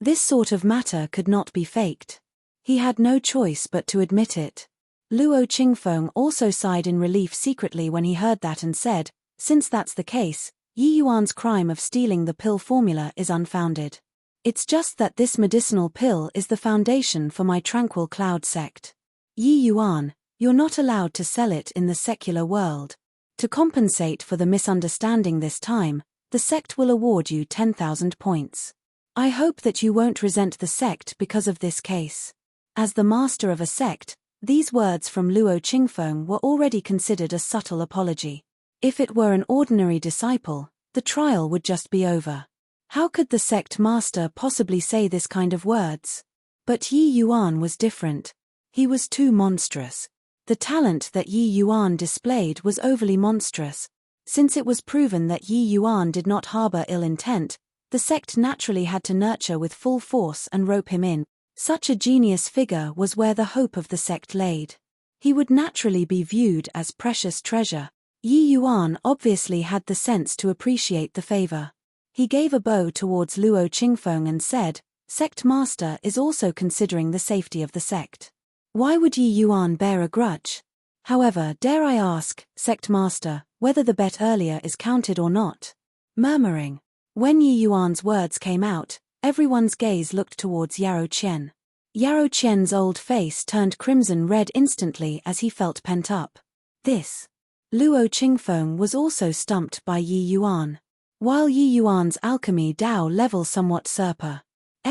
This sort of matter could not be faked. He had no choice but to admit it. Luo Qingfeng also sighed in relief secretly when he heard that and said, since that's the case, Yi Yuan's crime of stealing the pill formula is unfounded. It's just that this medicinal pill is the foundation for my Tranquil Cloud sect. Yi Yuan, you're not allowed to sell it in the secular world. To compensate for the misunderstanding this time, the sect will award you 10,000 points. I hope that you won't resent the sect because of this case. As the master of a sect, these words from Luo Qingfeng were already considered a subtle apology. If it were an ordinary disciple, the trial would just be over. How could the sect master possibly say this kind of words? But Yi Yuan was different. He was too monstrous. The talent that Yi Yuan displayed was overly monstrous. Since it was proven that Yi Yuan did not harbor ill intent, the sect naturally had to nurture with full force and rope him in. Such a genius figure was where the hope of the sect laid. He would naturally be viewed as precious treasure. Yi Yuan obviously had the sense to appreciate the favor. He gave a bow towards Luo Qingfeng and said, Sect Master is also considering the safety of the sect. Why would Yi Yuan bear a grudge? However, dare I ask, Sect Master, whether the bet earlier is counted or not? Murmuring. When Yi Yuan's words came out, everyone's gaze looked towards Yarrow Qian. Yarrow Qian's old face turned crimson red instantly as he felt pent up. This. Luo Qingfeng was also stumped by Yi Yuan. While Yi Yuan's alchemy Dao level somewhat surpassed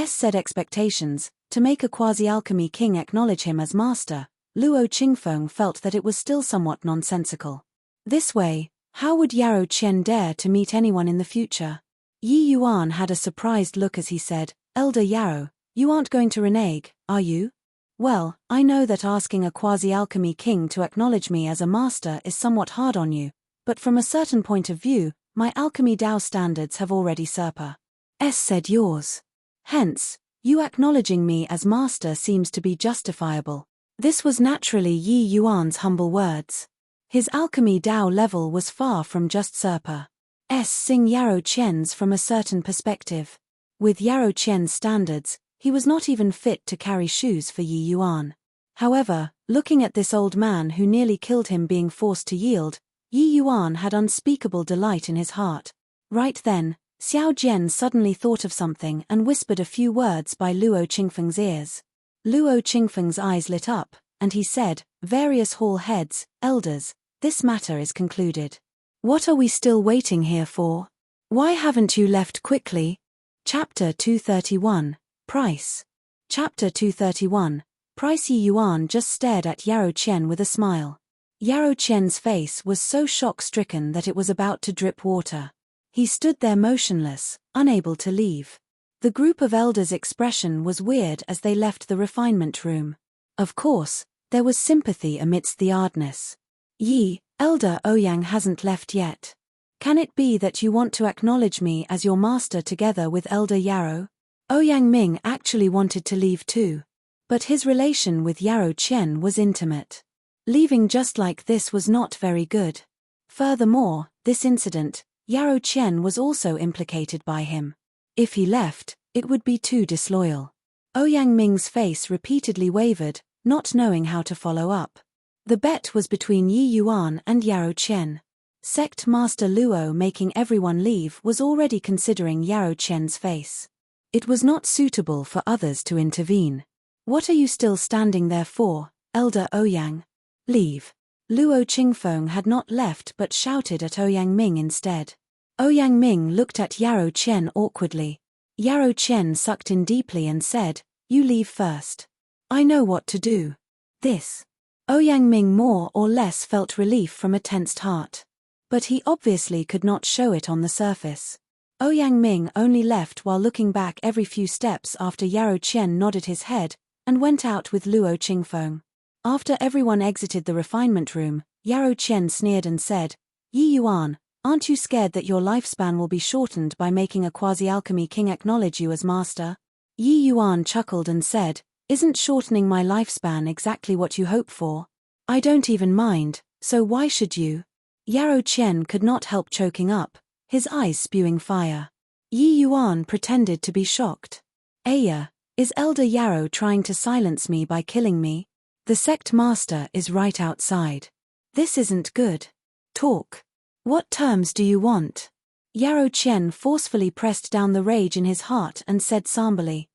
said expectations, to make a quasi-alchemy king acknowledge him as master, Luo Qingfeng felt that it was still somewhat nonsensical. This way, how would Yarrow Qian dare to meet anyone in the future? Yi Yuan had a surprised look as he said, Elder Yarrow, you aren't going to renege, are you? Well, I know that asking a quasi-alchemy king to acknowledge me as a master is somewhat hard on you, but from a certain point of view, my alchemy Dao standards have already said yours. Hence, you acknowledging me as master seems to be justifiable. This was naturally Yi Yuan's humble words. His alchemy Dao level was far from just seeing Yarrow Chen's from a certain perspective. With Yarrow Chen's standards, he was not even fit to carry shoes for Yi Yuan. However, looking at this old man who nearly killed him being forced to yield, Yi Yuan had unspeakable delight in his heart. Right then, Xiao Jian suddenly thought of something and whispered a few words by Luo Qingfeng's ears. Luo Qingfeng's eyes lit up, and he said, various hall heads, elders, this matter is concluded. What are we still waiting here for? Why haven't you left quickly? Chapter 231, Price. Chapter 231, Price. Yi Yuan just stared at Yarrow Chen with a smile. Yarrow Chen's face was so shock-stricken that it was about to drip water. He stood there motionless, unable to leave. The group of elders' expression was weird as they left the refinement room. Of course, there was sympathy amidst the oddness. Yi, Elder Ouyang hasn't left yet. Can it be that you want to acknowledge me as your master together with Elder Yarrow? Ouyang Ming actually wanted to leave too. But his relation with Yarrow Chen was intimate. Leaving just like this was not very good. Furthermore, this incident, Yarrow Chen was also implicated by him. If he left, it would be too disloyal. Ouyang Ming's face repeatedly wavered, not knowing how to follow up. The bet was between Yi Yuan and Yarrow Chen. Sect Master Luo making everyone leave was already considering Yarrow Chen's face. It was not suitable for others to intervene. What are you still standing there for, Elder Ouyang? Leave. Luo Qingfeng had not left but shouted at Ouyang Ming instead. Ouyang Ming looked at Yarrow Chen awkwardly. Yarrow Chen sucked in deeply and said, you leave first. I know what to do. This. Ouyang Ming more or less felt relief from a tensed heart. But he obviously could not show it on the surface. Ouyang Ming only left while looking back every few steps after Yarrow Chen nodded his head, and went out with Luo Qingfeng. After everyone exited the refinement room, Yarrow Chen sneered and said, Yi Yuan, aren't you scared that your lifespan will be shortened by making a quasi-alchemy king acknowledge you as master? Yi Yuan chuckled and said, isn't shortening my lifespan exactly what you hope for? I don't even mind, so why should you? Yarrow Chen could not help choking up, his eyes spewing fire. Yi Yuan pretended to be shocked. Aya, is Elder Yarrow trying to silence me by killing me? The sect master is right outside. This isn't good. Talk. What terms do you want? Yarrow Chen forcefully pressed down the rage in his heart and said somberly,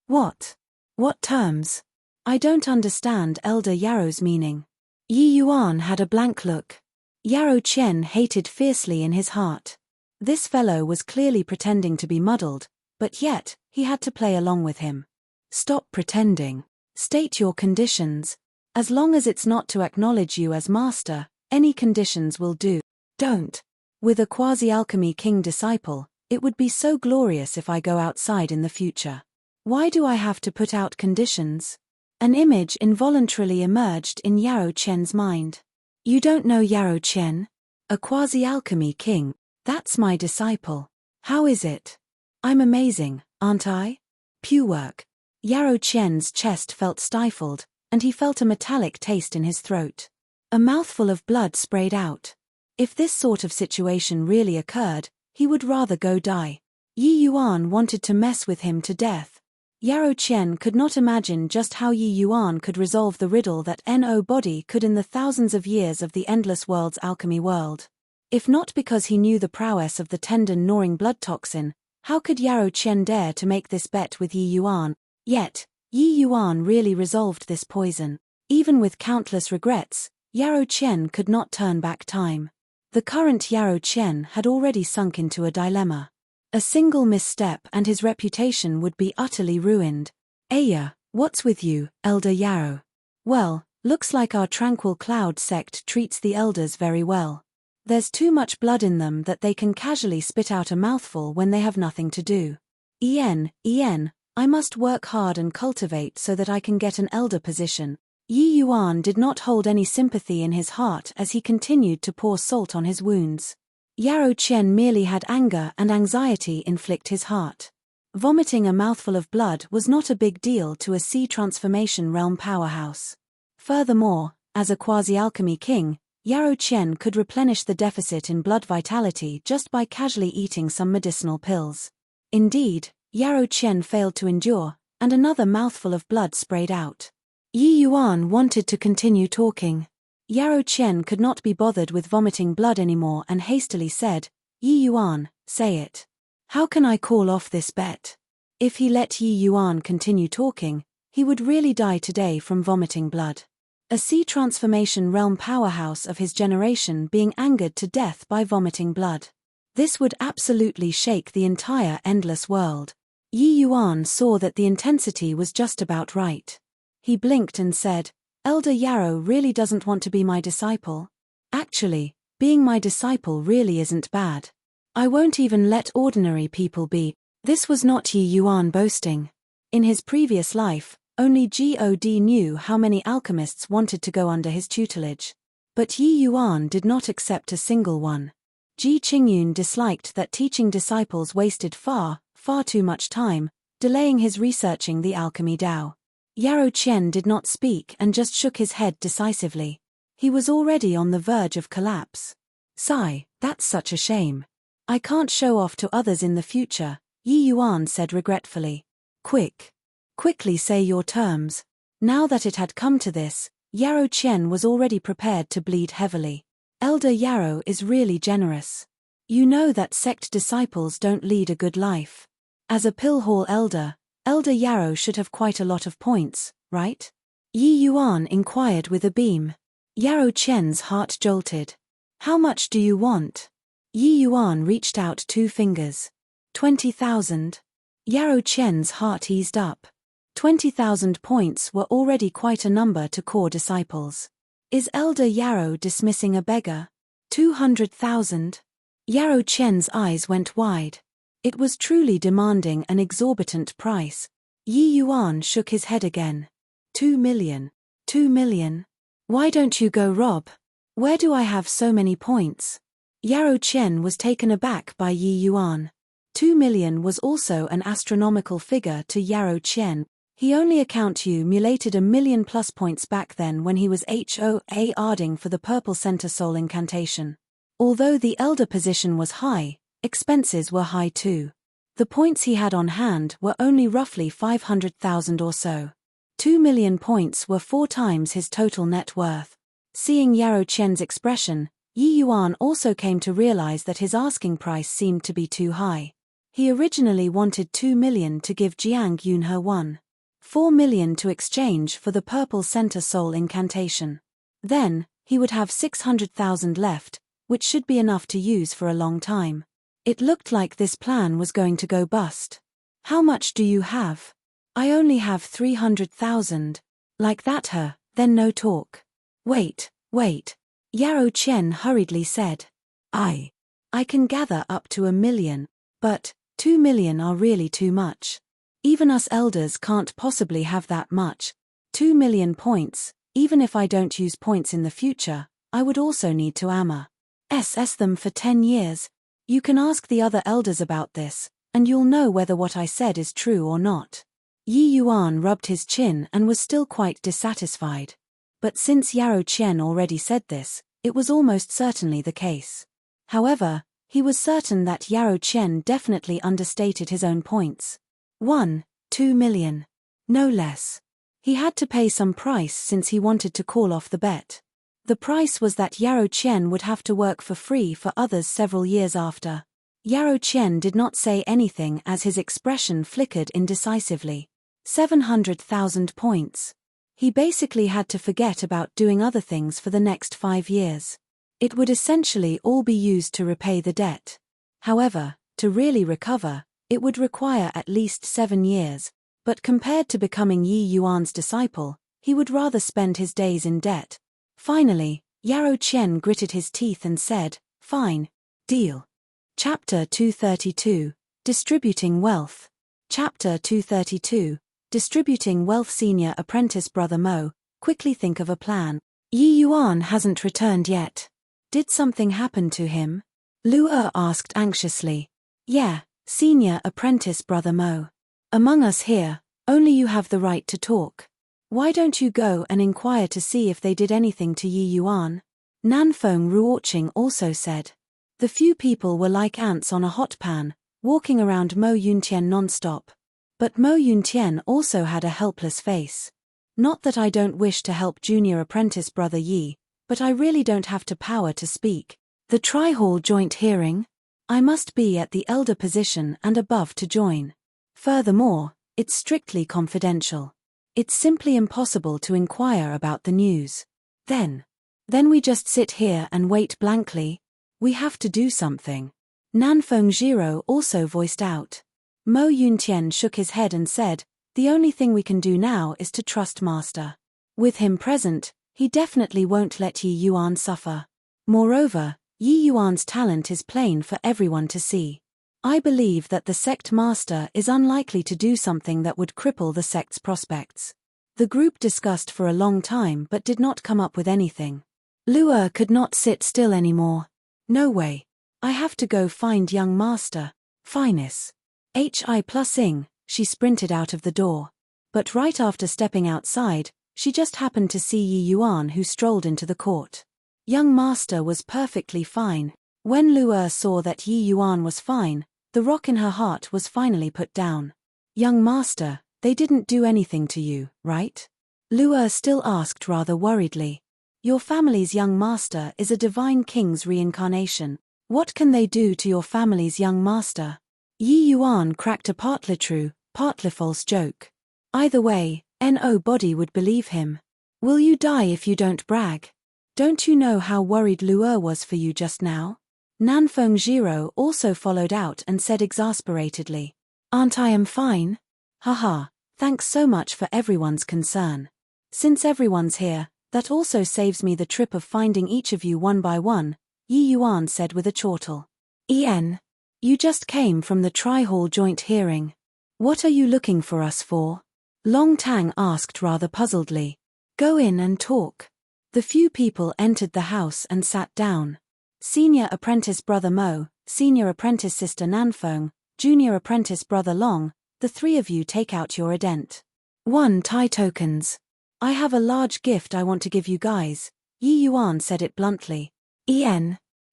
what? What terms? I don't understand Elder Yarrow's meaning. Yi Yuan had a blank look. Yarrow Chen hated fiercely in his heart. This fellow was clearly pretending to be muddled, but yet, he had to play along with him. Stop pretending. State your conditions. As long as it's not to acknowledge you as master, any conditions will do. Don't. With a quasi-alchemy king disciple, it would be so glorious if I go outside in the future. Why do I have to put out conditions? An image involuntarily emerged in Yarrow Chen's mind. You don't know Yarrow Chen? A quasi-alchemy king, that's my disciple. How is it? I'm amazing, aren't I? Pew work. Yarrow Chen's chest felt stifled, and he felt a metallic taste in his throat. A mouthful of blood sprayed out. If this sort of situation really occurred, he would rather go die. Yi Yuan wanted to mess with him to death. Yarrow Chen could not imagine just how Yi Yuan could resolve the riddle that No body could in the thousands of years of the endless world's alchemy world. If not because he knew the prowess of the tendon-gnawing blood toxin, how could Yarrow Chen dare to make this bet with Yi Yuan? Yet, Yi Yuan really resolved this poison. Even with countless regrets, Yarrow Chen could not turn back time. The current Yarrow Chen had already sunk into a dilemma. A single misstep and his reputation would be utterly ruined. Aya, what's with you, Elder Yarrow? Well, looks like our tranquil cloud sect treats the elders very well. There's too much blood in them that they can casually spit out a mouthful when they have nothing to do. I must work hard and cultivate so that I can get an elder position. Yi Yuan did not hold any sympathy in his heart as he continued to pour salt on his wounds. Yarrow Chen merely had anger and anxiety inflict his heart. Vomiting a mouthful of blood was not a big deal to a sea transformation realm powerhouse. Furthermore, as a quasi-alchemy king, Yarrow Chen could replenish the deficit in blood vitality just by casually eating some medicinal pills. Indeed, Yarrow Chen failed to endure, and another mouthful of blood sprayed out. Yi Yuan wanted to continue talking. Yarrow Chen could not be bothered with vomiting blood anymore and hastily said, "Yi Yuan, say it. How can I call off this bet?" If he let Yi Yuan continue talking, he would really die today from vomiting blood. A sea transformation realm powerhouse of his generation being angered to death by vomiting blood. This would absolutely shake the entire endless world. Yi Yuan saw that the intensity was just about right. He blinked and said, "Elder Yarrow really doesn't want to be my disciple. Actually, being my disciple really isn't bad. I won't even let ordinary people be." This was not Yi Yuan boasting. In his previous life, only God knew how many alchemists wanted to go under his tutelage. But Yi Yuan did not accept a single one. Ji Qingyun disliked that teaching disciples wasted far too much time, delaying his researching the alchemy Dao. Yarrow Chen did not speak and just shook his head decisively. He was already on the verge of collapse. "Sigh, that's such a shame. I can't show off to others in the future," Yi Yuan said regretfully. Quickly say your terms." Now that it had come to this, Yarrow Chen was already prepared to bleed heavily. "Elder Yarrow is really generous. You know that sect disciples don't lead a good life. As a pill hall elder, Elder Yarrow should have quite a lot of points, right?" Yi Yuan inquired with a beam. Yarrow Chen's heart jolted. "How much do you want?" Yi Yuan reached out 2 fingers. 20,000. Yarrow Chen's heart eased up. 20,000 points were already quite a number to core disciples. Is Elder Yarrow dismissing a beggar? 200,000. Yarrow Chen's eyes went wide. It was truly demanding an exorbitant price. Yi Yuan shook his head again. 2 million. 2 million. Why don't you go rob? Where do I have so many points? Yarrow Chen was taken aback by Yi Yuan. 2 million was also an astronomical figure to Yarrow Chen. He only accumulated 1 million plus points back then when he was HOARding for the Purple Center Soul incantation. Although the elder position was high, expenses were high too. The points he had on hand were only roughly 500,000 or so. 2 million points were 4 times his total net worth. Seeing Yarrow Chen's expression, Yi Yuan also came to realize that his asking price seemed to be too high. He originally wanted 2 million to give Jiang Yunhe 1.4 million to exchange for the Purple Center Soul incantation. Then, he would have 600,000 left, which should be enough to use for a long time. It looked like this plan was going to go bust. "How much do you have?" "I only have 300,000. Like that, then no talk." Wait. Yarrow Chen hurriedly said. I can gather up to 1 million, but 2 million are really too much. Even us elders can't possibly have that much. 2 million points, even if I don't use points in the future, I would also need to SS them for 10 years. You can ask the other elders about this, and you'll know whether what I said is true or not. Yi Yuan rubbed his chin and was still quite dissatisfied. But since Yarrow Chen already said this, it was almost certainly the case. However, he was certain that Yarrow Chen definitely understated his own points. 2 million. No less. He had to pay some price since he wanted to call off the bet. The price was that Yarrow Chen would have to work for free for others several years after. Yarrow Chen did not say anything as his expression flickered indecisively. 700,000 points. He basically had to forget about doing other things for the next 5 years. It would essentially all be used to repay the debt. However, to really recover, it would require at least 7 years, but compared to becoming Yi Yuan's disciple, he would rather spend his days in debt. Finally, Yarrow Chen gritted his teeth and said, Fine. Deal. Chapter 232, Distributing Wealth. Chapter 232, Distributing Wealth. Senior apprentice brother Mo, quickly think of a plan. Yi Yuan hasn't returned yet. Did something happen to him? Lu'er asked anxiously. Yeah, senior apprentice brother Mo. Among us here, only you have the right to talk. Why don't you go and inquire to see if they did anything to Yi Yuan? Nanfeng Ruoqing also said. The few people were like ants on a hot pan, walking around Mo Yuntian non-stop. But Mo Yuntian also had a helpless face. Not that I don't wish to help junior apprentice brother Yi, but I really don't have the power to speak. The tri-hall joint hearing? I must be at the elder position and above to join. Furthermore, it's strictly confidential. It's simply impossible to inquire about the news. Then we just sit here and wait blankly? We have to do something. Nanfeng Jiro also voiced out. Mo Yuntian shook his head and said, the only thing we can do now is to trust Master. With him present, he definitely won't let Yi Yuan suffer. Moreover, Yi Yuan's talent is plain for everyone to see. I believe that the sect master is unlikely to do something that would cripple the sect's prospects. The group discussed for a long time but did not come up with anything. Lu'er could not sit still anymore. No way. I have to go find young master. Finus. Hi+ing, she sprinted out of the door. But right after stepping outside, she just happened to see Yi Yuan, who strolled into the court. Young master was perfectly fine. When Lu'er saw that Yi Yuan was fine, the rock in her heart was finally put down. Young master, they didn't do anything to you, right? Lu'er still asked rather worriedly. Your family's young master is a divine king's reincarnation. What can they do to your family's young master? Yi Yuan cracked a partly true, partly false joke. Either way, nobody would believe him. Will you die if you don't brag? Don't you know how worried Lu'er was for you just now? Nanfeng Jiro also followed out and said exasperatedly. Aren't I am fine? Haha, thanks so much for everyone's concern. Since everyone's here, that also saves me the trip of finding each of you one by one, Yi Yuan said with a chortle. You just came from the tri-hall joint hearing. What are you looking for us for? Long Tang asked rather puzzledly. Go in and talk. The few people entered the house and sat down. Senior apprentice brother Mo, senior apprentice sister Nanfeng, junior apprentice brother Long, the three of you take out your ident. 1 Tai tokens. I have a large gift I want to give you guys. Yi Yuan said it bluntly.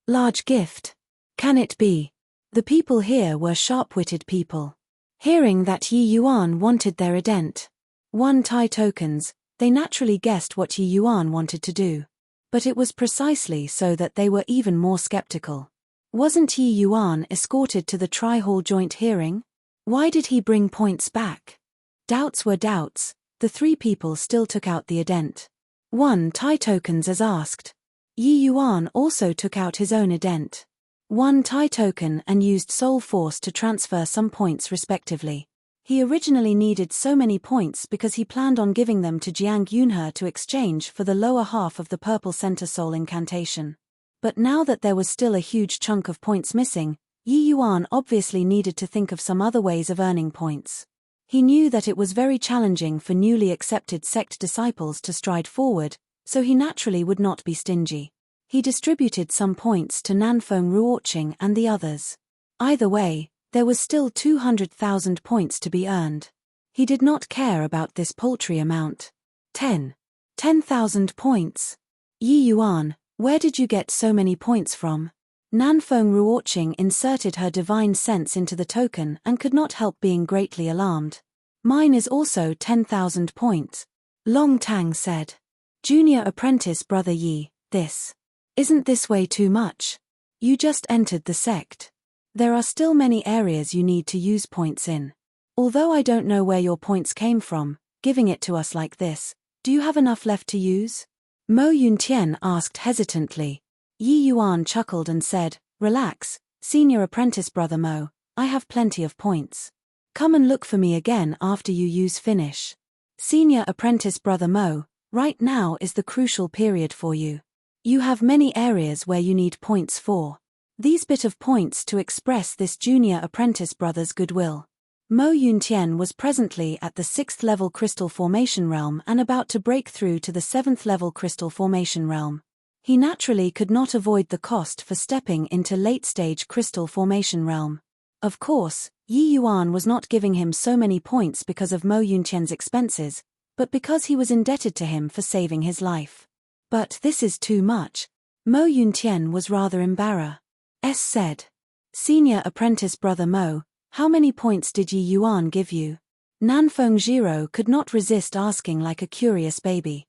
Large gift. Can it be? The people here were sharp-witted people. Hearing that Yi Yuan wanted their ident. 1 Tai tokens, they naturally guessed what Yi Yuan wanted to do. But it was precisely so that they were even more skeptical. Wasn't Yi Yuan escorted to the tri-hall joint hearing? Why did he bring points back? Doubts were doubts. The three people still took out the ident. 1 Tai tokens as asked. Yi Yuan also took out his own ident. 1 Tai token and used soul force to transfer some points respectively. He originally needed so many points because he planned on giving them to Jiang Yunhe to exchange for the lower half of the purple center soul incantation. But now that there was still a huge chunk of points missing, Yi Yuan obviously needed to think of some other ways of earning points. He knew that it was very challenging for newly accepted sect disciples to stride forward, so he naturally would not be stingy. He distributed some points to Nanfeng Ruoqing and the others. Either way, there was still 200,000 points to be earned. He did not care about this paltry amount. 10,000 points. Yi Yuan, where did you get so many points from? Nanfeng Ruoqing inserted her divine sense into the token and could not help being greatly alarmed. Mine is also 10,000 points. Long Tang said. Junior apprentice brother Yi, isn't this way too much? You just entered the sect. There are still many areas you need to use points in. Although I don't know where your points came from, giving it to us like this, do you have enough left to use? Mo Yuntian asked hesitantly. Yi Yuan chuckled and said, Relax, senior apprentice brother Mo, I have plenty of points. Come and look for me again after you use finish. Senior apprentice brother Mo, right now is the crucial period for you. You have many areas where you need points for. these bit of points to express this junior apprentice brother's goodwill. Mo Yuntian was presently at the 6th level crystal formation realm and about to break through to the 7th level crystal formation realm. He naturally could not avoid the cost for stepping into late-stage crystal formation realm. Of course, Yi Yuan was not giving him so many points because of Mo Yuntian's expenses, but because he was indebted to him for saving his life. But this is too much. Mo Yuntian was rather embarrassed. Said. Senior apprentice brother Mo, how many points did Yi Yuan give you? Nanfeng Jiro could not resist asking like a curious baby.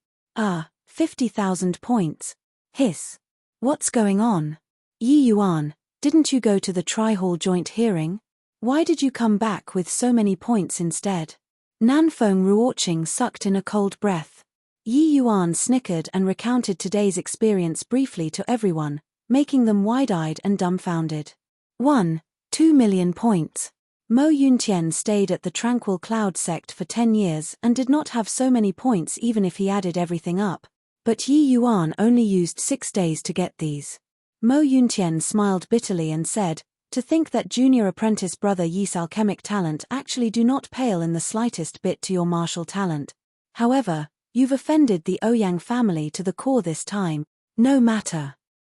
50,000 points. Hiss. What's going on? Yi Yuan, didn't you go to the Tri-Hall joint hearing? Why did you come back with so many points instead? Nanfeng Ruoqing sucked in a cold breath. Yi Yuan snickered and recounted today's experience briefly to everyone, making them wide-eyed and dumbfounded. 2 million points. Mo Yuntian stayed at the Tranquil Cloud sect for 10 years and did not have so many points even if he added everything up. But Yi Yuan only used 6 days to get these. Mo Yuntian smiled bitterly and said, to think that junior apprentice brother Yi's alchemic talent actually do not pale in the slightest bit to your martial talent. However, you've offended the Ouyang family to the core this time. No matter.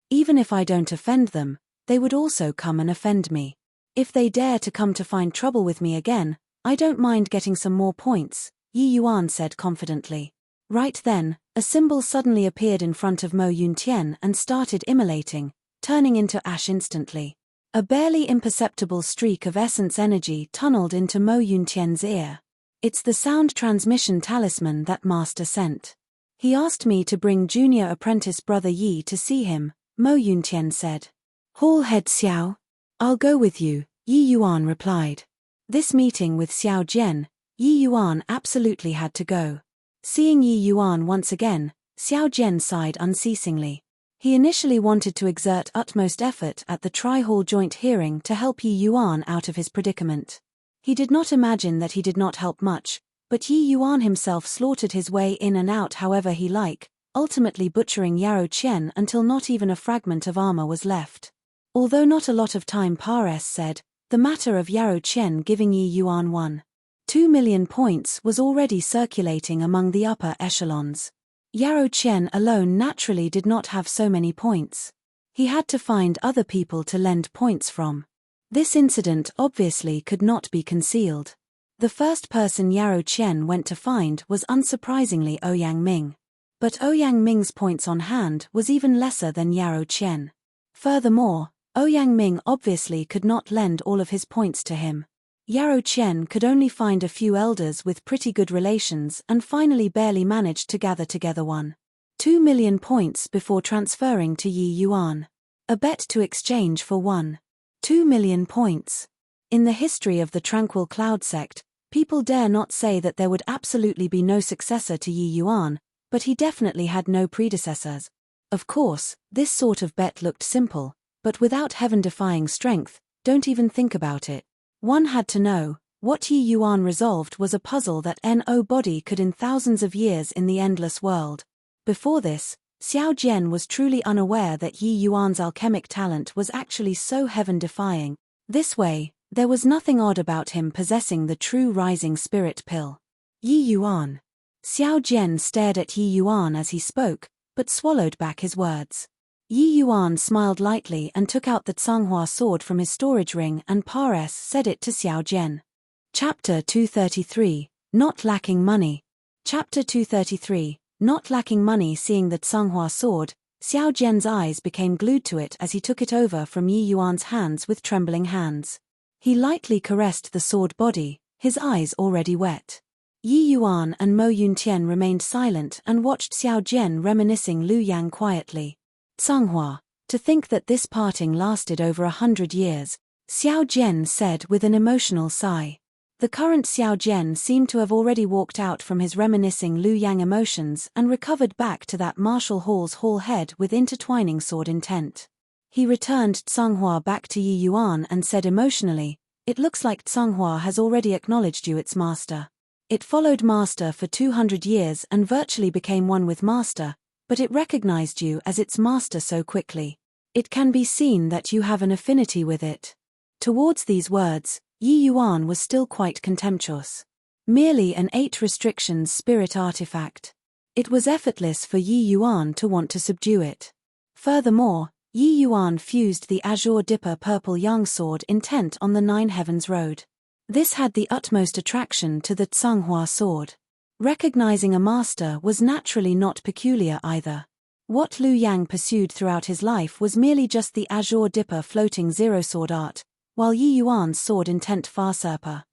Even if I don't offend them, they would also come and offend me. If they dare to come to find trouble with me again, I don't mind getting some more points, Yi Yuan said confidently. Right then, a symbol suddenly appeared in front of Mo Yuntian and started immolating, turning into ash instantly. A barely imperceptible streak of essence energy tunneled into Mo Yuntian's ear. It's the sound transmission talisman that Master sent. He asked me to bring junior apprentice brother Yi to see him, Mo Yuntian said. Hall head Xiao. I'll go with you, Yi Yuan replied. This meeting with Xiao Jian, Yi Yuan absolutely had to go. Seeing Yi Yuan once again, Xiao Jian sighed unceasingly. He initially wanted to exert utmost effort at the Tri-Hall joint hearing to help Yi Yuan out of his predicament. He did not imagine that he did not help much, but Yi Yuan himself slaughtered his way in and out however he liked, ultimately butchering Yarrow Chen until not even a fragment of armor was left. Although not a lot of time said, the matter of Yarrow Chen giving Yi Yuan 2 million points was already circulating among the upper echelons. Yarrow Chen alone naturally did not have so many points. He had to find other people to lend points from. This incident obviously could not be concealed. The first person Yarrow Chen went to find was unsurprisingly Ouyang Ming. But Ouyang Ming's points on hand was even lesser than Yarrow Chen. Furthermore, Ouyang Ming obviously could not lend all of his points to him. Yarrow Chen could only find a few elders with pretty good relations and finally barely managed to gather together 2 million points before transferring to Yi Yuan. A bet to exchange for 2 million points. In the history of the Tranquil Cloud sect, people dare not say that there would absolutely be no successor to Yi Yuan, but he definitely had no predecessors. Of course, this sort of bet looked simple, but without heaven-defying strength, don't even think about it. One had to know, what Yi Yuan resolved was a puzzle that no body could in thousands of years in the endless world. Before this, Xiao Jian was truly unaware that Yi Yuan's alchemic talent was actually so heaven-defying. This way, there was nothing odd about him possessing the true rising spirit pill. Yi Yuan. Xiao Jian stared at Yi Yuan as he spoke, but swallowed back his words. Yi Yuan smiled lightly and took out the Tsanghua sword from his storage ring and said it to Xiao Jian. Chapter 233, Not Lacking Money. Chapter 233, Not Lacking Money. Seeing the Tsanghua sword, Xiao Jian's eyes became glued to it as he took it over from Yi Yuan's hands with trembling hands. He lightly caressed the sword body, his eyes already wet. Yi Yuan and Mo Yuntian remained silent and watched Xiao Jian reminiscing Lu Yang quietly. Tsanghua, to think that this parting lasted over 100 years, Xiao Jian said with an emotional sigh. The current Xiao Jian seemed to have already walked out from his reminiscing Lu Yang emotions and recovered back to that Marshall Hall's hall head with intertwining sword intent. He returned Tsanghua back to Yi Yuan and said emotionally, "It looks like Tsanghua has already acknowledged you its master. It followed Master for 200 years and virtually became one with Master, but it recognized you as its master so quickly. It can be seen that you have an affinity with it. Towards these words, Yi Yuan was still quite contemptuous. Merely an 8 restrictions spirit artifact. It was effortless for Yi Yuan to want to subdue it. Furthermore, Yi Yuan fused the Azure Dipper Purple Yang Sword intent on the Nine Heavens Road. This had the utmost attraction to the Tsunghua sword. Recognizing a master was naturally not peculiar either. What Liu Yang pursued throughout his life was merely just the Azure Dipper floating zero sword art, while Yi Yuan's sword intent Farsurper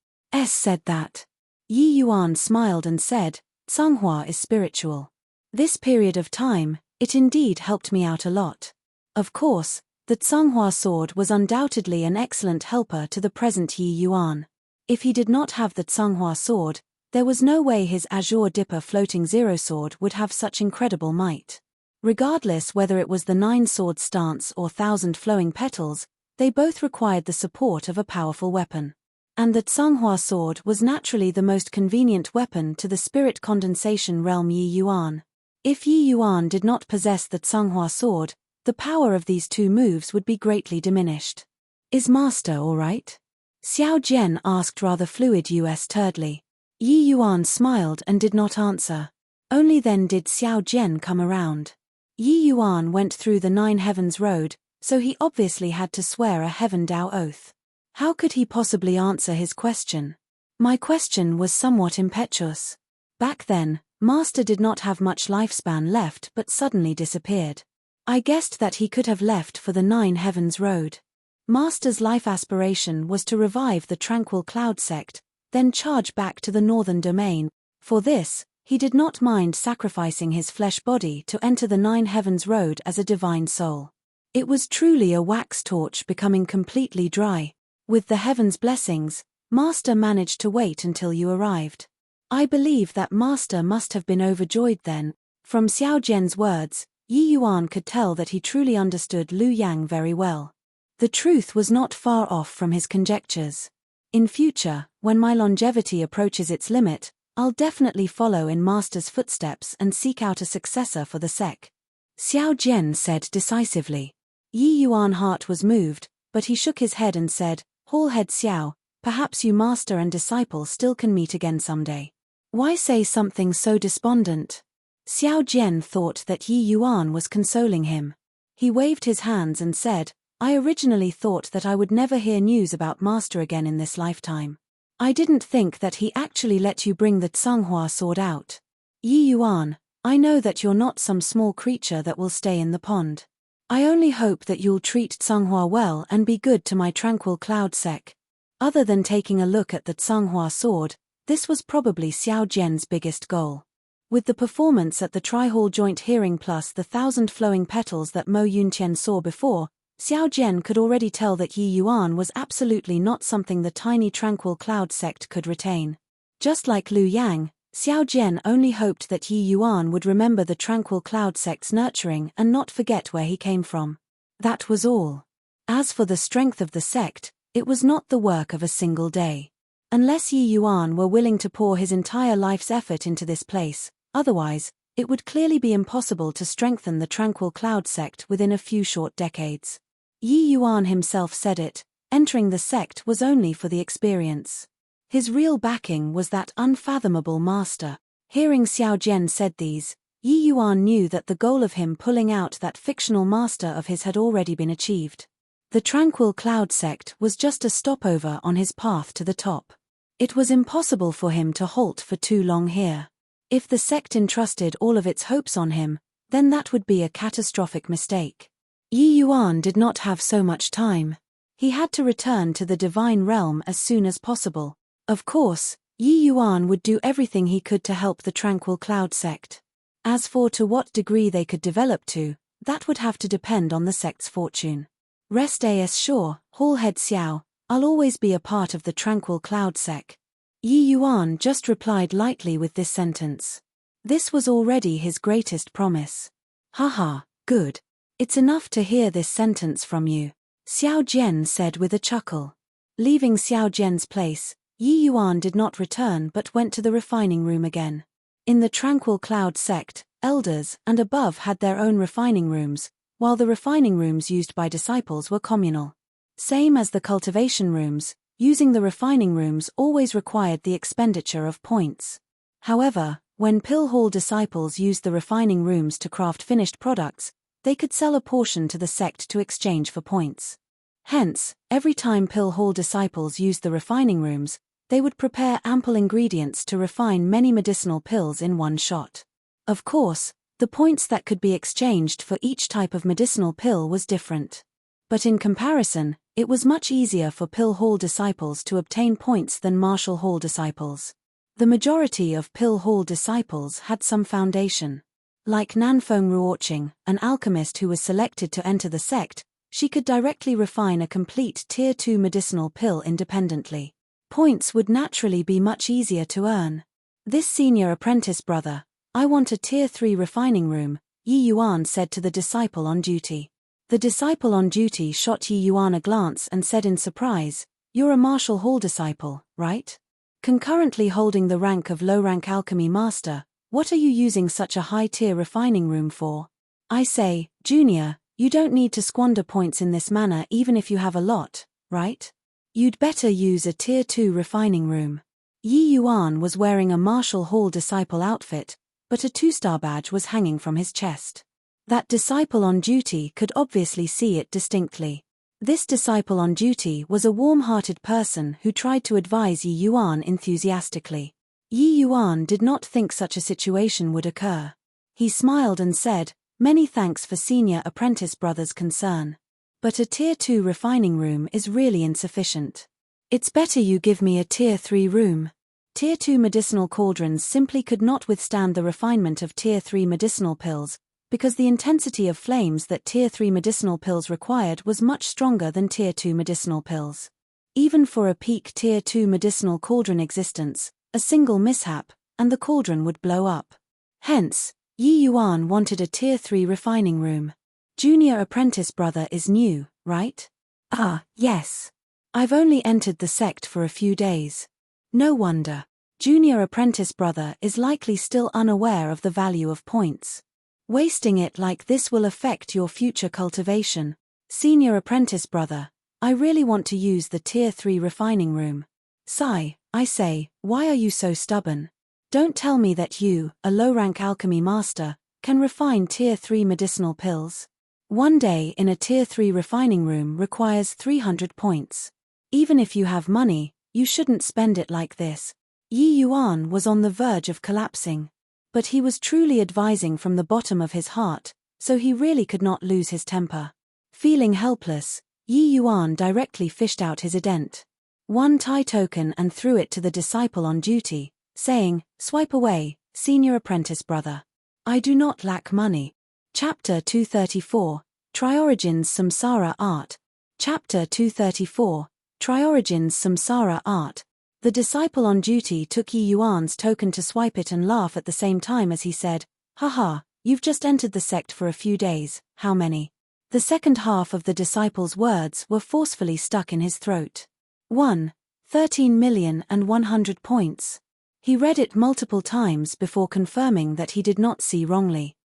said that. Yi Yuan smiled and said, Tsunghua is spiritual. This period of time, it indeed helped me out a lot. Of course, the Tsunghua sword was undoubtedly an excellent helper to the present Yi Yuan. If he did not have the Tsunghua sword, there was no way his Azure Dipper floating zero sword would have such incredible might. Regardless whether it was the 9-sword stance or 1,000 flowing petals, they both required the support of a powerful weapon. And the Tsunghua sword was naturally the most convenient weapon to the spirit condensation realm Yi Yuan. If Yi Yuan did not possess the Tsunghua sword, the power of these two moves would be greatly diminished. Is Master alright? Xiao Jian asked rather fluid turdly. Yi Yuan smiled and did not answer. Only then did Xiao Jian come around. Yi Yuan went through the Nine Heavens Road, so he obviously had to swear a Heaven Dao oath. How could he possibly answer his question? My question was somewhat impetuous. Back then, Master did not have much lifespan left but suddenly disappeared. I guessed that he could have left for the Nine Heavens Road. Master's life aspiration was to revive the Tranquil Cloud sect, then charge back to the Northern Domain. For this, he did not mind sacrificing his flesh body to enter the Nine Heavens Road as a divine soul. It was truly a wax torch becoming completely dry. With the heavens' blessings, Master managed to wait until you arrived. I believe that Master must have been overjoyed then. From Xiao Jian's words, Yi Yuan could tell that he truly understood Liu Yang very well. The truth was not far off from his conjectures. In future, when my longevity approaches its limit, I'll definitely follow in Master's footsteps and seek out a successor for the sect. Xiao Jian said decisively. Yi Yuan's heart was moved, but he shook his head and said, Hallhead Xiao, perhaps you master and disciple still can meet again someday. Why say something so despondent? Xiao Jian thought that Yi Yuan was consoling him. He waved his hands and said, I originally thought that I would never hear news about Master again in this lifetime. I didn't think that he actually let you bring the Tsunghua sword out. Yi Yuan, I know that you're not some small creature that will stay in the pond. I only hope that you'll treat Tsunghua well and be good to my Tranquil Cloud sect. Other than taking a look at the Tsunghua sword, this was probably Xiao Jian's biggest goal. With the performance at the Tri-Hall Joint Hearing plus the 1,000 flowing petals that Mo Yuntian saw before, Xiao Jian could already tell that Yi Yuan was absolutely not something the tiny Tranquil Cloud sect could retain. Just like Liu Yang, Xiao Jian only hoped that Yi Yuan would remember the Tranquil Cloud sect's nurturing and not forget where he came from. That was all. As for the strength of the sect, it was not the work of a single day. Unless Yi Yuan were willing to pour his entire life's effort into this place, otherwise, it would clearly be impossible to strengthen the Tranquil Cloud sect within a few short decades. Yi Yuan himself said it, entering the sect was only for the experience. His real backing was that unfathomable master. Hearing Xiao Jian said these, Yi Yuan knew that the goal of him pulling out that fictional master of his had already been achieved. The Tranquil Cloud sect was just a stopover on his path to the top. It was impossible for him to halt for too long here. If the sect entrusted all of its hopes on him, then that would be a catastrophic mistake. Yi Yuan did not have so much time. He had to return to the divine realm as soon as possible. Of course, Yi Yuan would do everything he could to help the Tranquil Cloud sect. As for to what degree they could develop to, that would have to depend on the sect's fortune. Rest assured, Hallhead Xiao, I'll always be a part of the Tranquil Cloud sect. Yi Yuan just replied lightly with this sentence. This was already his greatest promise. Haha, good. It's enough to hear this sentence from you, Xiao Jian said with a chuckle. Leaving Xiao Jian's place, Yi Yuan did not return but went to the refining room again. In the Tranquil Cloud sect, elders and above had their own refining rooms, while the refining rooms used by disciples were communal. Same as the cultivation rooms, using the refining rooms always required the expenditure of points. However, when pill hall disciples used the refining rooms to craft finished products, they could sell a portion to the sect to exchange for points. Hence, every time pill hall disciples used the refining rooms, they would prepare ample ingredients to refine many medicinal pills in one shot. Of course, the points that could be exchanged for each type of medicinal pill was different. But in comparison, it was much easier for pill hall disciples to obtain points than martial hall disciples. The majority of pill hall disciples had some foundation. Like Nanfeng Ruoqing, an alchemist who was selected to enter the sect, she could directly refine a complete Tier 2 medicinal pill independently. Points would naturally be much easier to earn. This senior apprentice brother, "I want a Tier 3 refining room," Yi Yuan said to the disciple on duty. The disciple on duty shot Yi Yuan a glance and said in surprise, "You're a martial hall disciple, right? Concurrently holding the rank of low-rank alchemy master, what are you using such a high-tier refining room for? I say, junior, you don't need to squander points in this manner even if you have a lot, right? You'd better use a Tier 2 refining room." Yi Yuan was wearing a martial hall disciple outfit, but a 2-star badge was hanging from his chest. That disciple on duty could obviously see it distinctly. This disciple on duty was a warm-hearted person who tried to advise Yi Yuan enthusiastically. Yi Yuan did not think such a situation would occur. He smiled and said, "Many thanks for senior apprentice brother's concern. But a Tier 2 refining room is really insufficient. It's better you give me a Tier 3 room." Tier 2 medicinal cauldrons simply could not withstand the refinement of Tier 3 medicinal pills, because the intensity of flames that Tier 3 medicinal pills required was much stronger than Tier 2 medicinal pills. Even for a peak Tier 2 medicinal cauldron existence, a single mishap, and the cauldron would blow up. Hence, Yi Yuan wanted a Tier 3 refining room. "Junior apprentice brother is new, right?" "Ah, yes. I've only entered the sect for a few days." "No wonder. Junior apprentice brother is likely still unaware of the value of points. Wasting it like this will affect your future cultivation. Senior apprentice brother, I really want to use the Tier 3 refining room." "Sigh, I say, why are you so stubborn? Don't tell me that you, a low-rank alchemy master, can refine Tier 3 medicinal pills. One day in a Tier 3 refining room requires 300 points. Even if you have money, you shouldn't spend it like this." Yi Yuan was on the verge of collapsing. But he was truly advising from the bottom of his heart, so he really could not lose his temper. Feeling helpless, Yi Yuan directly fished out his ident. 1 Tai token and threw it to the disciple on duty, saying, "Swipe away, senior apprentice brother. I do not lack money." Chapter 234, Triorigins Samsara Art. Chapter 234, Triorigins Samsara Art. The disciple on duty took Yi Yuan's token to swipe it and laugh at the same time as he said, "Haha, you've just entered the sect for a few days, how many?" The second half of the disciple's words were forcefully stuck in his throat. 13,100,000 points. He read it multiple times before confirming that he did not see wrongly.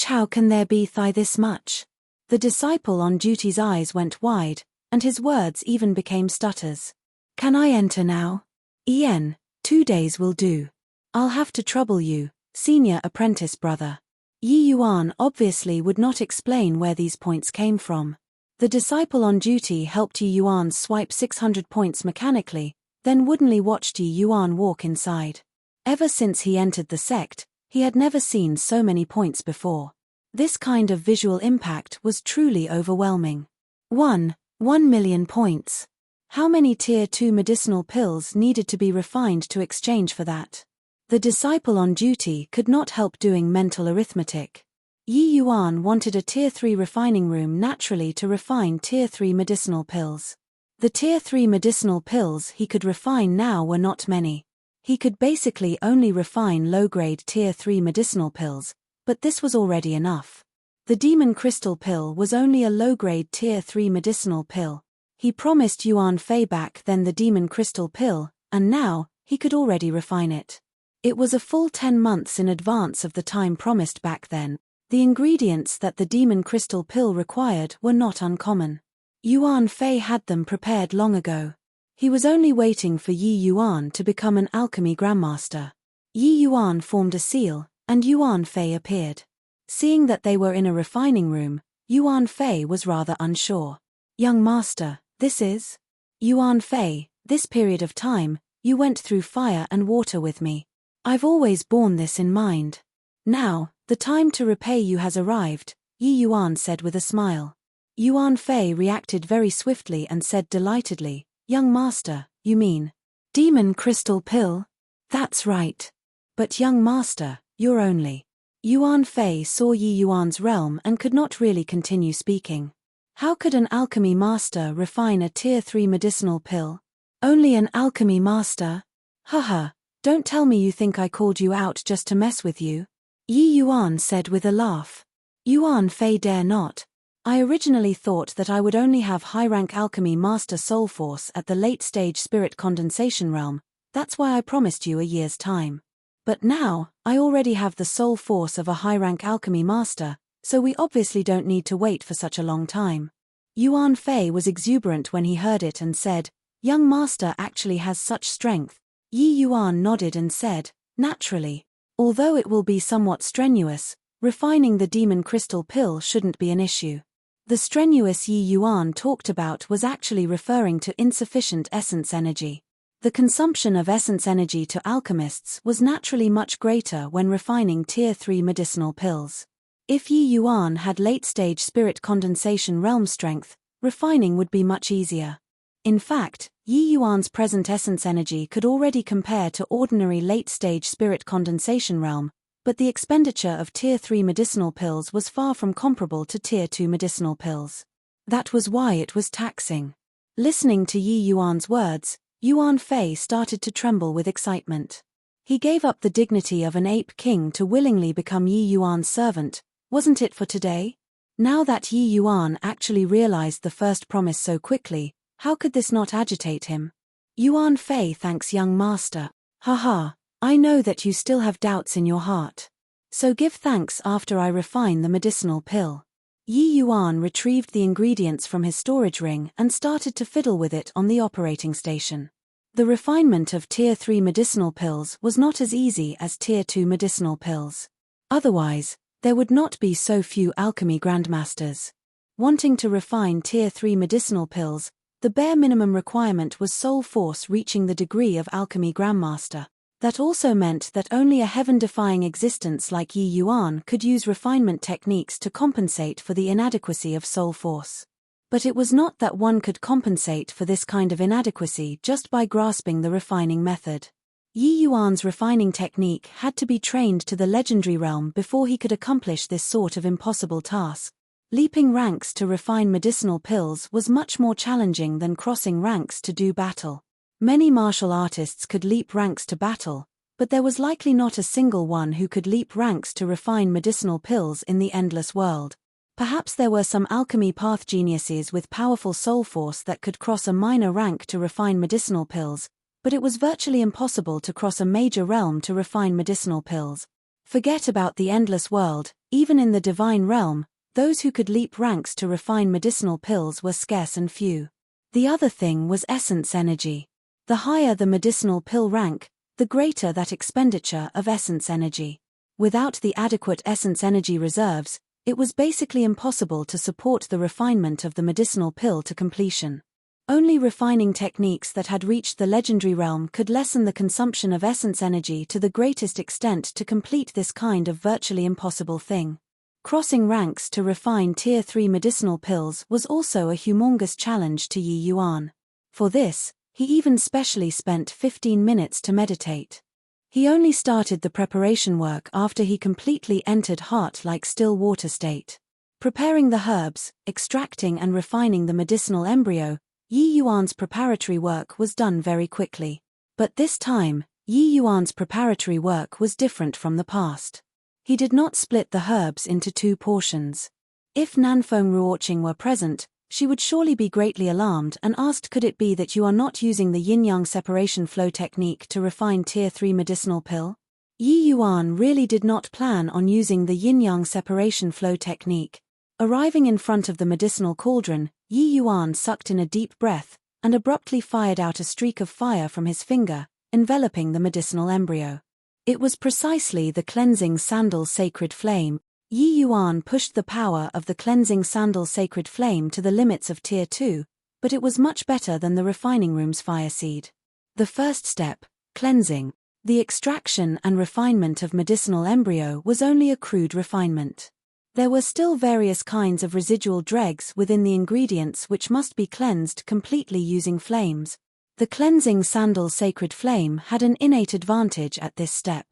How can there be this much? The disciple on duty's eyes went wide, and his words even became stutters. "Can I enter now?" "En, 2 days will do. I'll have to trouble you, senior apprentice brother." Yi Yuan obviously would not explain where these points came from. The disciple on duty helped Yi Yuan swipe 600 points mechanically, then woodenly watched Yi Yuan walk inside. Ever since he entered the sect, he had never seen so many points before. This kind of visual impact was truly overwhelming. 1 million points. How many Tier 2 medicinal pills needed to be refined to exchange for that? The disciple on duty could not help doing mental arithmetic. Yi Yuan wanted a Tier 3 refining room naturally to refine Tier 3 medicinal pills. The Tier 3 medicinal pills he could refine now were not many. He could basically only refine low-grade Tier 3 medicinal pills, but this was already enough. The Demon Crystal pill was only a low-grade Tier 3 medicinal pill. He promised Yuan Fei back then the Demon Crystal pill, and now, he could already refine it. It was a full 10 months in advance of the time promised back then. The ingredients that the demon crystal pill required were not uncommon. Yuan Fei had them prepared long ago. He was only waiting for Yi Yuan to become an alchemy grandmaster. Yi Yuan formed a seal, and Yuan Fei appeared. Seeing that they were in a refining room, Yuan Fei was rather unsure. "Young master, this is?" "Yuan Fei, this period of time, you went through fire and water with me. I've always borne this in mind. Now, the time to repay you has arrived," Yi Yuan said with a smile. Yuan Fei reacted very swiftly and said delightedly, "Young master, you mean demon crystal pill?" "That's right. But young master, you're only..." Yuan Fei saw Yi Yuan's realm and could not really continue speaking. How could an alchemy master refine a tier 3 medicinal pill? Only an alchemy master? Haha, don't tell me you think I called you out just to mess with you. Yi Yuan said with a laugh. Yuan Fei dare not. I originally thought that I would only have high-rank alchemy master soul force at the late-stage spirit condensation realm, that's why I promised you a year's time. But now, I already have the soul force of a high-rank alchemy master, so we obviously don't need to wait for such a long time. Yuan Fei was exuberant when he heard it and said, "Young master actually has such strength." Yi Yuan nodded and said, "Naturally. Although it will be somewhat strenuous, refining the demon crystal pill shouldn't be an issue." The strenuous Yi Yuan talked about was actually referring to insufficient essence energy. The consumption of essence energy to alchemists was naturally much greater when refining tier 3 medicinal pills. If Yi Yuan had late-stage spirit condensation realm strength, refining would be much easier. In fact, Yi Yuan's present essence energy could already compare to ordinary late-stage spirit condensation realm, but the expenditure of tier 3 medicinal pills was far from comparable to tier 2 medicinal pills. That was why it was taxing. Listening to Yi Yuan's words, Yuan Fei started to tremble with excitement. He gave up the dignity of an ape king to willingly become Yi Yuan's servant, wasn't it for today? Now that Yi Yuan actually realized the first promise so quickly, how could this not agitate him? Yuan Fei thanks young master. Haha, I know that you still have doubts in your heart. So give thanks after I refine the medicinal pill. Yi Yuan retrieved the ingredients from his storage ring and started to fiddle with it on the operating station. The refinement of tier 3 medicinal pills was not as easy as tier 2 medicinal pills. Otherwise, there would not be so few alchemy grandmasters. Wanting to refine tier 3 medicinal pills, the bare minimum requirement was soul force reaching the degree of alchemy grandmaster. That also meant that only a heaven-defying existence like Yi Yuan could use refinement techniques to compensate for the inadequacy of soul force. But it was not that one could compensate for this kind of inadequacy just by grasping the refining method. Yi Yuan's refining technique had to be trained to the legendary realm before he could accomplish this sort of impossible task. Leaping ranks to refine medicinal pills was much more challenging than crossing ranks to do battle. Many martial artists could leap ranks to battle, but there was likely not a single one who could leap ranks to refine medicinal pills in the endless world. Perhaps there were some alchemy path geniuses with powerful soul force that could cross a minor rank to refine medicinal pills, but it was virtually impossible to cross a major realm to refine medicinal pills. Forget about the endless world, even in the divine realm, those who could leap ranks to refine medicinal pills were scarce and few. The other thing was essence energy. The higher the medicinal pill rank, the greater that expenditure of essence energy. Without the adequate essence energy reserves, it was basically impossible to support the refinement of the medicinal pill to completion. Only refining techniques that had reached the legendary realm could lessen the consumption of essence energy to the greatest extent to complete this kind of virtually impossible thing. Crossing ranks to refine tier 3 medicinal pills was also a humongous challenge to Yi Yuan. For this, he even specially spent 15 minutes to meditate. He only started the preparation work after he completely entered heart-like still water state. Preparing the herbs, extracting and refining the medicinal embryo, Yi Yuan's preparatory work was done very quickly. But this time, Yi Yuan's preparatory work was different from the past. He did not split the herbs into 2 portions. If Nanfeng Ruoqing were present, she would surely be greatly alarmed and asked, could it be that you are not using the yin-yang separation flow technique to refine tier 3 medicinal pill? Yi Yuan really did not plan on using the yin-yang separation flow technique. Arriving in front of the medicinal cauldron, Yi Yuan sucked in a deep breath, and abruptly fired out a streak of fire from his finger, enveloping the medicinal embryo. It was precisely the cleansing sandal sacred flame. Yi Yuan pushed the power of the cleansing sandal sacred flame to the limits of Tier 2, but it was much better than the refining room's fire seed. The first step, cleansing. The extraction and refinement of medicinal embryo was only a crude refinement. There were still various kinds of residual dregs within the ingredients which must be cleansed completely using flames. The cleansing sandal sacred flame had an innate advantage at this step.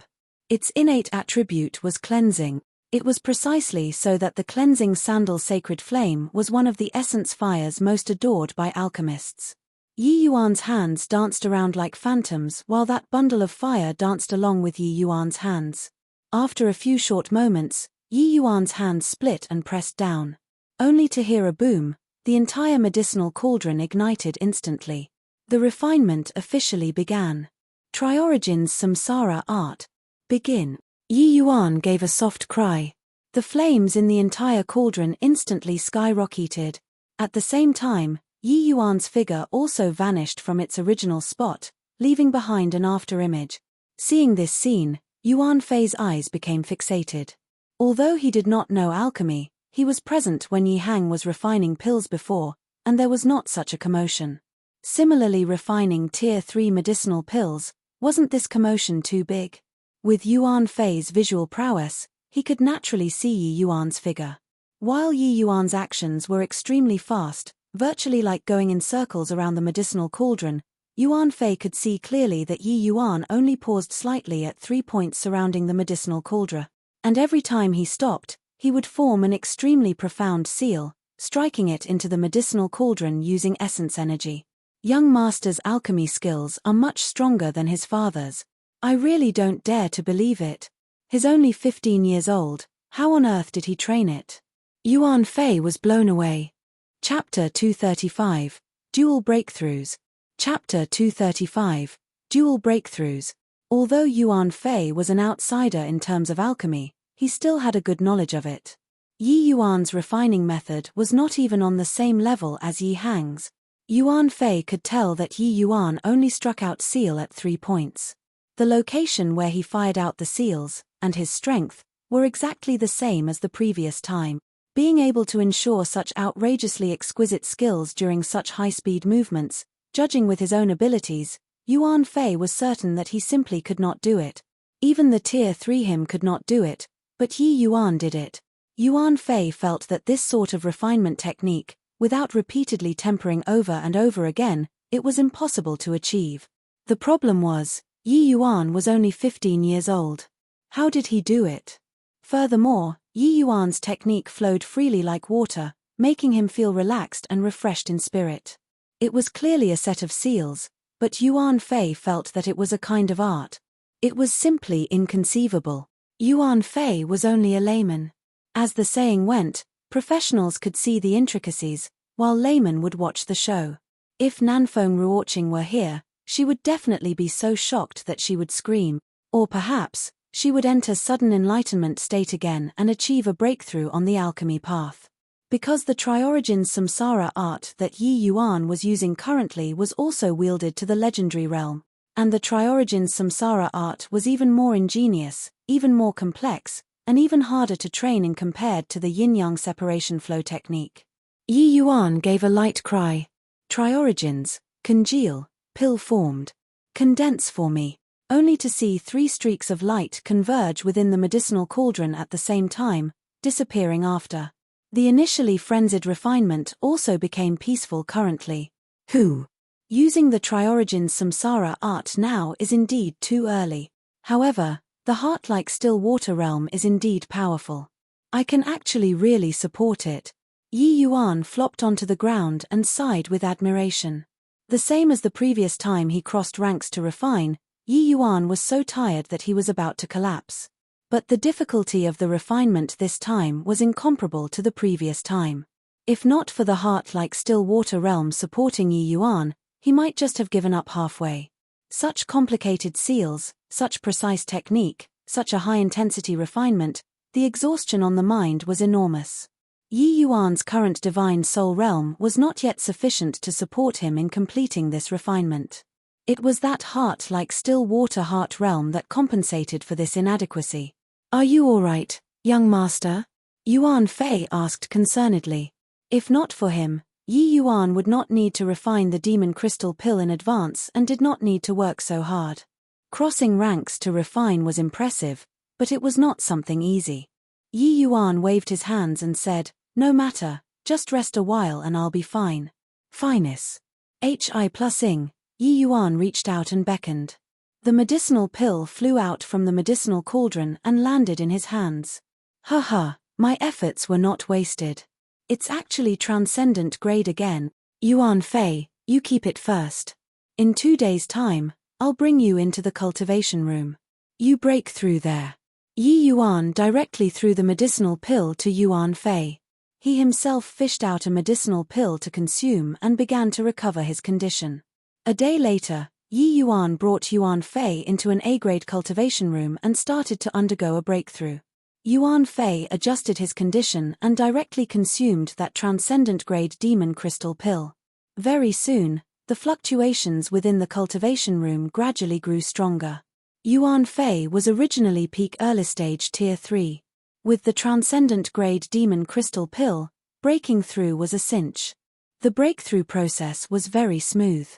Its innate attribute was cleansing. It was precisely so that the cleansing sandal sacred flame was one of the essence fires most adored by alchemists. Yi Yuan's hands danced around like phantoms while that bundle of fire danced along with Yi Yuan's hands. After a few short moments, Yi Yuan's hands split and pressed down. Only to hear a boom, the entire medicinal cauldron ignited instantly. The refinement officially began. Triorigin's samsara art. Begin. Yi Yuan gave a soft cry. The flames in the entire cauldron instantly skyrocketed. At the same time, Yi Yuan's figure also vanished from its original spot, leaving behind an after-image. Seeing this scene, Yuan Fei's eyes became fixated. Although he did not know alchemy, he was present when Yi Hang was refining pills before, and there was not such a commotion. Similarly, refining Tier 3 medicinal pills, wasn't this commotion too big? With Yuan Fei's visual prowess, he could naturally see Yi Yuan's figure. While Yi Yuan's actions were extremely fast, virtually like going in circles around the medicinal cauldron, Yuan Fei could see clearly that Yi Yuan only paused slightly at 3 points surrounding the medicinal cauldron. And every time he stopped, he would form an extremely profound seal, striking it into the medicinal cauldron using essence energy. Young master's alchemy skills are much stronger than his father's. I really don't dare to believe it. He's only 15 years old, how on earth did he train it? Yuan Fei was blown away. Chapter 235, Dual Breakthroughs. Chapter 235, Dual Breakthroughs. Although Yuan Fei was an outsider in terms of alchemy, he still had a good knowledge of it. Yi Yuan's refining method was not even on the same level as Yi Hang's. Yuan Fei could tell that Yi Yuan only struck out seal at 3 points. The location where he fired out the seals, and his strength, were exactly the same as the previous time. Being able to ensure such outrageously exquisite skills during such high-speed movements, judging with his own abilities, Yuan Fei was certain that he simply could not do it. Even the Tier 3 him could not do it, but Yi Yuan did it. Yuan Fei felt that this sort of refinement technique, without repeatedly tempering over and over again, it was impossible to achieve. The problem was, Yi Yuan was only 15 years old. How did he do it? Furthermore, Yi Yuan's technique flowed freely like water, making him feel relaxed and refreshed in spirit. It was clearly a set of seals, but Yuan Fei felt that it was a kind of art. It was simply inconceivable. Yuan Fei was only a layman. As the saying went, professionals could see the intricacies, while laymen would watch the show. If Nanfeng Ruoqing were here, she would definitely be so shocked that she would scream, or perhaps, she would enter sudden enlightenment state again and achieve a breakthrough on the alchemy path. Because the Triorigin's samsara art that Yi Yuan was using currently was also wielded to the legendary realm, and the Triorigin's samsara art was even more ingenious, even more complex, and even harder to train in compared to the yin-yang separation flow technique. Yi Yuan gave a light cry. Triorigins, congeal, pill formed. Condense for me. Only to see 3 streaks of light converge within the medicinal cauldron at the same time, disappearing after. The initially frenzied refinement also became peaceful currently. Who? Using the Triorigin's samsara art now is indeed too early. However, the heart-like still water realm is indeed powerful. I can actually really support it. Yi Yuan flopped onto the ground and sighed with admiration. The same as the previous time he crossed ranks to refine, Yi Yuan was so tired that he was about to collapse. But the difficulty of the refinement this time was incomparable to the previous time. If not for the heart-like still water realm supporting Yi Yuan, he might just have given up halfway. Such complicated seals, such precise technique, such a high-intensity refinement, the exhaustion on the mind was enormous. Yi Yuan's current divine soul realm was not yet sufficient to support him in completing this refinement. It was that heart-like still water heart realm that compensated for this inadequacy. "Are you all right, young master?" Yuan Fei asked concernedly. If not for him, Yi Yuan would not need to refine the demon crystal pill in advance and did not need to work so hard. Crossing ranks to refine was impressive, but it was not something easy. Yi Yuan waved his hands and said, "No matter, just rest a while and I'll be fine." "Finus." Hi+ing, Yi Yuan reached out and beckoned. The medicinal pill flew out from the medicinal cauldron and landed in his hands. "Haha, my efforts were not wasted. It's actually transcendent grade again. Yuan Fei, you keep it first. In 2 days' time, I'll bring you into the cultivation room. You break through there." Yi Yuan directly threw the medicinal pill to Yuan Fei. He himself fished out a medicinal pill to consume and began to recover his condition. A day later, Yi Yuan brought Yuan Fei into an A-grade cultivation room and started to undergo a breakthrough. Yuan Fei adjusted his condition and directly consumed that transcendent-grade demon crystal pill. Very soon, the fluctuations within the cultivation room gradually grew stronger. Yuan Fei was originally peak early stage Tier 3. With the transcendent-grade demon crystal pill, breaking through was a cinch. The breakthrough process was very smooth.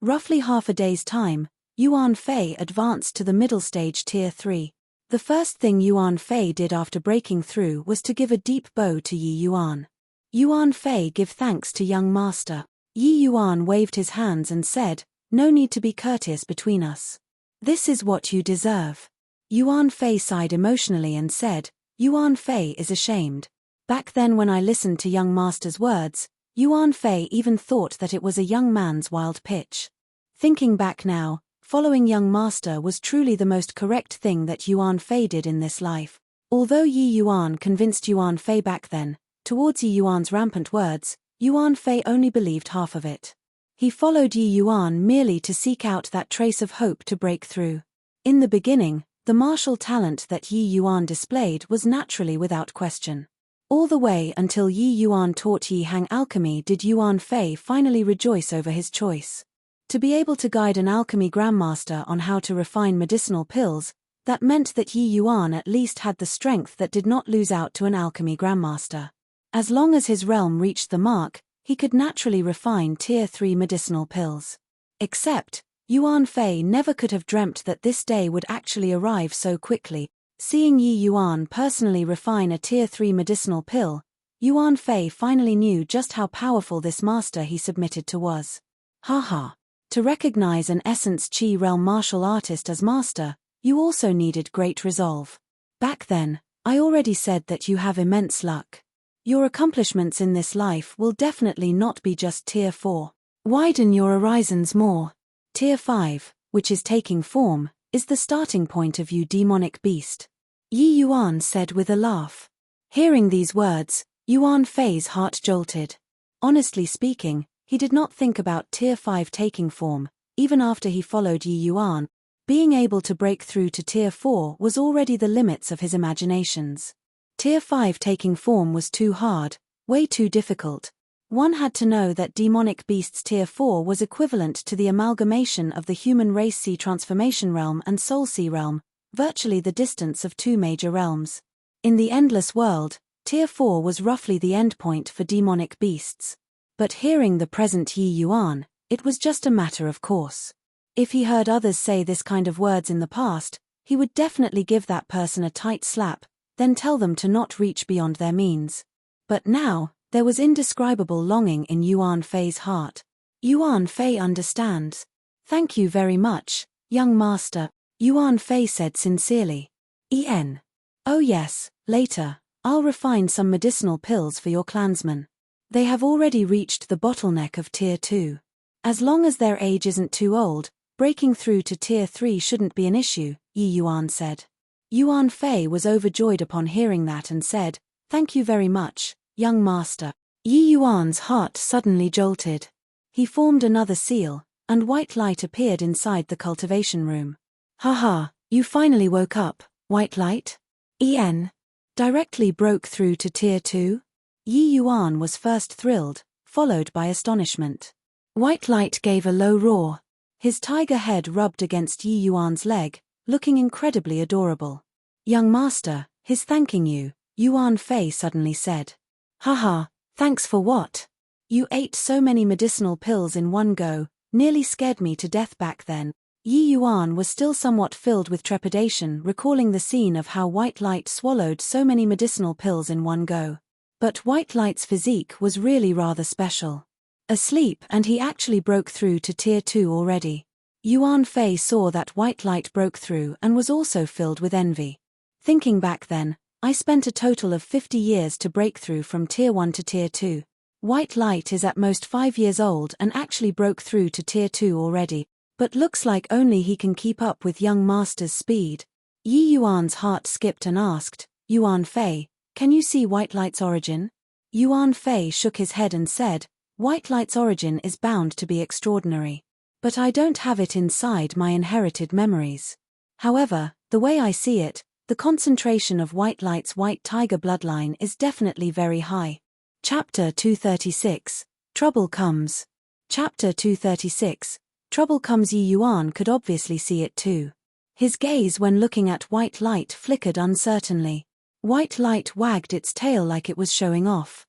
Roughly half a day's time, Yuan Fei advanced to the middle stage Tier 3. The first thing Yuan Fei did after breaking through was to give a deep bow to Yi Yuan. "Yuan Fei, give thanks to young master." Yi Yuan waved his hands and said, "No need to be courteous between us. This is what you deserve." Yuan Fei sighed emotionally and said, "Yuan Fei is ashamed. Back then when I listened to young master's words, Yuan Fei even thought that it was a young man's wild pitch. Thinking back now, following young master was truly the most correct thing that Yuan Fei did in this life." Although Yi Yuan convinced Yuan Fei back then, towards Yi Yuan's rampant words, Yuan Fei only believed half of it. He followed Yi Yuan merely to seek out that trace of hope to break through. In the beginning, the martial talent that Yi Yuan displayed was naturally without question. All the way until Yi Yuan taught Yi Hang alchemy did Yuan Fei finally rejoice over his choice. To be able to guide an alchemy grandmaster on how to refine medicinal pills, that meant that Yi Yuan at least had the strength that did not lose out to an alchemy grandmaster. As long as his realm reached the mark, he could naturally refine Tier 3 medicinal pills. Except, Yuan Fei never could have dreamt that this day would actually arrive so quickly. Seeing Yi Yuan personally refine a Tier 3 medicinal pill, Yuan Fei finally knew just how powerful this master he submitted to was. Haha. To recognize an Essence Chi realm martial artist as master, you also needed great resolve. Back then, I already said that you have immense luck. Your accomplishments in this life will definitely not be just Tier 4. Widen your horizons more. Tier 5, which is taking form, is the starting point of you demonic beast. Yi Yuan said with a laugh. Hearing these words, Yuan Fei's heart jolted. Honestly speaking, he did not think about Tier 5 taking form, even after he followed Yi Yuan. Being able to break through to Tier 4 was already the limits of his imaginations. Tier 5 taking form was too hard, way too difficult. One had to know that demonic beasts Tier 4 was equivalent to the amalgamation of the human race Sea transformation realm and Soul Sea realm, virtually the distance of 2 major realms. In the endless world, Tier 4 was roughly the endpoint for demonic beasts. But hearing the present Yi Yuan, it was just a matter of course. If he heard others say this kind of words in the past, he would definitely give that person a tight slap, then tell them to not reach beyond their means. But now, there was indescribable longing in Yuan Fei's heart. Yuan Fei understands. Thank you very much, young master, Yuan Fei said sincerely. Oh yes, later, I'll refine some medicinal pills for your clansmen. They have already reached the bottleneck of Tier 2. As long as their age isn't too old, breaking through to Tier 3 shouldn't be an issue, Yi Yuan said. Yuan Fei was overjoyed upon hearing that and said, Thank you very much, young master. Yi Yuan's heart suddenly jolted. He formed another seal, and white light appeared inside the cultivation room. Haha, you finally woke up, White light? Directly broke through to Tier 2? Yi Yuan was first thrilled, followed by astonishment. White light gave a low roar. His tiger head rubbed against Yi Yuan's leg, looking incredibly adorable. Young master, he's thanking you, Yuan Fei suddenly said. Haha, thanks for what? You ate so many medicinal pills in one go, nearly scared me to death back then. Yi Yuan was still somewhat filled with trepidation, recalling the scene of how White Light swallowed so many medicinal pills in one go. But White Light's physique was really rather special. Asleep, and he actually broke through to Tier 2 already. Yuan Fei saw that White Light broke through and was also filled with envy. Thinking back then, I spent a total of 50 years to break through from Tier 1 to Tier 2. White Light is at most 5 years old and actually broke through to Tier 2 already, but looks like only he can keep up with young master's speed. Yi Yuan's heart skipped and asked, Yuan Fei, can you see White Light's origin? Yuan Fei shook his head and said, White Light's origin is bound to be extraordinary. But I don't have it inside my inherited memories. However, the way I see it, the concentration of White Light's white tiger bloodline is definitely very high. Chapter 236, Trouble Comes. Chapter 236, Trouble Comes. Yi Yuan could obviously see it too. His gaze when looking at White Light flickered uncertainly. White Light wagged its tail like it was showing off.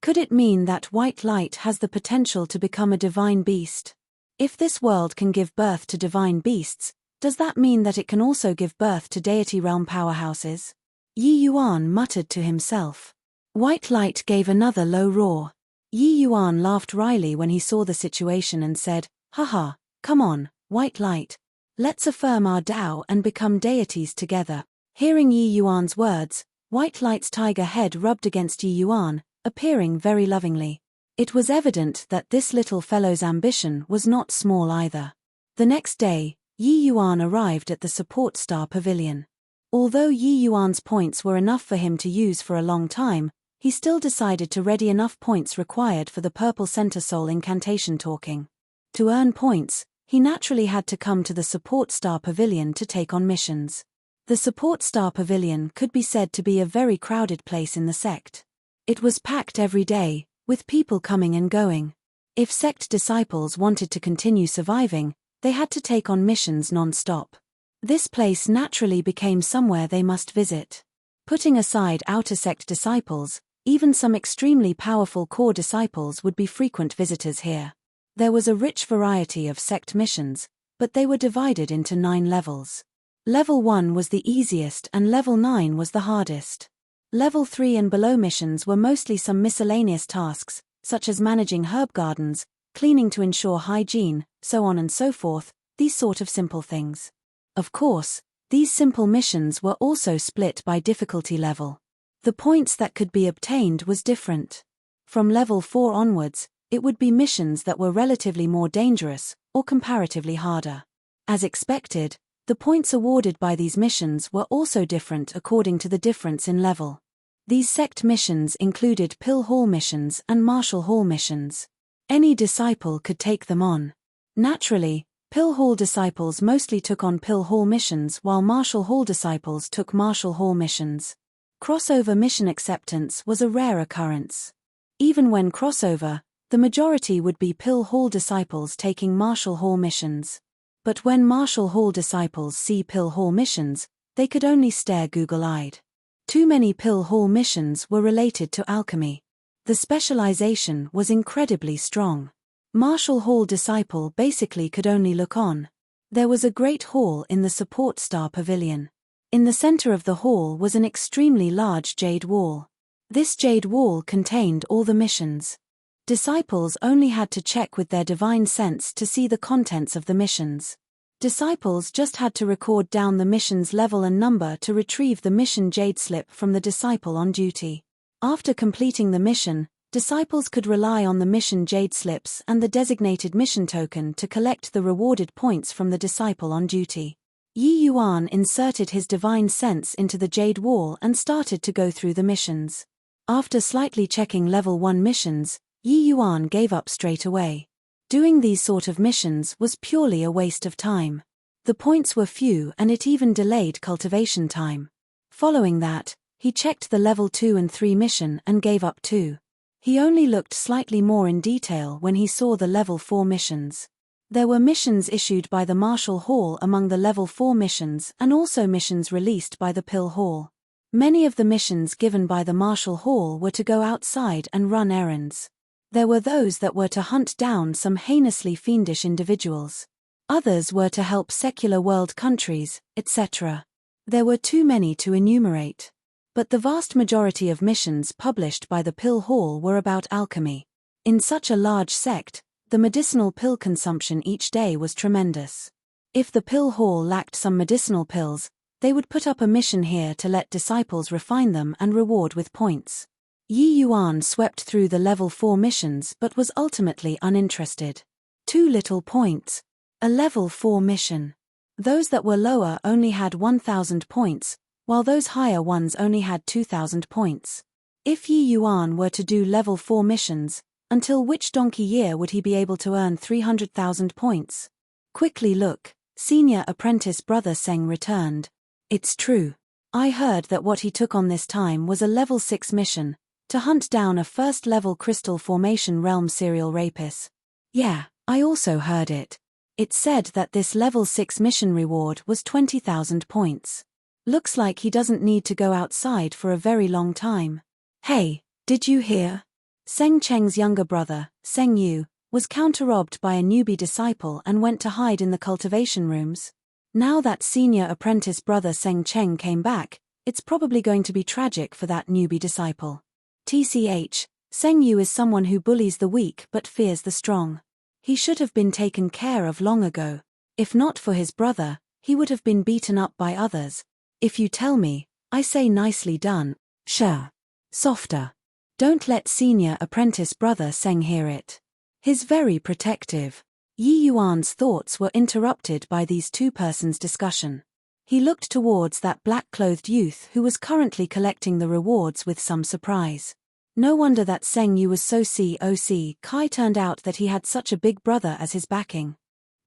Could it mean that White Light has the potential to become a divine beast? If this world can give birth to divine beasts, does that mean that it can also give birth to deity realm powerhouses? Yi Yuan muttered to himself. White Light gave another low roar. Yi Yuan laughed wryly when he saw the situation and said, Haha, come on, White Light. Let's affirm our Tao and become deities together. Hearing Yi Yuan's words, White Light's tiger head rubbed against Yi Yuan, appearing very lovingly. It was evident that this little fellow's ambition was not small either. The next day, Yi Yuan arrived at the support star pavilion. Although Yi Yuan's points were enough for him to use for a long time, he still decided to ready enough points required for the Purple Center Soul incantation talking. To earn points, he naturally had to come to the support star pavilion to take on missions. The support star pavilion could be said to be a very crowded place in the sect. It was packed every day, with people coming and going. If sect disciples wanted to continue surviving, they had to take on missions non-stop. This place naturally became somewhere they must visit. Putting aside outer sect disciples, even some extremely powerful core disciples would be frequent visitors here. There was a rich variety of sect missions, but they were divided into 9 levels. Level 1 was the easiest and level 9 was the hardest. Level 3 and below missions were mostly some miscellaneous tasks, such as managing herb gardens, cleaning to ensure hygiene, so on and so forth, these sort of simple things. Of course, these simple missions were also split by difficulty level. The points that could be obtained was different. From level 4 onwards, it would be missions that were relatively more dangerous, or comparatively harder. As expected, the points awarded by these missions were also different according to the difference in level. These sect missions included Pill Hall missions and Martial Hall missions. Any disciple could take them on. Naturally, Pill Hall disciples mostly took on Pill Hall missions while Martial Hall disciples took Martial Hall missions. Crossover mission acceptance was a rare occurrence. Even when crossover, the majority would be Pill Hall disciples taking Martial Hall missions. But when Martial Hall disciples see Pill Hall missions, they could only stare goggle-eyed. Too many Pill Hall missions were related to alchemy. The specialization was incredibly strong. Martial Hall disciple basically could only look on. There was a great hall in the support star pavilion. In the center of the hall was an extremely large jade wall. This jade wall contained all the missions. Disciples only had to check with their divine sense to see the contents of the missions. Disciples just had to record down the mission's level and number to retrieve the mission jade slip from the disciple on duty. After completing the mission, disciples could rely on the mission jade slips and the designated mission token to collect the rewarded points from the disciple on duty. Yi Yuan inserted his divine sense into the jade wall and started to go through the missions. After slightly checking level 1 missions, Yi Yuan gave up straight away. Doing these sort of missions was purely a waste of time. The points were few and it even delayed cultivation time. Following that, he checked the level 2 and 3 mission and gave up 2. He only looked slightly more in detail when he saw the level 4 missions. There were missions issued by the Marshall Hall among the level 4 missions and also missions released by the Pill Hall. Many of the missions given by the Marshall Hall were to go outside and run errands. There were those that were to hunt down some heinously fiendish individuals. Others were to help secular world countries, etc. There were too many to enumerate. But the vast majority of missions published by the Pill Hall were about alchemy. In such a large sect, the medicinal pill consumption each day was tremendous. If the Pill Hall lacked some medicinal pills, they would put up a mission here to let disciples refine them and reward with points. Yi Yuan swept through the level 4 missions but was ultimately uninterested. Too little points. A level 4 mission. Those that were lower only had 1,000 points, while those higher ones only had 2,000 points. If Yi Yuan were to do level 4 missions, until which donkey year would he be able to earn 300,000 points? Quickly look, senior apprentice brother Seng returned. It's true. I heard that what he took on this time was a level 6 mission, to hunt down a first-level crystal formation realm serial rapist. Yeah, I also heard it. It said that this level 6 mission reward was 20,000 points. Looks like he doesn't need to go outside for a very long time. Hey, did you hear? Seng Cheng's younger brother, Seng Yu, was counter-robbed by a newbie disciple and went to hide in the cultivation rooms. Now that senior apprentice brother Seng Cheng came back, it's probably going to be tragic for that newbie disciple. TCH, Seng Yu is someone who bullies the weak but fears the strong. He should have been taken care of long ago. If not for his brother, he would have been beaten up by others. If you tell me, I say nicely done. Sure. Softer. Don't let senior apprentice brother Seng hear it. He's very protective. Yi Yuan's thoughts were interrupted by these two persons' discussion. He looked towards that black-clothed youth who was currently collecting the rewards with some surprise. No wonder that Seng Yu was so COC. Kai turned out that he had such a big brother as his backing.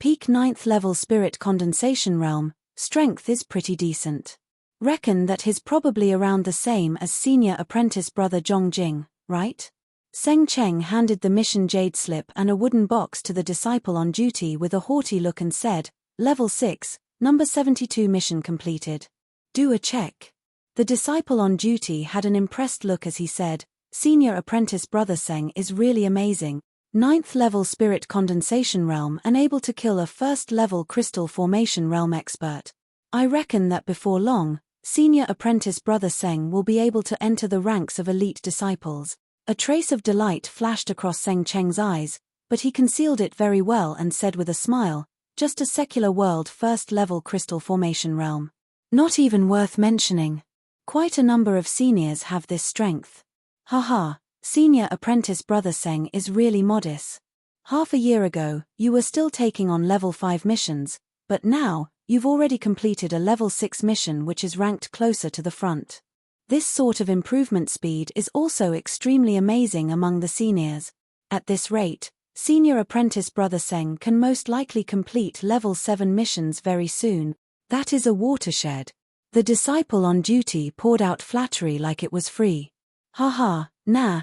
Peak 9th level spirit condensation realm, strength is pretty decent. Reckon that he's probably around the same as senior apprentice brother Zhongjing, right? Seng Cheng handed the mission jade slip and a wooden box to the disciple on duty with a haughty look and said, Level 6, number 72 mission completed. Do a check. The disciple on duty had an impressed look as he said, Senior apprentice brother Seng is really amazing. 9th level spirit condensation realm and able to kill a first level crystal formation realm expert. I reckon that before long, senior apprentice brother Seng will be able to enter the ranks of elite disciples. A trace of delight flashed across Seng Cheng's eyes, but he concealed it very well and said with a smile, just a secular world first level crystal formation realm. Not even worth mentioning. Quite a number of seniors have this strength. Haha, senior apprentice brother Seng is really modest. Half a year ago, you were still taking on level 5 missions, but now, you've already completed a level 6 mission which is ranked closer to the front. This sort of improvement speed is also extremely amazing among the seniors. At this rate, senior apprentice brother Seng can most likely complete level 7 missions very soon. That is a watershed. The disciple on duty poured out flattery like it was free. Haha, nah,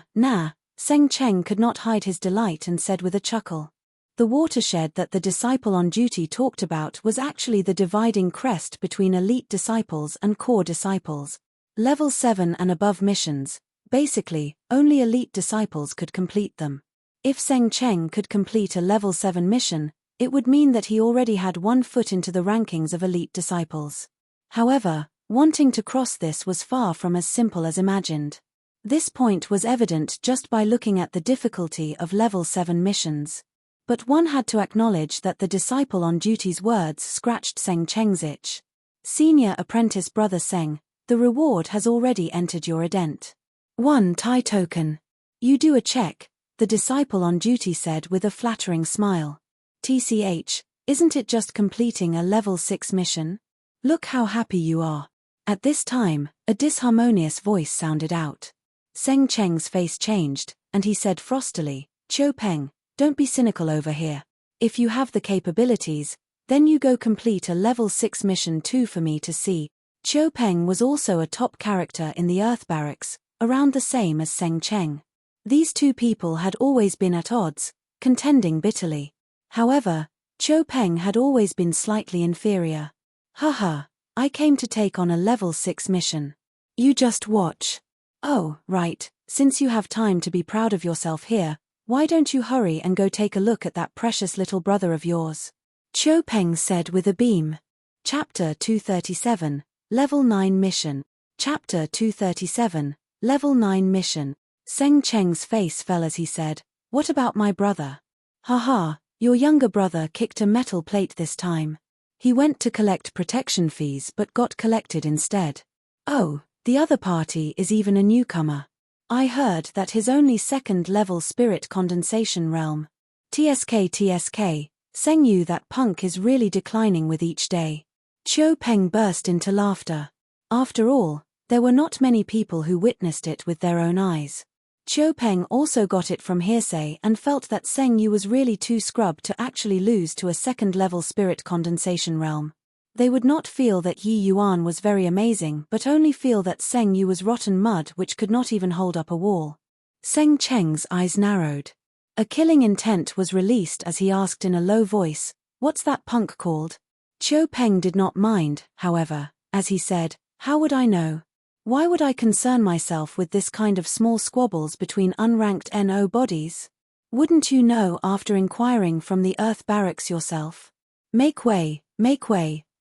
Seng Cheng could not hide his delight and said with a chuckle. The watershed that the disciple on duty talked about was actually the dividing crest between elite disciples and core disciples. Level 7 and above missions, basically, only elite disciples could complete them. If Seng Cheng could complete a level 7 mission, it would mean that he already had one foot into the rankings of elite disciples. However, wanting to cross this was far from as simple as imagined. This point was evident just by looking at the difficulty of level 7 missions. But one had to acknowledge that the disciple on duty's words scratched Seng Cheng's itch. Senior apprentice brother Seng, the reward has already entered your ident. 1 Thai token. You do a check, the disciple on duty said with a flattering smile. TCH, isn't it just completing a level 6 mission? Look how happy you are. At this time, a disharmonious voice sounded out. Seng Cheng's face changed, and he said frostily, Chiu Peng, don't be cynical over here. If you have the capabilities, Then you go complete a level 6 mission too for me to see. Qiu Peng was also a top character in the Earth Barracks, around the same as Seng Cheng. These two people had always been at odds, contending bitterly. However, Qiu Peng had always been slightly inferior. Haha, I came to take on a level 6 mission. You just watch. Oh, right, since you have time to be proud of yourself here, why don't you hurry and go take a look at that precious little brother of yours? Qiu Peng said with a beam. Chapter 237, Level 9 Mission. Chapter 237, Level 9 Mission. Seng Cheng's face fell as he said, "What about my brother?" Haha, your younger brother kicked a metal plate this time. He went to collect protection fees but got collected instead. Oh, the other party is even a newcomer. I heard that his only second-level spirit condensation realm. TSK, Seng Yu, that punk is really declining with each day. Qiu Peng burst into laughter. After all, there were not many people who witnessed it with their own eyes. Qiu Peng also got it from hearsay and felt that Seng Yu was really too scrubbed to actually lose to a second-level spirit condensation realm. They would not feel that Yi Yuan was very amazing but only feel that Seng Yu was rotten mud which could not even hold up a wall. Seng Cheng's eyes narrowed. A killing intent was released as he asked in a low voice, "What's that punk called?" Qiu Peng did not mind, however, as he said, "How would I know? Why would I concern myself with this kind of small squabbles between unranked NO bodies? Wouldn't you know after inquiring from the Earth Barracks yourself? Make way,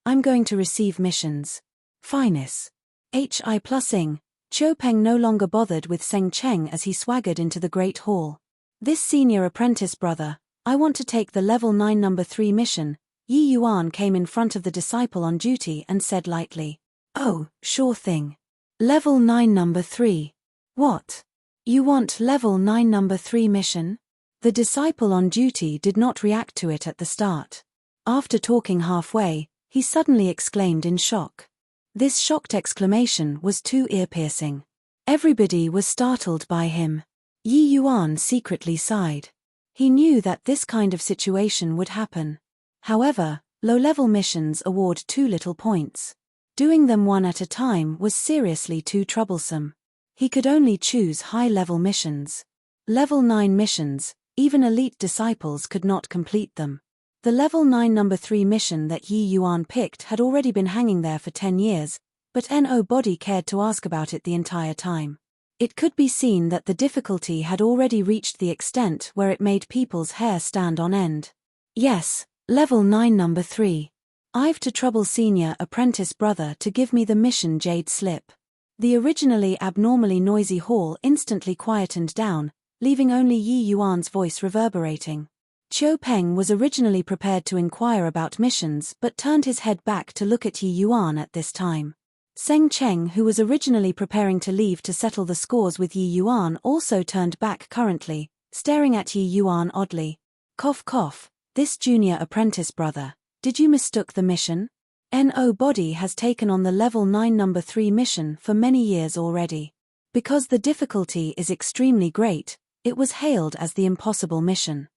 I'm going to receive missions. Finest. HI plusing." Qiu Peng no longer bothered with Seng Cheng as he swaggered into the Great Hall. "This senior apprentice brother, I want to take the level 9 number 3 mission." Yi Yuan came in front of the disciple on duty and said lightly, "Oh, sure thing. Level 9 number 3. What? You want level 9 number 3 mission?" The disciple on duty did not react to it at the start. After talking halfway, he suddenly exclaimed in shock. This shocked exclamation was too ear-piercing. Everybody was startled by him. Yi Yuan secretly sighed. He knew that this kind of situation would happen. However, low-level missions award too little points. Doing them one at a time was seriously too troublesome. He could only choose high-level missions. Level 9 missions, even elite disciples could not complete them. The level 9 number 3 mission that Yi Yuan picked had already been hanging there for 10 years, but nobody cared to ask about it the entire time. It could be seen that the difficulty had already reached the extent where it made people's hair stand on end. Yes, level 9 number 3. I've to trouble senior apprentice brother to give me the mission Jade slip. The originally abnormally noisy hall instantly quietened down, leaving only Yi Yuan's voice reverberating. Qiu Peng was originally prepared to inquire about missions but turned his head back to look at Yi Yuan at this time. Seng Cheng, who was originally preparing to leave to settle the scores with Yi Yuan, also turned back currently, staring at Yi Yuan oddly. Cough cough, this junior apprentice brother. Did you mistook the mission? Nobody has taken on the level 9 number 3 mission for many years already. Because the difficulty is extremely great, it was hailed as the impossible mission.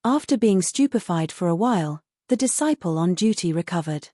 After being stupefied for a while, the disciple on duty recovered.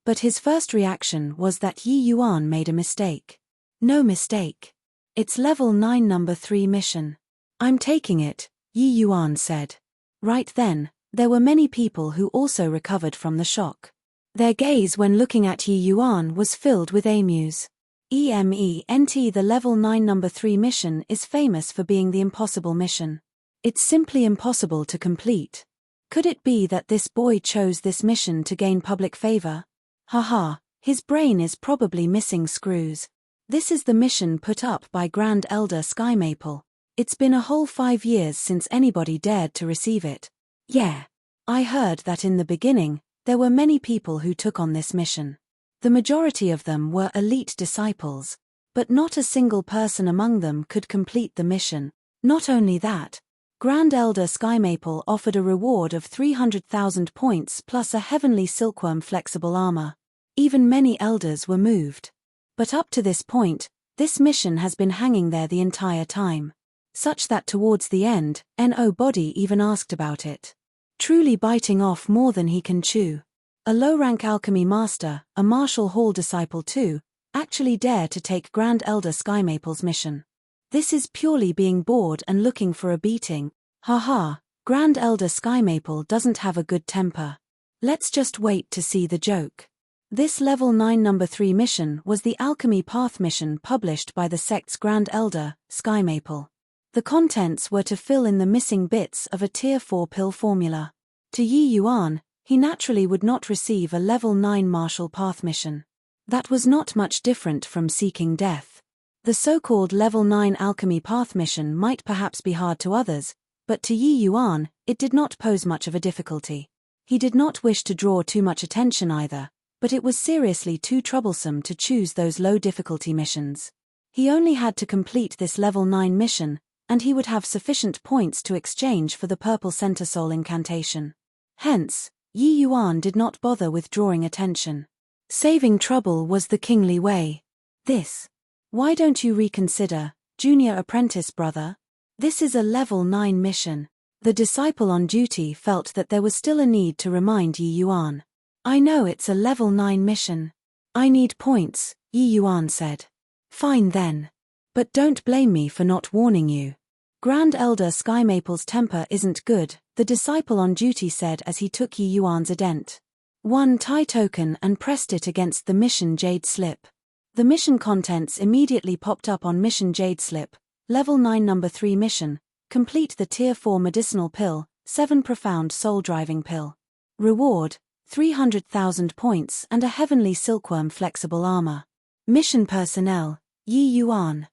But his first reaction was that Yi Yuan made a mistake. No mistake. It's level 9 number 3 mission. I'm taking it, Yi Yuan said. Right then, there were many people who also recovered from the shock. Their gaze when looking at Yi Yuan was filled with amuse. EMENT, the level 9 number 3 mission is famous for being the impossible mission. It's simply impossible to complete. Could it be that this boy chose this mission to gain public favor? Haha, his brain is probably missing screws. This is the mission put up by Grand Elder Sky Maple. It's been a whole 5 years since anybody dared to receive it. Yeah. I heard that in the beginning, there were many people who took on this mission. The majority of them were elite disciples, but not a single person among them could complete the mission. Not only that, Grand Elder Sky Maple offered a reward of 300,000 points plus a heavenly silkworm flexible armor. Even many elders were moved. But up to this point, this mission has been hanging there the entire time. Such that towards the end, nobody even asked about it. Truly biting off more than he can chew. A low-rank alchemy master, a Marshall Hall disciple too, actually dare to take Grand Elder Skymaple's mission. This is purely being bored and looking for a beating. Haha, Grand Elder Skymaple doesn't have a good temper. Let's just wait to see the joke. This Level 9 Number 3 mission was the Alchemy Path mission published by the sect's Grand Elder, Skymaple. The contents were to fill in the missing bits of a Tier 4 pill formula. To Yi Yuan, he naturally would not receive a Level 9 Martial Path mission. That was not much different from seeking death. The so-called Level 9 Alchemy Path mission might perhaps be hard to others, but to Yi Yuan, it did not pose much of a difficulty. He did not wish to draw too much attention either, but it was seriously too troublesome to choose those low-difficulty missions. He only had to complete this Level 9 mission, and he would have sufficient points to exchange for the Purple Center Soul incantation. Hence, Yi Yuan did not bother with drawing attention. Saving trouble was the kingly way. This. Why don't you reconsider, junior apprentice brother? This is a Level 9 mission. The disciple on duty felt that there was still a need to remind Yi Yuan. I know it's a Level 9 mission. I need points, Yi Yuan said. Fine then. But don't blame me for not warning you. Grand Elder Skymaple's temper isn't good, the disciple on duty said as he took Yi Yuan's addent. One tie token and pressed it against the mission jade slip. The mission contents immediately popped up on mission jade slip. Level 9 Number 3 mission. Complete the Tier 4 medicinal pill, 7 profound soul-driving pill. Reward, 300,000 points and a heavenly silkworm flexible armor. Mission personnel, Yi Yuan.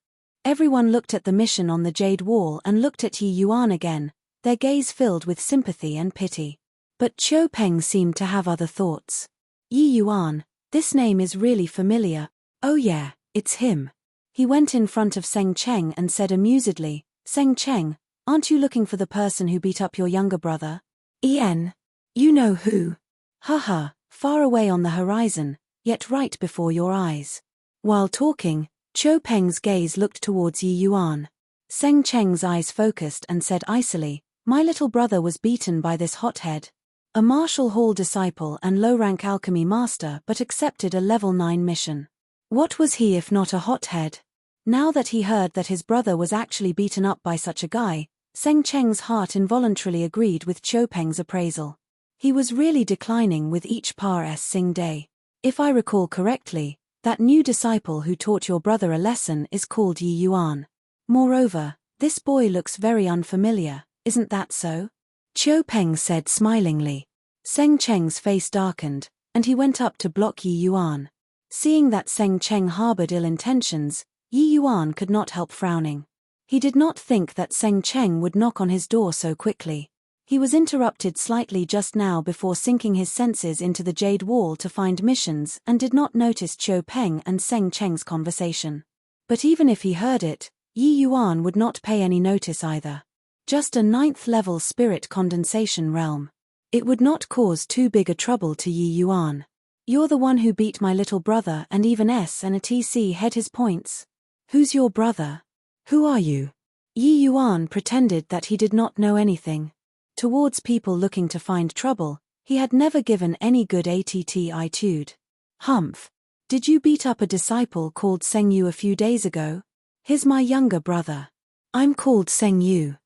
Everyone looked at the mission on the jade wall and looked at Yi Yuan again, their gaze filled with sympathy and pity. But Qiu Peng seemed to have other thoughts. Yi Yuan, this name is really familiar. Oh yeah, it's him. He went in front of Seng Cheng and said amusedly, Seng Cheng, aren't you looking for the person who beat up your younger brother? You know who. Haha, far away on the horizon, yet right before your eyes. While talking, Qiu Peng's gaze looked towards Yi Yuan. Seng Cheng's eyes focused and said icily, my little brother was beaten by this hothead. A Marshall Hall disciple and low-rank alchemy master but accepted a Level 9 mission. What was he if not a hothead? Now that he heard that his brother was actually beaten up by such a guy, Seng Cheng's heart involuntarily agreed with Qiu Peng's appraisal. He was really declining with each passing day. If I recall correctly, that new disciple who taught your brother a lesson is called Yi Yuan. Moreover, this boy looks very unfamiliar, isn't that so? Qiu Peng said smilingly. Seng Cheng's face darkened, and he went up to block Yi Yuan. Seeing that Seng Cheng harbored ill intentions, Yi Yuan could not help frowning. He did not think that Seng Cheng would knock on his door so quickly. He was interrupted slightly just now before sinking his senses into the jade wall to find missions and did not notice Qiu Peng and Seng Cheng's conversation. But even if he heard it, Yi Yuan would not pay any notice either. Just a 9th level spirit condensation realm. It would not cause too big a trouble to Yi Yuan. You're the one who beat my little brother and even S and a TC had his points. Who's your brother? Who are you? Yi Yuan pretended that he did not know anything. Towards people looking to find trouble, he had never given any good attitude. Humph. Did you beat up a disciple called Seng Yu a few days ago? He's my younger brother. I'm called Seng Yu.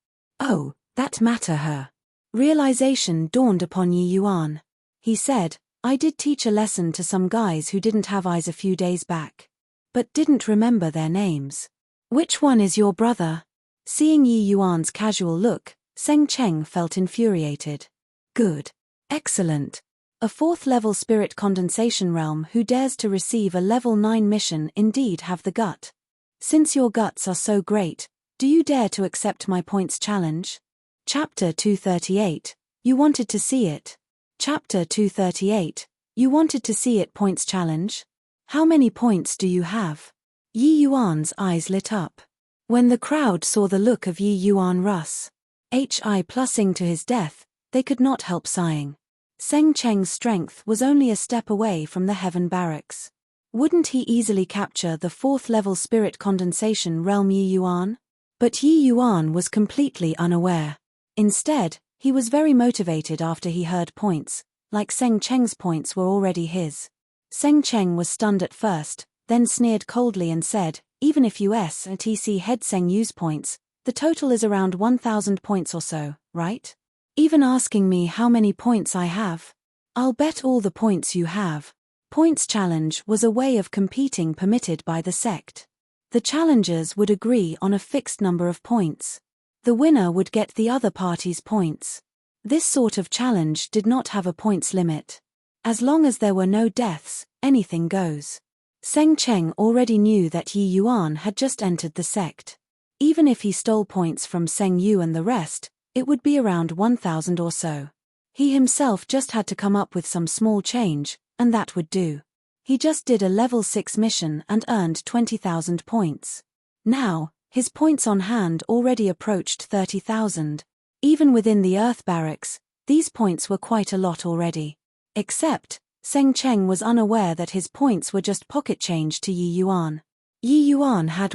Oh, that matter her. Realization dawned upon Yi Yuan. He said, I did teach a lesson to some guys who didn't have eyes a few days back. But didn't remember their names. Which one is your brother? Seeing Yi Yuan's casual look, Seng Cheng felt infuriated. Good. Excellent. A 4th level spirit condensation realm who dares to receive a Level 9 mission indeed have the gut. Since your guts are so great, do you dare to accept my points challenge? Chapter 238. You wanted to see it. Chapter 238. You wanted to see it points challenge? How many points do you have? Yi Yuan's eyes lit up. When the crowd saw the look of Yi Yuan Rus, hi plussing to his death, they could not help sighing. Seng Cheng's strength was only a step away from the heaven barracks. Wouldn't he easily capture the 4th level spirit condensation realm Yi Yuan? But Yi Yuan was completely unaware. Instead, he was very motivated after he heard points, like Seng Cheng's points were already his. Seng Cheng was stunned at first, then sneered coldly and said, even if US and TC head Seng Yu's points, the total is around 1,000 points or so, right? Even asking me how many points I have? I'll bet all the points you have. Points challenge was a way of competing permitted by the sect. The challengers would agree on a fixed number of points. The winner would get the other party's points. This sort of challenge did not have a points limit. As long as there were no deaths, anything goes. Seng Cheng already knew that Yi Yuan had just entered the sect. Even if he stole points from Seng Yu and the rest, it would be around 1,000 or so. He himself just had to come up with some small change, and that would do. He just did a level 6 mission and earned 20,000 points. Now, his points on hand already approached 30,000. Even within the Earth barracks, these points were quite a lot already. Except, Seng Cheng was unaware that his points were just pocket change to Yi Yuan. Yi Yuan had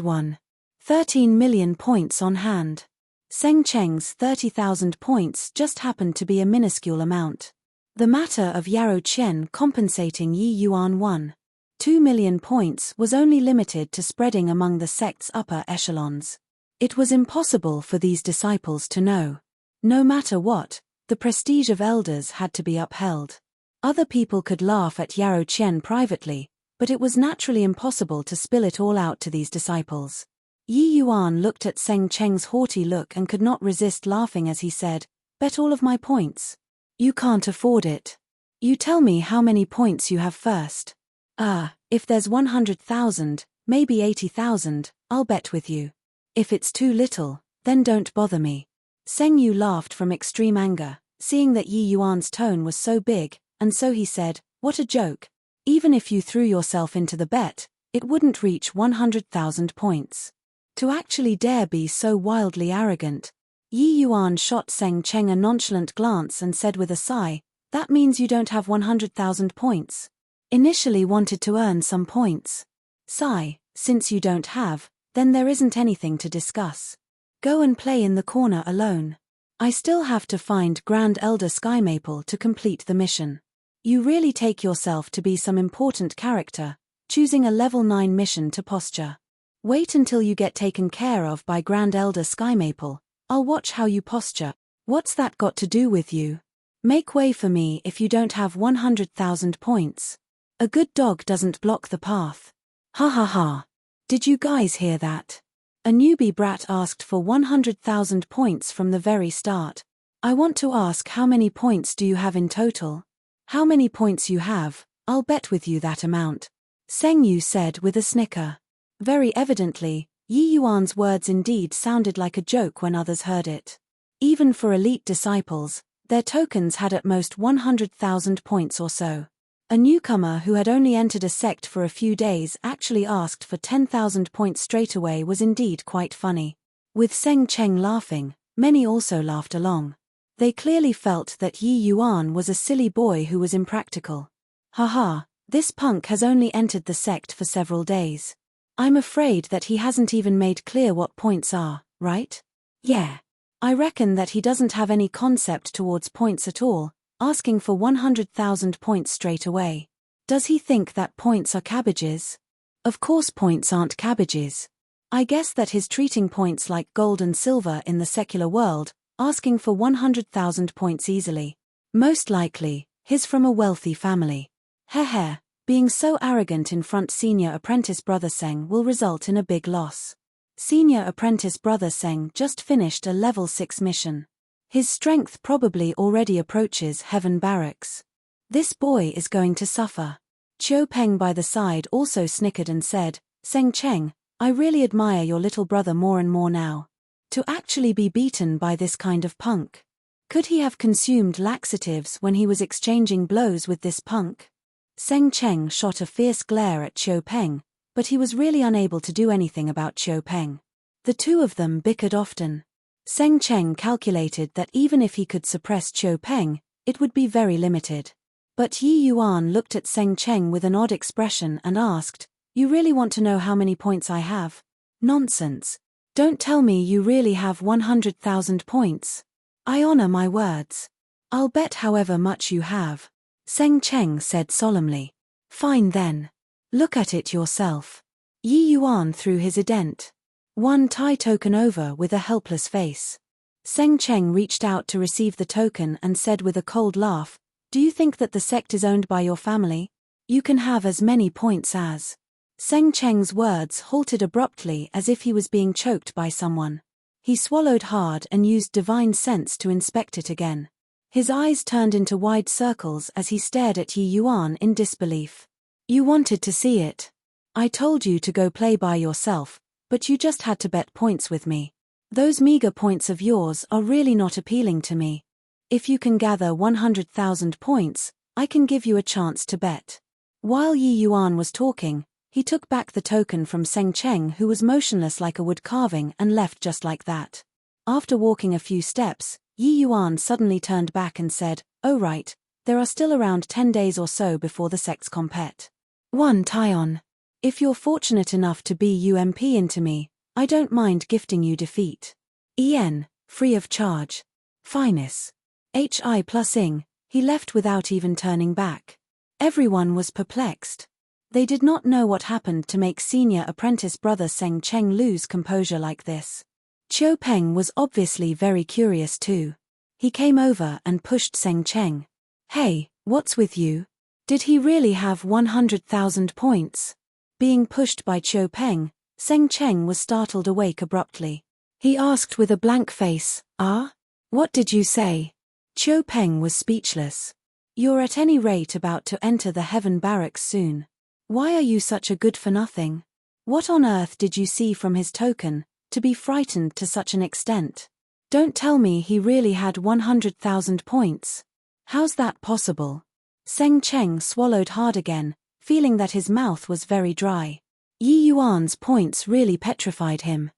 13 million points on hand. Seng Cheng's 30,000 points just happened to be a minuscule amount. The matter of Yarrow Qian compensating Yi Yuan 2 million points was only limited to spreading among the sect's upper echelons. It was impossible for these disciples to know. No matter what, the prestige of elders had to be upheld. Other people could laugh at Yarrow Qian privately, but it was naturally impossible to spill it all out to these disciples. Yi Yuan looked at Seng Cheng's haughty look and could not resist laughing as he said, bet all of my points. You can't afford it. You tell me how many points you have first. If there's 100,000, maybe 80,000, I'll bet with you. If it's too little, then don't bother me. Seng Yu laughed from extreme anger, seeing that Yi Yuan's tone was so big, and so he said, what a joke. Even if you threw yourself into the bet, it wouldn't reach 100,000 points. To actually dare be so wildly arrogant. Yi Yuan shot Seng Cheng a nonchalant glance and said with a sigh, that means you don't have 100,000 points. Initially wanted to earn some points. Sigh, since you don't have, then there isn't anything to discuss. Go and play in the corner alone. I still have to find Grand Elder Sky Maple to complete the mission. You really take yourself to be some important character, choosing a level 9 mission to posture. Wait until you get taken care of by Grand Elder Sky Maple. I'll watch how you posture. What's that got to do with you? Make way for me if you don't have 100,000 points. A good dog doesn't block the path. Ha ha ha. Did you guys hear that? A newbie brat asked for 100,000 points from the very start. I want to ask how many points do you have in total? How many points you have, I'll bet with you that amount. Seng Yu said with a snicker. Very evidently, Yi Yuan's words indeed sounded like a joke when others heard it. Even for elite disciples, their tokens had at most 100,000 points or so. A newcomer who had only entered a sect for a few days actually asked for 10,000 points straight away was indeed quite funny. With Seng Cheng laughing, many also laughed along. They clearly felt that Yi Yuan was a silly boy who was impractical. Haha, this punk has only entered the sect for several days. I'm afraid that he hasn't even made clear what points are, right? Yeah. I reckon that he doesn't have any concept towards points at all, asking for 100,000 points straight away. Does he think that points are cabbages? Of course points aren't cabbages. I guess that he's treating points like gold and silver in the secular world, asking for 100,000 points easily. Most likely, he's from a wealthy family. Heh. Being so arrogant in front Senior Apprentice Brother Seng will result in a big loss. Senior Apprentice Brother Seng just finished a level 6 mission. His strength probably already approaches Heaven Barracks. This boy is going to suffer. Chiu Peng by the side also snickered and said, Seng Cheng, I really admire your little brother more and more now. To actually be beaten by this kind of punk. Could he have consumed laxatives when he was exchanging blows with this punk? Seng Cheng shot a fierce glare at Chiu Peng, but he was really unable to do anything about Chiu Peng. The two of them bickered often. Seng Cheng calculated that even if he could suppress Chiu Peng, it would be very limited. But Yi Yuan looked at Seng Cheng with an odd expression and asked, You really want to know how many points I have? Nonsense. Don't tell me you really have 100,000 points. I honor my words. I'll bet however much you have. Seng Cheng said solemnly. Fine then. Look at it yourself. Yi Yuan threw his ident. One Tai token over with a helpless face. Seng Cheng reached out to receive the token and said with a cold laugh, do you think that the sect is owned by your family? You can have as many points as. Seng Cheng's words halted abruptly as if he was being choked by someone. He swallowed hard and used divine sense to inspect it again. His eyes turned into wide circles as he stared at Yi Yuan in disbelief. You wanted to see it. I told you to go play by yourself, but you just had to bet points with me. Those meager points of yours are really not appealing to me. If you can gather 100,000 points, I can give you a chance to bet. While Yi Yuan was talking, he took back the token from Seng Cheng, who was motionless like a wood carving, and left just like that. After walking a few steps, Yi Yuan suddenly turned back and said, oh right, there are still around 10 days or so before the sect's compet. 1 Taion. If you're fortunate enough to be UMP into me, I don't mind gifting you defeat. En, free of charge. Finus. Hi plus ing, he left without even turning back. Everyone was perplexed. They did not know what happened to make senior apprentice brother Seng Cheng lose composure like this. Chiu Peng was obviously very curious too. He came over and pushed Seng Cheng. Hey, what's with you? Did he really have 100,000 points? Being pushed by Chiu Peng, Seng Cheng was startled awake abruptly. He asked with a blank face, What did you say? Chiu Peng was speechless. You're at any rate about to enter the heaven barracks soon. Why are you such a good-for-nothing? What on earth did you see from his token, to be frightened to such an extent? Don't tell me he really had 100,000 points. How's that possible? Seng Cheng swallowed hard again, feeling that his mouth was very dry. Yi Yuan's points really petrified him.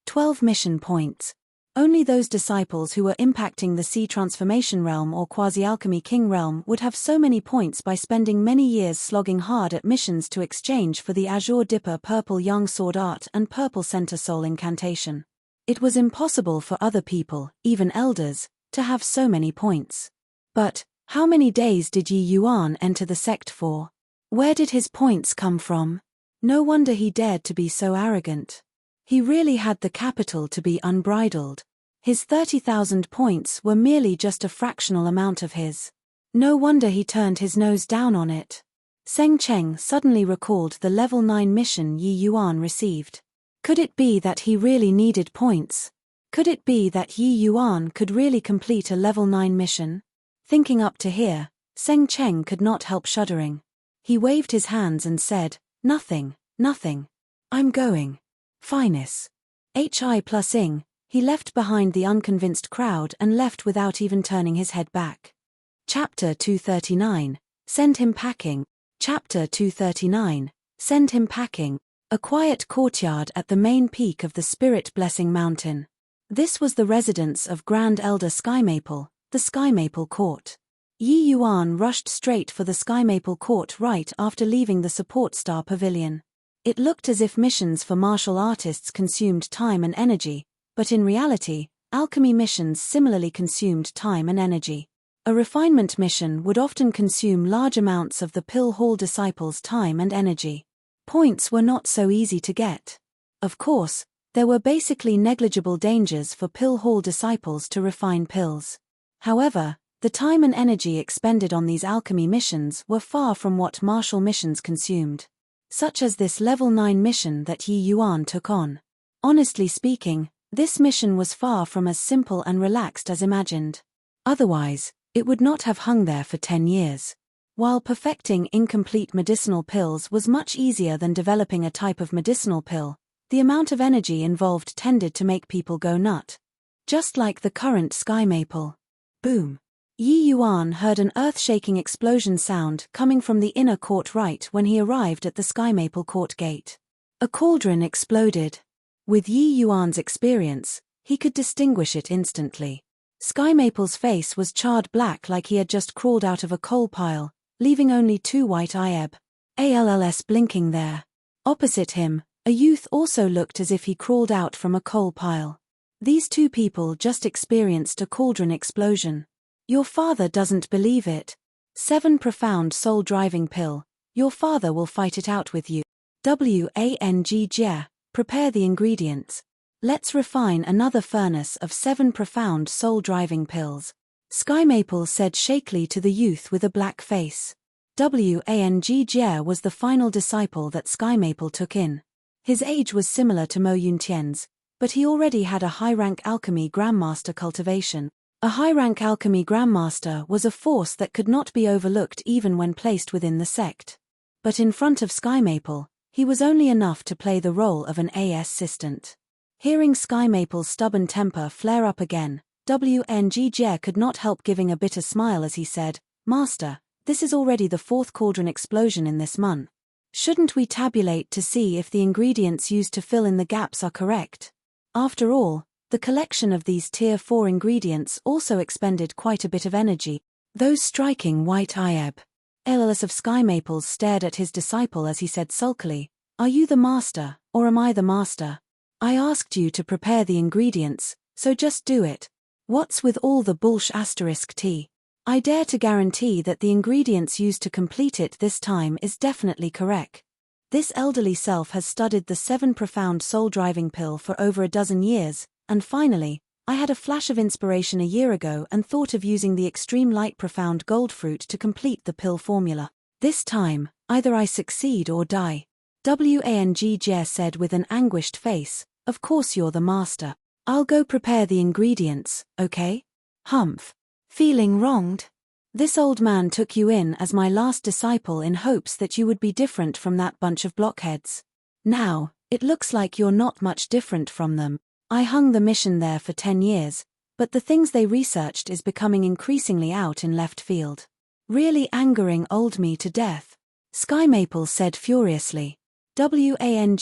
12 mission points. Only those disciples who were impacting the Sea Transformation Realm or Quasi-Alchemy King Realm would have so many points by spending many years slogging hard at missions to exchange for the Azure Dipper Purple Young Sword Art and Purple Center Soul Incantation. It was impossible for other people, even elders, to have so many points. But, how many days did Yi Yuan enter the sect for? Where did his points come from? No wonder he dared to be so arrogant. He really had the capital to be unbridled. His 30,000 points were merely just a fractional amount of his. No wonder he turned his nose down on it. Seng Cheng suddenly recalled the level 9 mission Yi Yuan received. Could it be that he really needed points? Could it be that Yi Yuan could really complete a level 9 mission? Thinking up to here, Seng Cheng could not help shuddering. He waved his hands and said, Nothing. I'm going. Finus. Hi plus ing, he left behind the unconvinced crowd and left without even turning his head back. Chapter 239, Send Him Packing. Chapter 239, Send Him Packing. A quiet courtyard at the main peak of the Spirit Blessing Mountain. This was the residence of Grand Elder Sky Maple, the Sky Maple Court. Yi Yuan rushed straight for the Sky Maple Court right after leaving the Support Star Pavilion. It looked as if missions for martial artists consumed time and energy, but in reality, alchemy missions similarly consumed time and energy. A refinement mission would often consume large amounts of the Pill Hall disciples' time and energy. Points were not so easy to get. Of course, there were basically negligible dangers for Pill Hall disciples to refine pills. However, the time and energy expended on these alchemy missions were far from what martial missions consumed. Such as this level 9 mission that Yi Yuan took on. Honestly speaking, this mission was far from as simple and relaxed as imagined. Otherwise, it would not have hung there for 10 years. While perfecting incomplete medicinal pills was much easier than developing a type of medicinal pill, the amount of energy involved tended to make people go nut. Just like the current Sky Maple. Boom. Yi Yuan heard an earth-shaking explosion sound coming from the inner court right when he arrived at the Sky Maple Court gate. A cauldron exploded. With Yi Yuan's experience, he could distinguish it instantly. Sky Maple's face was charred black like he had just crawled out of a coal pile, leaving only 2 white IEB-ALLs blinking there. Opposite him, a youth also looked as if he crawled out from a coal pile. These 2 people just experienced a cauldron explosion. Your father doesn't believe it. 7 profound soul-driving pill. Your father will fight it out with you. Wang. Prepare the ingredients. Let's refine another furnace of 7 profound soul-driving pills. Sky Maple said shakily to the youth with a black face. Wang was the final disciple that Sky Maple took in. His age was similar to Mo Yuntian's, but he already had a high-rank alchemy grandmaster cultivation. A high-rank alchemy grandmaster was a force that could not be overlooked even when placed within the sect. But in front of Sky Maple, he was only enough to play the role of an assistant. Hearing Sky Maple's stubborn temper flare up again, Wang could not help giving a bitter smile as he said, "Master, this is already the 4th cauldron explosion in this month. Shouldn't we tabulate to see if the ingredients used to fill in the gaps are correct? After all, the collection of these Tier 4 ingredients also expended quite a bit of energy." Those striking white eyeb. Ellis of Sky Maples stared at his disciple as he said sulkily, "Are you the master, or am I the master? I asked you to prepare the ingredients, so just do it. What's with all the **T? I dare to guarantee that the ingredients used to complete it this time is definitely correct. This elderly self has studied the 7 profound soul-driving pill for over a dozen years, and finally, I had a flash of inspiration a year ago and thought of using the extreme light profound gold fruit to complete the pill formula. This time, either I succeed or die." Wang said with an anguished face, "Of course you're the master. I'll go prepare the ingredients, okay? Humph. Feeling wronged? This old man took you in as my last disciple in hopes that you would be different from that bunch of blockheads. Now, it looks like you're not much different from them. I hung the mission there for 10 years, but the things they researched is becoming increasingly out in left field. Really angering old me to death," Sky Maple said furiously. Wang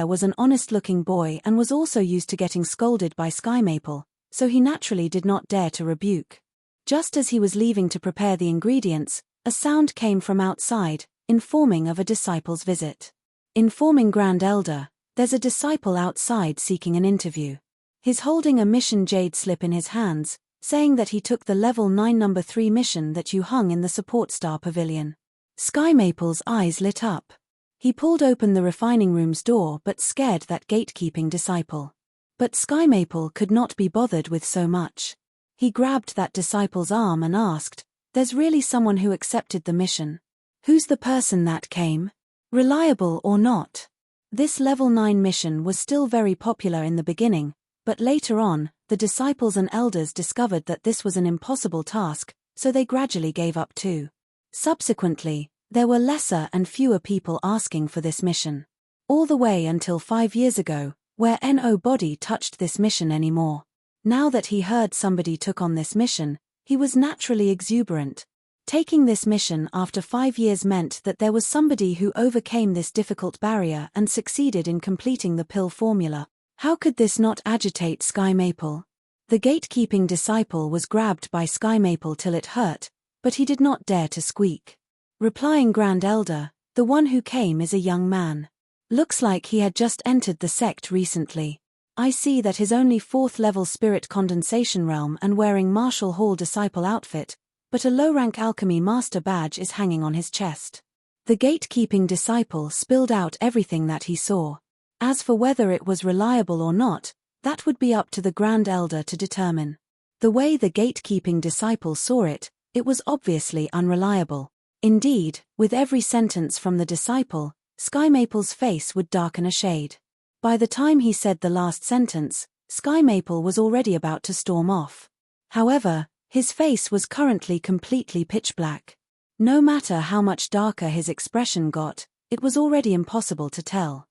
was an honest-looking boy and was also used to getting scolded by Sky Maple, so he naturally did not dare to rebuke. Just as he was leaving to prepare the ingredients, a sound came from outside, informing of a disciple's visit. Informing Grand Elder, "There's a disciple outside seeking an interview. He's holding a mission jade slip in his hands, saying that he took the level 9 number 3 mission that you hung in the support star pavilion." Sky Maple's eyes lit up. He pulled open the refining room's door but scared that gatekeeping disciple. But Sky Maple could not be bothered with so much. He grabbed that disciple's arm and asked, "There's really someone who accepted the mission? Who's the person that came? Reliable or not?" This level 9 mission was still very popular in the beginning, but later on, the disciples and elders discovered that this was an impossible task, so they gradually gave up too. Subsequently, there were lesser and fewer people asking for this mission. All the way until 5 years ago, where nobody touched this mission anymore. Now that he heard somebody took on this mission, he was naturally exuberant. Taking this mission after 5 years meant that there was somebody who overcame this difficult barrier and succeeded in completing the pill formula. How could this not agitate Sky Maple? The gatekeeping disciple was grabbed by Sky Maple till it hurt, but he did not dare to squeak. Replying Grand Elder, "The one who came is a young man. Looks like he had just entered the sect recently. I see that his only 4th level spirit condensation realm and wearing Marshall Hall disciple outfit, but a low-rank alchemy master badge is hanging on his chest." The gatekeeping disciple spilled out everything that he saw. As for whether it was reliable or not, that would be up to the Grand Elder to determine. The way the gatekeeping disciple saw it, it was obviously unreliable. Indeed, with every sentence from the disciple, Sky Maple's face would darken a shade. By the time he said the last sentence, Sky Maple was already about to storm off. However, his face was currently completely pitch black. No matter how much darker his expression got, it was already impossible to tell.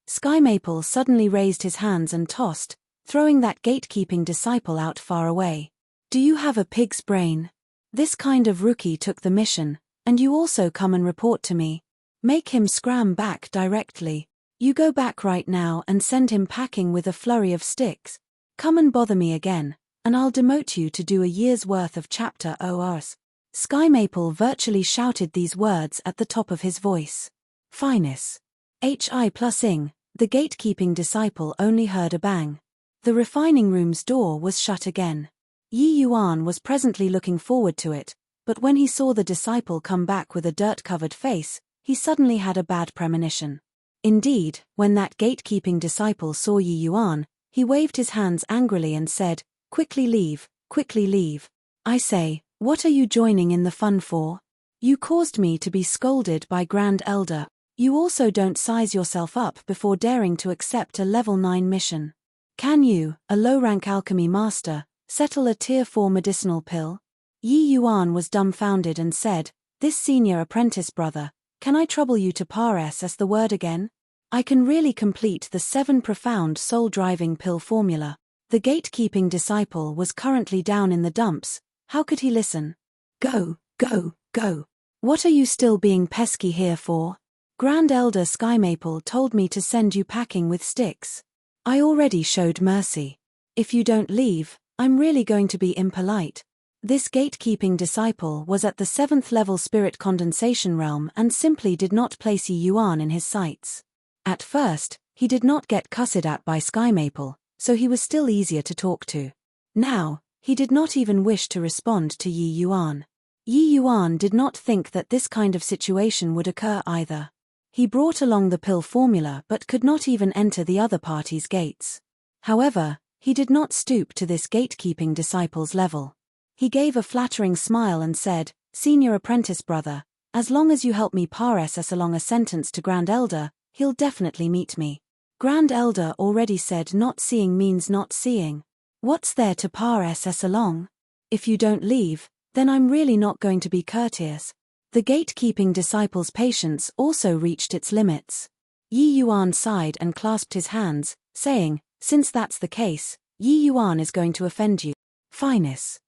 Sky Maple suddenly raised his hands and tossed, throwing that gatekeeping disciple out far away. "Do you have a pig's brain? This kind of rookie took the mission, and you also come and report to me. Make him scram back directly. You go back right now and send him packing with a flurry of sticks. Come and bother me again, and I'll demote you to do a year's worth of chapter ORs." Sky Maple virtually shouted these words at the top of his voice. Finus. Hi+ing, the gatekeeping disciple only heard a bang. The refining room's door was shut again. Yi Yuan was presently looking forward to it, But when he saw the disciple come back with a dirt-covered face, he suddenly had a bad premonition. Indeed, when that gatekeeping disciple saw Yi Yuan, he waved his hands angrily and said, "Quickly leave, quickly leave. I say, what are you joining in the fun for? You caused me to be scolded by Grand Elder. You also don't size yourself up before daring to accept a level 9 mission. Can you, a low-rank alchemy master, settle a tier 4 medicinal pill?" Yi Yuan was dumbfounded and said, "This senior apprentice brother, can I trouble you to parse as the word again? I can really complete the 7 profound soul-driving pill formula." The gatekeeping disciple was currently down in the dumps. How could he listen? "Go, go, go. What are you still being pesky here for? Grand Elder Skymaple told me to send you packing with sticks. I already showed mercy. If you don't leave, I'm really going to be impolite." This gatekeeping disciple was at the 7th level spirit condensation realm and simply did not place Yi Yuan in his sights. At first, he did not get cussed at by Skymaple, so he was still easier to talk to. Now, he did not even wish to respond to Yi Yuan. Yi Yuan did not think that this kind of situation would occur either. He brought along the pill formula but could not even enter the other party's gates. However, he did not stoop to this gatekeeping disciple's level. He gave a flattering smile and said, "Senior apprentice brother, as long as you help me parse along a sentence to Grand Elder, he'll definitely meet me." Grand Elder already said not seeing means not seeing. What's there to parse along? If you don't leave, then I'm really not going to be courteous. The gatekeeping disciple's patience also reached its limits. Yi Yuan sighed and clasped his hands, saying, "Since that's the case, Yi Yuan is going to offend you." Finus.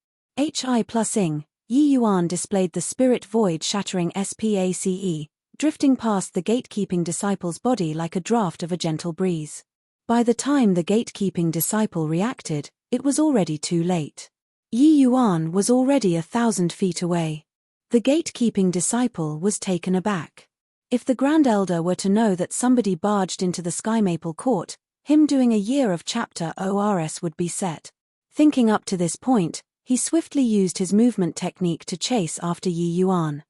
Hi plus ing, Yi Yuan displayed the spirit void shattering SPACE, drifting past the gatekeeping disciple's body like a draft of a gentle breeze. By the time the gatekeeping disciple reacted, it was already too late. Yi Yuan was already 1,000 feet away. The gatekeeping disciple was taken aback. If the Grand Elder were to know that somebody barged into the Skymaple court, him doing a year of chapter ORS would be set. Thinking up to this point, he swiftly used his movement technique to chase after Yi Yuan.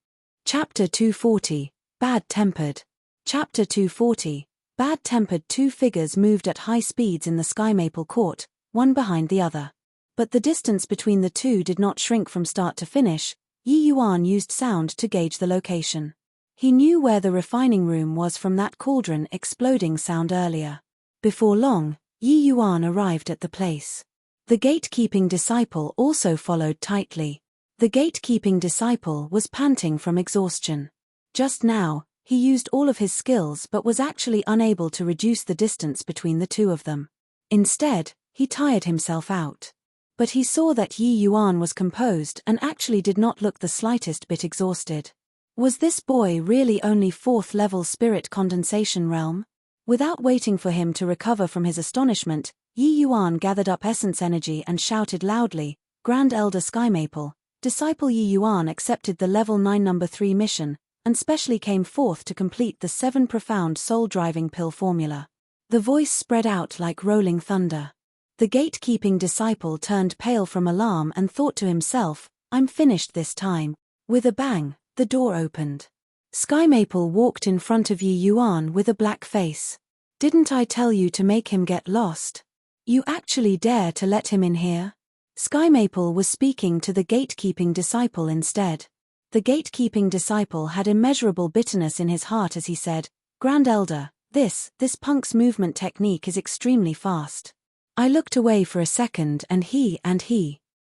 Chapter 240, Bad-Tempered. Chapter 240, Bad-Tempered. Two figures moved at high speeds in the Skymaple court, one behind the other. But the distance between the two did not shrink from start to finish. Yi Yuan used sound to gauge the location. He knew where the refining room was from that cauldron exploding sound earlier. Before long, Yi Yuan arrived at the place. The gatekeeping disciple also followed tightly. The gatekeeping disciple was panting from exhaustion. Just now, he used all of his skills but was actually unable to reduce the distance between the two of them. Instead, he tired himself out. But he saw that Yi Yuan was composed and actually did not look the slightest bit exhausted. Was this boy really only 4th level spirit condensation realm? Without waiting for him to recover from his astonishment, Yi Yuan gathered up essence energy and shouted loudly, "Grand Elder Skymaple, Disciple Yi Yuan accepted the level 9 number 3 mission, and specially came forth to complete the 7 profound soul-driving pill formula." The voice spread out like rolling thunder. The gatekeeping disciple turned pale from alarm and thought to himself, "I'm finished this time." With a bang, the door opened. Skymaple walked in front of Yi Yuan with a black face. "Didn't I tell you to make him get lost? You actually dare to let him in here?" Skymaple was speaking to the gatekeeping disciple instead. The gatekeeping disciple had immeasurable bitterness in his heart as he said, "Grand Elder, this punk's movement technique is extremely fast." I looked away for a second and he,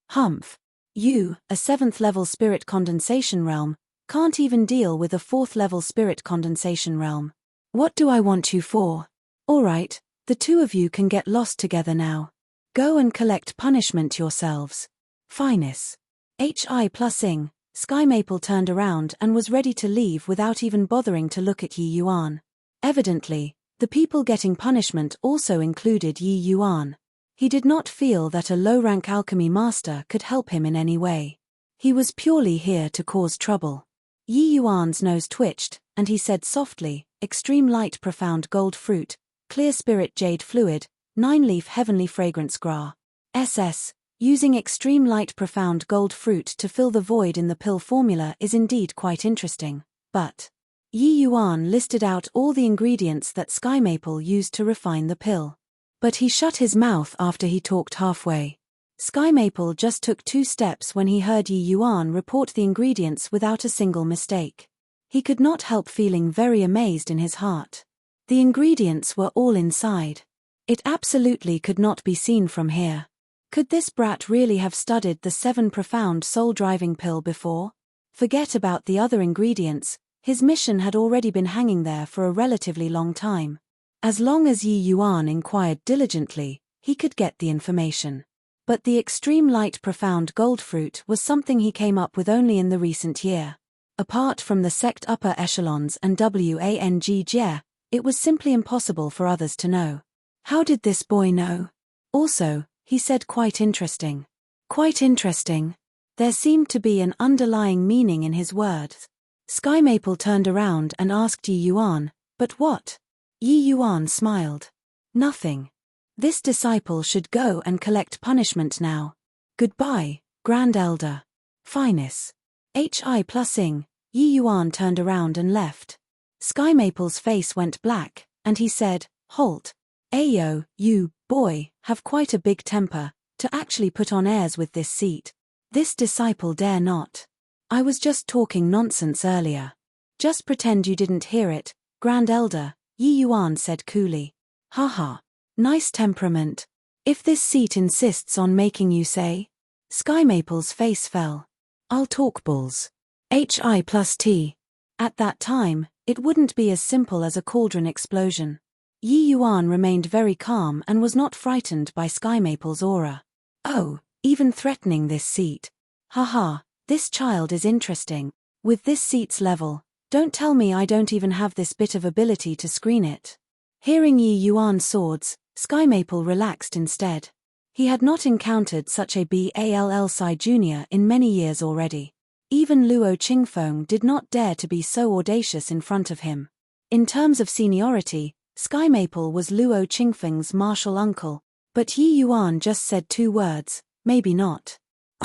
"Humph. You, a 7th level spirit condensation realm, can't even deal with a 4th level spirit condensation realm. What do I want you for? Alright, the two of you can get lost together now. Go and collect punishment yourselves." Finus. Hi plus ing, Skymaple turned around and was ready to leave without even bothering to look at Yi Yuan. Evidently, the people getting punishment also included Yi Yuan. He did not feel that a low-rank alchemy master could help him in any way. He was purely here to cause trouble. Yi Yuan's nose twitched, and he said softly, "Extreme light profound gold fruit, clear spirit jade fluid, 9-leaf heavenly fragrance gra. SS, Using extreme light profound gold fruit to fill the void in the pill formula is indeed quite interesting, but Yi Yuan listed out all the ingredients that Sky Maple used to refine the pill. But he shut his mouth after he talked halfway. Sky Maple just took 2 steps when he heard Yi Yuan report the ingredients without a single mistake. He could not help feeling very amazed in his heart. The ingredients were all inside. It absolutely could not be seen from here. Could this brat really have studied the 7 profound soul-driving pill before? Forget about the other ingredients, his mission had already been hanging there for a relatively long time. As long as Yi Yuan inquired diligently, he could get the information. But the extreme light profound gold fruit was something he came up with only in the recent year. Apart from the sect upper echelons and Wang, it was simply impossible for others to know. How did this boy know? Also, he said quite interesting. Quite interesting. There seemed to be an underlying meaning in his words. Sky Maple turned around and asked Yi Yuan, "But what?" Yi Yuan smiled. "Nothing. This disciple should go and collect punishment now. Goodbye, Grand Elder. Finus." Hi+ing, Yi Yuan turned around and left. Sky Maple's face went black, and he said, "Halt. Ayo, you, boy, have quite a big temper, to actually put on airs with this seat. This disciple dare not. I was just talking nonsense earlier." "Just pretend you didn't hear it, Grand Elder," Yi Yuan said coolly. "Haha. Nice temperament. If this seat insists on making you say." Sky Maple's face fell. "I'll talk bulls. Hi+T. At that time, it wouldn't be as simple as a cauldron explosion. Yi Yuan remained very calm and was not frightened by Sky Maple's aura. "Oh, even threatening this seat. Haha, this child is interesting. With this seat's level, don't tell me I don't even have this bit of ability to screen it." Hearing Yi Yuan's swords, Sky Maple relaxed instead. He had not encountered such a Ball Jr. in many years already. Even Luo Qingfeng did not dare to be so audacious in front of him. In terms of seniority, Sky Maple was Luo Qingfeng's martial uncle, but Yi Yuan just said 2 words, "Maybe not."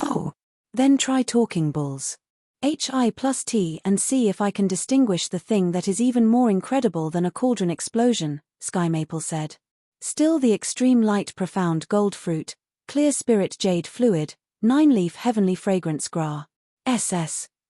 "Oh. Then try talking bulls. Hi+T and see if I can distinguish the thing that is even more incredible than a cauldron explosion," Sky Maple said. Still the extreme light profound gold fruit, clear spirit jade fluid, 9-leaf heavenly fragrance gra.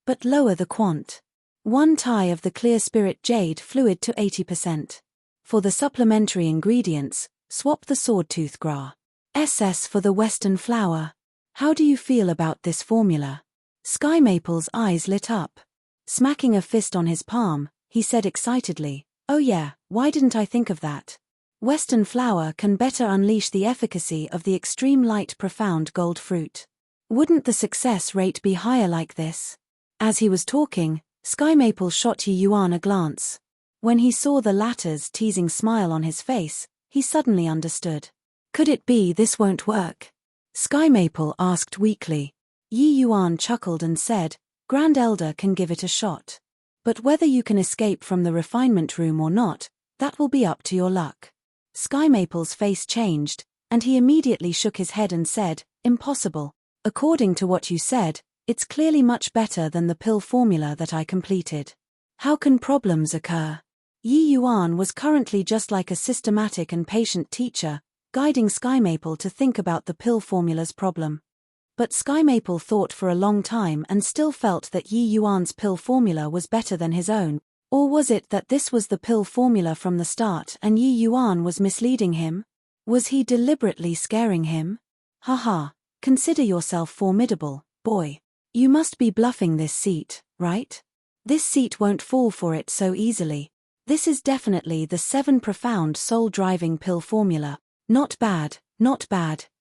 But lower the quant. 1 tie of the clear spirit jade fluid to 80%. For the supplementary ingredients, swap the swordtooth gra. For the western flower. How do you feel about this formula? Sky Maple's eyes lit up. Smacking a fist on his palm, he said excitedly, "Oh yeah, why didn't I think of that? Western flower can better unleash the efficacy of the extreme light profound gold fruit. Wouldn't the success rate be higher like this?" As he was talking, Sky Maple shot Yi Yuan a glance. When he saw the latter's teasing smile on his face, he suddenly understood. "Could it be this won't work?" Sky Maple asked weakly. Yi Yuan chuckled and said, "Grand Elder can give it a shot. But whether you can escape from the refinement room or not, that will be up to your luck." Sky Maple's face changed, and he immediately shook his head and said, "Impossible. According to what you said, it's clearly much better than the pill formula that I completed. How can problems occur?" Yi Yuan was currently just like a systematic and patient teacher, guiding Sky Maple to think about the pill formula's problem. But Sky Maple thought for a long time and still felt that Yi Yuan's pill formula was better than his own. Or was it that this was the pill formula from the start and Yi Yuan was misleading him? Was he deliberately scaring him? "Haha, consider yourself formidable, boy. You must be bluffing this seat, right? This seat won't fall for it so easily. This is definitely the 7 profound soul-driving pill formula. Not bad,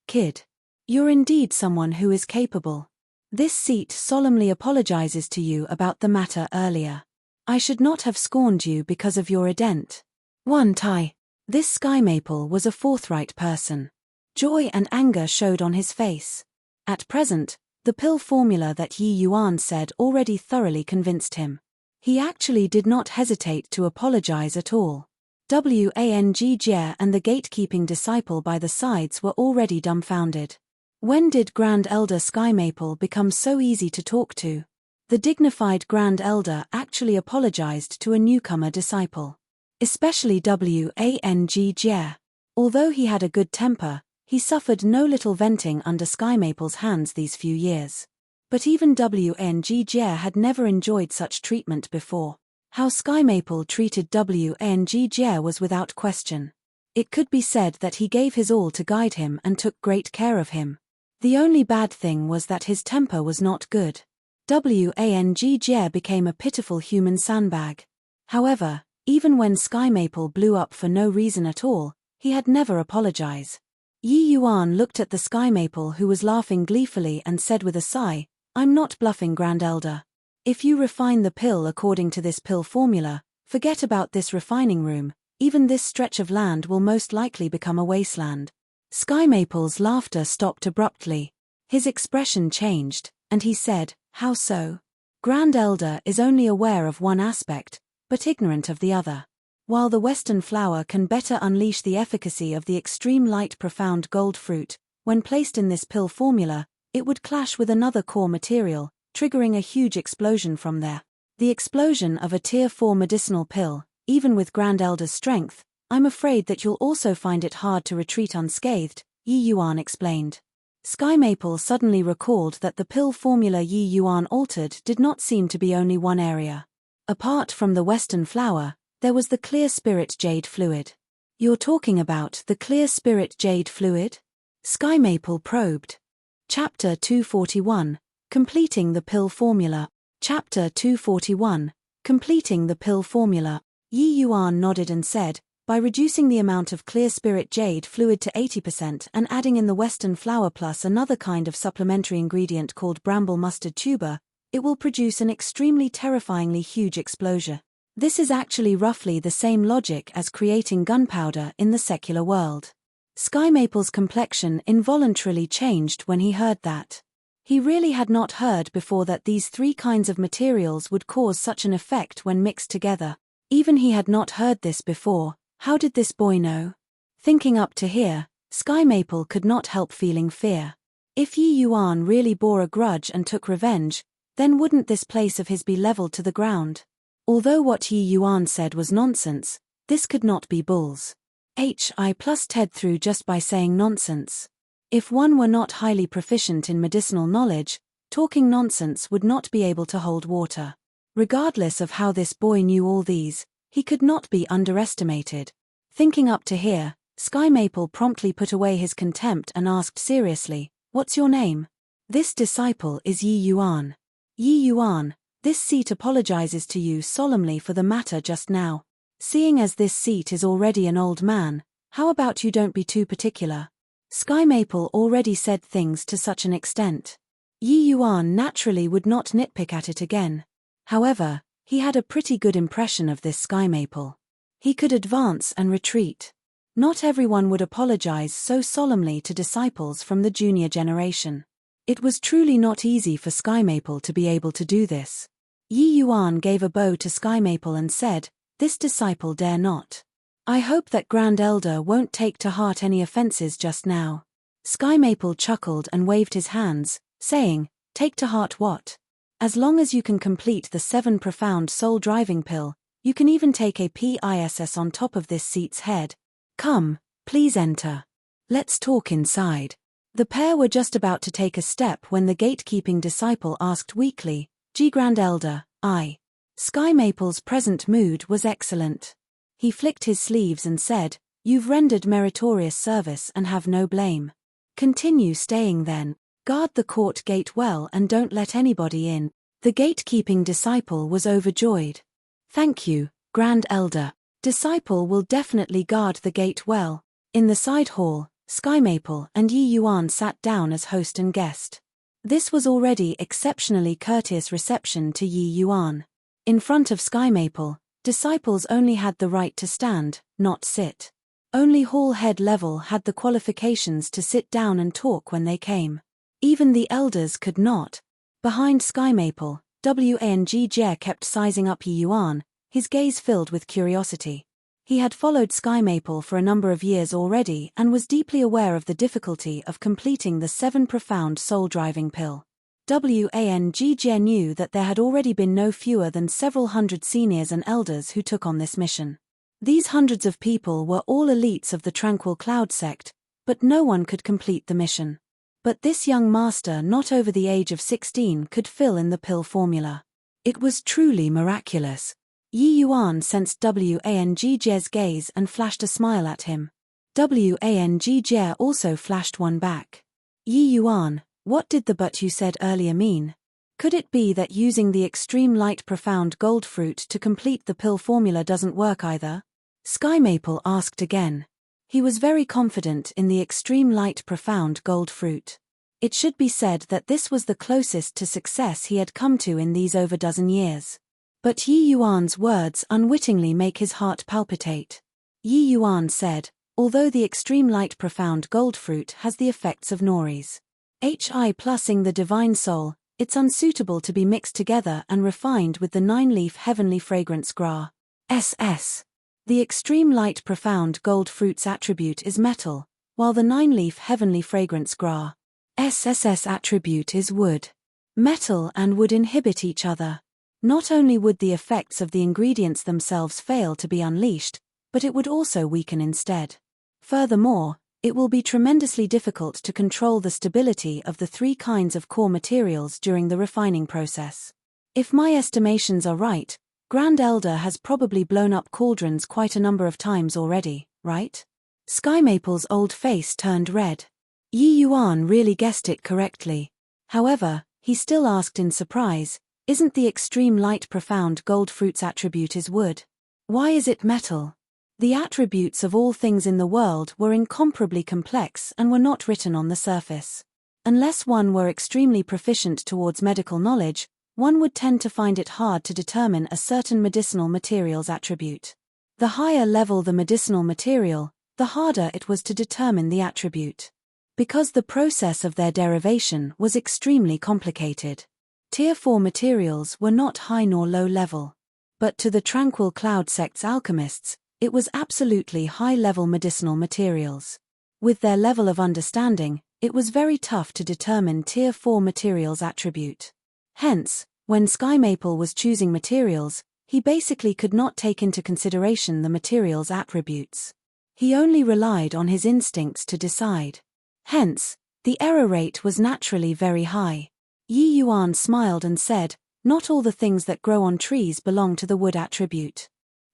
kid. You're indeed someone who is capable. This seat solemnly apologizes to you about the matter earlier. I should not have scorned you because of your ident. 1 tie. This Sky Maple was a forthright person. Joy and anger showed on his face. At present, the pill formula that Yi Yuan said already thoroughly convinced him. He actually did not hesitate to apologize at all. Wang and the gatekeeping disciple by the sides were already dumbfounded. When did Grand Elder Sky Maple become so easy to talk to? The dignified Grand Elder actually apologized to a newcomer disciple. Especially Wang Jie. Although he had a good temper, he suffered no little venting under Sky Maple's hands these few years. But even Wang Jie had never enjoyed such treatment before. How Sky Maple treated Wang Jie was without question. It could be said that he gave his all to guide him and took great care of him. The only bad thing was that his temper was not good. Wang Jie became a pitiful human sandbag. However, even when Sky Maple blew up for no reason at all, he had never apologize. Yi Yuan looked at the Sky Maple, who was laughing gleefully, and said with a sigh, "I'm not bluffing, Grand Elder. If you refine the pill according to this pill formula, forget about this refining room, even this stretch of land will most likely become a wasteland." Sky Maple's laughter stopped abruptly. His expression changed, and he said, "How so?" Grand Elder is only aware of one aspect, but ignorant of the other. While the Western flower can better unleash the efficacy of the extreme light profound gold fruit, when placed in this pill formula, it would clash with another core material, triggering a huge explosion from there. The explosion of a Tier 4 medicinal pill, even with Grand Elder's strength, I'm afraid that you'll also find it hard to retreat unscathed, Yi Yuan explained. Sky Maple suddenly recalled that the pill formula Yi Yuan altered did not seem to be only one area. Apart from the Western flower, there was the clear spirit jade fluid. You're talking about the clear spirit jade fluid? Sky Maple probed. Chapter 241, Completing the Pill Formula. Chapter 241, Completing the Pill Formula. Yi Yuan nodded and said, "By reducing the amount of clear spirit jade fluid to 80% and adding in the Western flower plus another kind of supplementary ingredient called bramble mustard tuber, it will produce an extremely terrifyingly huge explosion. This is actually roughly the same logic as creating gunpowder in the secular world." Sky Maple's complexion involuntarily changed when he heard that. He really had not heard before that these three kinds of materials would cause such an effect when mixed together. Even he had not heard this before. How did this boy know? Thinking up to here, Sky Maple could not help feeling fear. If Yi Yuan really bore a grudge and took revenge, then wouldn't this place of his be leveled to the ground? Although what Yi Yuan said was nonsense, this could not be bulls. I plus Ted through just by saying nonsense. If one were not highly proficient in medicinal knowledge, talking nonsense would not be able to hold water. Regardless of how this boy knew all these, he could not be underestimated. Thinking up to here, Sky Maple promptly put away his contempt and asked seriously, "What's your name?" "This disciple is Yi Yuan." "Yi Yuan, this seat apologizes to you solemnly for the matter just now. Seeing as this seat is already an old man, how about you don't be too particular?" Sky Maple already said things to such an extent. Yi Yuan naturally would not nitpick at it again. However, he had a pretty good impression of this Sky Maple. He could advance and retreat. Not everyone would apologize so solemnly to disciples from the junior generation. It was truly not easy for Sky Maple to be able to do this. Yi Yuan gave a bow to Sky Maple and said, "This disciple dare not. I hope that Grand Elder won't take to heart any offenses just now." Sky Maple chuckled and waved his hands, saying, "Take to heart what? As long as you can complete the 7 profound soul-driving pill, you can even take a PISS on top of this seat's head. Come, please enter. Let's talk inside." The pair were just about to take a step when the gatekeeping disciple asked weakly, "G Grand Elder, I." Sky Maple's present mood was excellent. He flicked his sleeves and said, "You've rendered meritorious service and have no blame. Continue staying then. Guard the court gate well and don't let anybody in." The gatekeeping disciple was overjoyed. "Thank you, Grand Elder. Disciple will definitely guard the gate well." In the side hall, Sky Maple and Yi Yuan sat down as host and guest. This was already exceptionally courteous reception to Yi Yuan. In front of Sky Maple, disciples only had the right to stand, not sit. Only hall head level had the qualifications to sit down and talk when they came. Even the elders could not. Behind Sky Maple, Wang Jie kept sizing up Yi Yuan, his gaze filled with curiosity. He had followed Sky Maple for a number of years already and was deeply aware of the difficulty of completing the 7 profound soul-driving pill. Wang Jie knew that there had already been no fewer than several hundred seniors and elders who took on this mission. These hundreds of people were all elites of the Tranquil Cloud sect, but no one could complete the mission. But this young master, not over the age of 16, could fill in the pill formula. It was truly miraculous. Yi Yuan sensed Wang Jie's gaze and flashed a smile at him. Wang Jie also flashed one back. Yi Yuan, what did the "but you said earlier" mean? Could it be that using the extreme light profound gold fruit to complete the pill formula doesn't work either? Sky Maple asked again. He was very confident in the extreme light profound gold fruit. It should be said that this was the closest to success he had come to in these over dozen years. But Yi Yuan's words unwittingly make his heart palpitate. Yi Yuan said, although the extreme light profound gold fruit has the effects of Nori's Hi plusing the divine soul, it's unsuitable to be mixed together and refined with the 9-leaf heavenly fragrance gra. SS. The extreme light profound gold fruit's attribute is metal, while the 9-leaf heavenly fragrance gra. SSS attribute is wood. Metal and wood inhibit each other. Not only would the effects of the ingredients themselves fail to be unleashed, but it would also weaken instead. Furthermore, it will be tremendously difficult to control the stability of the 3 kinds of core materials during the refining process. If my estimations are right, Grand Elder has probably blown up cauldrons quite a number of times already, right? Sky Maple's old face turned red. Yi Yuan really guessed it correctly. However, he still asked in surprise, isn't the extreme light profound gold fruit's attribute is wood? Why is it metal? The attributes of all things in the world were incomparably complex and were not written on the surface. Unless one were extremely proficient towards medical knowledge, one would tend to find it hard to determine a certain medicinal material's attribute. The higher level the medicinal material, the harder it was to determine the attribute. Because the process of their derivation was extremely complicated. Tier 4 materials were not high nor low level. But to the Tranquil Cloud sect's alchemists, it was absolutely high-level medicinal materials. With their level of understanding, it was very tough to determine Tier 4 materials' attribute. Hence, when Sky Maple was choosing materials, he basically could not take into consideration the material's attributes. He only relied on his instincts to decide. Hence, the error rate was naturally very high. Yi Yuan smiled and said, not all the things that grow on trees belong to the wood attribute.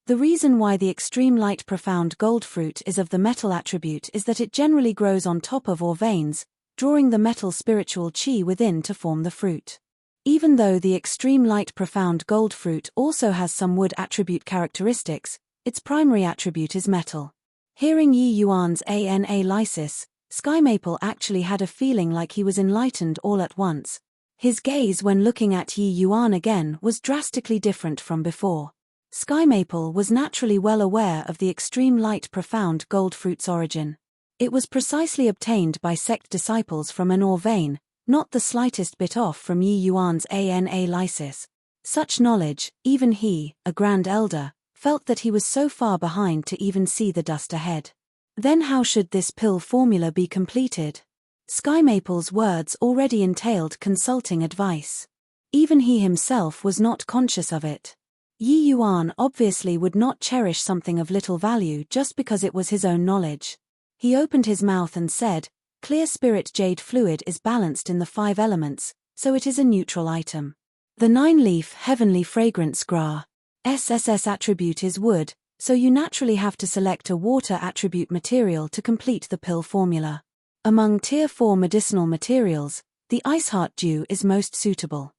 The reason why the extreme light profound gold fruit is of the metal attribute is that it generally grows on top of or veins, drawing the metal spiritual chi within to form the fruit. Even though the extreme light profound gold fruit also has some wood attribute characteristics, its primary attribute is metal. Hearing Yi Yuan's analysis, Sky Maple actually had a feeling like he was enlightened all at once. His gaze when looking at Yi Yuan again was drastically different from before. Sky Maple was naturally well aware of the extreme light profound gold fruit's origin. It was precisely obtained by sect disciples from an ore vein, not the slightest bit off from Yi Yuan's analysis. Such knowledge, even he, a Grand Elder, felt that he was so far behind to even see the dust ahead. Then how should this pill formula be completed? Sky Maple's words already entailed consulting advice. Even he himself was not conscious of it. Yi Yuan obviously would not cherish something of little value just because it was his own knowledge. He opened his mouth and said, clear spirit jade fluid is balanced in the 5 elements, so it is a neutral item. The 9-leaf heavenly fragrance gra. SSS attribute is wood, so you naturally have to select a water attribute material to complete the pill formula. Among Tier 4 medicinal materials, the ice heart dew is most suitable.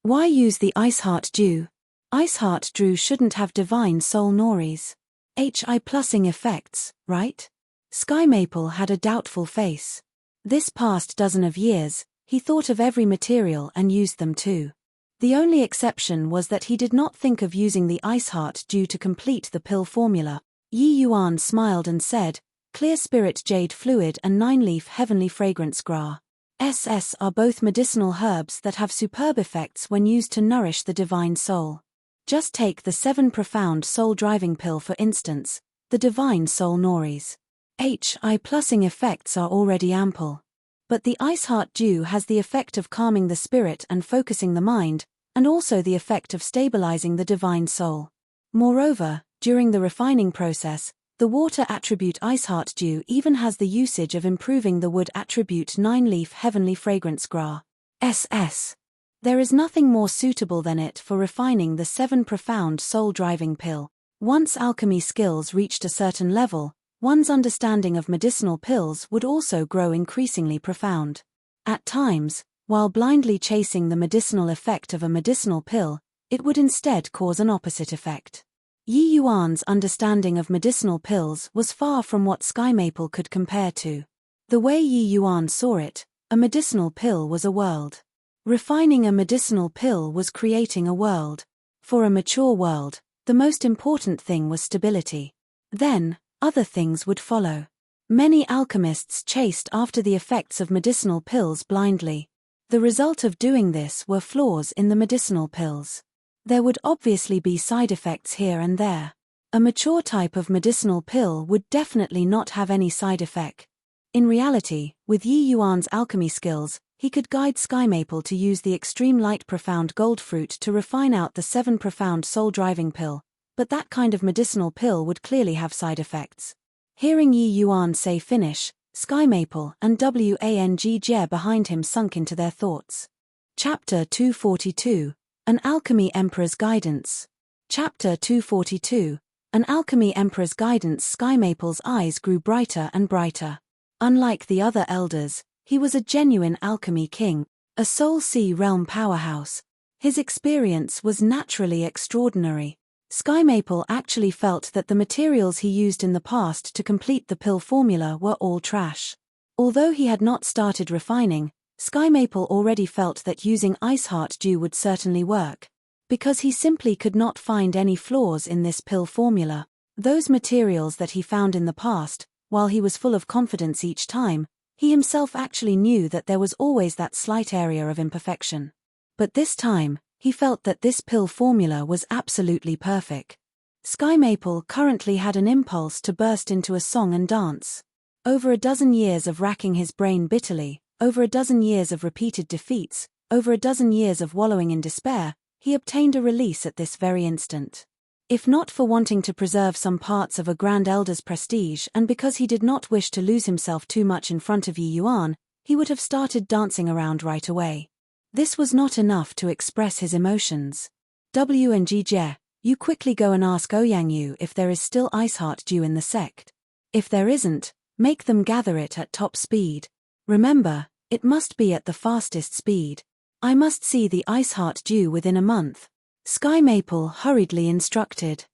Why use the ice heart dew? Ice heart dew shouldn't have divine soul Nori's Hi plusing effects, right? Sky Maple had a doubtful face. This past dozen of years, he thought of every material and used them too. The only exception was that he did not think of using the ice heart dew to complete the pill formula. Yi Yuan smiled and said, clear spirit jade fluid and 9-leaf heavenly fragrance gra. SS are both medicinal herbs that have superb effects when used to nourish the divine soul. Just take the 7 profound soul-driving pill for instance, the divine soul noris. HI+ing effects are already ample. But the ice heart dew has the effect of calming the spirit and focusing the mind, and also the effect of stabilizing the divine soul. Moreover, during the refining process, the water attribute ice heart dew even has the usage of improving the wood attribute 9-leaf heavenly fragrance gra. SS. There is nothing more suitable than it for refining the 7 profound soul-driving pill. Once alchemy skills reached a certain level, one's understanding of medicinal pills would also grow increasingly profound. At times, while blindly chasing the medicinal effect of a medicinal pill, it would instead cause an opposite effect. Yi Yuan's understanding of medicinal pills was far from what Sky Maple could compare to. The way Yi Yuan saw it, a medicinal pill was a world. Refining a medicinal pill was creating a world. For a mature world, the most important thing was stability. Then, other things would follow. Many alchemists chased after the effects of medicinal pills blindly. The result of doing this were flaws in the medicinal pills. There would obviously be side effects here and there. A mature type of medicinal pill would definitely not have any side effect. In reality, with Yi Yuan's alchemy skills, he could guide Sky Maple to use the extreme light profound gold fruit to refine out the 7 profound soul-driving pill, but that kind of medicinal pill would clearly have side effects. Hearing Yi Yuan say finish, Sky Maple and Wang Jie behind him sunk into their thoughts. Chapter 242, An Alchemy Emperor's Guidance. Chapter 242, An Alchemy Emperor's Guidance. Sky Maple's eyes grew brighter and brighter. Unlike the other elders, he was a genuine alchemy king, a Soul Sea realm powerhouse. His experience was naturally extraordinary. Sky Maple actually felt that the materials he used in the past to complete the pill formula were all trash. Although he had not started refining, Sky Maple already felt that using Ice Heart Dew would certainly work. Because he simply could not find any flaws in this pill formula. Those materials that he found in the past, while he was full of confidence each time, he himself actually knew that there was always that slight area of imperfection. But this time, he felt that this pill formula was absolutely perfect. Sky Maple currently had an impulse to burst into a song and dance. Over a dozen years of racking his brain bitterly, over a dozen years of repeated defeats, over a dozen years of wallowing in despair, he obtained a release at this very instant. If not for wanting to preserve some parts of a Grand Elder's prestige and because he did not wish to lose himself too much in front of Yi Yuan, he would have started dancing around right away. This was not enough to express his emotions. Wang Jie, you quickly go and ask Ouyang Yu if there is still Ice Heart Dew in the sect. If there isn't, make them gather it at top speed. Remember, it must be at the fastest speed. I must see the Ice Heart Dew within a month. Sky Maple hurriedly instructed.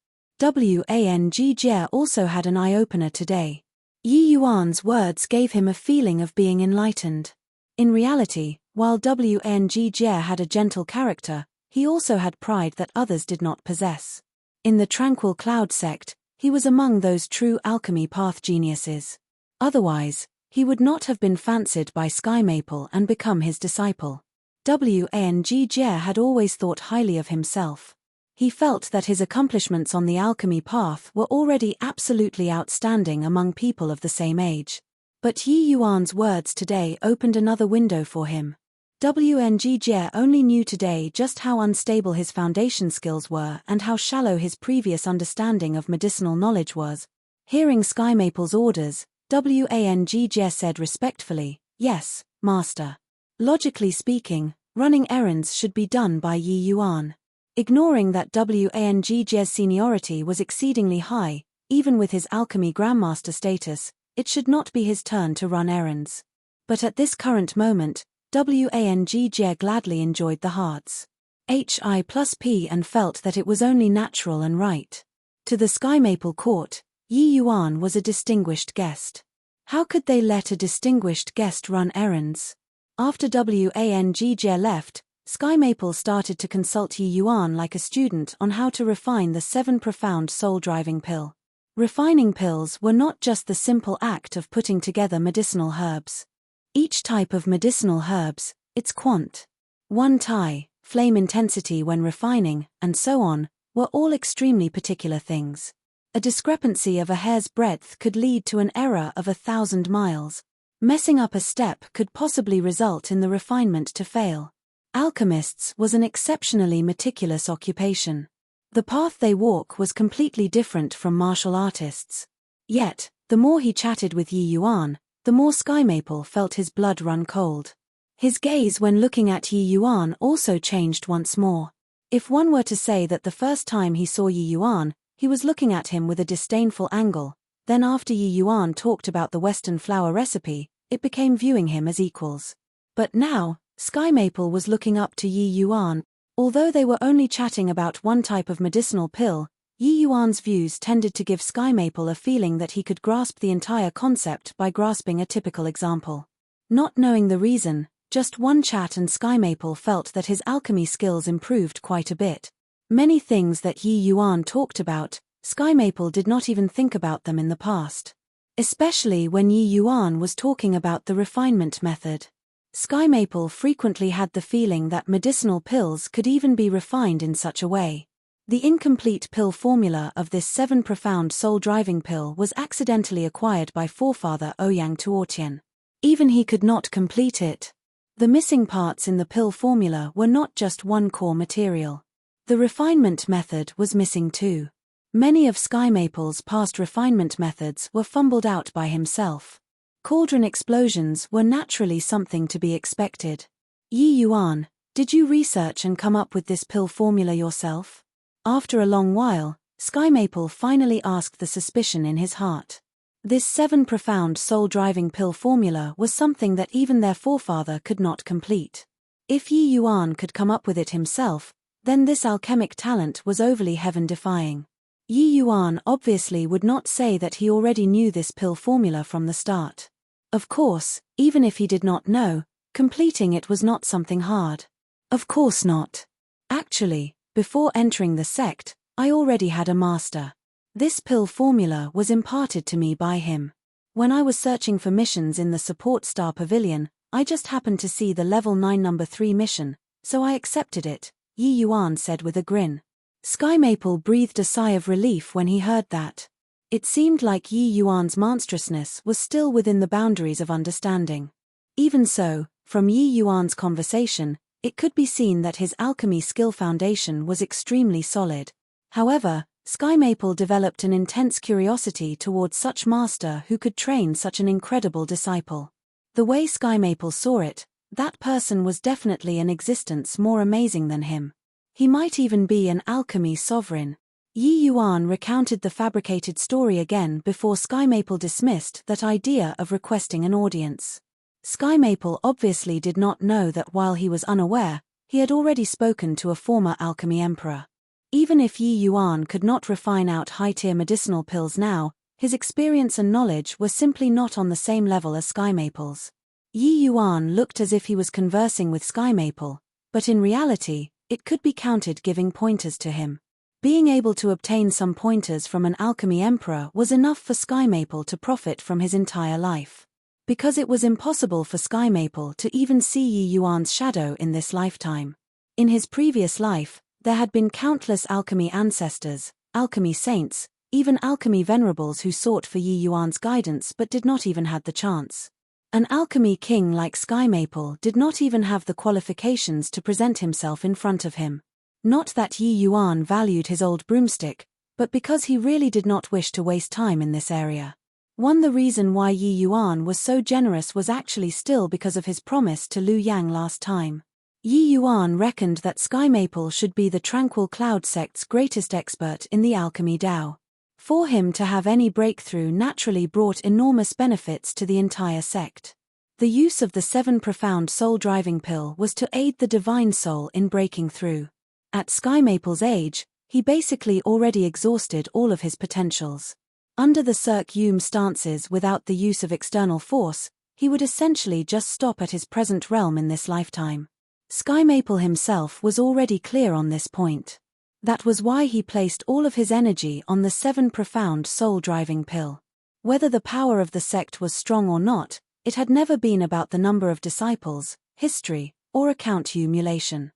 Wang Jie also had an eye-opener today. Yi Yuan's words gave him a feeling of being enlightened. In reality, while Wang Jie had a gentle character, he also had pride that others did not possess. In the Tranquil Cloud sect, he was among those true alchemy path geniuses. Otherwise, he would not have been fancied by Sky Maple and become his disciple. Wang Jie had always thought highly of himself. He felt that his accomplishments on the alchemy path were already absolutely outstanding among people of the same age. But Yi Yuan's words today opened another window for him. Wang Jie only knew today just how unstable his foundation skills were and how shallow his previous understanding of medicinal knowledge was. Hearing Sky Maple's orders, Wang Jie said respectfully, "Yes, Master." Logically speaking, running errands should be done by Yi Yuan. Ignoring that Wang Jie's seniority was exceedingly high, even with his alchemy grandmaster status, it should not be his turn to run errands. But at this current moment, Wang Jie gladly enjoyed the hearts. Hi+P and felt that it was only natural and right. To the Sky Maple court, Yi Yuan was a distinguished guest. How could they let a distinguished guest run errands? After Wang Jie left, Sky Maple started to consult Yi Yuan like a student on how to refine the 7 profound soul-driving pill. Refining pills were not just the simple act of putting together medicinal herbs. Each type of medicinal herbs, its quant. 1 Tai, flame intensity when refining, and so on, were all extremely particular things. A discrepancy of a hair's breadth could lead to an error of 1,000 miles. Messing up a step could possibly result in the refinement to fail. Alchemists was an exceptionally meticulous occupation. The path they walk was completely different from martial artists. Yet, the more he chatted with Yi Yuan, the more Sky Maple felt his blood run cold. His gaze when looking at Yi Yuan also changed once more. If one were to say that the first time he saw Yi Yuan, he was looking at him with a disdainful angle, then after Yi Yuan talked about the Western flower recipe, it became viewing him as equals. But now, Sky Maple was looking up to Yi Yuan. Although they were only chatting about one type of medicinal pill, Yi Yuan's views tended to give Sky Maple a feeling that he could grasp the entire concept by grasping a typical example. Not knowing the reason, just one chat and Sky Maple felt that his alchemy skills improved quite a bit. Many things that Yi Yuan talked about, Sky Maple did not even think about them in the past. Especially when Yi Yuan was talking about the refinement method. Sky Maple frequently had the feeling that medicinal pills could even be refined in such a way. The incomplete pill formula of this 7 profound soul-driving pill was accidentally acquired by forefather Ouyang Tuotian. Even he could not complete it. The missing parts in the pill formula were not just one core material. The refinement method was missing too. Many of Sky Maple's past refinement methods were fumbled out by himself. Cauldron explosions were naturally something to be expected. Yi Yuan, did you research and come up with this pill formula yourself? After a long while, Sky Maple finally asked the suspicion in his heart. This 7 profound soul-driving pill formula was something that even their forefather could not complete. If Yi Yuan could come up with it himself, then this alchemic talent was overly heaven-defying. Yi Yuan obviously would not say that he already knew this pill formula from the start. Of course, even if he did not know, completing it was not something hard. Of course not. Actually, before entering the sect, I already had a master. This pill formula was imparted to me by him. When I was searching for missions in the support star pavilion, I just happened to see the level 9 number 3 mission, so I accepted it, Yi Yuan said with a grin. Sky Maple breathed a sigh of relief when he heard that. It seemed like Yi Yuan's monstrousness was still within the boundaries of understanding. Even so, from Yi Yuan's conversation, it could be seen that his alchemy skill foundation was extremely solid. However, Sky Maple developed an intense curiosity towards such master who could train such an incredible disciple. The way Sky Maple saw it, that person was definitely an existence more amazing than him. He might even be an alchemy sovereign. Yi Yuan recounted the fabricated story again before Sky Maple dismissed that idea of requesting an audience. Sky Maple obviously did not know that while he was unaware, he had already spoken to a former alchemy emperor. Even if Yi Yuan could not refine out high-tier medicinal pills now, his experience and knowledge were simply not on the same level as Sky Maple's. Yi Yuan looked as if he was conversing with Sky Maple, but in reality, it could be counted giving pointers to him. Being able to obtain some pointers from an alchemy emperor was enough for Sky Maple to profit from his entire life. Because it was impossible for Sky Maple to even see Yi Yuan's shadow in this lifetime. In his previous life, there had been countless alchemy ancestors, alchemy saints, even alchemy venerables who sought for Yi Yuan's guidance but did not even have the chance. An alchemy king like Sky Maple did not even have the qualifications to present himself in front of him. Not that Yi Yuan valued his old broomstick, but because he really did not wish to waste time in this area. The reason why Yi Yuan was so generous was actually still because of his promise to Liu Yang last time. Yi Yuan reckoned that Sky Maple should be the Tranquil Cloud sect's greatest expert in the alchemy Dao. For him to have any breakthrough naturally brought enormous benefits to the entire sect. The use of the 7 profound soul-driving pill was to aid the divine soul in breaking through. At Sky Maple's age, he basically already exhausted all of his potentials. Under the Cirque stances without the use of external force, he would essentially just stop at his present realm in this lifetime. Sky Maple himself was already clear on this point. That was why he placed all of his energy on the 7 profound soul-driving pill. Whether the power of the sect was strong or not, it had never been about the number of disciples, history, or account accumulation.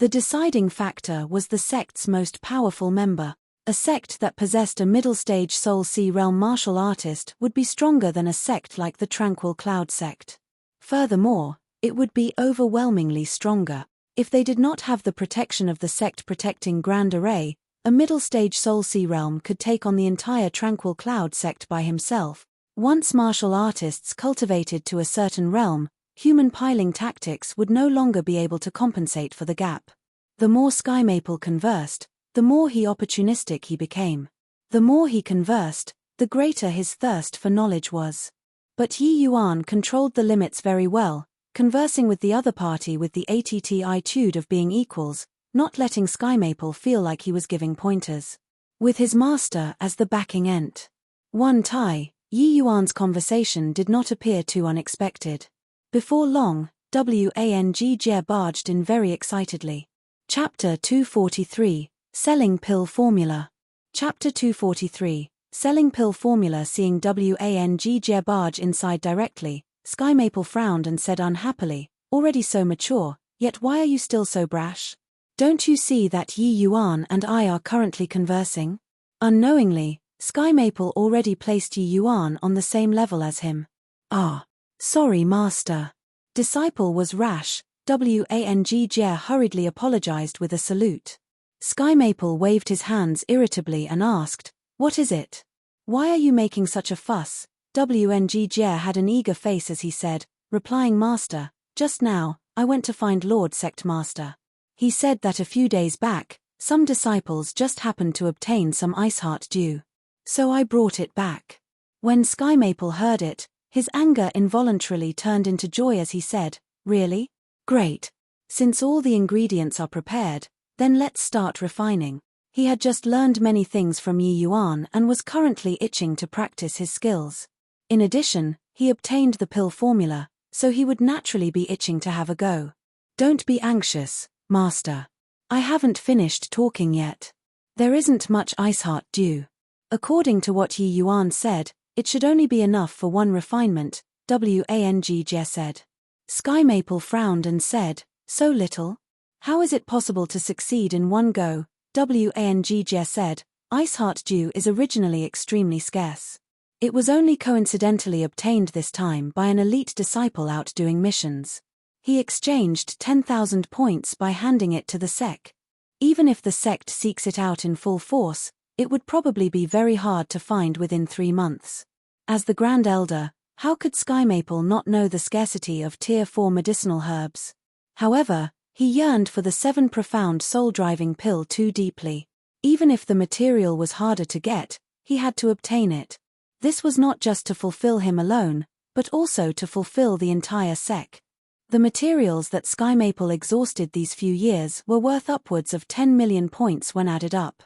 The deciding factor was the sect's most powerful member. A sect that possessed a middle-stage Soul Sea realm martial artist would be stronger than a sect like the Tranquil Cloud sect. Furthermore, it would be overwhelmingly stronger. If they did not have the protection of the sect protecting Grand Array, a middle-stage Soul Sea realm could take on the entire Tranquil Cloud sect by himself. Once martial artists cultivated to a certain realm, human piling tactics would no longer be able to compensate for the gap. The more Sky Maple conversed, the more opportunistic he became. The more he conversed, the greater his thirst for knowledge was. But Yi Yuan controlled the limits very well, conversing with the other party with the attitude of being equals, not letting Sky Maple feel like he was giving pointers. With his master as the backing ent. One Tai, Yi Yuan's conversation did not appear too unexpected. Before long, Wang Jie barged in very excitedly. Chapter 243, Selling Pill Formula. Chapter 243, Selling Pill Formula. Seeing Wang Jie barge inside directly, Sky Maple frowned and said unhappily, already so mature, yet why are you still so brash? Don't you see that Yi Yuan and I are currently conversing? Unknowingly, Sky Maple already placed Yi Yuan on the same level as him. Ah. Sorry, master. Disciple was rash. Wang Jie hurriedly apologized with a salute. Sky Maple waved his hands irritably and asked, "What is it? Why are you making such a fuss?" Wang Jie had an eager face as he said, replying, "Master, just now, I went to find Lord Sect Master. He said that a few days back, some disciples just happened to obtain some ice heart dew. So I brought it back." When Sky Maple heard it, his anger involuntarily turned into joy as he said, "Really? Great. Since all the ingredients are prepared, then let's start refining." He had just learned many things from Yi Yuan and was currently itching to practice his skills. In addition, he obtained the pill formula, so he would naturally be itching to have a go. "Don't be anxious, master. I haven't finished talking yet. There isn't much ice heart dew. According to what Yi Yuan said, it should only be enough for one refinement," Wang Jie said. Sky Maple frowned and said, "So little? How is it possible to succeed in one go?" Wang Jie said, "Ice heart dew is originally extremely scarce. It was only coincidentally obtained this time by an elite disciple out doing missions. He exchanged 10,000 points by handing it to the sect. Even if the sect seeks it out in full force, it would probably be very hard to find within 3 months. As the Grand Elder, how could Sky Maple not know the scarcity of Tier 4 medicinal herbs? However, he yearned for the 7 profound soul-driving pill too deeply. Even if the material was harder to get, he had to obtain it. This was not just to fulfill him alone, but also to fulfill the entire sect. The materials that Sky Maple exhausted these few years were worth upwards of 10 million points when added up.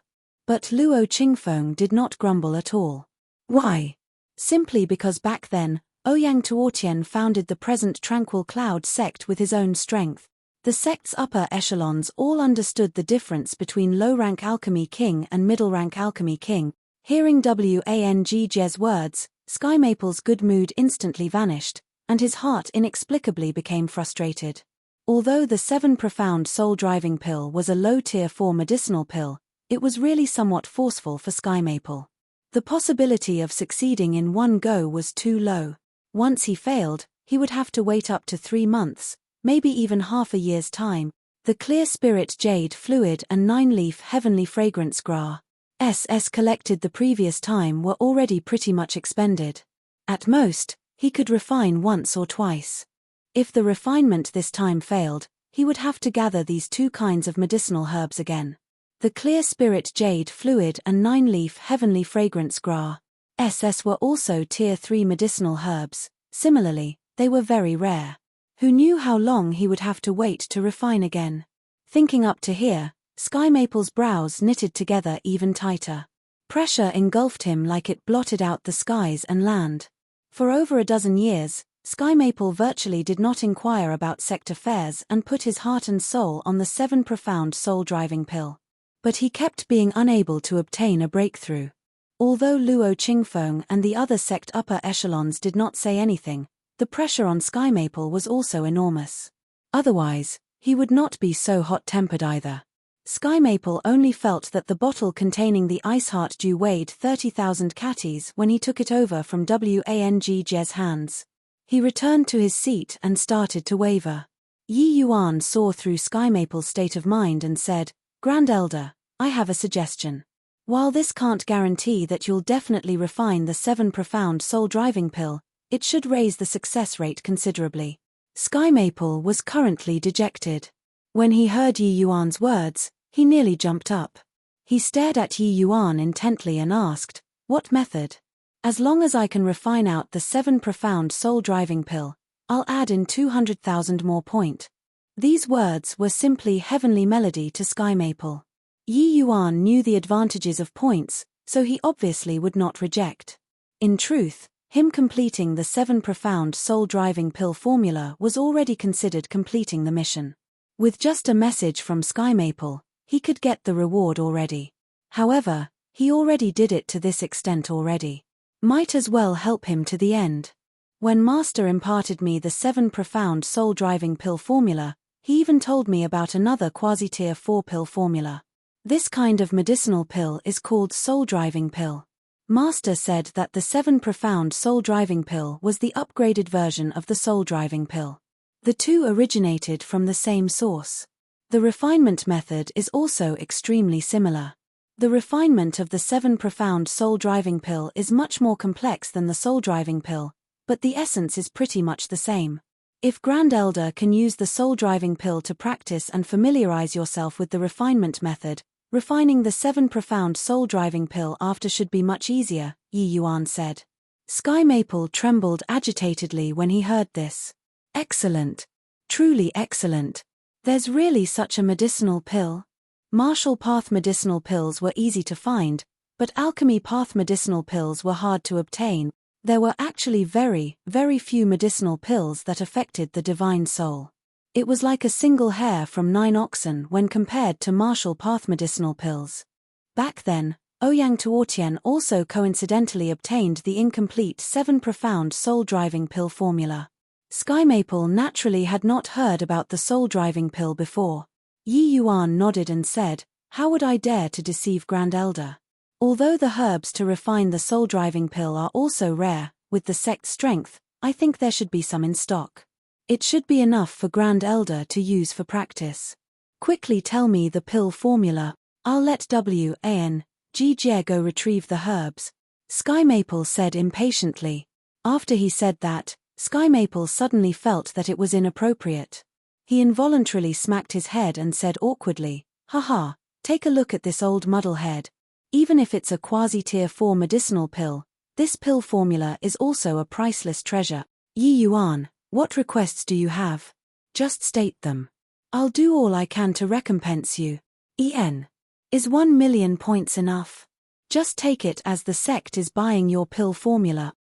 But Luo Qingfeng did not grumble at all. Why? Simply because back then, Ouyang Tuotian founded the present Tranquil Cloud sect with his own strength. The sect's upper echelons all understood the difference between low-rank Alchemy King and middle-rank Alchemy King. Hearing Wang Jie's words, Sky Maple's good mood instantly vanished, and his heart inexplicably became frustrated. Although the 7 profound soul-driving pill was a low Tier 4 medicinal pill, it was really somewhat forceful for Sky Maple. The possibility of succeeding in one go was too low. Once he failed, he would have to wait up to 3 months, maybe even half a year's time. The clear spirit jade fluid and 9-leaf heavenly fragrance grass collected the previous time were already pretty much expended. At most, he could refine once or twice. If the refinement this time failed, he would have to gather these 2 kinds of medicinal herbs again. The clear spirit jade fluid and 9-leaf heavenly fragrance grass were also Tier 3 medicinal herbs. Similarly, they were very rare. Who knew how long he would have to wait to refine again? Thinking up to here, Sky Maple's brows knitted together even tighter. Pressure engulfed him like it blotted out the skies and land. For over a dozen years, Sky Maple virtually did not inquire about sect affairs and put his heart and soul on the 7 profound soul-driving pill. But he kept being unable to obtain a breakthrough. Although Luo Qingfeng and the other sect upper echelons did not say anything, the pressure on Sky Maple was also enormous. Otherwise, He would not be so hot-tempered either. Sky Maple only felt that the bottle containing the Ice Heart Dew weighed 30,000 catties when he took it over from Wang Jie's hands. He returned to his seat and started to waver. Yi Yuan saw through Sky Maple's state of mind and said, "Grand Elder, I have a suggestion. While this can't guarantee that you'll definitely refine the 7 profound soul-driving pill, it should raise the success rate considerably." Sky Maple was currently dejected. When he heard Yi Yuan's words, he nearly jumped up. He stared at Yi Yuan intently and asked, "What method?" "As long as I can refine out the 7 profound soul-driving pill, I'll add in 200,000 more point." These words were simply heavenly melody to Sky Maple. Yi Yuan knew the advantages of points, so he obviously would not reject. In truth, him completing the 7 profound soul-driving pill formula was already considered completing the mission. With just a message from Sky Maple, he could get the reward already. However, he already did it to this extent already. Might as well help him to the end. When Master imparted me the 7 profound soul-driving pill formula, he even told me about another quasi-tier 4 pill formula. This kind of medicinal pill is called soul-driving pill. Master said that the 7 profound soul-driving pill was the upgraded version of the soul-driving pill. The two originated from the same source. The refinement method is also extremely similar. The refinement of the 7 profound soul-driving pill is much more complex than the soul-driving pill, but the essence is pretty much the same. If Grand Elder can use the soul-driving pill to practice and familiarize yourself with the refinement method, refining the 7 profound soul-driving pill after should be much easier, Yi Yuan said. Sky Maple trembled agitatedly when he heard this. Excellent. Truly excellent. There's really such a medicinal pill? Martial path medicinal pills were easy to find, but alchemy path medicinal pills were hard to obtain. There were actually very, very few medicinal pills that affected the divine soul. It was like a single hair from 9 oxen when compared to martial path medicinal pills. Back then, Ouyang Tuotian also coincidentally obtained the incomplete 7 profound soul-driving pill formula. Sky Maple naturally had not heard about the soul-driving pill before. Yi Yuan nodded and said, "How would I dare to deceive Grand Elder? Although the herbs to refine the soul-driving pill are also rare, with the sect's strength, I think there should be some in stock. It should be enough for Grand Elder to use for practice. Quickly tell me the pill formula, I'll let Wang Jie go retrieve the herbs," Sky Maple said impatiently. After he said that, Sky Maple suddenly felt that it was inappropriate. He involuntarily smacked his head and said awkwardly, "Haha, take a look at this old muddlehead. Even if it's a quasi-tier 4 medicinal pill, this pill formula is also a priceless treasure. Yi Yuan, what requests do you have? Just state them. I'll do all I can to recompense you. Is 1 million points enough? Just take it as the sect is buying your pill formula.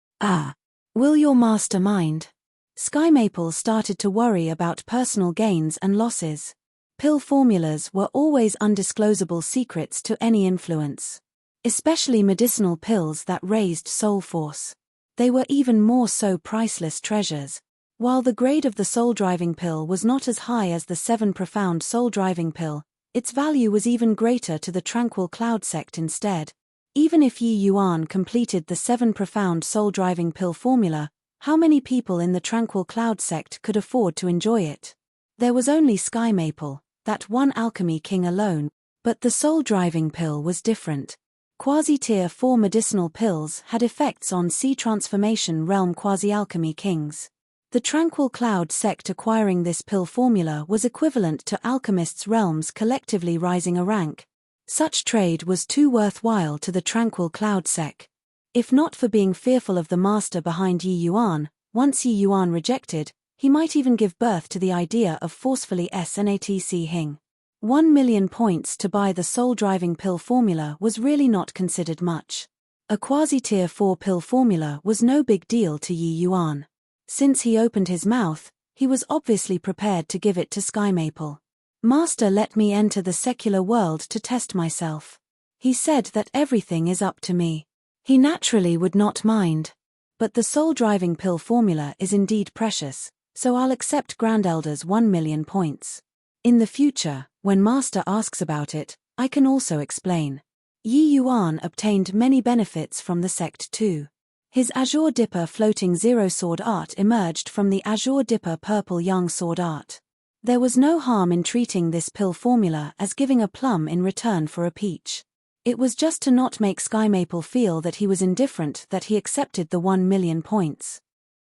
Will your master mind?" Sky Maple started to worry about personal gains and losses. Pill formulas were always undisclosable secrets to any influence. Especially medicinal pills that raised soul force. They were even more so priceless treasures. While the grade of the soul-driving pill was not as high as the 7 profound soul-driving pill, its value was even greater to the Tranquil Cloud sect instead. Even if Yi Yuan completed the 7 profound soul-driving pill formula, how many people in the Tranquil Cloud sect could afford to enjoy it? There was only Sky Maple, that one alchemy king alone, but the soul-driving pill was different. Quasi-tier 4 medicinal pills had effects on sea transformation realm quasi-alchemy kings. The Tranquil Cloud sect acquiring this pill formula was equivalent to alchemists' realms collectively rising a rank. Such trade was too worthwhile to the Tranquil Cloud sect. If not for being fearful of the master behind Yi Yuan, once Yi Yuan rejected, he might even give birth to the idea of forcefully snatching 1 million points to buy the soul-driving pill formula was really not considered much. A quasi-tier 4 pill formula was no big deal to Yi Yuan. Since he opened his mouth, he was obviously prepared to give it to Sky Maple. "Master, let me enter the secular world to test myself. He said that everything is up to me. He naturally would not mind. But the soul-driving pill formula is indeed precious, so I'll accept Grand Elder's 1 million points." In the future, when Master asks about it, I can also explain. Yi Yuan obtained many benefits from the sect too. His Azure Dipper floating zero sword art emerged from the Azure Dipper purple young sword art. There was no harm in treating this pill formula as giving a plum in return for a peach. It was just to not make Sky Maple feel that he was indifferent that he accepted the 1 million points.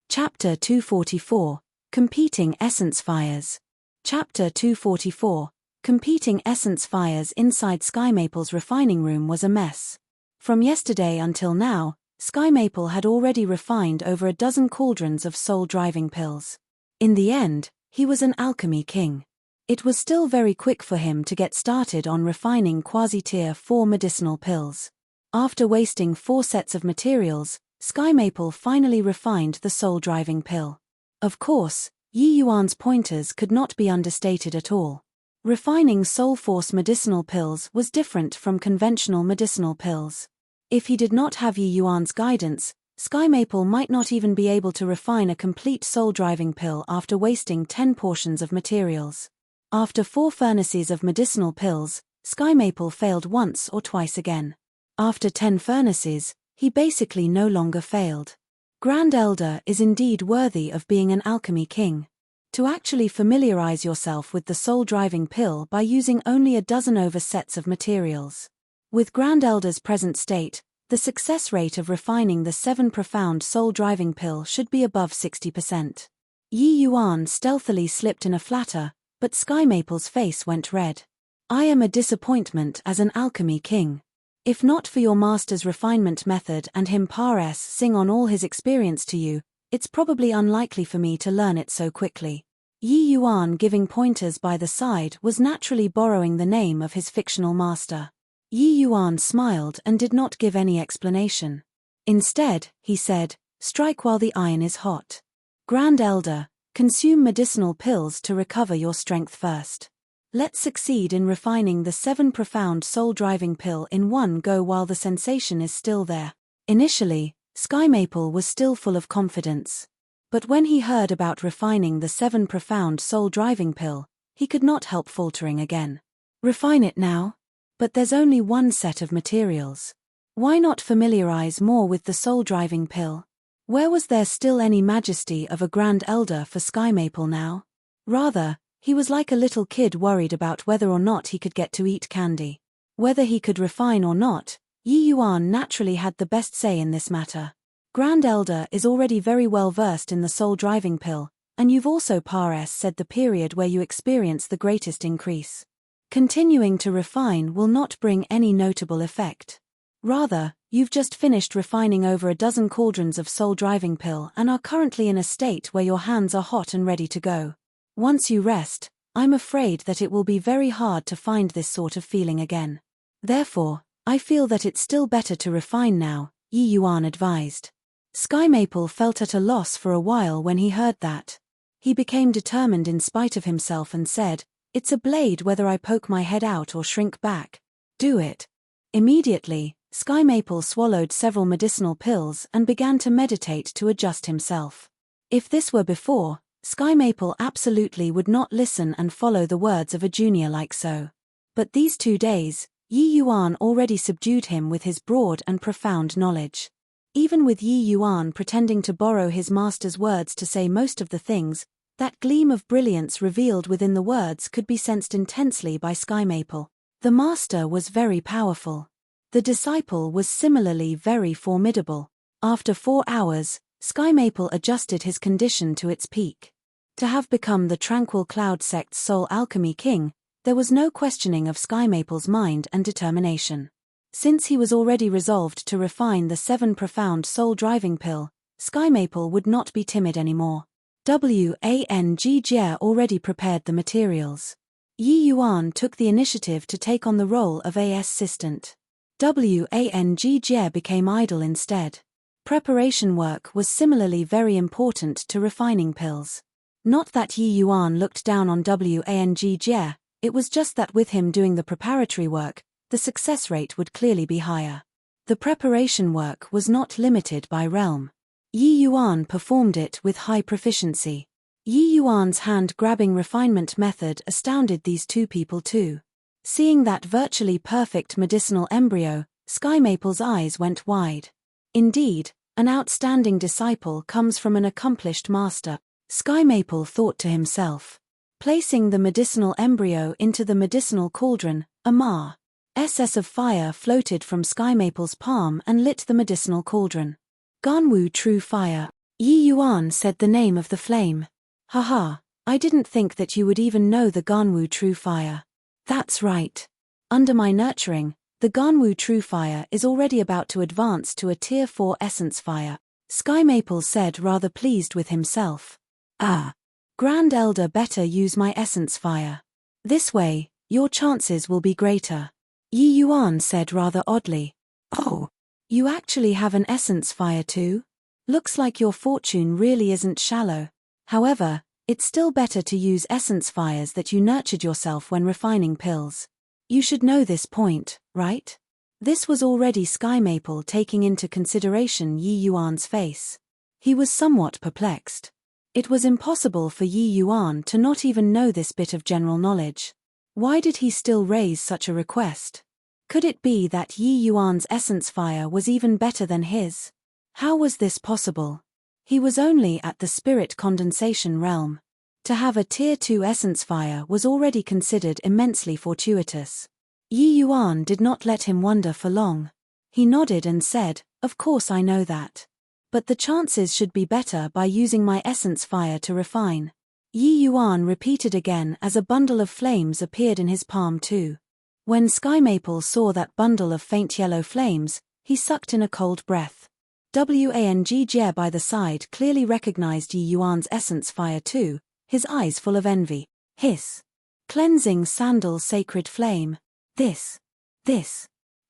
Chapter 244, Competing Essence Fires. Chapter 244, Competing Essence Fires. Inside Sky Maple's refining room was a mess. From yesterday until now, Sky Maple had already refined over a dozen cauldrons of soul-driving pills. In the end, he was an alchemy king. It was still very quick for him to get started on refining quasi-tier 4 medicinal pills. After wasting 4 sets of materials, Sky Maple finally refined the soul-driving pill. Of course, Yi Yuan's pointers could not be understated at all. Refining Soul Force medicinal pills was different from conventional medicinal pills. If he did not have Yi Yuan's guidance, Sky Maple might not even be able to refine a complete soul-driving pill after wasting 10 portions of materials. After 4 furnaces of medicinal pills, Sky Maple failed once or twice again. After 10 furnaces, he basically no longer failed. Grand Elder is indeed worthy of being an alchemy king. To actually familiarize yourself with the soul-driving pill by using only a dozen over sets of materials. With Grand Elder's present state, the success rate of refining the 7 profound soul-driving pill should be above 60%. Yi Yuan stealthily slipped in a flatter, but Sky Maple's face went red. I am a disappointment as an alchemy king. If not for your master's refinement method and him pares sing on all his experience to you, it's probably unlikely for me to learn it so quickly. Yi Yuan giving pointers by the side was naturally borrowing the name of his fictional master. Yi Yuan smiled and did not give any explanation. Instead, he said, strike while the iron is hot. Grand Elder, consume medicinal pills to recover your strength first. Let's succeed in refining the 7 profound soul-driving pill in one go while the sensation is still there. Initially, Sky Maple was still full of confidence. But when he heard about refining the 7 profound soul-driving pill, he could not help faltering again. Refine it now? But there's only 1 set of materials. Why not familiarize more with the soul-driving pill? Where was there still any majesty of a Grand Elder for Sky Maple now? Rather, he was like a little kid worried about whether or not he could get to eat candy. Whether he could refine or not, Yi Yuan naturally had the best say in this matter. Grand Elder is already very well versed in the soul-driving pill, and you've also pares said the period where you experience the greatest increase. Continuing to refine will not bring any notable effect. Rather, you've just finished refining over a dozen cauldrons of soul-driving pill and are currently in a state where your hands are hot and ready to go. Once you rest, I'm afraid that it will be very hard to find this sort of feeling again. Therefore, I feel that it's still better to refine now, Yi Yuan advised. Sky Maple felt at a loss for a while when he heard that. He became determined in spite of himself and said, it's a blade whether I poke my head out or shrink back. Do it. Immediately, Sky Maple swallowed several medicinal pills and began to meditate to adjust himself. If this were before, Sky Maple absolutely would not listen and follow the words of a junior like so. But these 2 days, Yi Yuan already subdued him with his broad and profound knowledge. Even with Yi Yuan pretending to borrow his master's words to say most of the things, that gleam of brilliance revealed within the words could be sensed intensely by Sky Maple. The master was very powerful. The disciple was similarly very formidable. After 4 hours, Sky Maple adjusted his condition to its peak. To have become the Tranquil Cloud sect's sole alchemy king, there was no questioning of Sky Maple's mind and determination. Since he was already resolved to refine the 7 profound soul-driving pill, Sky Maple would not be timid anymore. Wang Jie already prepared the materials. Yi Yuan took the initiative to take on the role of assistant. Wang Jie became idle instead. Preparation work was similarly very important to refining pills. Not that Yi Yuan looked down on Wang Jie, it was just that with him doing the preparatory work, the success rate would clearly be higher. The preparation work was not limited by realm. Yi Yuan performed it with high proficiency. Yi Yuan's hand-grabbing refinement method astounded these two people too. Seeing that virtually perfect medicinal embryo, Sky Maple's eyes went wide. Indeed, an outstanding disciple comes from an accomplished master, Sky Maple thought to himself. Placing the medicinal embryo into the medicinal cauldron, a mass of fire floated from Sky Maple's palm and lit the medicinal cauldron. Ganwu True Fire. Yi Yuan said the name of the flame. Haha, I didn't think that you would even know the Ganwu True Fire. That's right. Under my nurturing, the Ganwu True Fire is already about to advance to a Tier 4 Essence Fire, Sky Maple said, rather pleased with himself. Ah. Grand Elder, better use my Essence Fire. This way, your chances will be greater. Yi Yuan said rather oddly. Oh. You actually have an Essence Fire too? Looks like your fortune really isn't shallow. However, it's still better to use essence fires that you nurtured yourself when refining pills. You should know this point, right? This was already Sky Maple taking into consideration Yi Yuan's face. He was somewhat perplexed. It was impossible for Yi Yuan to not even know this bit of general knowledge. Why did he still raise such a request? Could it be that Yi Yuan's essence fire was even better than his? How was this possible? He was only at the spirit condensation realm. To have a Tier 2 essence fire was already considered immensely fortuitous. Yi Yuan did not let him wonder for long. He nodded and said, "Of course I know that. But the chances should be better by using my essence fire to refine." Yi Yuan repeated again as a bundle of flames appeared in his palm too. When Sky Maple saw that bundle of faint yellow flames, he sucked in a cold breath. Wang Jie by the side clearly recognized Yi Yuan's essence fire too, his eyes full of envy. Hiss. Cleansing sandal sacred flame. This.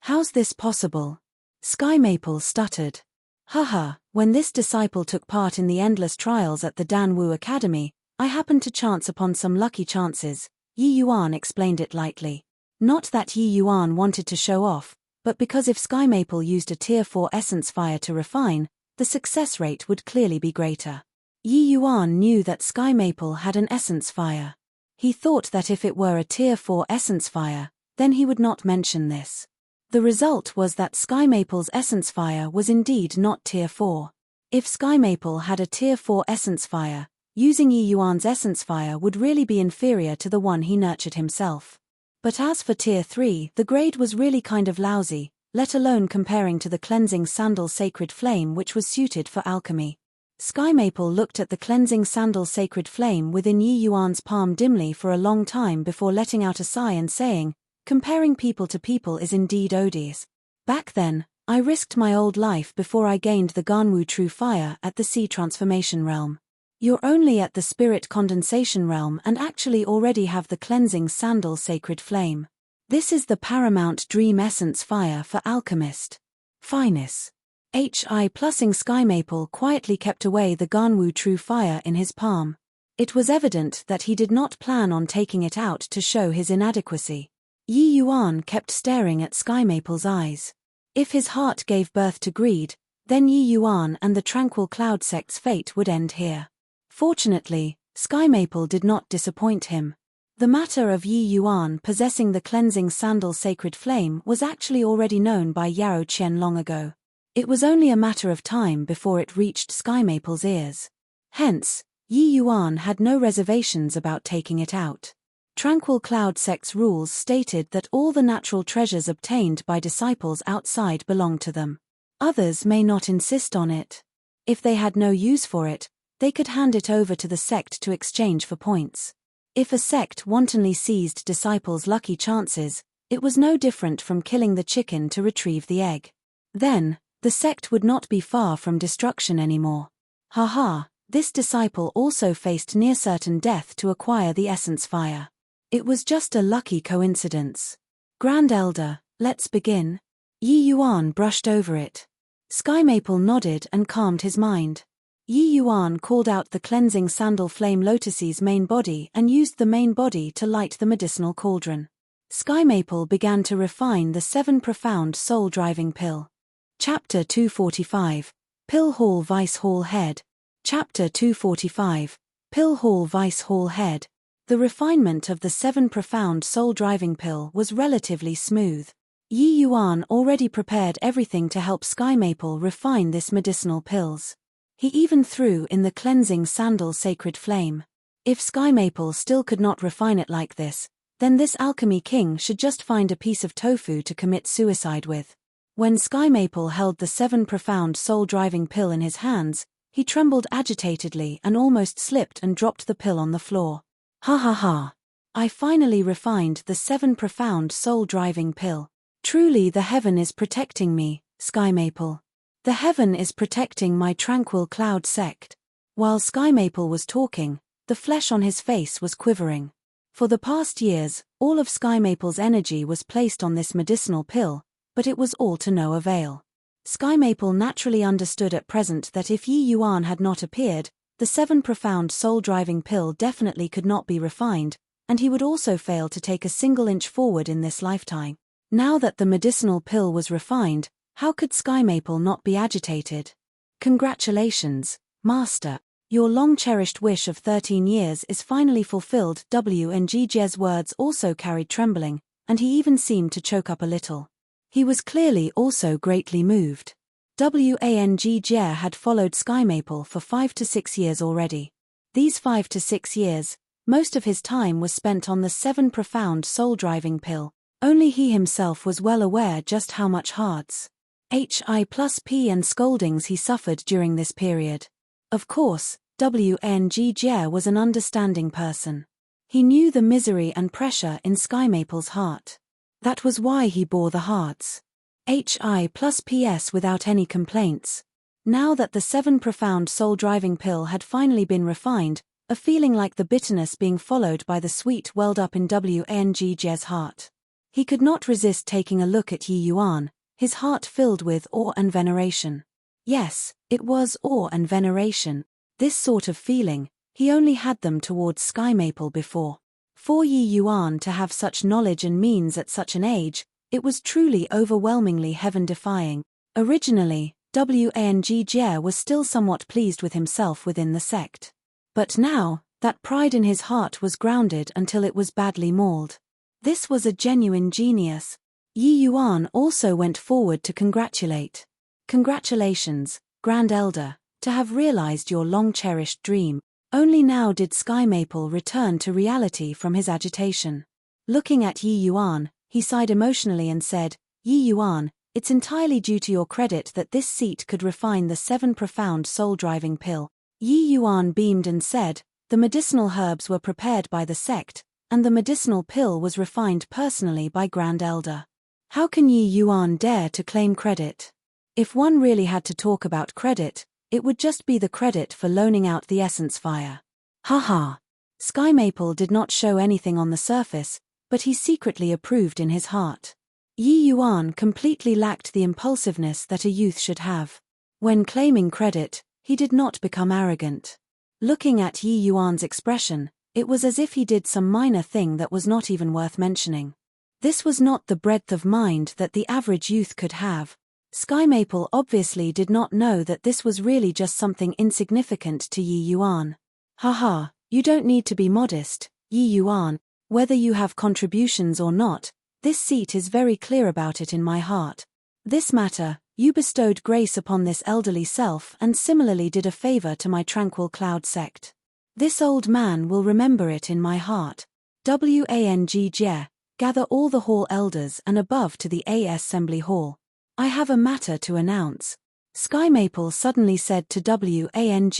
How's this possible? Sky Maple stuttered. Haha, when this disciple took part in the endless trials at the Danwu Academy, I happened to chance upon some lucky chances, Yi Yuan explained it lightly. Not that Yi Yuan wanted to show off, but because if Sky Maple used a Tier 4 essence fire to refine, the success rate would clearly be greater. Yi Yuan knew that Sky Maple had an essence fire. He thought that if it were a Tier 4 essence fire, then he would not mention this. The result was that Sky Maple's essence fire was indeed not Tier 4. If Sky Maple had a Tier 4 essence fire, using Yi Yuan's essence fire would really be inferior to the one he nurtured himself. But as for Tier 3, the grade was really kind of lousy, let alone comparing to the cleansing sandal sacred flame which was suited for alchemy. Sky Maple looked at the cleansing sandal sacred flame within Yi Yuan's palm dimly for a long time before letting out a sigh and saying, "Comparing people to people is indeed odious. Back then, I risked my old life before I gained the Ganwu True Fire at the Sea Transformation Realm. You're only at the Spirit Condensation Realm and actually already have the Cleansing Sandal Sacred Flame. This is the paramount dream essence fire for alchemist. Finest. Hi plussing Sky Maple quietly kept away the Ganwu True Fire in his palm. It was evident that he did not plan on taking it out to show his inadequacy. Yi Yuan kept staring at Sky Maple's eyes. If his heart gave birth to greed, then Yi Yuan and the Tranquil Cloud sect's fate would end here. Fortunately, Sky Maple did not disappoint him. The matter of Yi Yuan possessing the cleansing sandal sacred flame was actually already known by Yao Qian long ago. It was only a matter of time before it reached Sky Maple's ears. Hence, Yi Yuan had no reservations about taking it out. Tranquil Cloud sect's rules stated that all the natural treasures obtained by disciples outside belonged to them. Others may not insist on it. If they had no use for it, they could hand it over to the sect to exchange for points. If a sect wantonly seized disciples' lucky chances, it was no different from killing the chicken to retrieve the egg. Then, the sect would not be far from destruction anymore. Haha, this disciple also faced near certain death to acquire the essence fire. It was just a lucky coincidence. Grand Elder, let's begin. Yi Yuan brushed over it. Sky Maple nodded and calmed his mind. Yi Yuan called out the cleansing sandal flame lotus's main body and used the main body to light the medicinal cauldron. Sky Maple began to refine the 7 profound soul-driving pill. Chapter 245, Pill Hall Vice Hall Head. Chapter 245, Pill Hall Vice Hall Head. The refinement of the 7 profound soul-driving pill was relatively smooth. Yi Yuan already prepared everything to help Sky Maple refine this medicinal pills. He even threw in the cleansing sandal sacred flame. If Sky Maple still could not refine it like this, then this alchemy king should just find a piece of tofu to commit suicide with. When Sky Maple held the 7 profound soul-driving pill in his hands, he trembled agitatedly and almost slipped and dropped the pill on the floor. Ha ha ha. I finally refined the 7 profound soul-driving pill. Truly the heaven is protecting me, Sky Maple. The heaven is protecting my tranquil cloud sect. While Sky Maple was talking, the flesh on his face was quivering. For the past years, all of Sky Maple's energy was placed on this medicinal pill, but it was all to no avail. Sky Maple naturally understood at present that if Yi Yuan had not appeared, the 7 profound soul-driving pill definitely could not be refined, and he would also fail to take a single inch forward in this lifetime. Now that the medicinal pill was refined, how could Sky Maple not be agitated? Congratulations, Master. Your long-cherished wish of 13 years is finally fulfilled. Ng's words also carried trembling, and he even seemed to choke up a little. He was clearly also greatly moved. Wang had followed Sky Maple for 5 to 6 years already. These 5 to 6 years, most of his time was spent on the 7 profound soul-driving pill. Only he himself was well aware just how much hards, HI+P and scoldings he suffered during this period. Of course, Wang was an understanding person. He knew the misery and pressure in Sky Maple's heart. That was why he bore the hards, HI+PS without any complaints. Now that the 7 profound soul-driving pill had finally been refined, a feeling like the bitterness being followed by the sweet welled up in Wang's heart. He could not resist taking a look at Yi Yuan, his heart filled with awe and veneration. Yes, it was awe and veneration. This sort of feeling, he only had them towards Sky Maple before. For Yi Yuan to have such knowledge and means at such an age, it was truly overwhelmingly heaven-defying. Originally, Wang was still somewhat pleased with himself within the sect. But now, that pride in his heart was grounded until it was badly mauled. This was a genuine genius. Yi Yuan also went forward to congratulate. Congratulations, Grand Elder, to have realized your long-cherished dream. Only now did Sky Maple return to reality from his agitation. Looking at Yi Yuan, he sighed emotionally and said, Yi Yuan, it's entirely due to your credit that this seat could refine the 7 profound soul-driving pill. Yi Yuan beamed and said, the medicinal herbs were prepared by the sect, and the medicinal pill was refined personally by Grand Elder. How can Yi Yuan dare to claim credit? If one really had to talk about credit, it would just be the credit for loaning out the essence fire. Haha. Sky Maple did not show anything on the surface, but he secretly approved in his heart. Yi Yuan completely lacked the impulsiveness that a youth should have. When claiming credit, he did not become arrogant. Looking at Yi Yuan's expression, it was as if he did some minor thing that was not even worth mentioning. This was not the breadth of mind that the average youth could have. Sky Maple obviously did not know that this was really just something insignificant to Yi Yuan. Haha, you don't need to be modest, Yi Yuan, whether you have contributions or not, this seat is very clear about it in my heart. This matter, you bestowed grace upon this elderly self and similarly did a favor to my tranquil cloud sect. This old man will remember it in my heart. Wang gather all the hall elders and above to the assembly hall. I have a matter to announce. Sky Maple suddenly said to Wang.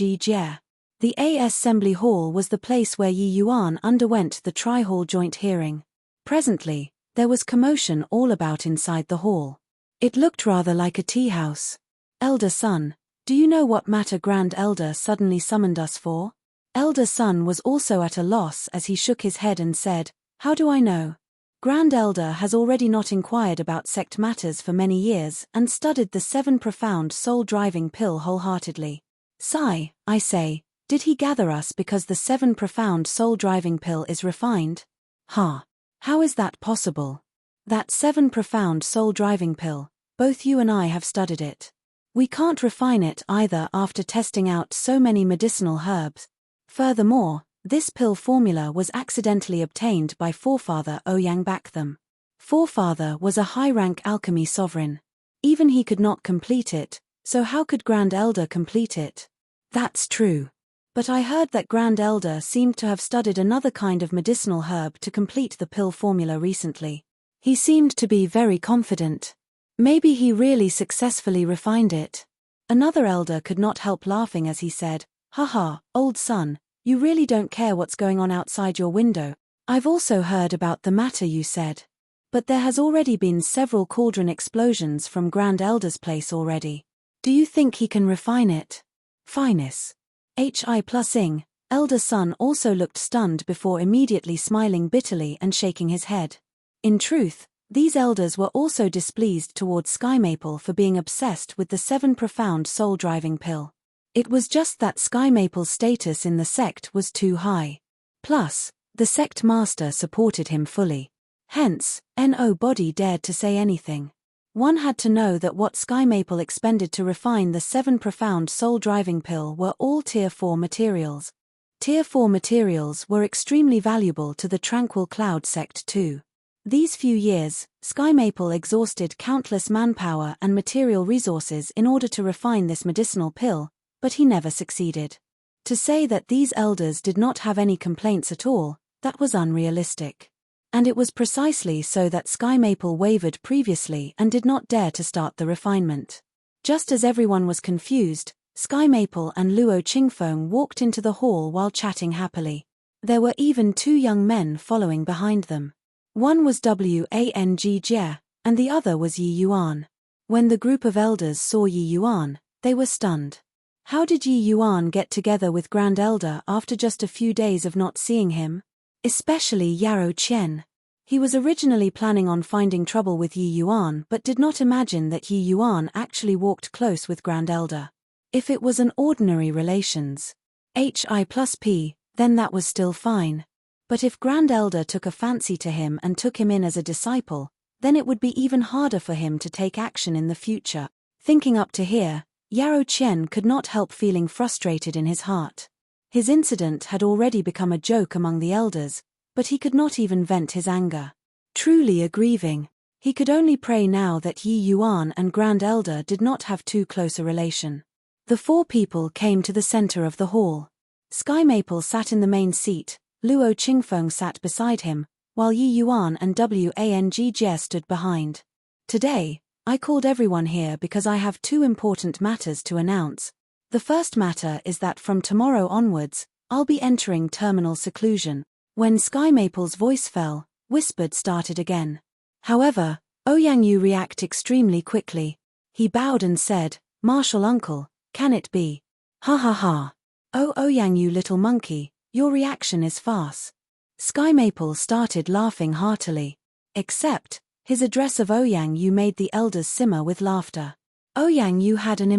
The assembly hall was the place where Yi Yuan underwent the tri-hall joint hearing. Presently, there was commotion all about inside the hall. It looked rather like a tea house. Elder Son, do you know what matter Grand Elder suddenly summoned us for? Elder Son was also at a loss as he shook his head and said, how do I know? Grand Elder has already not inquired about sect matters for many years and studied the 7 profound soul-driving pill wholeheartedly. Sigh, I say, did he gather us because the 7 profound soul-driving pill is refined? Ha! How is that possible? That 7 profound soul-driving pill, both you and I have studied it. We can't refine it either after testing out so many medicinal herbs. Furthermore, this pill formula was accidentally obtained by forefather Ouyang Baktham. Forefather was a high-rank alchemy sovereign. Even he could not complete it, so how could Grand Elder complete it? That's true. But I heard that Grand Elder seemed to have studied another kind of medicinal herb to complete the pill formula recently. He seemed to be very confident. Maybe he really successfully refined it. Another elder could not help laughing as he said, "Haha, old son, you really don't care what's going on outside your window. I've also heard about the matter you said. But there has already been several cauldron explosions from Grand Elder's place already. Do you think he can refine it?" Finus. Hi+ing, elder son also looked stunned before immediately smiling bitterly and shaking his head. In truth, these elders were also displeased towards Sky Maple for being obsessed with the 7 profound soul-driving pill. It was just that Sky Maple's status in the sect was too high. Plus, the sect master supported him fully. Hence, nobody dared to say anything. One had to know that what Sky Maple expended to refine the 7 profound soul-driving pill were all Tier 4 materials. Tier 4 materials were extremely valuable to the Tranquil Cloud sect too. These few years, Sky Maple exhausted countless manpower and material resources in order to refine this medicinal pill, but he never succeeded. To say that these elders did not have any complaints at all, that was unrealistic. And it was precisely so that Sky Maple wavered previously and did not dare to start the refinement. Just as everyone was confused, Sky Maple and Luo Qingfeng walked into the hall while chatting happily. There were even 2 young men following behind them. One was Wang Jie, and the other was Yi Yuan. When the group of elders saw Yi Yuan, they were stunned. How did Yi Yuan get together with Grand Elder after just a few days of not seeing him? Especially Yarrow Chen. He was originally planning on finding trouble with Yi Yuan but did not imagine that Yi Yuan actually walked close with Grand Elder. If it was an ordinary relations, Hi+P, then that was still fine. But if Grand Elder took a fancy to him and took him in as a disciple, then it would be even harder for him to take action in the future. Thinking up to here, Yarrow Chen could not help feeling frustrated in his heart. His incident had already become a joke among the elders, but he could not even vent his anger. Truly a grieving. He could only pray now that Yi Yuan and Grand Elder did not have too close a relation. The 4 people came to the center of the hall. Sky Maple sat in the main seat, Luo Qingfeng sat beside him, while Yi Yuan and Wang Jie stood behind. Today, I called everyone here because I have 2 important matters to announce. The first matter is that from tomorrow onwards, I'll be entering terminal seclusion. When Sky Maple's voice fell, whispered started again. However, Ouyang Yu reacted extremely quickly. He bowed and said, "Martial uncle, can it be? Ha ha ha. Oh Ouyang Yu little monkey, your reaction is fast." Sky Maple started laughing heartily. Except, his address of Ouyang Yu made the elders simmer with laughter. Ouyang Yu had an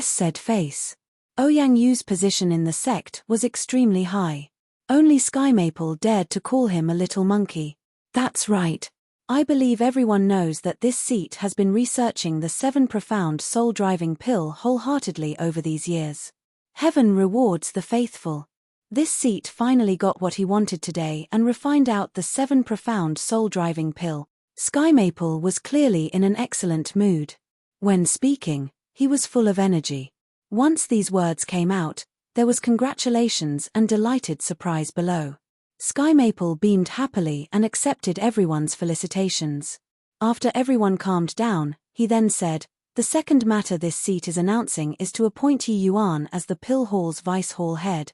said face. Ouyang Yu's position in the sect was extremely high. Only Sky Maple dared to call him a little monkey. That's right. I believe everyone knows that this seat has been researching the 7 profound soul-driving pill wholeheartedly over these years. Heaven rewards the faithful. This seat finally got what he wanted today and refined out the 7 profound soul-driving pill. Sky Maple was clearly in an excellent mood. When speaking, he was full of energy. Once these words came out, there was congratulations and delighted surprise below. Sky Maple beamed happily and accepted everyone's felicitations. After everyone calmed down, he then said, "The second matter this seat is announcing is to appoint Yi Yuan as the Pill Hall's vice hall head.